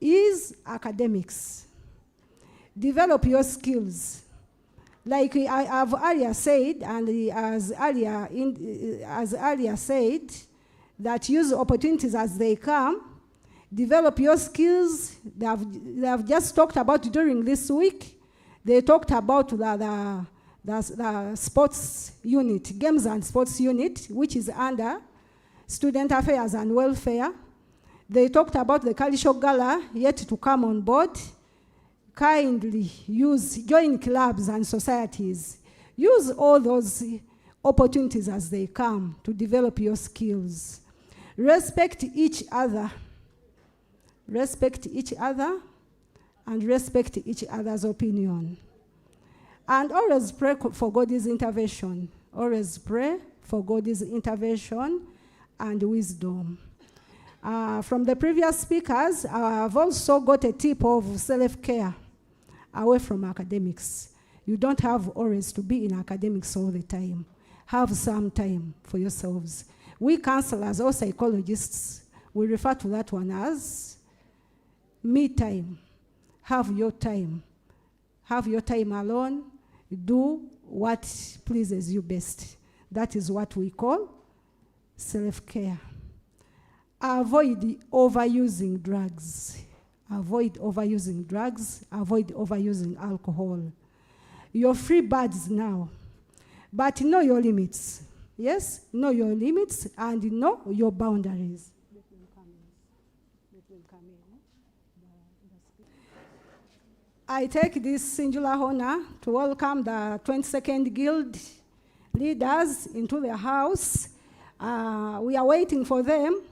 is academics. Develop your skills. Like I've earlier said, and as earlier said, that use opportunities as they come, develop your skills. They have just talked about during this week. They talked about the sports unit, games and sports unit, which is under student affairs and welfare. They talked about the cultural gala yet to come on board. Kindly join clubs and societies. Use all those opportunities as they come to develop your skills. Respect each other. Respect each other and respect each other's opinion. And always pray for God's intervention. Always pray for God's intervention and wisdom. From the previous speakers, I've also got a tip of self-care away from academics. You don't have always to be in academics all the time. Have some time for yourselves. We counselors or psychologists, we refer to that one as me time. Have your time. Have your time alone. Do what pleases you best. That is what we call self-care. Avoid overusing drugs. Avoid overusing drugs. Avoid overusing alcohol. You're free birds now, but know your limits. Yes, know your limits and know your boundaries. I take this singular honor to welcome the 22nd Guild leaders into the house. We are waiting for them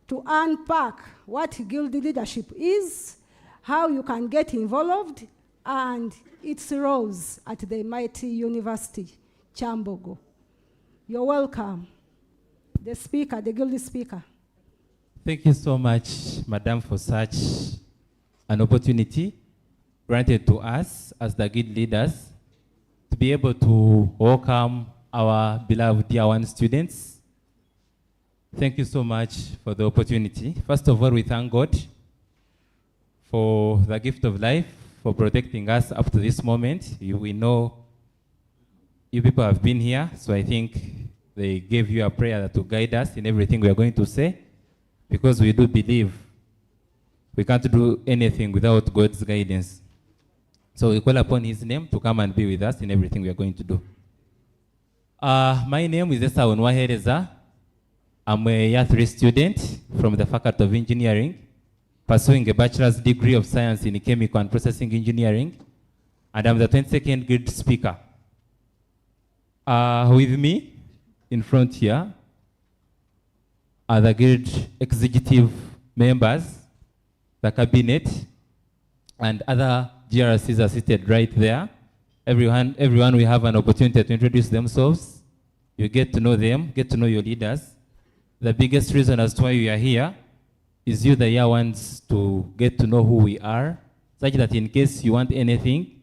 to unpack what Guild leadership is, how you can get involved, and its roles at the mighty university, Kyambogo. You're welcome. The speaker, the Guild speaker. Thank you so much, Madam, for such an opportunity granted to us as the Guild leaders to be able to welcome our beloved Year 1 students. Thank you so much for the opportunity. First of all, we thank God for the gift of life, for protecting us up to this moment. We know you people have been here, so I think they gave you a prayer to guide us in everything we are going to say, because we do believe we can't do anything without God's guidance. So we call upon his name to come and be with us in everything we are going to do. My name is Esa Onwahereza. I'm a year 3 student from the Faculty of Engineering, pursuing a bachelor's degree of science in chemical and processing engineering, and I'm the 22nd Guild speaker. With me in front here are the Guild executive members, the cabinet, and other GRCs are seated right there. Everyone will have an opportunity to introduce themselves. You get to know them, get to know your leaders. The biggest reason as to why we are here is you, the year ones, to get to know who we are, such that in case you want anything,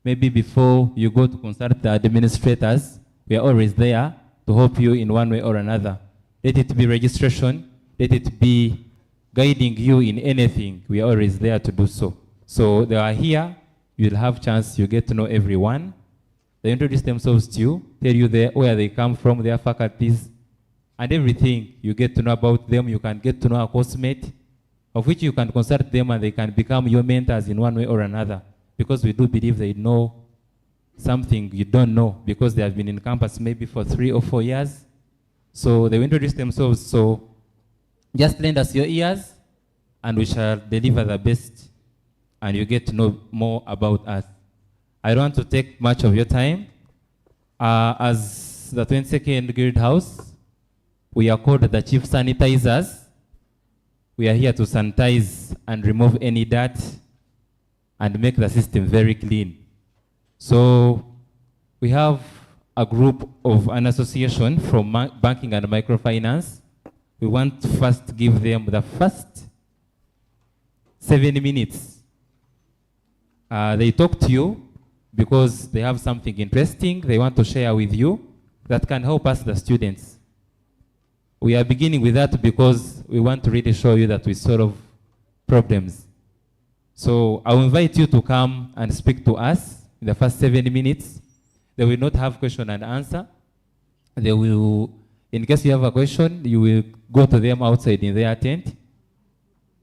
maybe before you go to consult the administrators, we are always there to help you in one way or another. Let it be registration, let it be guiding you in anything. We are always there to do so. So they are here, you'll have chance, you get to know everyone. They introduce themselves to you, tell you where they come from, their faculties, and everything you get to know about them. You can get to know a coursemate, of which you can consult them and they can become your mentors in one way or another, because we do believe they know something you don't know, because they have been in campus maybe for 3 or 4 years. So they will introduce themselves. So just lend us your ears and we shall deliver the best, and you get to know more about us. I don't want to take much of your time. As the 22nd Guild House, we are called the Chief Sanitizers. We are here to sanitize and remove any dirt and make the system very clean. So we have a group of an association from banking and microfinance. We want to first give them the first 7 minutes. They talk to you because they have something interesting they want to share with you that can help us, the students. We are beginning with that because we want to really show you that we solve problems. So I'll invite you to come and speak to us in the first 7 minutes. They will not have question and answer. They will, in case you have a question, you will go to them outside in their tent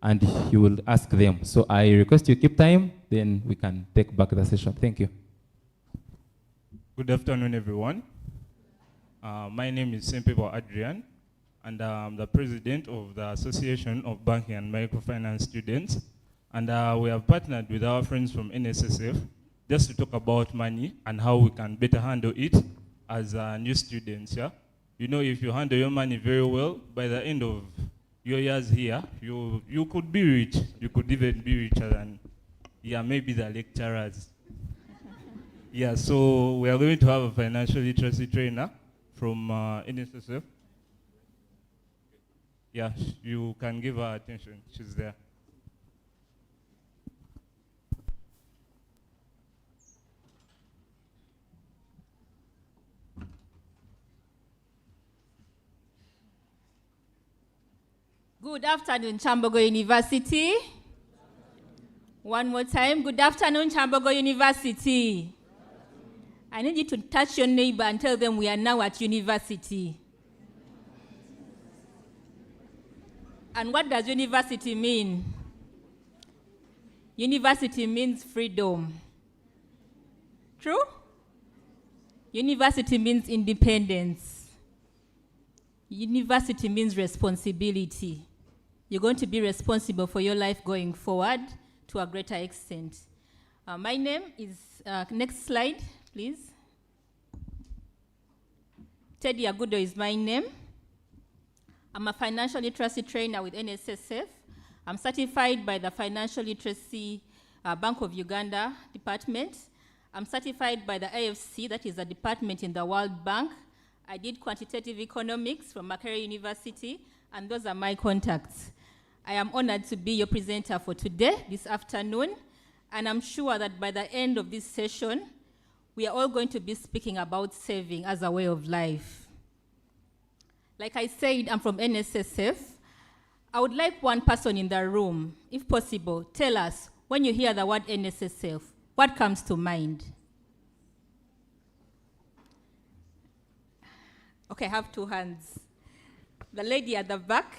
and you will ask them. So I request you keep time, then we can take back the session. Thank you. Good afternoon, everyone. My name is Sempepo Adrian, and I'm the president of the Association of Banking and Microfinance Students. And we have partnered with our friends from NSSF just to talk about money and how we can better handle it as new students. Yeah? You know, if you handle your money very well, by the end of your years here, you could be rich. You could even be richer than, yeah, maybe the lecturers. Yeah, so we are going to have a financial literacy trainer from NSSF. Yeah, you can give her attention. She's there. Good afternoon, Kyambogo University. One more time. Good afternoon, Kyambogo University. I need you to touch your neighbor and tell them we are now at university. And what does university mean? University means freedom. True? University means independence. University means responsibility. You're going to be responsible for your life going forward to a greater extent. My name is, next slide, please. Teddy Agudo is my name. I'm a financial literacy trainer with NSSF. I'm certified by the Financial Literacy Bank of Uganda department. I'm certified by the AFC, that is a department in the World Bank. I did quantitative economics from Makerere University, and those are my contacts. I am honored to be your presenter for today, this afternoon, and I'm sure that by the end of this session, we are all going to be speaking about saving as a way of life. Like I said, I'm from NSSF. I would like one person in the room, if possible, tell us, when you hear the word NSSF, what comes to mind? Okay, I have two hands. The lady at the back.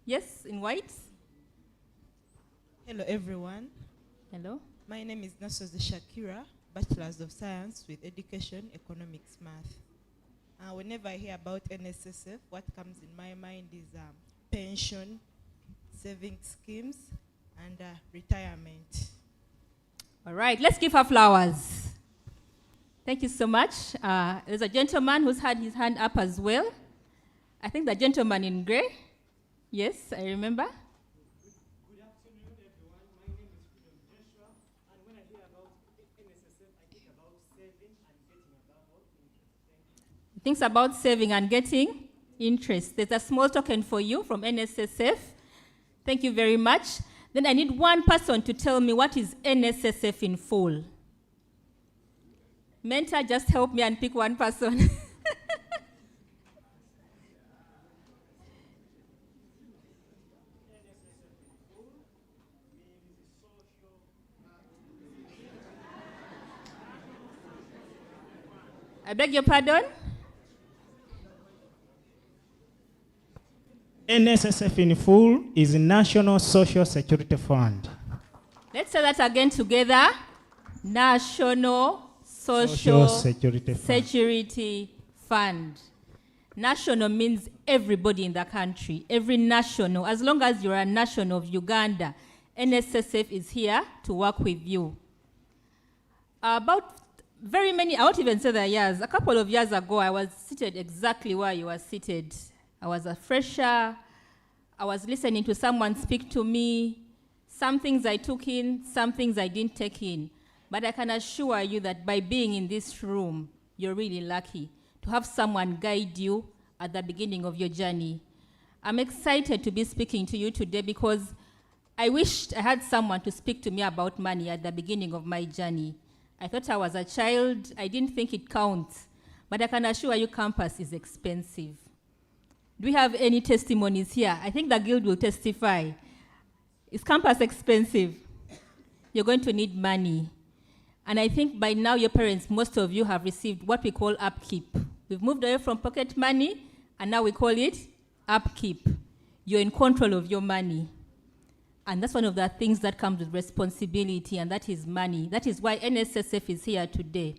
Yes, in white. Hello, everyone. Hello. My name is Nasozi Shakira, Bachelor's of Science with Education, Economics, Math. Whenever I hear about NSSF, what comes in my mind is pension, saving schemes, and retirement. All right, let's give her flowers. Thank you so much. There's a gentleman who's had his hand up as well. I think the gentleman in gray. Yes, I remember. Good afternoon, everyone. My name is Joshua, and when I hear about NSSF, I think about saving and getting about interest. Thinks about saving and getting interest. There's a small token for you from NSSF. Thank you very much. Then I need one person to tell me what is NSSF in full. Mentor, just help me and pick one person. I beg your pardon? NSSF in full is a National Social Security Fund. Let's say that again together. National Social Security Fund. National means everybody in the country, every national. As long as you're a national of Uganda, NSSF is here to work with you. About very many, I won't even say the years. A couple of years ago, I was seated exactly where you were seated. I was a fresher. I was listening to someone speak to me. Some things I took in, some things I didn't take in. But I can assure you that by being in this room, you're really lucky to have someone guide you at the beginning of your journey. I'm excited to be speaking to you today because I wished I had someone to speak to me about money at the beginning of my journey. I thought I was a child. I didn't think it counts. But I can assure you campus is expensive. Do we have any testimonies here? I think the guild will testify. Is campus expensive? You're going to need money. And I think by now your parents, most of you have received what we call upkeep. We've moved away from pocket money, and now we call it upkeep. You're in control of your money. And that's one of the things that comes with responsibility, and that is money. That is why NSSF is here today.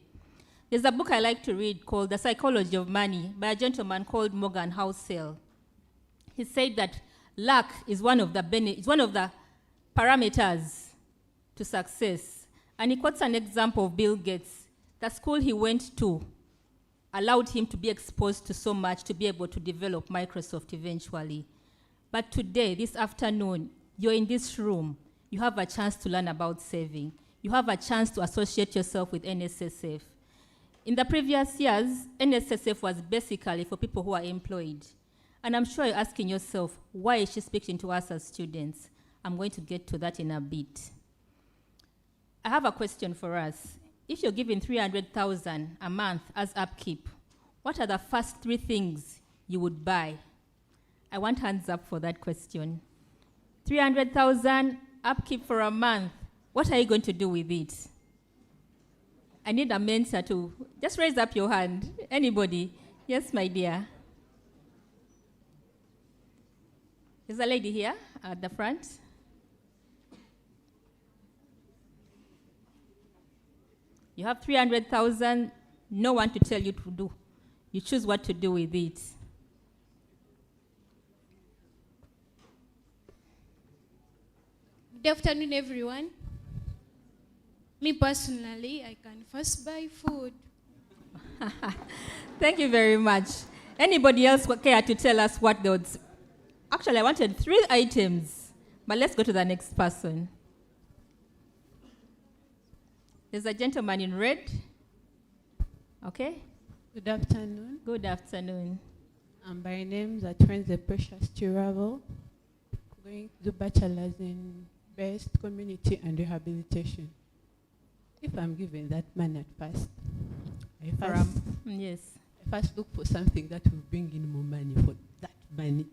There's a book I like to read called The Psychology of Money by a gentleman called Morgan Housel. He said that luck is one of the parameters to success. And he quotes an example of Bill Gates. The school he went to allowed him to be exposed to so much to be able to develop Microsoft eventually. But today, this afternoon, you're in this room. You have a chance to learn about saving. You have a chance to associate yourself with NSSF. In the previous years, NSSF was basically for people who are employed. And I'm sure you're asking yourself, why is she speaking to us as students? I'm going to get to that in a bit. I have a question for us. If you're given $300,000 a month as upkeep, what are the first 3 things you would buy? I want hands up for that question. $300,000 upkeep for a month. What are you going to do with it? I need a mentor to just raise up your hand. Anybody? Yes, my dear. There's a lady here at the front. You have $300,000, no one to tell you to do. You choose what to do with it. Good afternoon, everyone. Me personally, I can first buy food. Thank you very much. Anybody else care to tell us what they would... Actually, I wanted 3 items, but let's go to the next person. There's a gentleman in red. Okay. Good afternoon. Good afternoon. My name is Atwenze Precious Chiravel. Going to do bachelor's in Best Community and Rehabilitation. If I'm given that money at first, yes. I first look for something that will bring in more money for that money.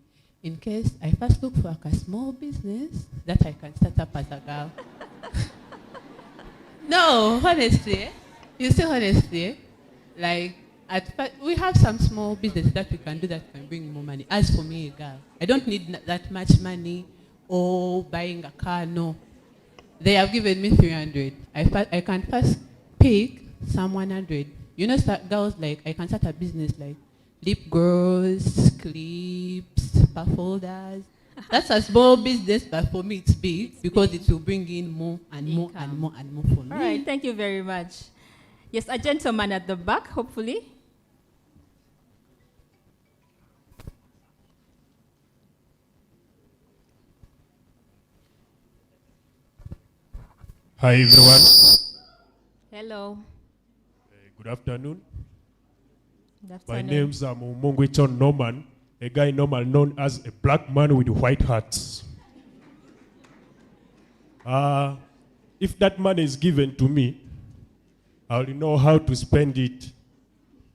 In case I first look for like a small business that I can start up as a girl. No, honestly, you say honestly, like we have some small business that we can do that can bring more money. As for me, a girl, I don't need that much money or buying a car. No, they have given me 300. I can first pick some 100. You know, start girls like I can start a business like lip gloss, clips, puff holders. That's a small business, but for me it's big because it will bring in more and more and more and more for me. All right, thank you very much. Yes, a gentleman at the back, hopefully. Hi, everyone. Hello. Good afternoon. Good My afternoon. name is Mungwichon Norman, a guy normal known as a black man with white hats. If that money is given to me, I will know how to spend it.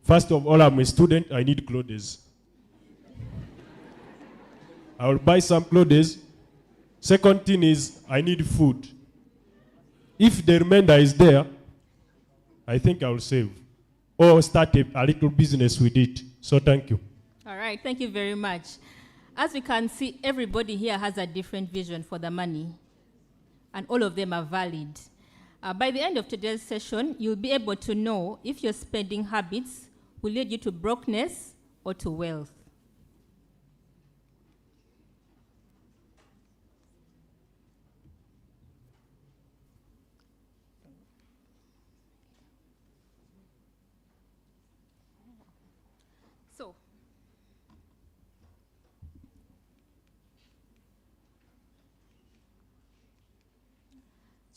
First of all, I'm a student, I need clothes. I will buy some clothes. Second thing is, I need food. If the remainder is there, I think I will save. Or start a little business with it. So thank you. All right, thank you very much. As we can see, everybody here has a different vision for the money, and all of them are valid. By the end of today's session, you'll be able to know if your spending habits will lead you to brokenness or to wealth.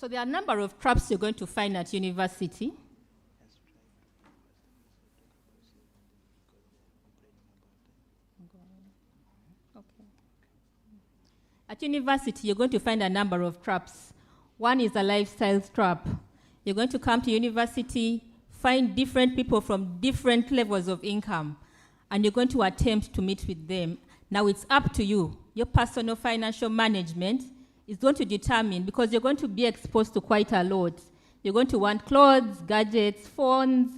So there are a number of traps you're going to find at university. At university, you're going to find a number of traps. One is a lifestyle trap. You're going to come to university, find different people from different levels of income, and you're going to attempt to meet with them. Now it's up to you. Your personal financial management is going to determine, because you're going to be exposed to quite a lot. You're going to want clothes, gadgets, phones,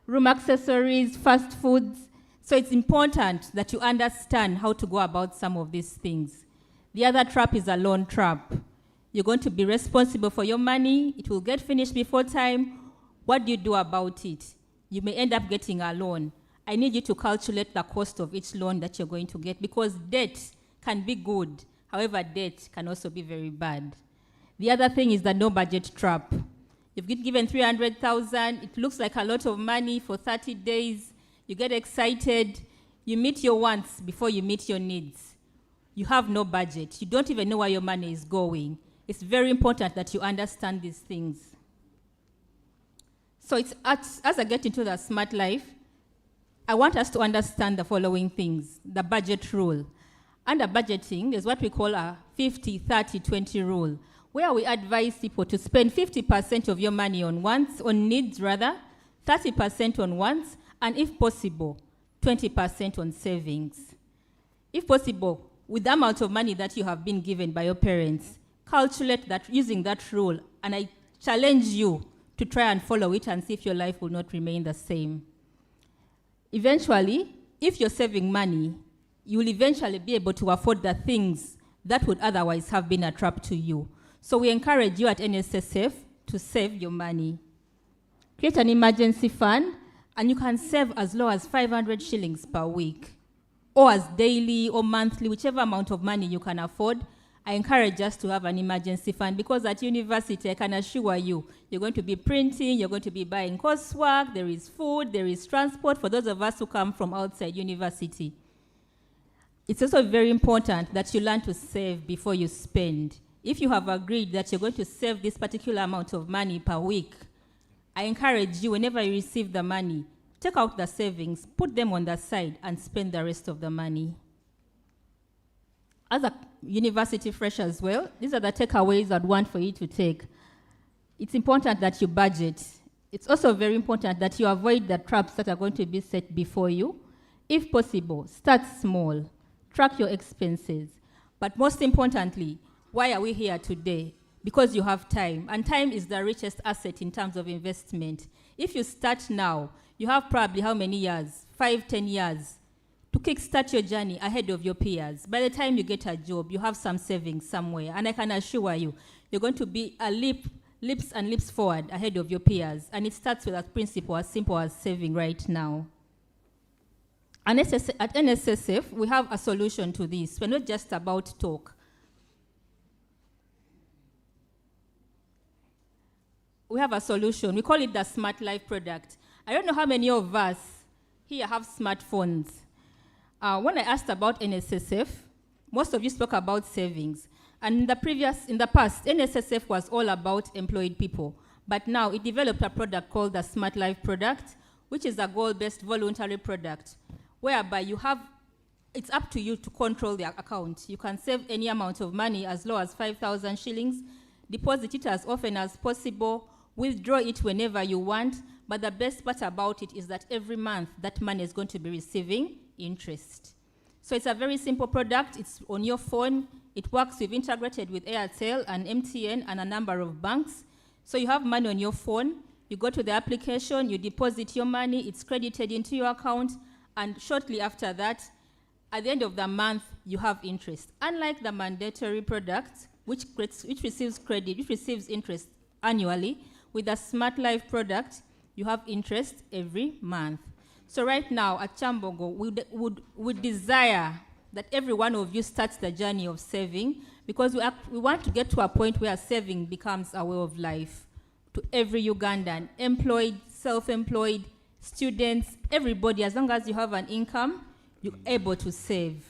room accessories, fast foods. So it's important that you understand how to go about some of these things. The other trap is a loan trap. You're going to be responsible for your money. It will get finished before time. What do you do about it? You may end up getting a loan. I need you to calculate the cost of each loan that you're going to get, because debt can be good. However, debt can also be very bad. The other thing is the no budget trap. You've been given 300,000. It looks like a lot of money for 30 days. You get excited. You meet your wants before you meet your needs. You have no budget. You don't even know where your money is going. It's very important that you understand these things. So it's as I get into the smart life, I want us to understand the following things. The budget rule. Under budgeting, there's what we call a 50-30-20 rule, where we advise people to spend 50% of your money on wants, on needs rather, 30% on wants, and if possible, 20% on savings. If possible, with the amount of money that you have been given by your parents, calculate that using that rule, and I challenge you to try and follow it and see if your life will not remain the same. Eventually, if you're saving money, you will eventually be able to afford the things that would otherwise have been a trap to you. So we encourage you at NSSF to save your money. Create an emergency fund, and you can save as low as 500 shillings per week, or as daily or monthly, whichever amount of money you can afford. I encourage us to have an emergency fund, because at university, I can assure you, you're going to be printing, you're going to be buying coursework, there is food, there is transport for those of us who come from outside university. It's also very important that you learn to save before you spend. If you have agreed that you're going to save this particular amount of money per week, I encourage you, whenever you receive the money, take out the savings, put them on the side, and spend the rest of the money. As a university fresh as well, these are the takeaways I'd want for you to take. It's important that you budget. It's also very important that you avoid the traps that are going to be set before you. If possible, start small. Track your expenses. But most importantly, why are we here today? Because you have time. And time is the richest asset in terms of investment. If you start now, you have probably how many years? 5-10 years to kickstart your journey ahead of your peers. By the time you get a job, you have some savings somewhere. And I can assure you, you're going to be leaps and leaps forward ahead of your peers. And it starts with a principle as simple as saving right now. And at NSSF, we have a solution to this. We're not just about talk. We have a solution. We call it the Smart Life product. I don't know how many of us here have smartphones. When I asked about NSSF, most of you spoke about savings. And in the past, NSSF was all about employed people. But now it developed a product called the Smart Life product, which is a goal-based voluntary product, whereby it's up to you to control the account. You can save any amount of money as low as 5,000 shillings, deposit it as often as possible, withdraw it whenever you want, but the best part about it is that every month that money is going to be receiving interest. So it's a very simple product. It's on your phone. It works. We've integrated with Airtel and MTN and a number of banks. So you have money on your phone. You go to the application. You deposit your money. It's credited into your account. And shortly after that, at the end of the month, you have interest. Unlike the mandatory product, which receives interest annually, with the Smart Life product, you have interest every month. So right now at Kyambogo, we desire that every one of you starts the journey of saving, because we want to get to a point where saving becomes a way of life to every Ugandan, employed, self-employed, students, everybody. As long as you have an income, you're able to save.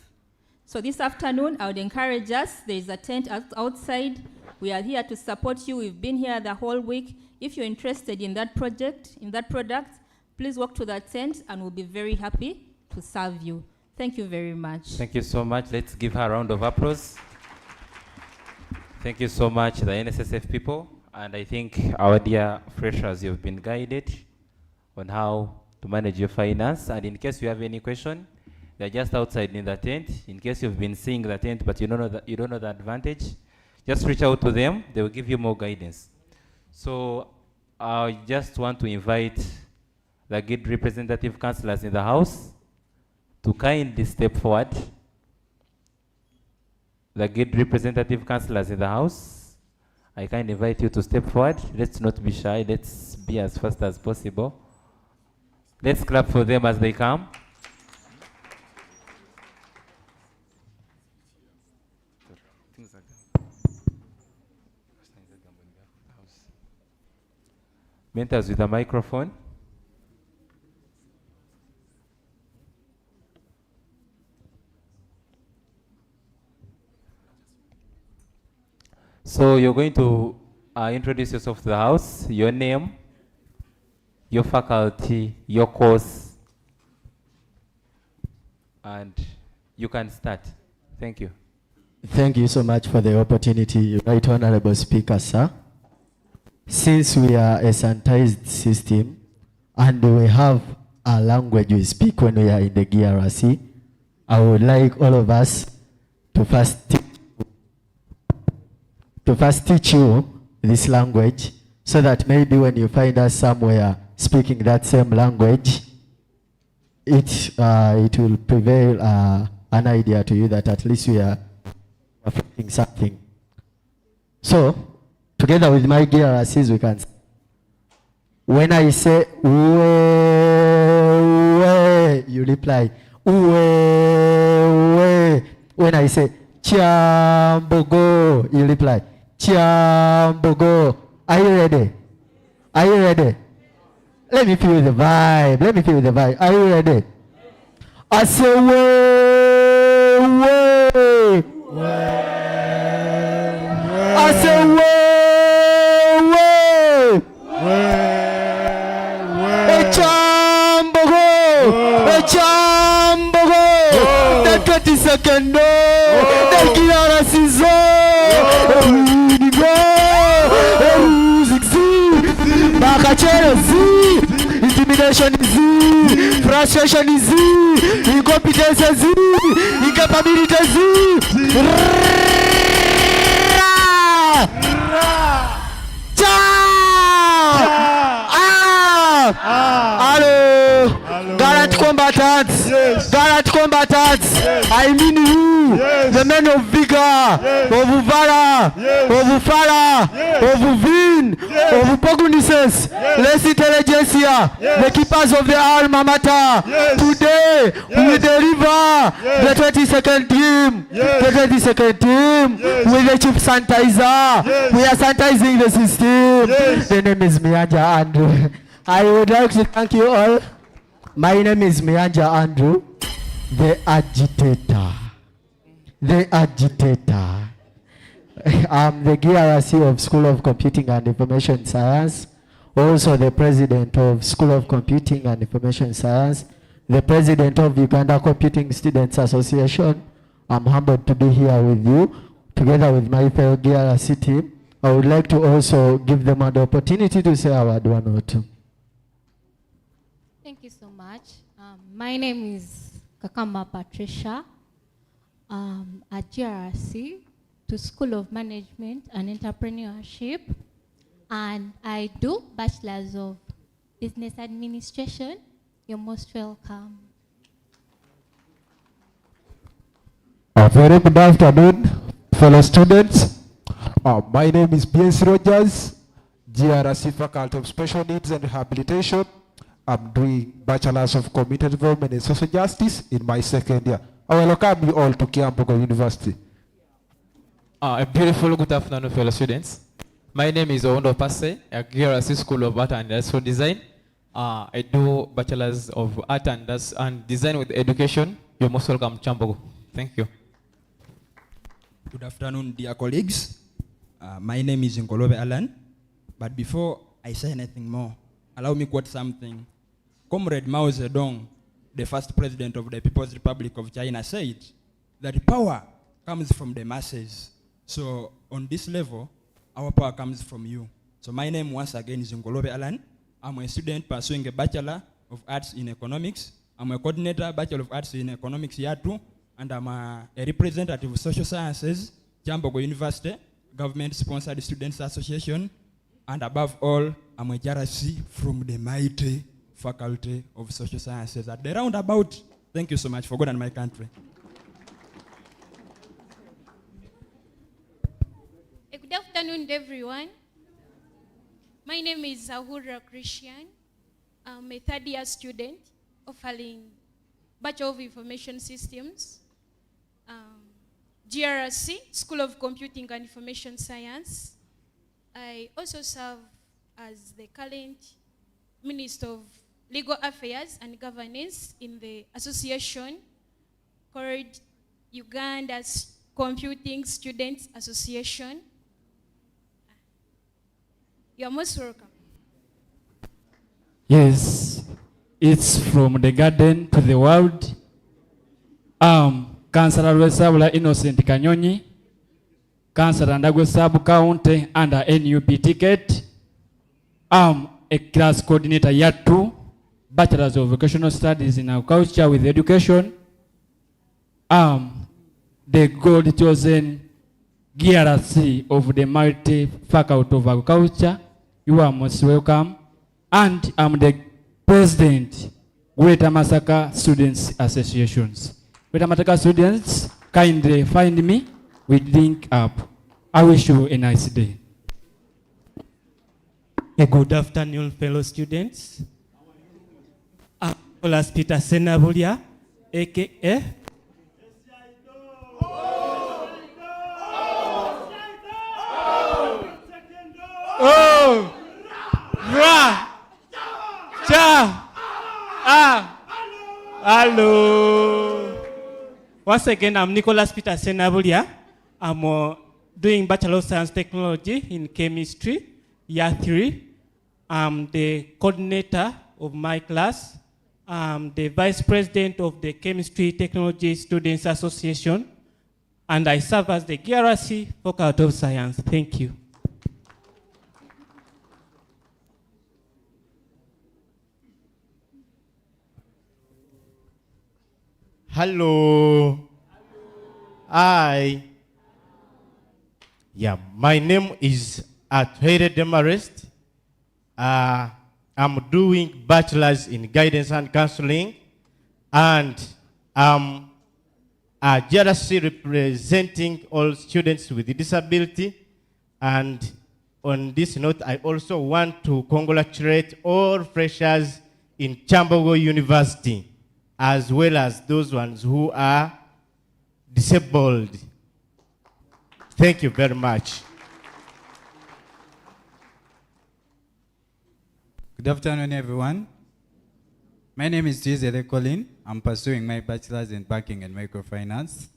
So this afternoon, I would encourage us, there is a tent outside. We are here to support you. We've been here the whole week. If you're interested in that project, in that product, please walk to the tent and we'll be very happy to serve you. Thank you very much. Thank you so much. Let's give her a round of applause. Thank you so much, the NSSF people. And I think our dear freshers, you've been guided on how to manage your finance. And in case you have any question, they're just outside in the tent. In case you've been seeing the tent, but you don't know the advantage, just reach out to them. They will give you more guidance. So I just want to invite the good representative councillors in the house to kindly step forward. The good representative councillors in the house, I kindly invite you to step forward. Let's not be shy. Let's be as fast as possible. Let's clap for them as they come. Mentors with a microphone. So you're going to introduce yourself to the house, your name, your faculty, your course, and you can start. Thank you. Thank you so much for the opportunity, Right Honorable Speaker, sir. Since we are a sanitized system and we have a language we speak when we are in the GRC, I would like all of us to first teach you this language so that maybe when you find us somewhere speaking that same language, it will prevail an idea to you that at least we are affecting something. So, together with my GRCs, we can. When I say we, you reply we. When I say Kyambogo, you reply Kyambogo. Are you ready? Are you ready? Let me feel the vibe. Let me feel the vibe. Are you ready? I say way. I say way. Kyambogo. The 22nd no. The GRC's intimidation is frustration is incompetence is incapability is Gallant combatants, gallant combatants, I mean you, the men of vigor, of valor, of fire, of vin, of pugnacious, less intelligentsia, the keepers of the alma mater. Today we deliver the 22nd team, the 22nd team with the chief sanitizer. We are sanitizing the system. The name is Mianja Andrew. I would like to thank you all. My name is Mianja Andrew, the agitator. The agitator. I'm the GRC of School of Computing and Information Science, also the president of School of Computing and Information Science, the president of Uganda Computing Students Association. I'm humbled to be here with you, together with my fellow GRC team. I would like to also give them an opportunity to say a word, one or two. Thank you so much. My name is Kakama Patricia, at GRC to School of Management and Entrepreneurship, and I do Bachelor's of Business Administration. You're most welcome. A very good afternoon, fellow students. My name is B.S. Rogers, GRC Faculty of Special Needs and Rehabilitation. I'm doing Bachelor's of Community Development and Social Justice in my second year. I welcome you all to Kyambogo University. A beautiful good afternoon, fellow students. My name is Owondo Pase, at GRC School of Art and Industrial Design. I do Bachelor's of Art and Design with Education. You're most welcome, Kyambogo. Thank you. Good afternoon, dear colleagues. My name is Nkolobe Alan, but before I say anything more, allow me quote something. Comrade Mao Zedong, the first president of the People's Republic of China, said that power comes from the masses. So on this level, our power comes from you. So my name once again is Nkolobe Alan. I'm a student pursuing a Bachelor of Arts in Economics. I'm a coordinator, Bachelor of Arts in Economics year 2, and I'm a representative of Social Sciences, Kyambogo University, Government-Sponsored Students Association, and above all, I'm a JRC from the mighty Faculty of Social Sciences. At the roundabout, thank you so much for God and my country. Good afternoon, everyone. My name is Ahura Christian. I'm a third-year student offering Bachelor of Information Systems, GRC, School of Computing and Information Science. I also serve as the current Minister of Legal Affairs and Governance in the association called Uganda's Computing Students Association. You're most welcome. Yes, it's from the garden to the world. Councillor Lwesabula Innocent Kanyonyi, Councillor Ndagwe Sub-County under NUP ticket. A class coordinator year 2, Bachelors of Vocational Studies in Agriculture with Education. The gold chosen GRC of the Multi Faculty of Agriculture. You are most welcome. And I'm the president, Greater Masaka Students Associations. Greater Masaka students, kindly find me, we link up. I wish you a nice day. Good afternoon, fellow students. Nicholas Peter Senabulia, aka Hello. Once again, I'm Nicholas Peter Senabulia. I'm doing Bachelor of Science Technology in Chemistry, year 3. I'm the coordinator of my class. I'm the vice president of the Chemistry Technology Students Association, and I serve as the GRC Faculty of Science. Thank you. Hello. Hi. Yeah, my name is Atwere Demarest. I'm doing bachelor's in guidance and counseling, and I'm a JRC representing all students with disability. And on this note, I also want to congratulate all freshers in Kyambogo University, as well as those ones who are disabled. Thank you very much. Good afternoon, everyone. My name is Jizele Colin. I'm pursuing my bachelor's in banking and microfinance.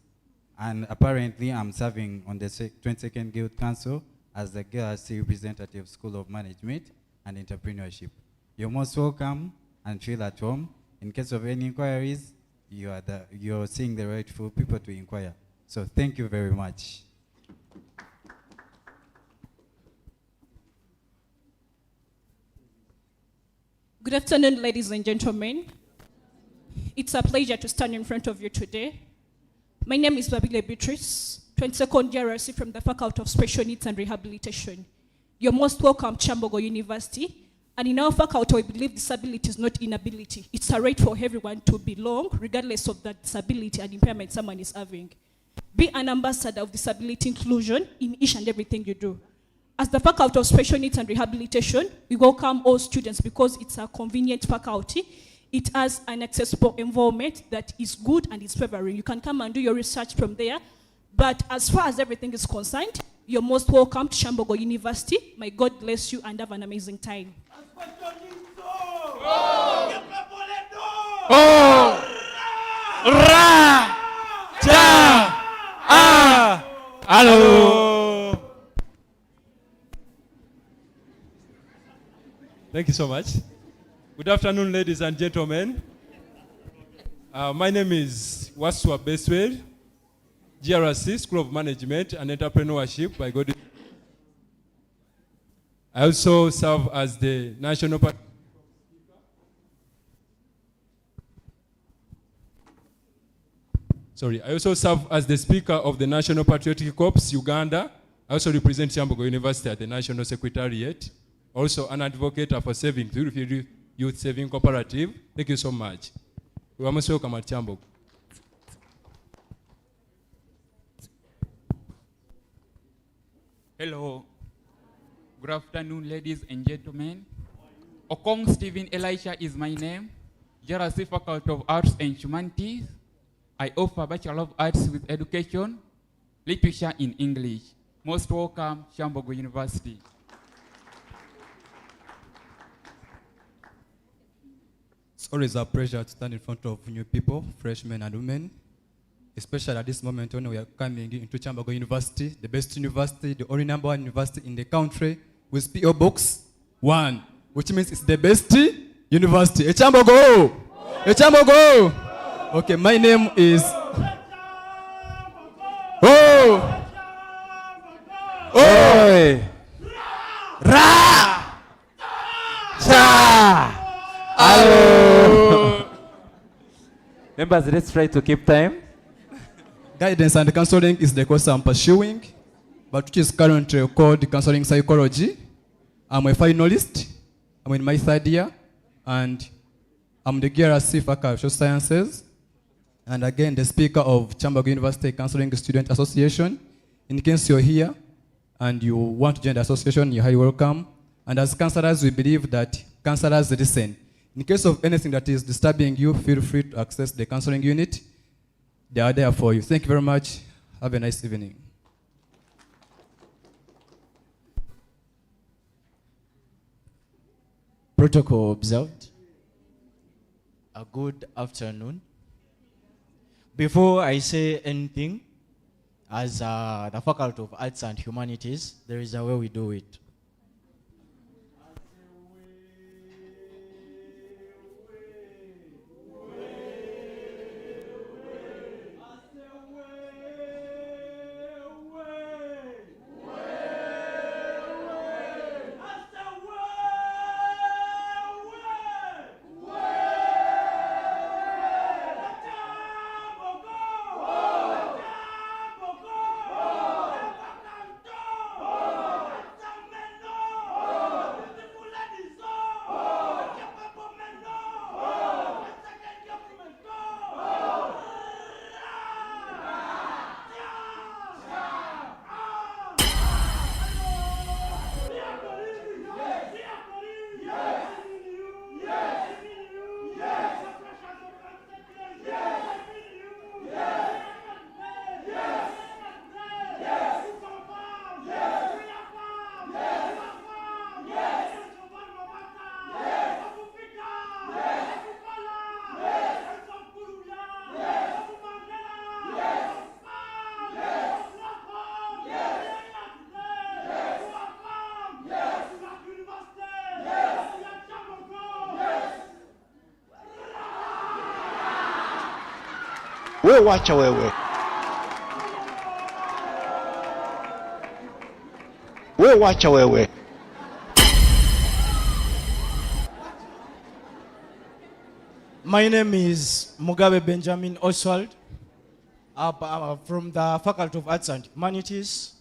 And apparently, I'm serving on the 22nd Guild Council as the GRC representative School of Management and Entrepreneurship. You're most welcome and feel at home. In case of any inquiries, you're seeing the rightful people to inquire. So thank you very much. Good afternoon, ladies and gentlemen. It's a pleasure to stand in front of you today. My name is Babile Beatrice, 22nd GRC from the Faculty of Special Needs and Rehabilitation. You're most welcome, Kyambogo University. And in our faculty, we believe disability is not inability. It's a right for everyone to belong, regardless of the disability and impairment someone is having. Be an ambassador of disability inclusion in each and everything you do. As the Faculty of Special Needs and Rehabilitation, we welcome all students because it's a convenient faculty. It has an accessible environment that is good and is favoring. You can come and do your research from there. But as far as everything is concerned, you're most welcome to Kyambogo University. May God bless you and have an amazing time. Hello. Thank you so much. Good afternoon, ladies and gentlemen. My name is Waswa Beswell, GRC, School of Management and Entrepreneurship by God. I also serve as the National I also serve as the Speaker of the National Patriotic Corps, Uganda. I also represent Kyambogo University at the National Secretariat. Also an advocate for saving through Youth Saving Cooperative. Thank you so much. We are most welcome at Kyambogo. Hello. Good afternoon, ladies and gentlemen. Okong Stephen Elisha is my name. GRC Faculty of Arts and Humanities. I offer Bachelor of Arts with Education, Literature in English. Most welcome, Kyambogo University. It's always a pleasure to stand in front of new people, freshmen and women, especially at this moment when we are coming into Kyambogo University, the best university, the only #1 university in the country, with PO Box 1, which means it's the best university. Kyambogo! Kyambogo! Okay, my name is... Oh! Oi! Ra! Cha! Hello! Members, let's try to keep time. Guidance and counseling is the course I'm pursuing, but which is currently called counseling psychology. I'm a finalist. I'm in my 3rd year, and I'm the GRC Faculty of Social Sciences, and again, the speaker of Kyambogo University Counseling Student Association. In case you're here and you want to join the association, you're highly welcome. And as counselors, we believe that counselors listen. In case of anything that is disturbing you, feel free to access the counseling unit. They are there for you. Thank you very much. Have a nice evening. Protocol observed. A good afternoon. Before I say anything, as the Faculty of Arts and Humanities, there is a way we do it. We wacha wewe. We wacha wewe. My name is Mugabe Benjamin Oswald, from the Faculty of Arts and Humanities,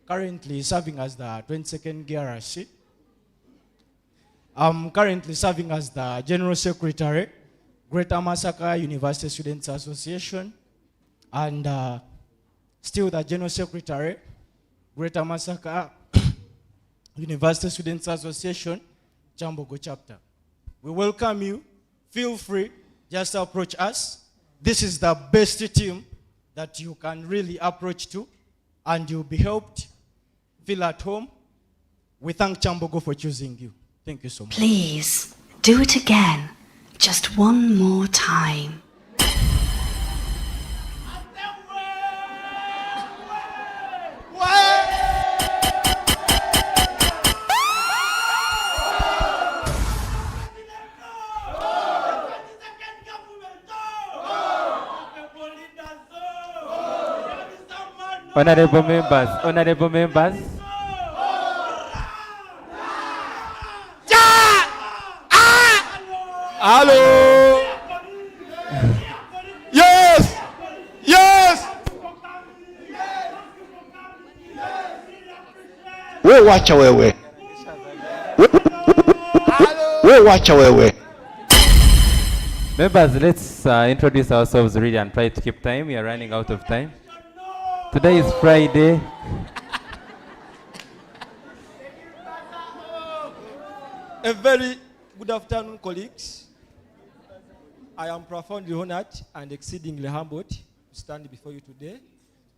currently serving as the 22nd GRC. I'm currently serving as the General Secretary, Greater Masaka University Students Association, and still the General Secretary, Greater Masaka University Students Association, Kyambogo chapter. We welcome you. Feel free, just approach us. This is the best team that you can really approach to, and you'll be helped. Feel at home. We thank Kyambogo for choosing you. Thank you so much. Please, do it again. Just one more time. Honorable members, honorable members. Hello. Yes. Yes. We wacha wewe. We wacha wewe. Members, let's introduce ourselves really and try to keep time. We are running out of time. Today is Friday. A very good afternoon, colleagues. I am profoundly honored and exceedingly humbled to stand before you today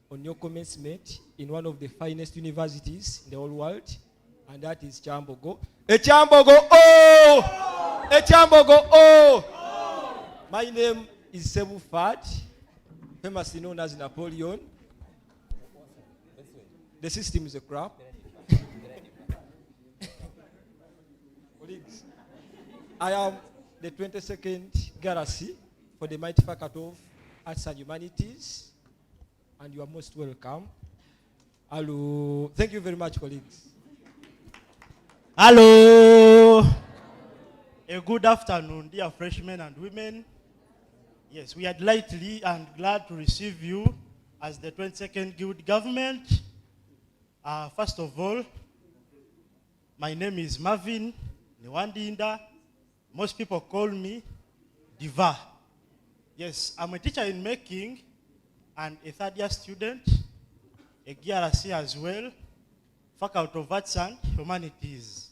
on your commencement in one of the finest universities in the whole world, and that is Kyambogo. Kyambogo, oh! Kyambogo, oh! My name is Sebu Fad, famously known as Napoleon. The system is a crap. Colleagues, I am the 22nd Garasi for the Mighty Faculty of Arts and Humanities, and you are most welcome. Hello. Thank you very much, colleagues. Hello. A good afternoon, dear freshmen and women. Yes, we are delightedly and glad to receive you as the 22nd Guild Government. First of all, my name is Marvin Newandinda. Most people call me Diva. Yes, I'm a teacher in making and a third-year student, a GRC as well, Faculty of Arts and Humanities.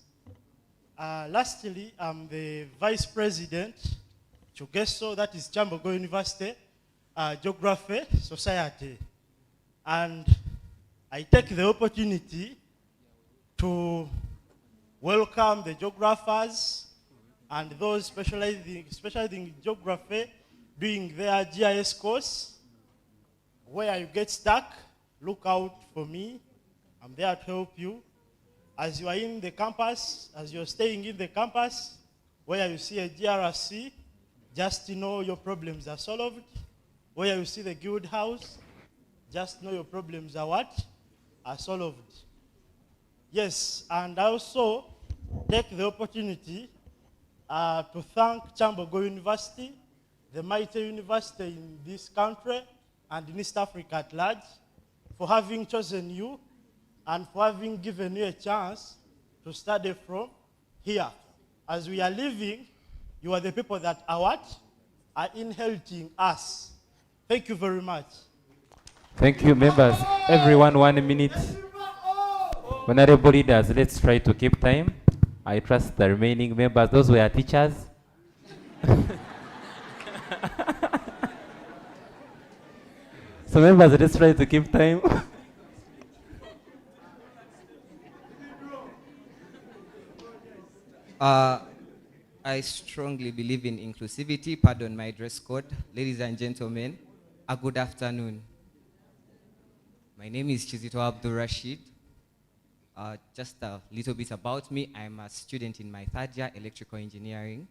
Lastly, I'm the Vice President, Chugeso, that is Kyambogo University, Geography Society. And I take the opportunity to welcome the geographers and those specializing in geography doing their GIS course. Where you get stuck, look out for me. I'm there to help you. As you are in the campus, as you're staying in the campus, where you see a GRC, just know your problems are solved. Where you see the guild house, just know your problems are what? Are solved. Yes, and I also take the opportunity to thank Kyambogo University, the mighty university in this country and in East Africa at large, for having chosen you and for having given you a chance to study from here. As we are leaving, you are the people that are what? Are inheriting us. Thank you very much. Thank you, members. Everyone, 1 minute. Honorable leaders, let's try to keep time. I trust the remaining members, those who are teachers. So members, let's try to keep time. I strongly believe in inclusivity. Pardon my dress code. Ladies and gentlemen, a good afternoon. My name is Chizito Abdul Rashid. Just a little bit about me. I'm a student in my third year electrical engineering.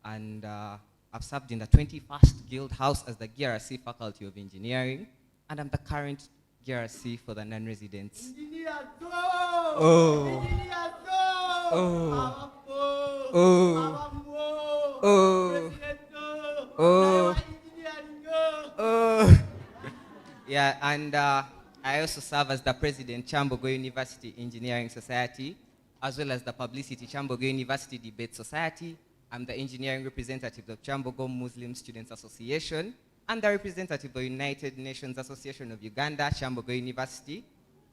And I've served in the 21st Guild House as the GRC Faculty of Engineering. And I'm the current GRC for the non-residents. Oh. Oh. Oh. Oh. Oh. Oh. Yeah, and I also serve as the president, Kyambogo University Engineering Society, as well as the publicity Kyambogo University Debate Society. I'm the engineering representative of Kyambogo Muslim Students Association, and the representative of the United Nations Association of Uganda, Kyambogo University.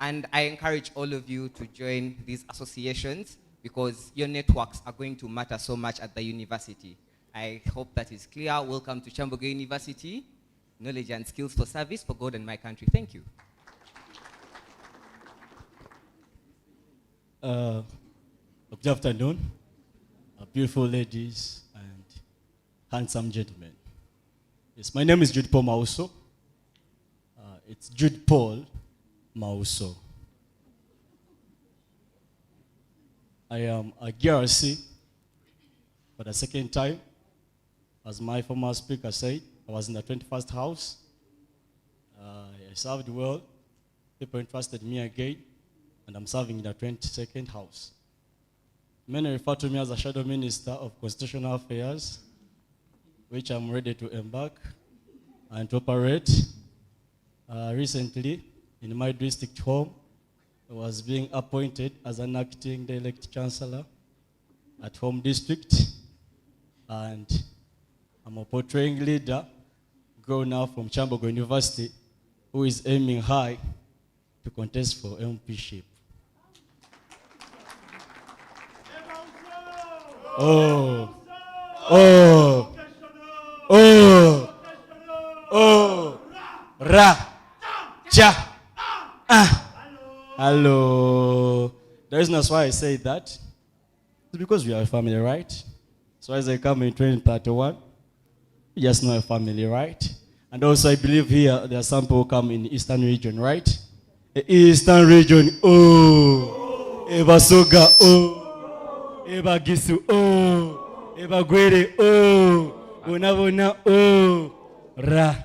And I encourage all of you to join these associations because your networks are going to matter so much at the university. I hope that is clear. Welcome to Kyambogo University. Knowledge and skills for service for God and my country. Thank you. Good afternoon, beautiful ladies and handsome gentlemen. Yes, my name is Jude Paul Mauso. It's Jude Paul Mauso. I am a GRC for the second time. As my former speaker said, I was in the 21st house. I served well, people entrusted me again, and I'm serving in the 22nd House. Many refer to me as a Shadow Minister of Constitutional Affairs, which I'm ready to embark and to operate. Recently, in my district home, I was being appointed as an acting dialect chancellor at home district, and I'm a portraying leader grown up from Kyambogo University who is aiming high to contest for MPship. Oh, oh, oh, oh, ra, cha, ah. Hello. The reason that's why I say that is because we are a family, right? So as I come in 2031, we just know a family, right? And also I believe here there are some people who come in the Eastern region, right? The Eastern region, oh, Eba Soga, oh, Eba Gisu, oh, Eba Gwere, oh, Bonabona, oh, Ra,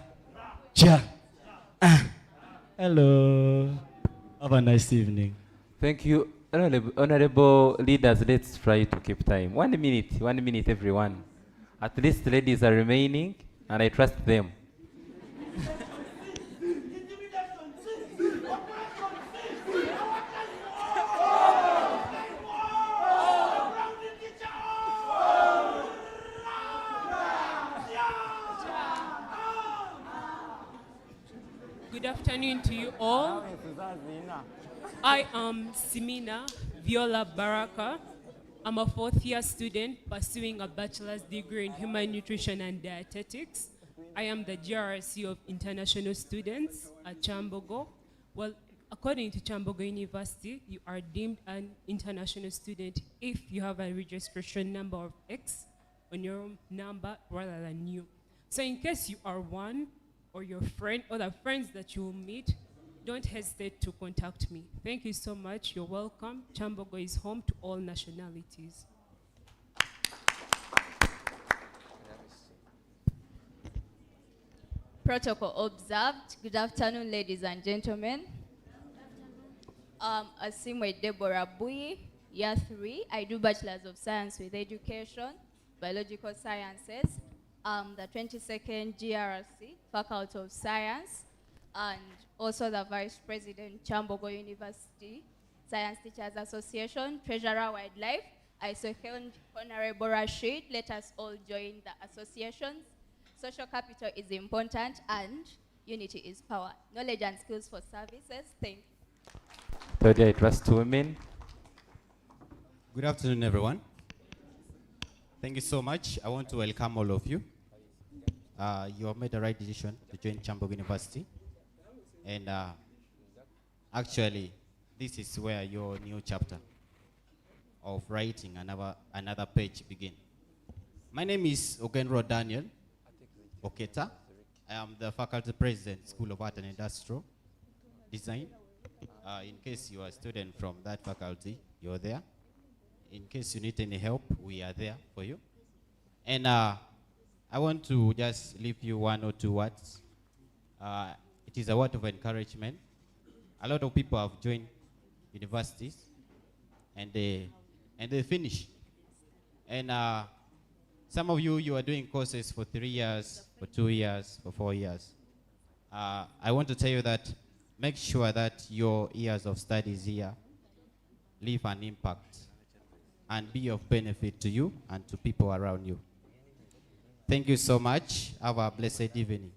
Cha, ah. Hello. Have a nice evening. Thank you. Honorable leaders, let's try to keep time. 1 minute everyone. At least ladies are remaining, and I trust them. Good afternoon to you all. I am Simina Viola Baraka. I'm a fourth-year student pursuing a bachelor's degree in human nutrition and dietetics. I am the GRC of international students at Kyambogo. Well, according to Kyambogo University, you are deemed an international student if you have a registration number of X on your number rather than you. So in case you are one, or your friend, or the friends that you will meet, don't hesitate to contact me. Thank you so much. You're welcome. Kyambogo is home to all nationalities. Protocol observed. Good afternoon, ladies and gentlemen. Asimwe Deborah Bui, year 3. I do Bachelor's of Science with Education, Biological Sciences. The 22nd GRC, Faculty of Science, and also the Vice President, Kyambogo University, Science Teachers Association, Treasurer Wildlife. I second Honorable Rashid. Let us all join the associations. Social capital is important and unity is power. Knowledge and skills for services. Thank you. Third year, I trust women. Good afternoon, everyone. Thank you so much. I want to welcome all of you. You have made the right decision to join Kyambogo University. And actually, this is where your new chapter of writing another page begins. My name is Ogenro Daniel Oketa. I am the faculty president, School of Art and Industrial Design. In case you are a student from that faculty, you're there. In case you need any help, we are there for you. And I want to just leave you 1 or 2 words. It is a word of encouragement. A lot of people have joined universities and they finish. And some of you are doing courses for 3 years, for 2 years, for 4 years. I want to tell you that make sure that your years of studies here leave an impact and be of benefit to you and to people around you. Thank you so much. Have a blessed evening.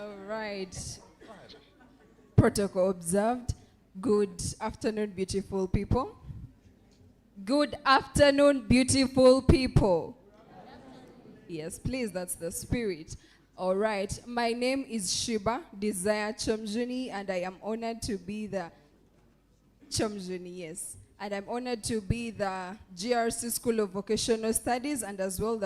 All right. Protocol observed. Good afternoon, beautiful people. Good afternoon, beautiful people. Yes, please, that's the spirit. All right, my name is Shiba Desire Chomjuni, and I am honored to be the Chomjuni, yes. And I'm honored to be the GRC School of Vocational Studies and as well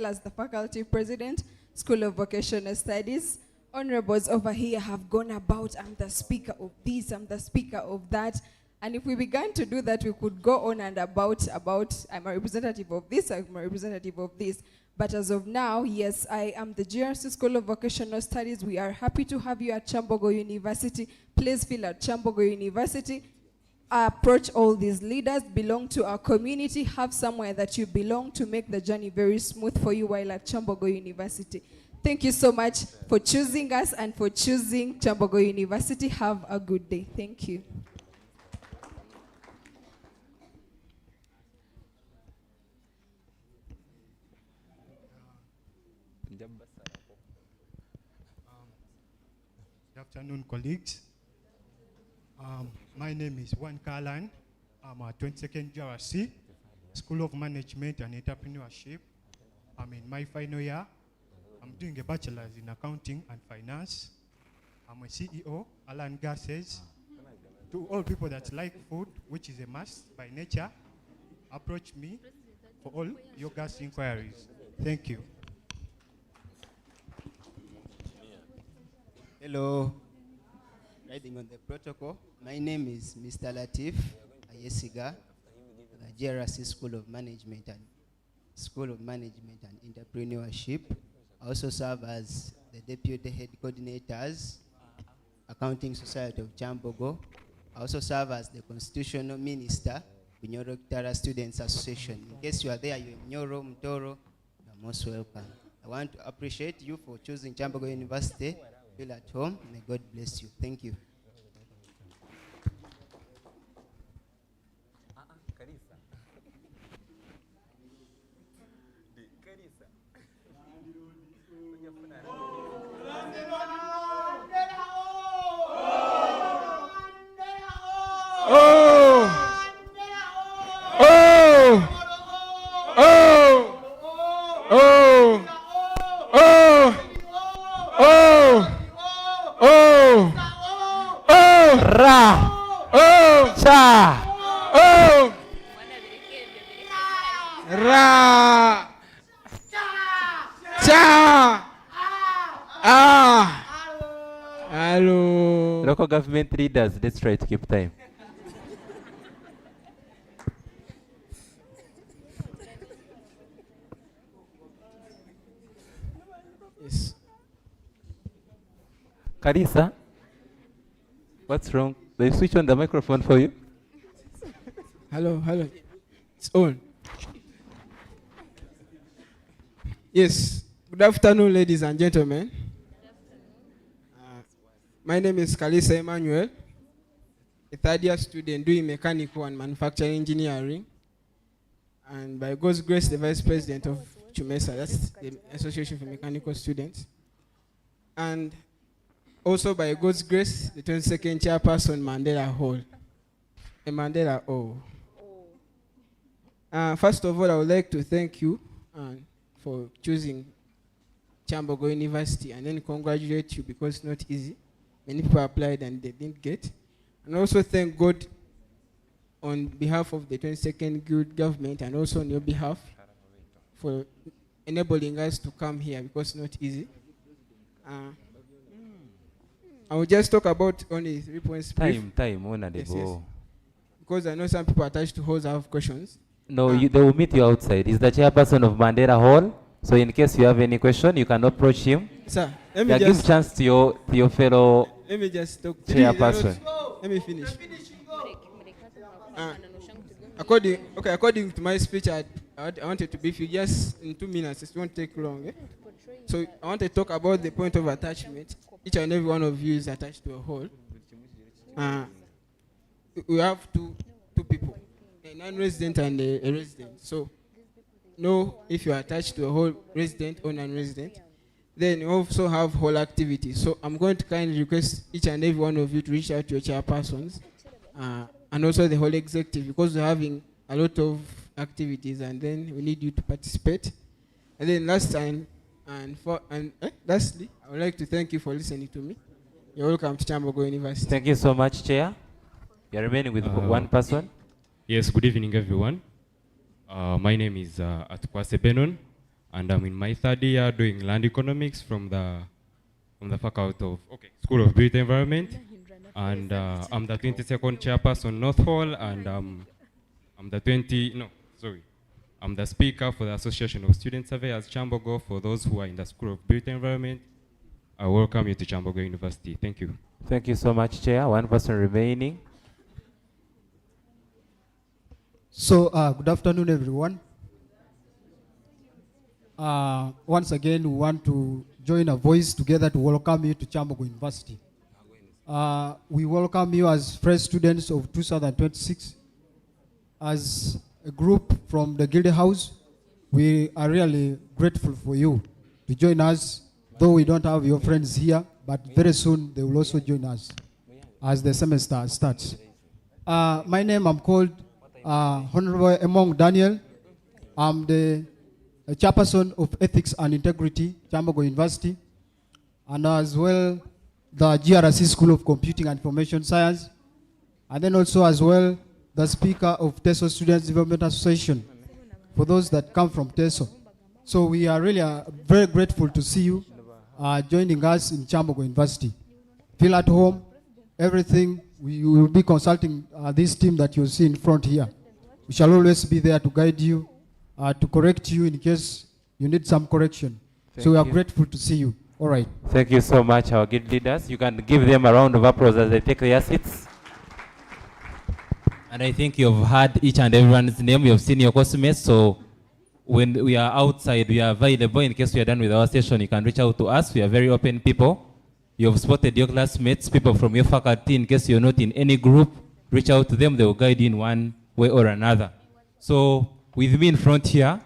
as the faculty president, School of Vocational Studies. Honorables over here have gone about, I'm the speaker of this, I'm the speaker of that. And if we began to do that, we could go on and about, I'm a representative of this, I'm a representative of this. But as of now, yes, I am the GRC School of Vocational Studies. We are happy to have you at Kyambogo University. Please feel at Kyambogo University. Approach all these leaders, belong to our community, have somewhere that you belong to make the journey very smooth for you while at Kyambogo University. Thank you so much for choosing us and for choosing Kyambogo University. Have a good day. Thank you. Good afternoon, colleagues. My name is Juan Kalan. I'm a 22nd GRC, School of Management and Entrepreneurship. I'm in my final year. I'm doing a bachelor's in accounting and finance. I'm a CEO, Alan Gases. To all people that like food, which is a must by nature, approach me for all your gas inquiries. Thank you. Hello. Riding on the protocol. My name is Mr. Latif Ayesiga, the GRC School of Management and Entrepreneurship. I also serve as the Deputy Head Coordinators, Accounting Society of Kyambogo. I also serve as the Constitutional Minister, Bunyoro Kitara Students Association. In case you are there, you're in Nyoro, Mtoro, you're most welcome. I want to appreciate you for choosing Kyambogo University. Feel at home. May God bless you. Thank you. Local government leaders, let's try to keep time. Yes. Karisa, what's wrong? They switch on the microphone for you. Hello, hello. It's on. Yes. Good afternoon, ladies and gentlemen. My name is Kalisa Emmanuel, a third-year student doing mechanical and manufacturing engineering, and by God's grace, the vice president of CHUMESA, that's the Association for Mechanical Students, and also by God's grace, the 22nd chairperson, Mandela Hall, a Mandela O. First of all, I would like to thank you for choosing Kyambogo University, and then congratulate you because it's not easy. Many people applied and they didn't get. And also thank God on behalf of the 22nd Guild government and also on your behalf for enabling us to come here because it's not easy. I will just talk about only 3 points. Time, yes. Because I know some people attached to halls have questions. No, they will meet you outside. He's the chairperson of Mandela Hall. So in case you have any question, you can approach him. Sir, let me just give chance to your fellow let me just talk. chairperson. Let me finish. According to my speech, I wanted to brief you just in 2 minutes. It won't take long. So I want to talk about the point of attachment. Each and every one of you is attached to a hall. We have two people, a non-resident and a resident. So know if you are attached to a whole resident or non-resident. Then you also have whole activities. So I'm going to kindly request each and every one of you to reach out to your chairpersons and also the whole executive because we're having a lot of activities and then we need you to participate. And then lastly, I would like to thank you for listening to me. You're welcome to Kyambogo University. Thank you so much, Chair. You're remaining with one person. Yes, good evening, everyone. My name is Atkwase Benon, and I'm in my third year doing land economics from the faculty of School of Built Environment. And I'm the 22nd chairperson North Hall, and I'm the speaker for the Association of Student Surveyors Kyambogo. For those who are in the School of Built Environment, I welcome you to Kyambogo University. Thank you. Thank you so much, Chair. One person remaining. So, good afternoon, everyone. Once again, we want to join our voice together to welcome you to Kyambogo University. We welcome you as fresh students of 2026. As a group from the Guild House, we are really grateful for you to join us, though we don't have your friends here, but very soon they will also join us as the semester starts. My name, I'm called Honorable Emong Daniel. I'm the chairperson of Ethics and Integrity, Kyambogo University, and as well the GRC School of Computing and Information Science, and then also as well the speaker of TESO Students Development Association, for those that come from TESO. So we are really very grateful to see you joining us in Kyambogo University. Feel at home, everything, we will be consulting this team that you see in front here. We shall always be there to guide you, to correct you in case you need some correction. So we are grateful to see you. All right. Thank you so much, our guild leaders. You can give them a round of applause as they take their seats. And I think you've heard each and everyone's name. You've seen your classmates. So when we are outside, we are available. In case we are done with our session, you can reach out to us. We are very open people. You've spotted your classmates, people from your faculty. In case you're not in any group, reach out to them. They will guide you in one way or another. So with me in front here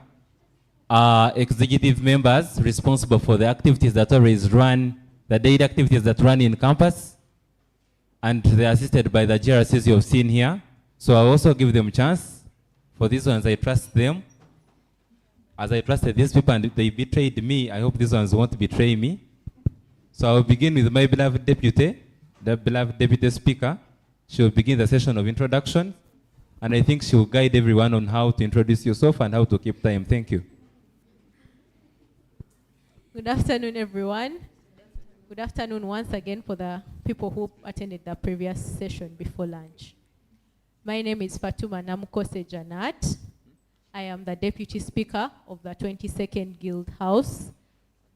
are executive members responsible for the activities that always run, the daily activities that run in campus. And they're assisted by the GRCs you've seen here. So I'll also give them a chance. For these ones, I trust them. As I trusted these people and they betrayed me, I hope these ones won't betray me. So I'll begin with my beloved deputy, the beloved deputy speaker. She will begin the session of introduction. And I think she will guide everyone on how to introduce yourself and how to keep time. Thank you. Good afternoon, everyone. Good afternoon once again for the people who attended the previous session before lunch. My name is Fatuma Namukose Janat. I am the Deputy Speaker of the 22nd Guild House.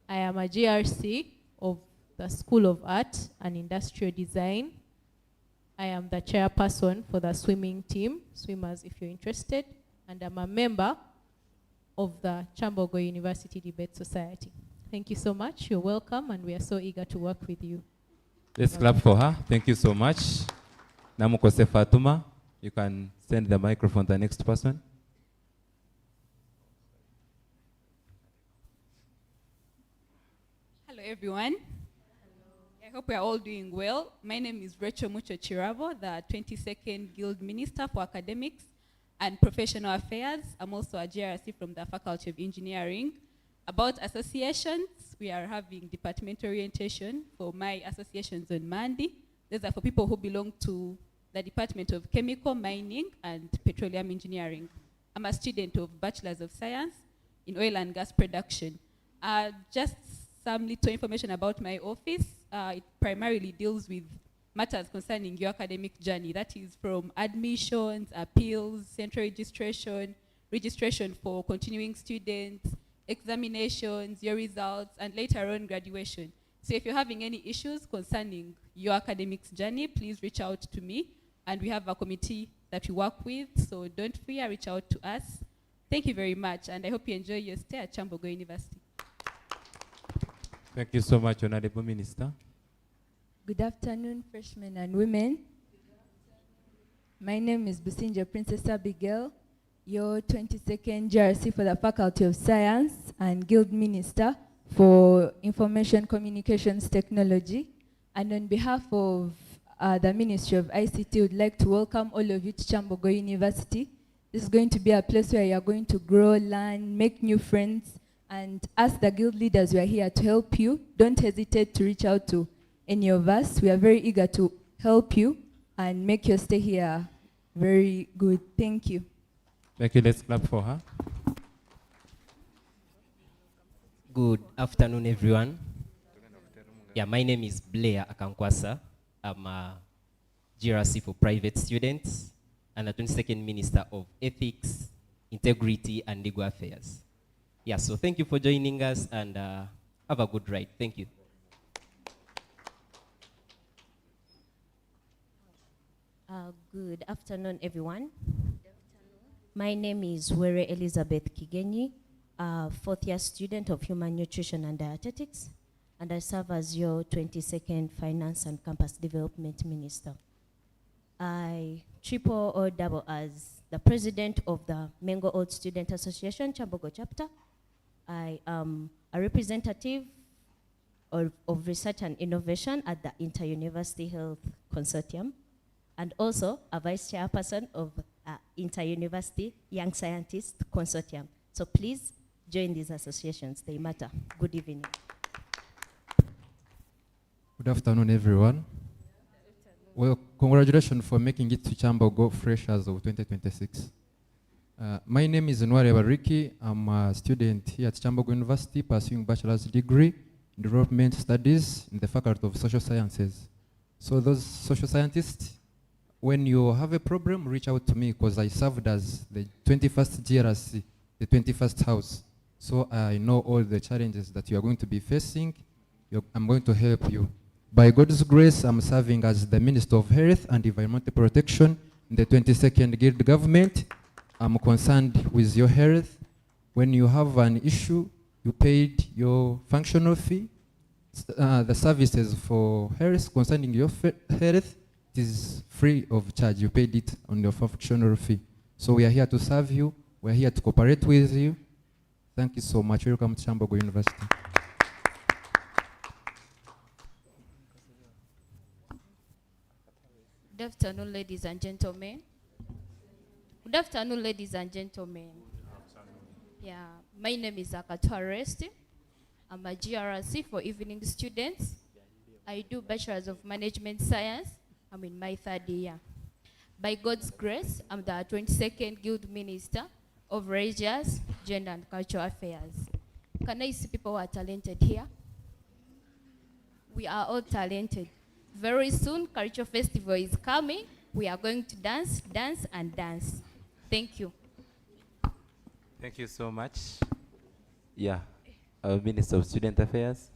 I am a GRC of the School of Art and Industrial Design. I am the chairperson for the swimming team, swimmers if you're interested, and I'm a member of the Kyambogo University Debate Society. Thank you so much. You're welcome, and we are so eager to work with you. Let's clap for her. Thank you so much. Namukose Fatuma, you can send the microphone to the next person. Hello, everyone. I hope we are all doing well. My name is Rachel Mucho Chirabo, the 22nd Guild Minister for Academics and Professional Affairs. I'm also a GRC from the Faculty of Engineering. About associations, we are having departmental orientation for my associations on Monday. These are for people who belong to the Department of Chemical, Mining, and Petroleum Engineering. I'm a student of Bachelor's of Science in Oil and Gas Production. Just some little information about my office. It primarily deals with matters concerning your academic journey. That is from admissions, appeals, central registration, registration for continuing students, examinations, your results, and later on graduation. So if you're having any issues concerning your academics journey, please reach out to me. And we have a committee that we work with, so don't fear, reach out to us. Thank you very much, and I hope you enjoy your stay at Kyambogo University. Thank you so much, Honorable Minister. Good afternoon, freshmen and women. My name is Businja Princess Abigail, your 22nd GRC for the Faculty of Science and Guild Minister for Information Communications Technology. And on behalf of the Ministry of ICT, would like to welcome all of you to Kyambogo University. This is going to be a place where you are going to grow, learn, make new friends, and as the guild leaders, we are here to help you. Don't hesitate to reach out to any of us. We are very eager to help you and make your stay here very good. Thank you. Thank you. Let's clap for her. Good afternoon, everyone. Yeah, my name is Blair Akankwasa. I'm a GRC for private students, and the 22nd Minister of Ethics, Integrity, and Legal Affairs. Yeah, so thank you for joining us, and have a good ride. Thank you. Good afternoon, everyone. My name is Were Elizabeth Kigenyi, a fourth-year student of Human Nutrition and Dietetics, and I serve as your 22nd Finance and Campus Development Minister. I triple or double as the president of the Mengo Old Student Association, Kyambogo chapter. I am a representative of research and innovation at the Inter-University Health Consortium, and also a vice chairperson of Inter-University Young Scientist Consortium. So please join these associations, they matter. Good evening. Good afternoon, everyone. Well, congratulations for making it to Kyambogo Freshers of 2026. My name is Nware Bariki. I'm a student here at Kyambogo University pursuing bachelor's degree in development studies in the Faculty of Social Sciences. So those social scientists, when you have a problem, reach out to me because I served as the 21st GRC, the 21st house. So I know all the challenges that you are going to be facing. I'm going to help you. By God's grace, I'm serving as the Minister of Health and Environmental Protection in the 22nd Guild government. I'm concerned with your health. When you have an issue, you paid your functional fee. The services for health concerning your health is free of charge. You paid it on your functional fee. So we are here to serve you. We are here to cooperate with you. Thank you so much. Welcome to Kyambogo University. Good afternoon, ladies and gentlemen. Good afternoon, ladies and gentlemen. Yeah, my name is Akato Aresti. I'm a GRC for evening students. I do Bachelor's of Management Science. I'm in my third year. By God's grace, I'm the 22nd Guild Minister of Religious, Gender and Cultural Affairs. Can I see people who are talented here? We are all talented. Very soon, Culture Festival is coming. We are going to dance, dance, and dance. Thank you. Thank you so much. Yeah, our Minister of Student Affairs.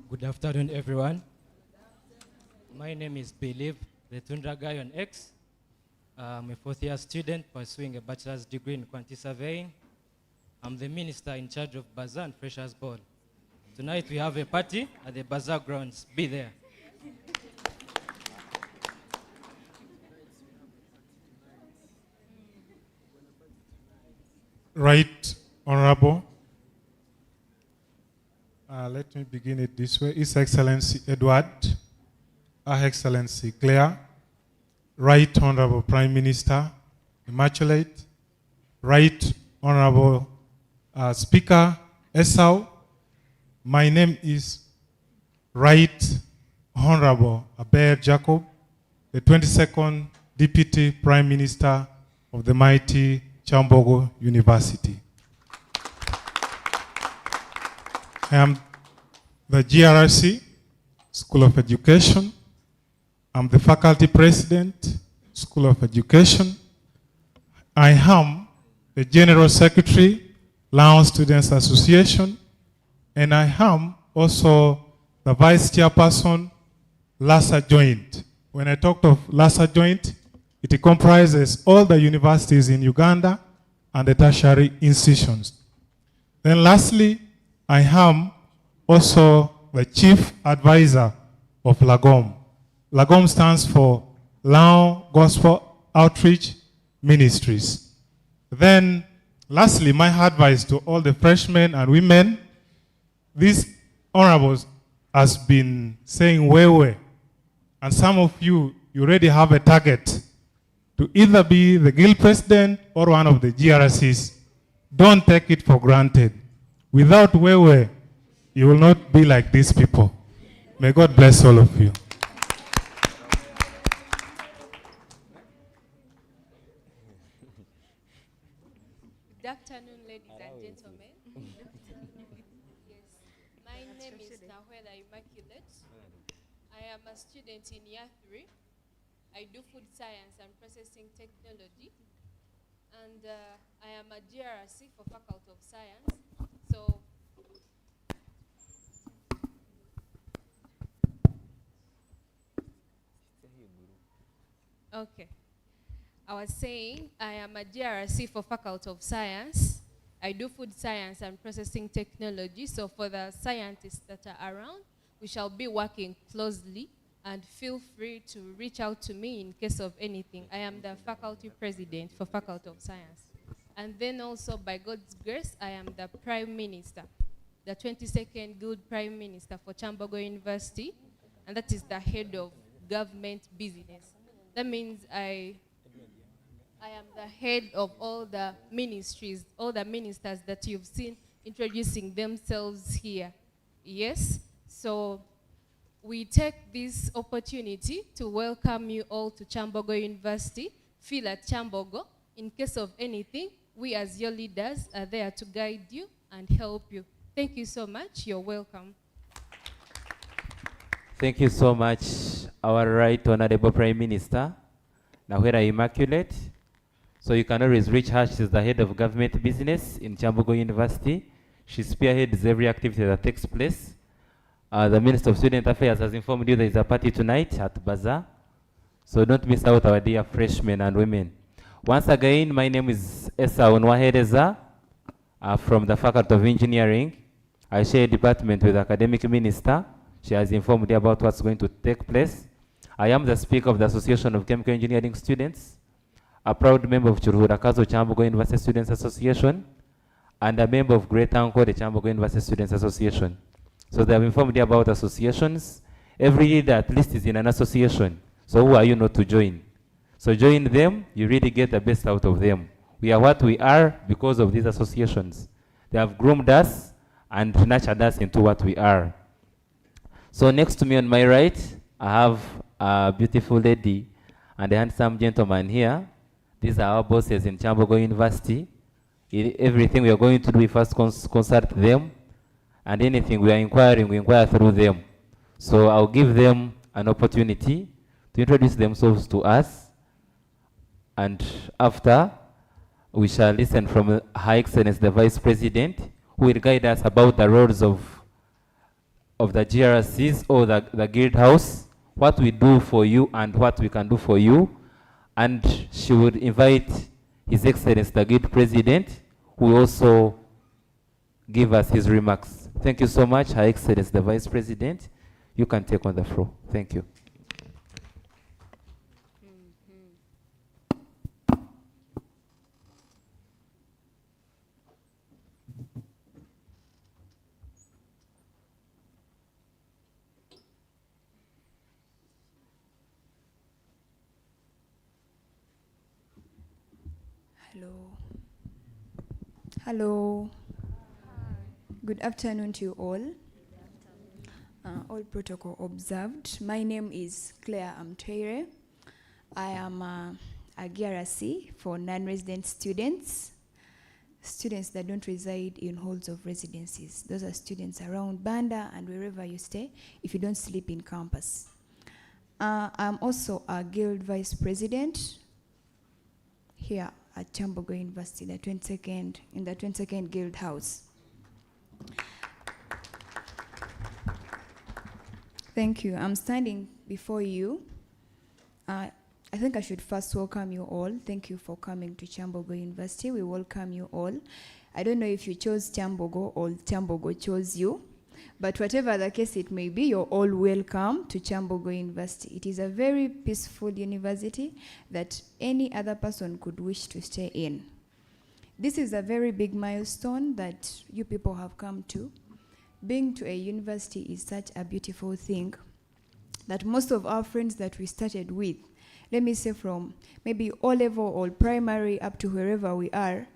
Good afternoon, everyone. My name is Believe the Tundra Guy on X. I'm a fourth-year student pursuing a bachelor's degree in quantity surveying. I'm the minister in charge of Bazaar and Freshers Ball. Tonight we have a party at the Bazaar grounds. Be there. Right Honorable. Let me begin it this way. His Excellency Edward, Her Excellency Claire, Right Honorable Prime Minister, Immaculate, Right Honorable Speaker Esau. My name is Right Honorable Aber Jacob, the 22nd Deputy Prime Minister of the mighty Kyambogo University. I am the GRC, School of Education. I'm the Faculty President, School of Education. I am the General Secretary, Laon Students Association, and I am also the Vice Chairperson, LASA Joint. When I talked of LASA Joint, it comprises all the universities in Uganda and the tertiary institutions. Then lastly, I am also the Chief Advisor of LAGOM. LAGOM stands for Laon Gospel Outreach Ministries. Then lastly, my advice to all the freshmen and women, these honorables has been saying way. And some of you already have a target to either be the guild president or one of the GRCs. Don't take it for granted. Without way, you will not be like these people. May God bless all of you. Good afternoon, ladies and gentlemen. Yes. My name is Nahwela Immaculate. I am a student in year 3 I do food science and processing technology. And I am a GRC for Faculty of Science. So okay. I was saying I am a GRC for Faculty of Science. I do food science and processing technology. So for the scientists that are around, we shall be working closely, and feel free to reach out to me in case of anything. I am the faculty president for Faculty of Science. And then also, by God's grace, I am the Prime Minister, the 22nd Guild Prime Minister for Kyambogo University, and that is the head of government business. That means I am the head of all the ministries, all the ministers that you've seen introducing themselves here. Yes? So we take this opportunity to welcome you all to Kyambogo University. Feel at Kyambogo. In case of anything, we as your leaders are there to guide you and help you. Thank you so much. You're welcome. Thank you so much, our Right Honorable Prime Minister, Nawera Immaculate. So you can always reach her. She's the head of government business in Kyambogo University. She spearheads every activity that takes place. The Minister of Student Affairs has informed you there is a party tonight at Bazaar. So don't miss out, our dear freshmen and women. Once again, my name is Esa Onwahereza from the Faculty of Engineering. I share a department with the Academic Minister. She has informed me about what's going to take place. I am the Speaker of the Association of Chemical Engineering Students, a proud member of Chururakazo Kyambogo University Students Association, and a member of Great Uncle, the Kyambogo University Students Association. So they have informed me about associations. Every leader at least is in an association. So who are you not to join? So join them, you really get the best out of them. We are what we are because of these associations. They have groomed us and nurtured us into what we are. So next to me on my right, I have a beautiful lady and a handsome gentleman here. These are our bosses in Kyambogo University. Everything we are going to do, we first consult them. And anything we are inquiring, we inquire through them. So I'll give them an opportunity to introduce themselves to us. And after, we shall listen from Her Excellency the Vice President, who will guide us about the roles of the GRCs or the Guild House, what we do for you and what we can do for you. And she would invite His Excellency the Guild President, who will also give us his remarks. Thank you so much, Her Excellency the Vice President. You can take on the floor. Thank you. Hello. Hello. Good afternoon to you all. All protocol observed. My name is Claire Amtere. I am a GRC for non-resident students, students that don't reside in halls of residencies. Those are students around Banda and wherever you stay if you don't sleep in campus. I'm also a guild vice president here at Kyambogo University, in the 22nd Guild House. Thank you. I'm standing before you. I think I should first welcome you all. Thank you for coming to Kyambogo University. We welcome you all. I don't know if you chose Kyambogo or Kyambogo chose you, but whatever the case it may be, you're all welcome to Kyambogo University. It is a very peaceful university that any other person could wish to stay in. This is a very big milestone that you people have come to. Being to a university is such a beautiful thing that most of our friends that we started with, let me say from maybe O-level or primary up to wherever we are,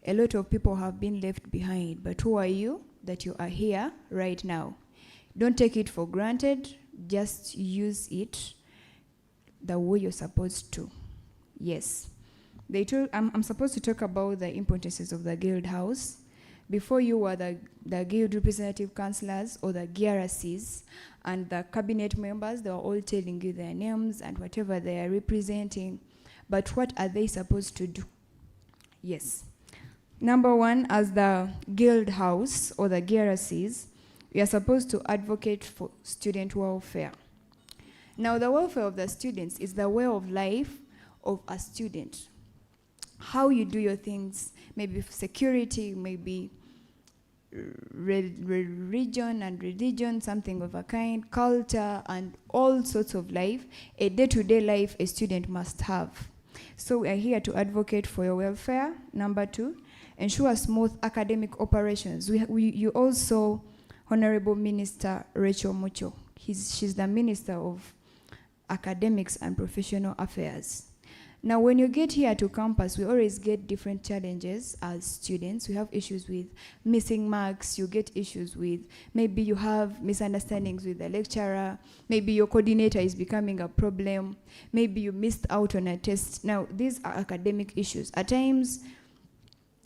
a lot of people have been left behind. But who are you that you are here right now? Don't take it for granted. Just use it the way you're supposed to. Yes. I'm supposed to talk about the importances of the Guild House. Before you were the guild representative councillors or the GRCs, and the cabinet members, they were all telling you their names and whatever they are representing. But what are they supposed to do? Yes. Number one, as the guild house or the GRCs, we are supposed to advocate for student welfare. Now, the welfare of the students is the way of life of a student. How you do your things, maybe security, maybe religion and religion, something of a kind, culture, and all sorts of life, a day-to-day life a student must have. So we are here to advocate for your welfare. Number two, ensure smooth academic operations. You also, Honorable Minister Rachel Mucho, she's the Minister of Academics and Professional Affairs. Now, when you get here to campus, we always get different challenges as students. We have issues with missing marks. You get issues with, maybe you have misunderstandings with the lecturer. Maybe your coordinator is becoming a problem. Maybe you missed out on a test. Now, these are academic issues. At times,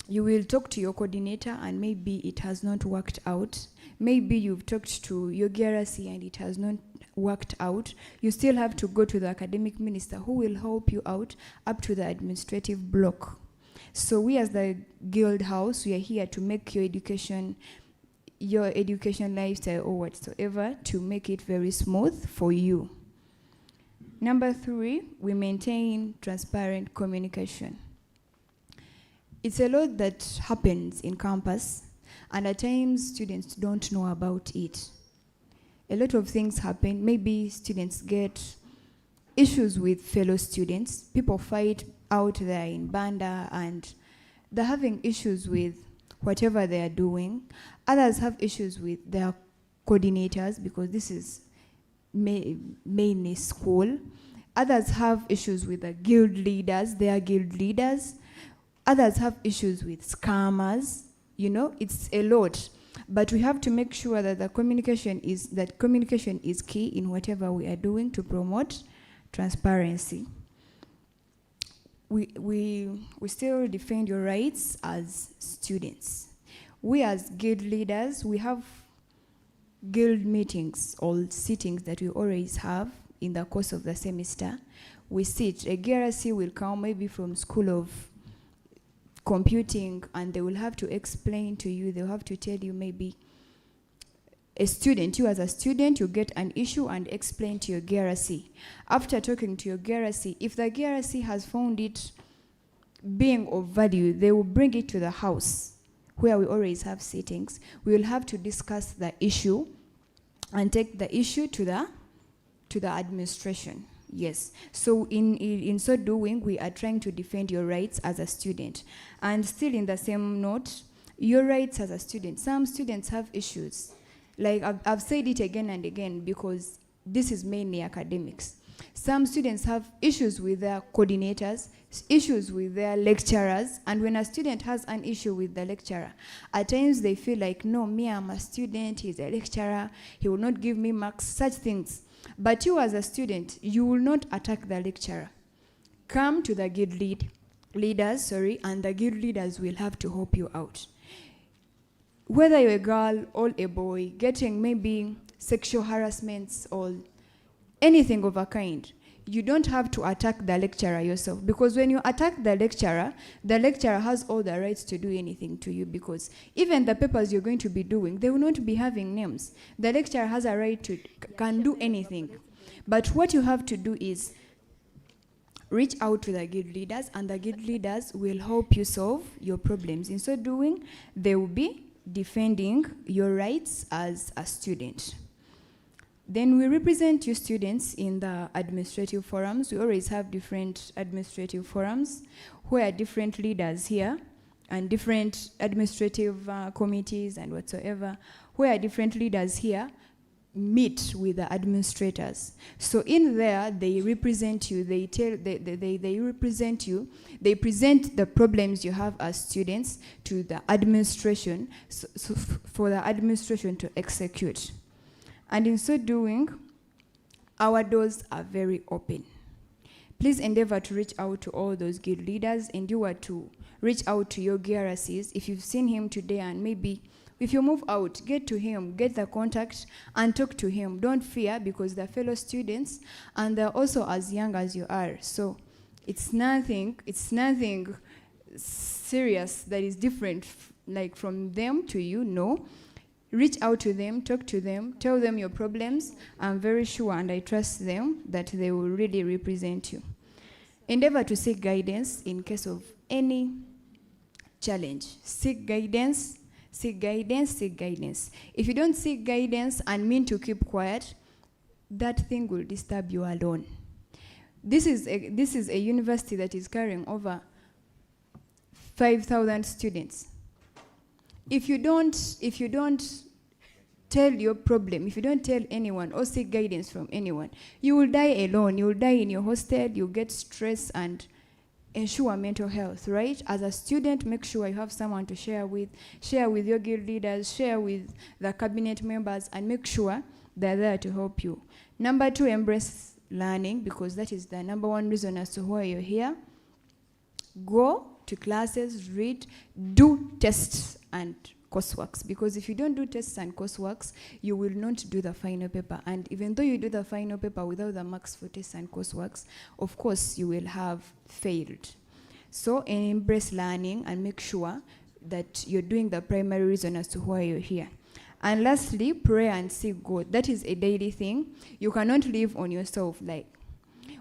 you will talk to your coordinator and maybe it has not worked out. Maybe you've talked to your GRC and it has not worked out. You still have to go to the academic minister who will help you out up to the administrative block. So we as the Guild House, we are here to make your education lifestyle or whatsoever, to make it very smooth for you. Number three, we maintain transparent communication. It's a lot that happens in campus, and at times students don't know about it. A lot of things happen. Maybe students get issues with fellow students. People fight out there in Banda and they're having issues with whatever they are doing. Others have issues with their coordinators because this is mainly school. Others have issues with the guild leaders, their guild leaders. Others have issues with scammers. You know, it's a lot. But we have to make sure that the communication is key in whatever we are doing to promote transparency. We still defend your rights as students. We as guild leaders, we have guild meetings or sittings that we always have in the course of the semester. We sit, a GRC will come maybe from School of Computing, and they will have to explain to you, they'll have to tell you, maybe a student, you as a student, you get an issue and explain to your GRC. After talking to your GRC, if the GRC has found it being of value, they will bring it to the house where we always have sittings. We will have to discuss the issue and take the issue to the administration. Yes. So in so doing, we are trying to defend your rights as a student. And still in the same note, your rights as a student. Some students have issues. Like I've said it again and again because this is mainly academics. Some students have issues with their coordinators, issues with their lecturers, and when a student has an issue with the lecturer, at times they feel like, no, me, I'm a student, he's a lecturer, he will not give me marks, such things. But you as a student, you will not attack the lecturer. Come to the guild leaders, and the guild leaders will have to help you out. Whether you're a girl or a boy, getting maybe sexual harassments or anything of a kind, you don't have to attack the lecturer yourself, because when you attack the lecturer has all the rights to do anything to you, because even the papers you're going to be doing, they will not be having names. The lecturer has a right to, can do anything. But what you have to do is reach out to the guild leaders, and the guild leaders will help you solve your problems. In so doing, they will be defending your rights as a student. Then we represent you students in the administrative forums. We always have different administrative forums where different leaders here and different administrative committees and whatsoever, where different leaders here meet with the administrators. So in there, they represent you, they represent you, they present the problems you have as students to the administration, so for the administration to execute. And in so doing, our doors are very open. Please endeavor to reach out to all those guild leaders, endeavor to reach out to your GRCs. If you've seen him today and maybe if you move out, get to him, get the contact and talk to him. Don't fear because they're fellow students and they're also as young as you are. So it's nothing serious that is different like from them to you, no. Reach out to them, talk to them, tell them your problems. I'm very sure and I trust them that they will really represent you. Endeavor to seek guidance in case of any challenge. Seek guidance, seek guidance, seek guidance. If you don't seek guidance and mean to keep quiet, that thing will disturb you alone. This is a university that is carrying over 5,000 students. If you don't tell your problem, if you don't tell anyone or seek guidance from anyone, you will die alone. You will die in your hostel, you'll get stress and ensure mental health, right? As a student, make sure you have someone to share with your guild leaders, share with the cabinet members, and make sure they're there to help you. Number 2, embrace learning because that is the number 1 reason as to why you're here. Go to classes, read, do tests and courseworks because if you don't do tests and courseworks, you will not do the final paper. And even though you do the final paper without the marks for tests and courseworks, of course you will have failed. So embrace learning and make sure that you're doing the primary reason as to why you're here. And lastly, pray and seek God. That is a daily thing. You cannot live on yourself, like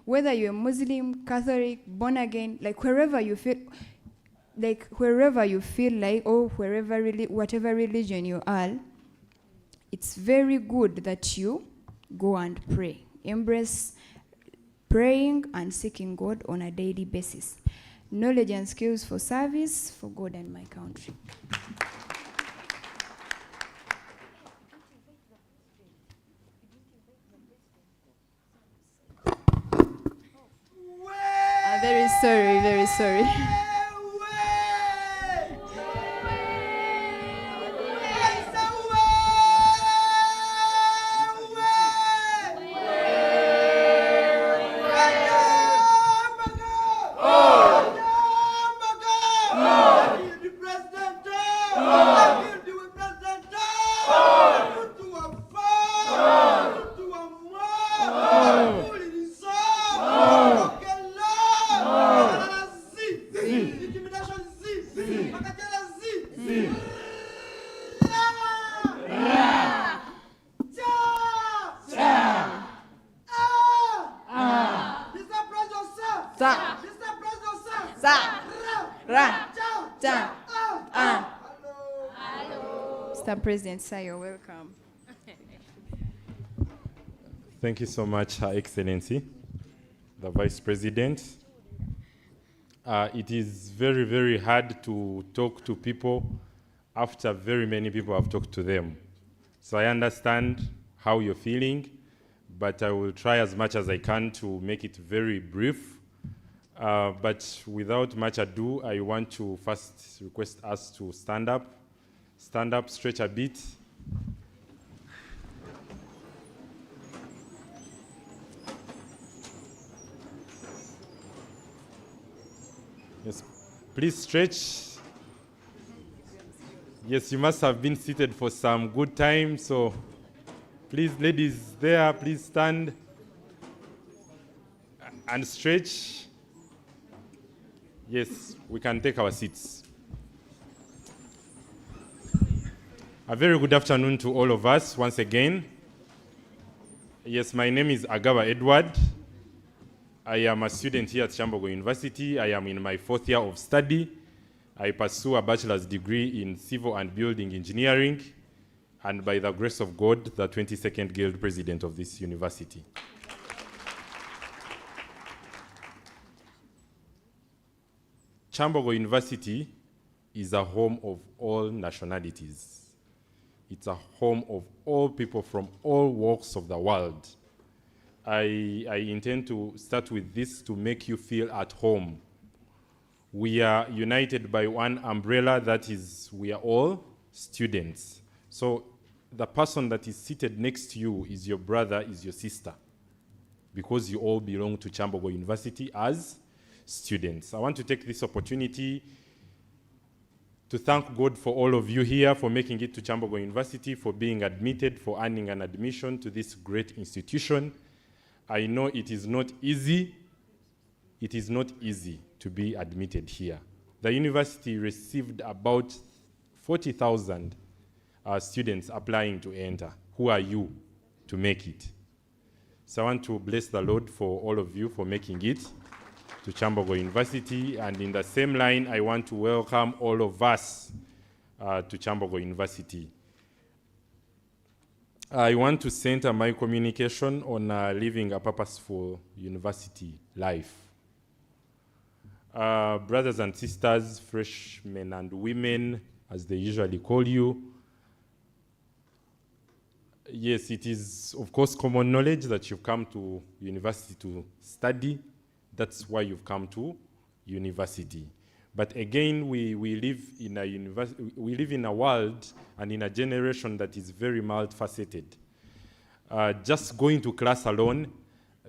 whether you're Muslim, Catholic, born again, like wherever you feel like, or whatever religion you are, it's very good that you go and pray. Embrace praying and seeking God on a daily basis. Knowledge and skills for service for God and my country. Very sorry. Mr. President, sir, you're welcome. Thank you so much, Her Excellency, the Vice President. It is very, very hard to talk to people after very many people have talked to them. So I understand how you're feeling, but I will try as much as I can to make it very brief. But without much ado, I want to first request us to stand up, stretch a bit. Yes, please stretch. Yes, you must have been seated for some good time, so please, ladies there, please stand and stretch. Yes, we can take our seats. A very good afternoon to all of us once again. Yes, my name is Agaba Edward. I am a student here at Kyambogo University. I am in my 4th year of study. I pursue a bachelor's degree in civil and building engineering, and by the grace of God, the 22nd Guild President of this university. Kyambogo University is a home of all nationalities. It's a home of all people from all walks of the world. I intend to start with this to make you feel at home. We are united by one umbrella, that is, we are all students. So the person that is seated next to you is your brother, is your sister, because you all belong to Kyambogo University as students. I want to take this opportunity to thank God for all of you here, for making it to Kyambogo University, for being admitted, for earning an admission to this great institution. I know it is not easy. It is not easy to be admitted here. The university received about 40,000 students applying to enter. Who are you to make it? So I want to bless the Lord for all of you for making it to Kyambogo University. And in the same line, I want to welcome all of us to Kyambogo University. I want to center my communication on living a purposeful university life. Brothers and sisters, freshmen and women, as they usually call you, yes, it is, of course, common knowledge that you've come to university to study. That's why you've come to university. But again, we live in a world and in a generation that is very multifaceted. Just going to class alone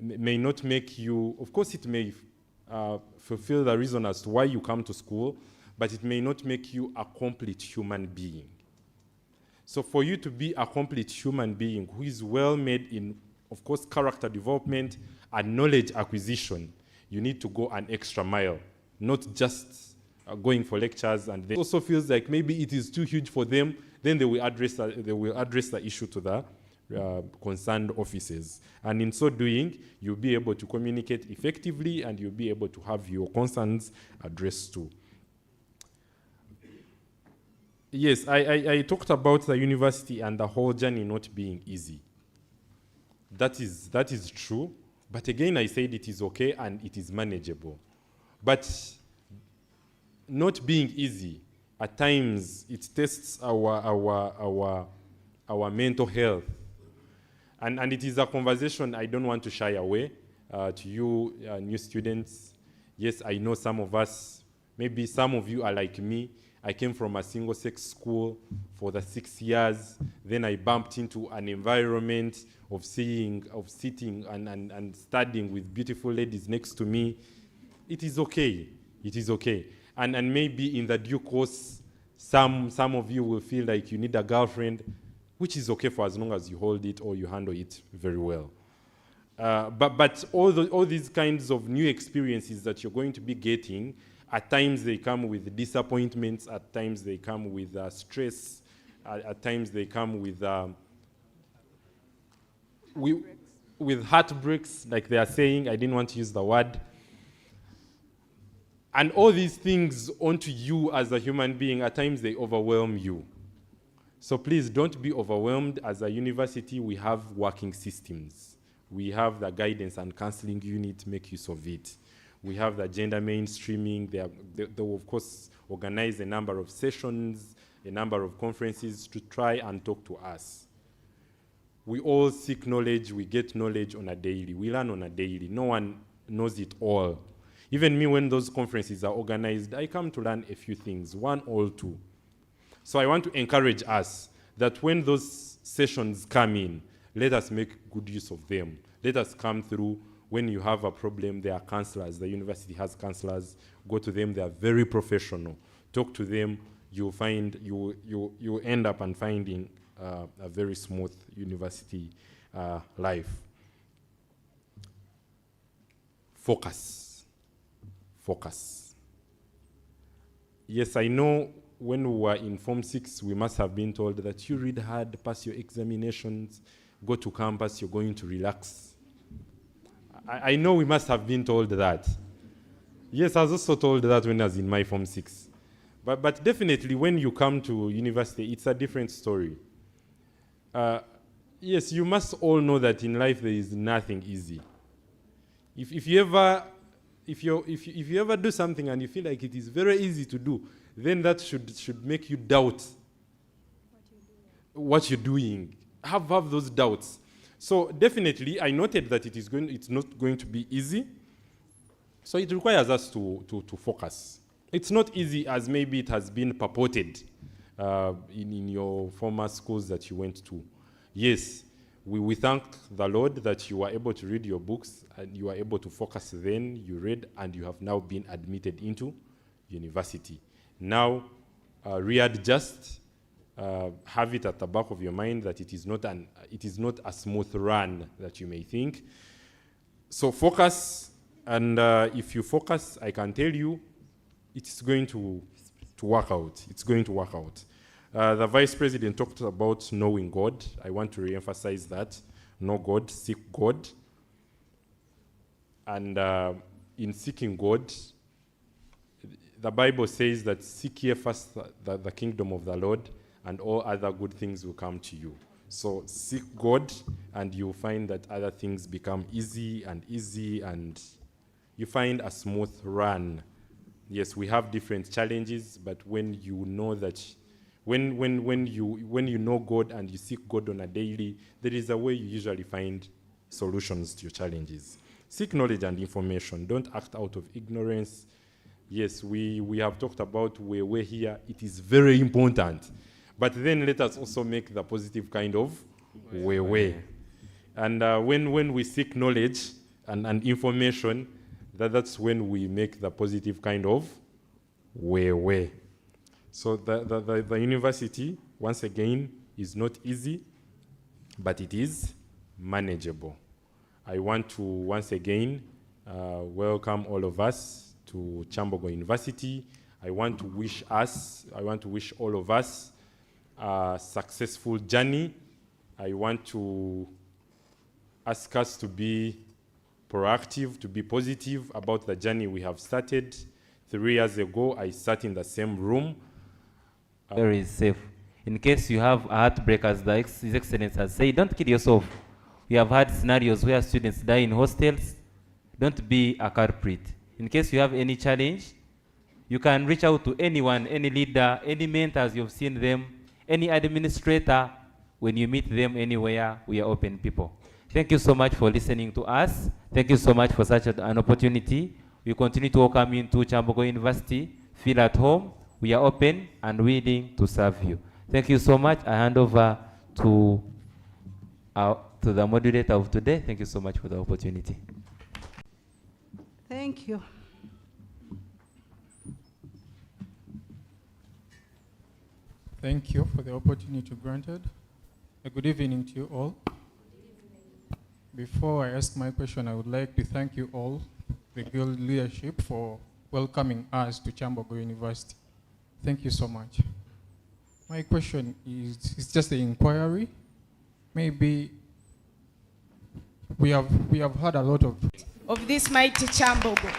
may not make you, of course it may fulfill the reason as to why you come to school, but it may not make you a complete human being. So for you to be a complete human being who is well made in, of course, character development and knowledge acquisition, you need to go an extra mile, not just going for lectures. And it also feels like maybe it is too huge for them, then they will address the issue to the concerned offices. And in so doing, you'll be able to communicate effectively and you'll be able to have your concerns addressed too. Yes, I talked about the university and the whole journey not being easy. That is true. But again, I said it is okay and it is manageable. But not being easy, at times it tests our mental health. And it is a conversation I don't want to shy away to you new students. Yes, I know some of us, maybe some of you are like me. I came from a single-sex school for the 6 years. Then I bumped into an environment of sitting and studying with beautiful ladies next to me. It is okay. It is okay. And maybe in the due course, some of you will feel like you need a girlfriend, which is okay for as long as you hold it or you handle it very well. But all these kinds of new experiences that you're going to be getting, at times they come with disappointments, at times they come with stress, at times they come with heartbreaks, like they are saying. I didn't want to use the word. And all these things onto you as a human being, at times they overwhelm you. So please don't be overwhelmed. As a university, we have working systems. We have the guidance and counseling unit, make use of it. We have the gender mainstreaming. They will, of course, organize a number of sessions, a number of conferences to try and talk to us. We all seek knowledge. We get knowledge on a daily. We learn on a daily. No one knows it all. Even me, when those conferences are organized, I come to learn a few things, one or two. So I want to encourage us that when those sessions come in, let us make good use of them. Let us come through. When you have a problem, there are counselors. The university has counselors. Go to them. They are very professional. Talk to them. You'll find you end up and finding a very smooth university life. Focus. Focus. Yes, I know when we were in Form 6, we must have been told that you read hard, pass your examinations, go to campus, you're going to relax. I know we must have been told that. Yes, I was also told that when I was in my Form 6. But definitely when you come to university, it's a different story. Yes, you must all know that in life there is nothing easy. If you ever do something and you feel like it is very easy to do, then that should make you doubt what you're doing. Have those doubts. So definitely, I noted that it's not going to be easy. So it requires us to focus. It's not easy as maybe it has been purported in your former schools that you went to. Yes, we thank the Lord that you were able to read your books and you were able to focus then, you read, and you have now been admitted into university. Now, readjust, have it at the back of your mind that it is not a smooth run that you may think. So focus, and if you focus, I can tell you, it's going to work out. It's going to work out. The Vice President talked about knowing God. I want to re-emphasize that. Know God, seek God. And in seeking God, the Bible says that seek ye first the kingdom of the Lord, and all other good things will come to you. So seek God, and you'll find that other things become easy, and you find a smooth run. Yes, we have different challenges, but when you know that, when you know God and you seek God on a daily, there is a way you usually find solutions to your challenges. Seek knowledge and information. Don't act out of ignorance. Yes, we have talked about we're here. It is very important. But then let us also make the positive kind of way. And when we seek knowledge and information, that's when we make the positive kind of way. So the university, once again, is not easy, but it is manageable. I want to once again welcome all of us to Kyambogo University. I want to wish all of us a successful journey. I want to ask us to be proactive, to be positive about the journey we have started. 3 years ago, I sat in the same room. Very safe. In case you have a heartbreak, as His Excellency has said, don't kill yourself. We have had scenarios where students die in hostels. Don't be a culprit. In case you have any challenge, you can reach out to anyone, any leader, any mentors you've seen them, any administrator. When you meet them anywhere, we are open people. Thank you so much for listening to us. Thank you so much for such an opportunity. We continue to welcome you to Kyambogo University. Feel at home. We are open and willing to serve you. Thank you so much. I hand over to the moderator of today. Thank you so much for the opportunity. Thank you. Thank you for the opportunity granted. A good evening to you all. Before I ask my question, I would like to thank you all, the Guild leadership, for welcoming us to Kyambogo University. Thank you so much. My question is just an inquiry. Maybe we have had a lot of this mighty Kyambogo.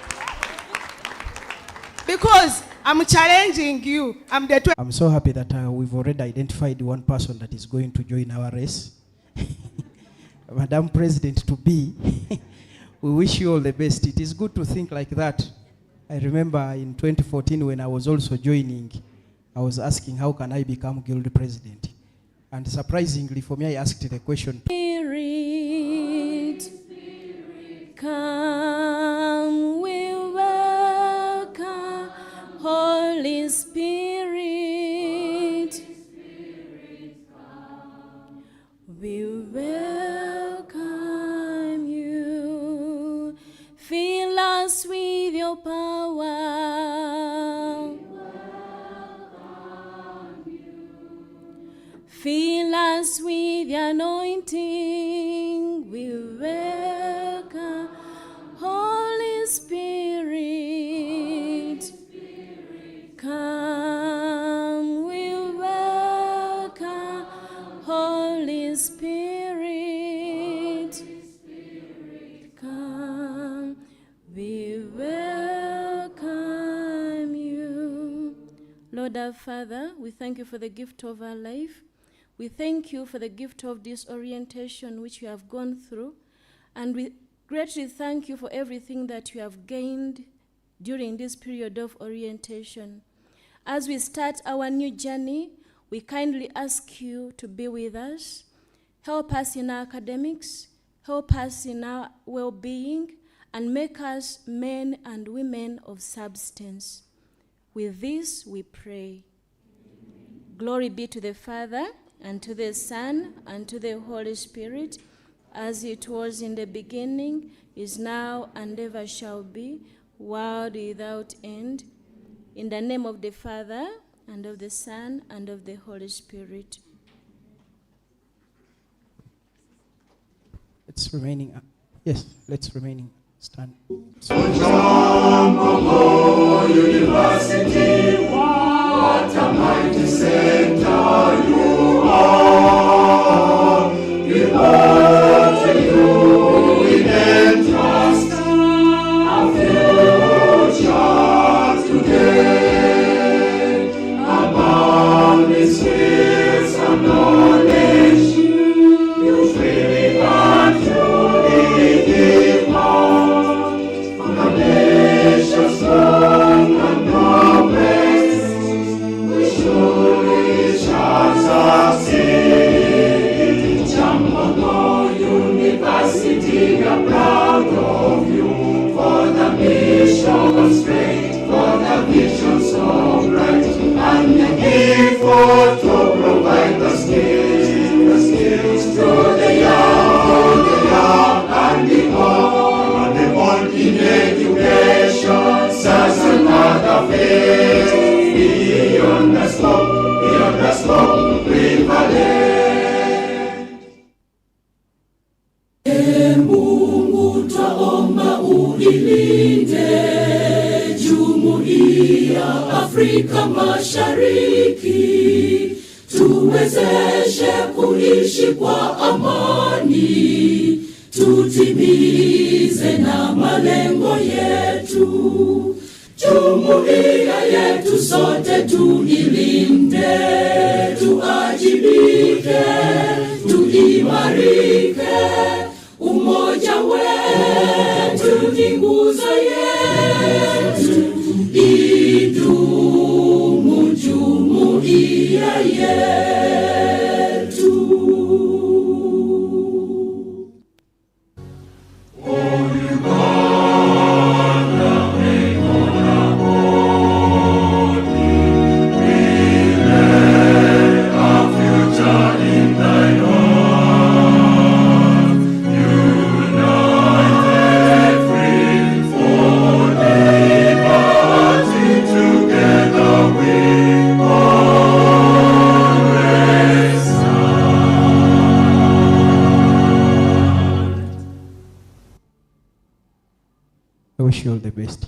Because I'm challenging you. I'm so happy that we've already identified one person that is going to join our race. Madam President to be. We wish you all the best. It is good to think like that. I remember in 2014 when I was also joining, I was asking how can I become Guild President? And surprisingly for me, I asked the question. Spirit, come, we welcome, Holy Spirit, we welcome you, fill us with your power, fill us with the anointing, we welcome, Holy Spirit, come, we welcome, Holy Spirit, come, we welcome you. Lord our Father, we thank you for the gift of our life. We thank you for the gift of disorientation which we have gone through, and we greatly thank you for everything that you have gained during this period of orientation. As we start our new journey, we kindly ask you to be with us. Help us in our academics, help us in our well-being, and make us men and women of substance. With this we pray. Glory be to the Father, and to the Son, and to the Holy Spirit, as it was in the beginning, is now, and ever shall be, world without end. In the name of the Father, and of the Son, and of the Holy Spirit. Let's remaining. Yes, let's remaining. Stand. Kyambogo University, what a mighty center you are. We hold to you in entrust our future today. Abounding skills and knowledge, you freely and truly give out. From the nation's long and progress, we surely shall succeed. Kyambogo University, we are proud of you for the mission straight, for the vision so bright, and the effort to provide the skills to the young and the old in education, as another phase beyond the scope prevalent. Mungu twaomba uilinde Jumuiya Afrika Mashariki, tuwezeshe kuishi kwa amani, tutimize na malengo yetu. Jumuiya yetu sote tuilinde, tuajibike, tuimarike. Umoja wetu ni nguzo yetu, idumu jumuiya yetu. I wish you all the best.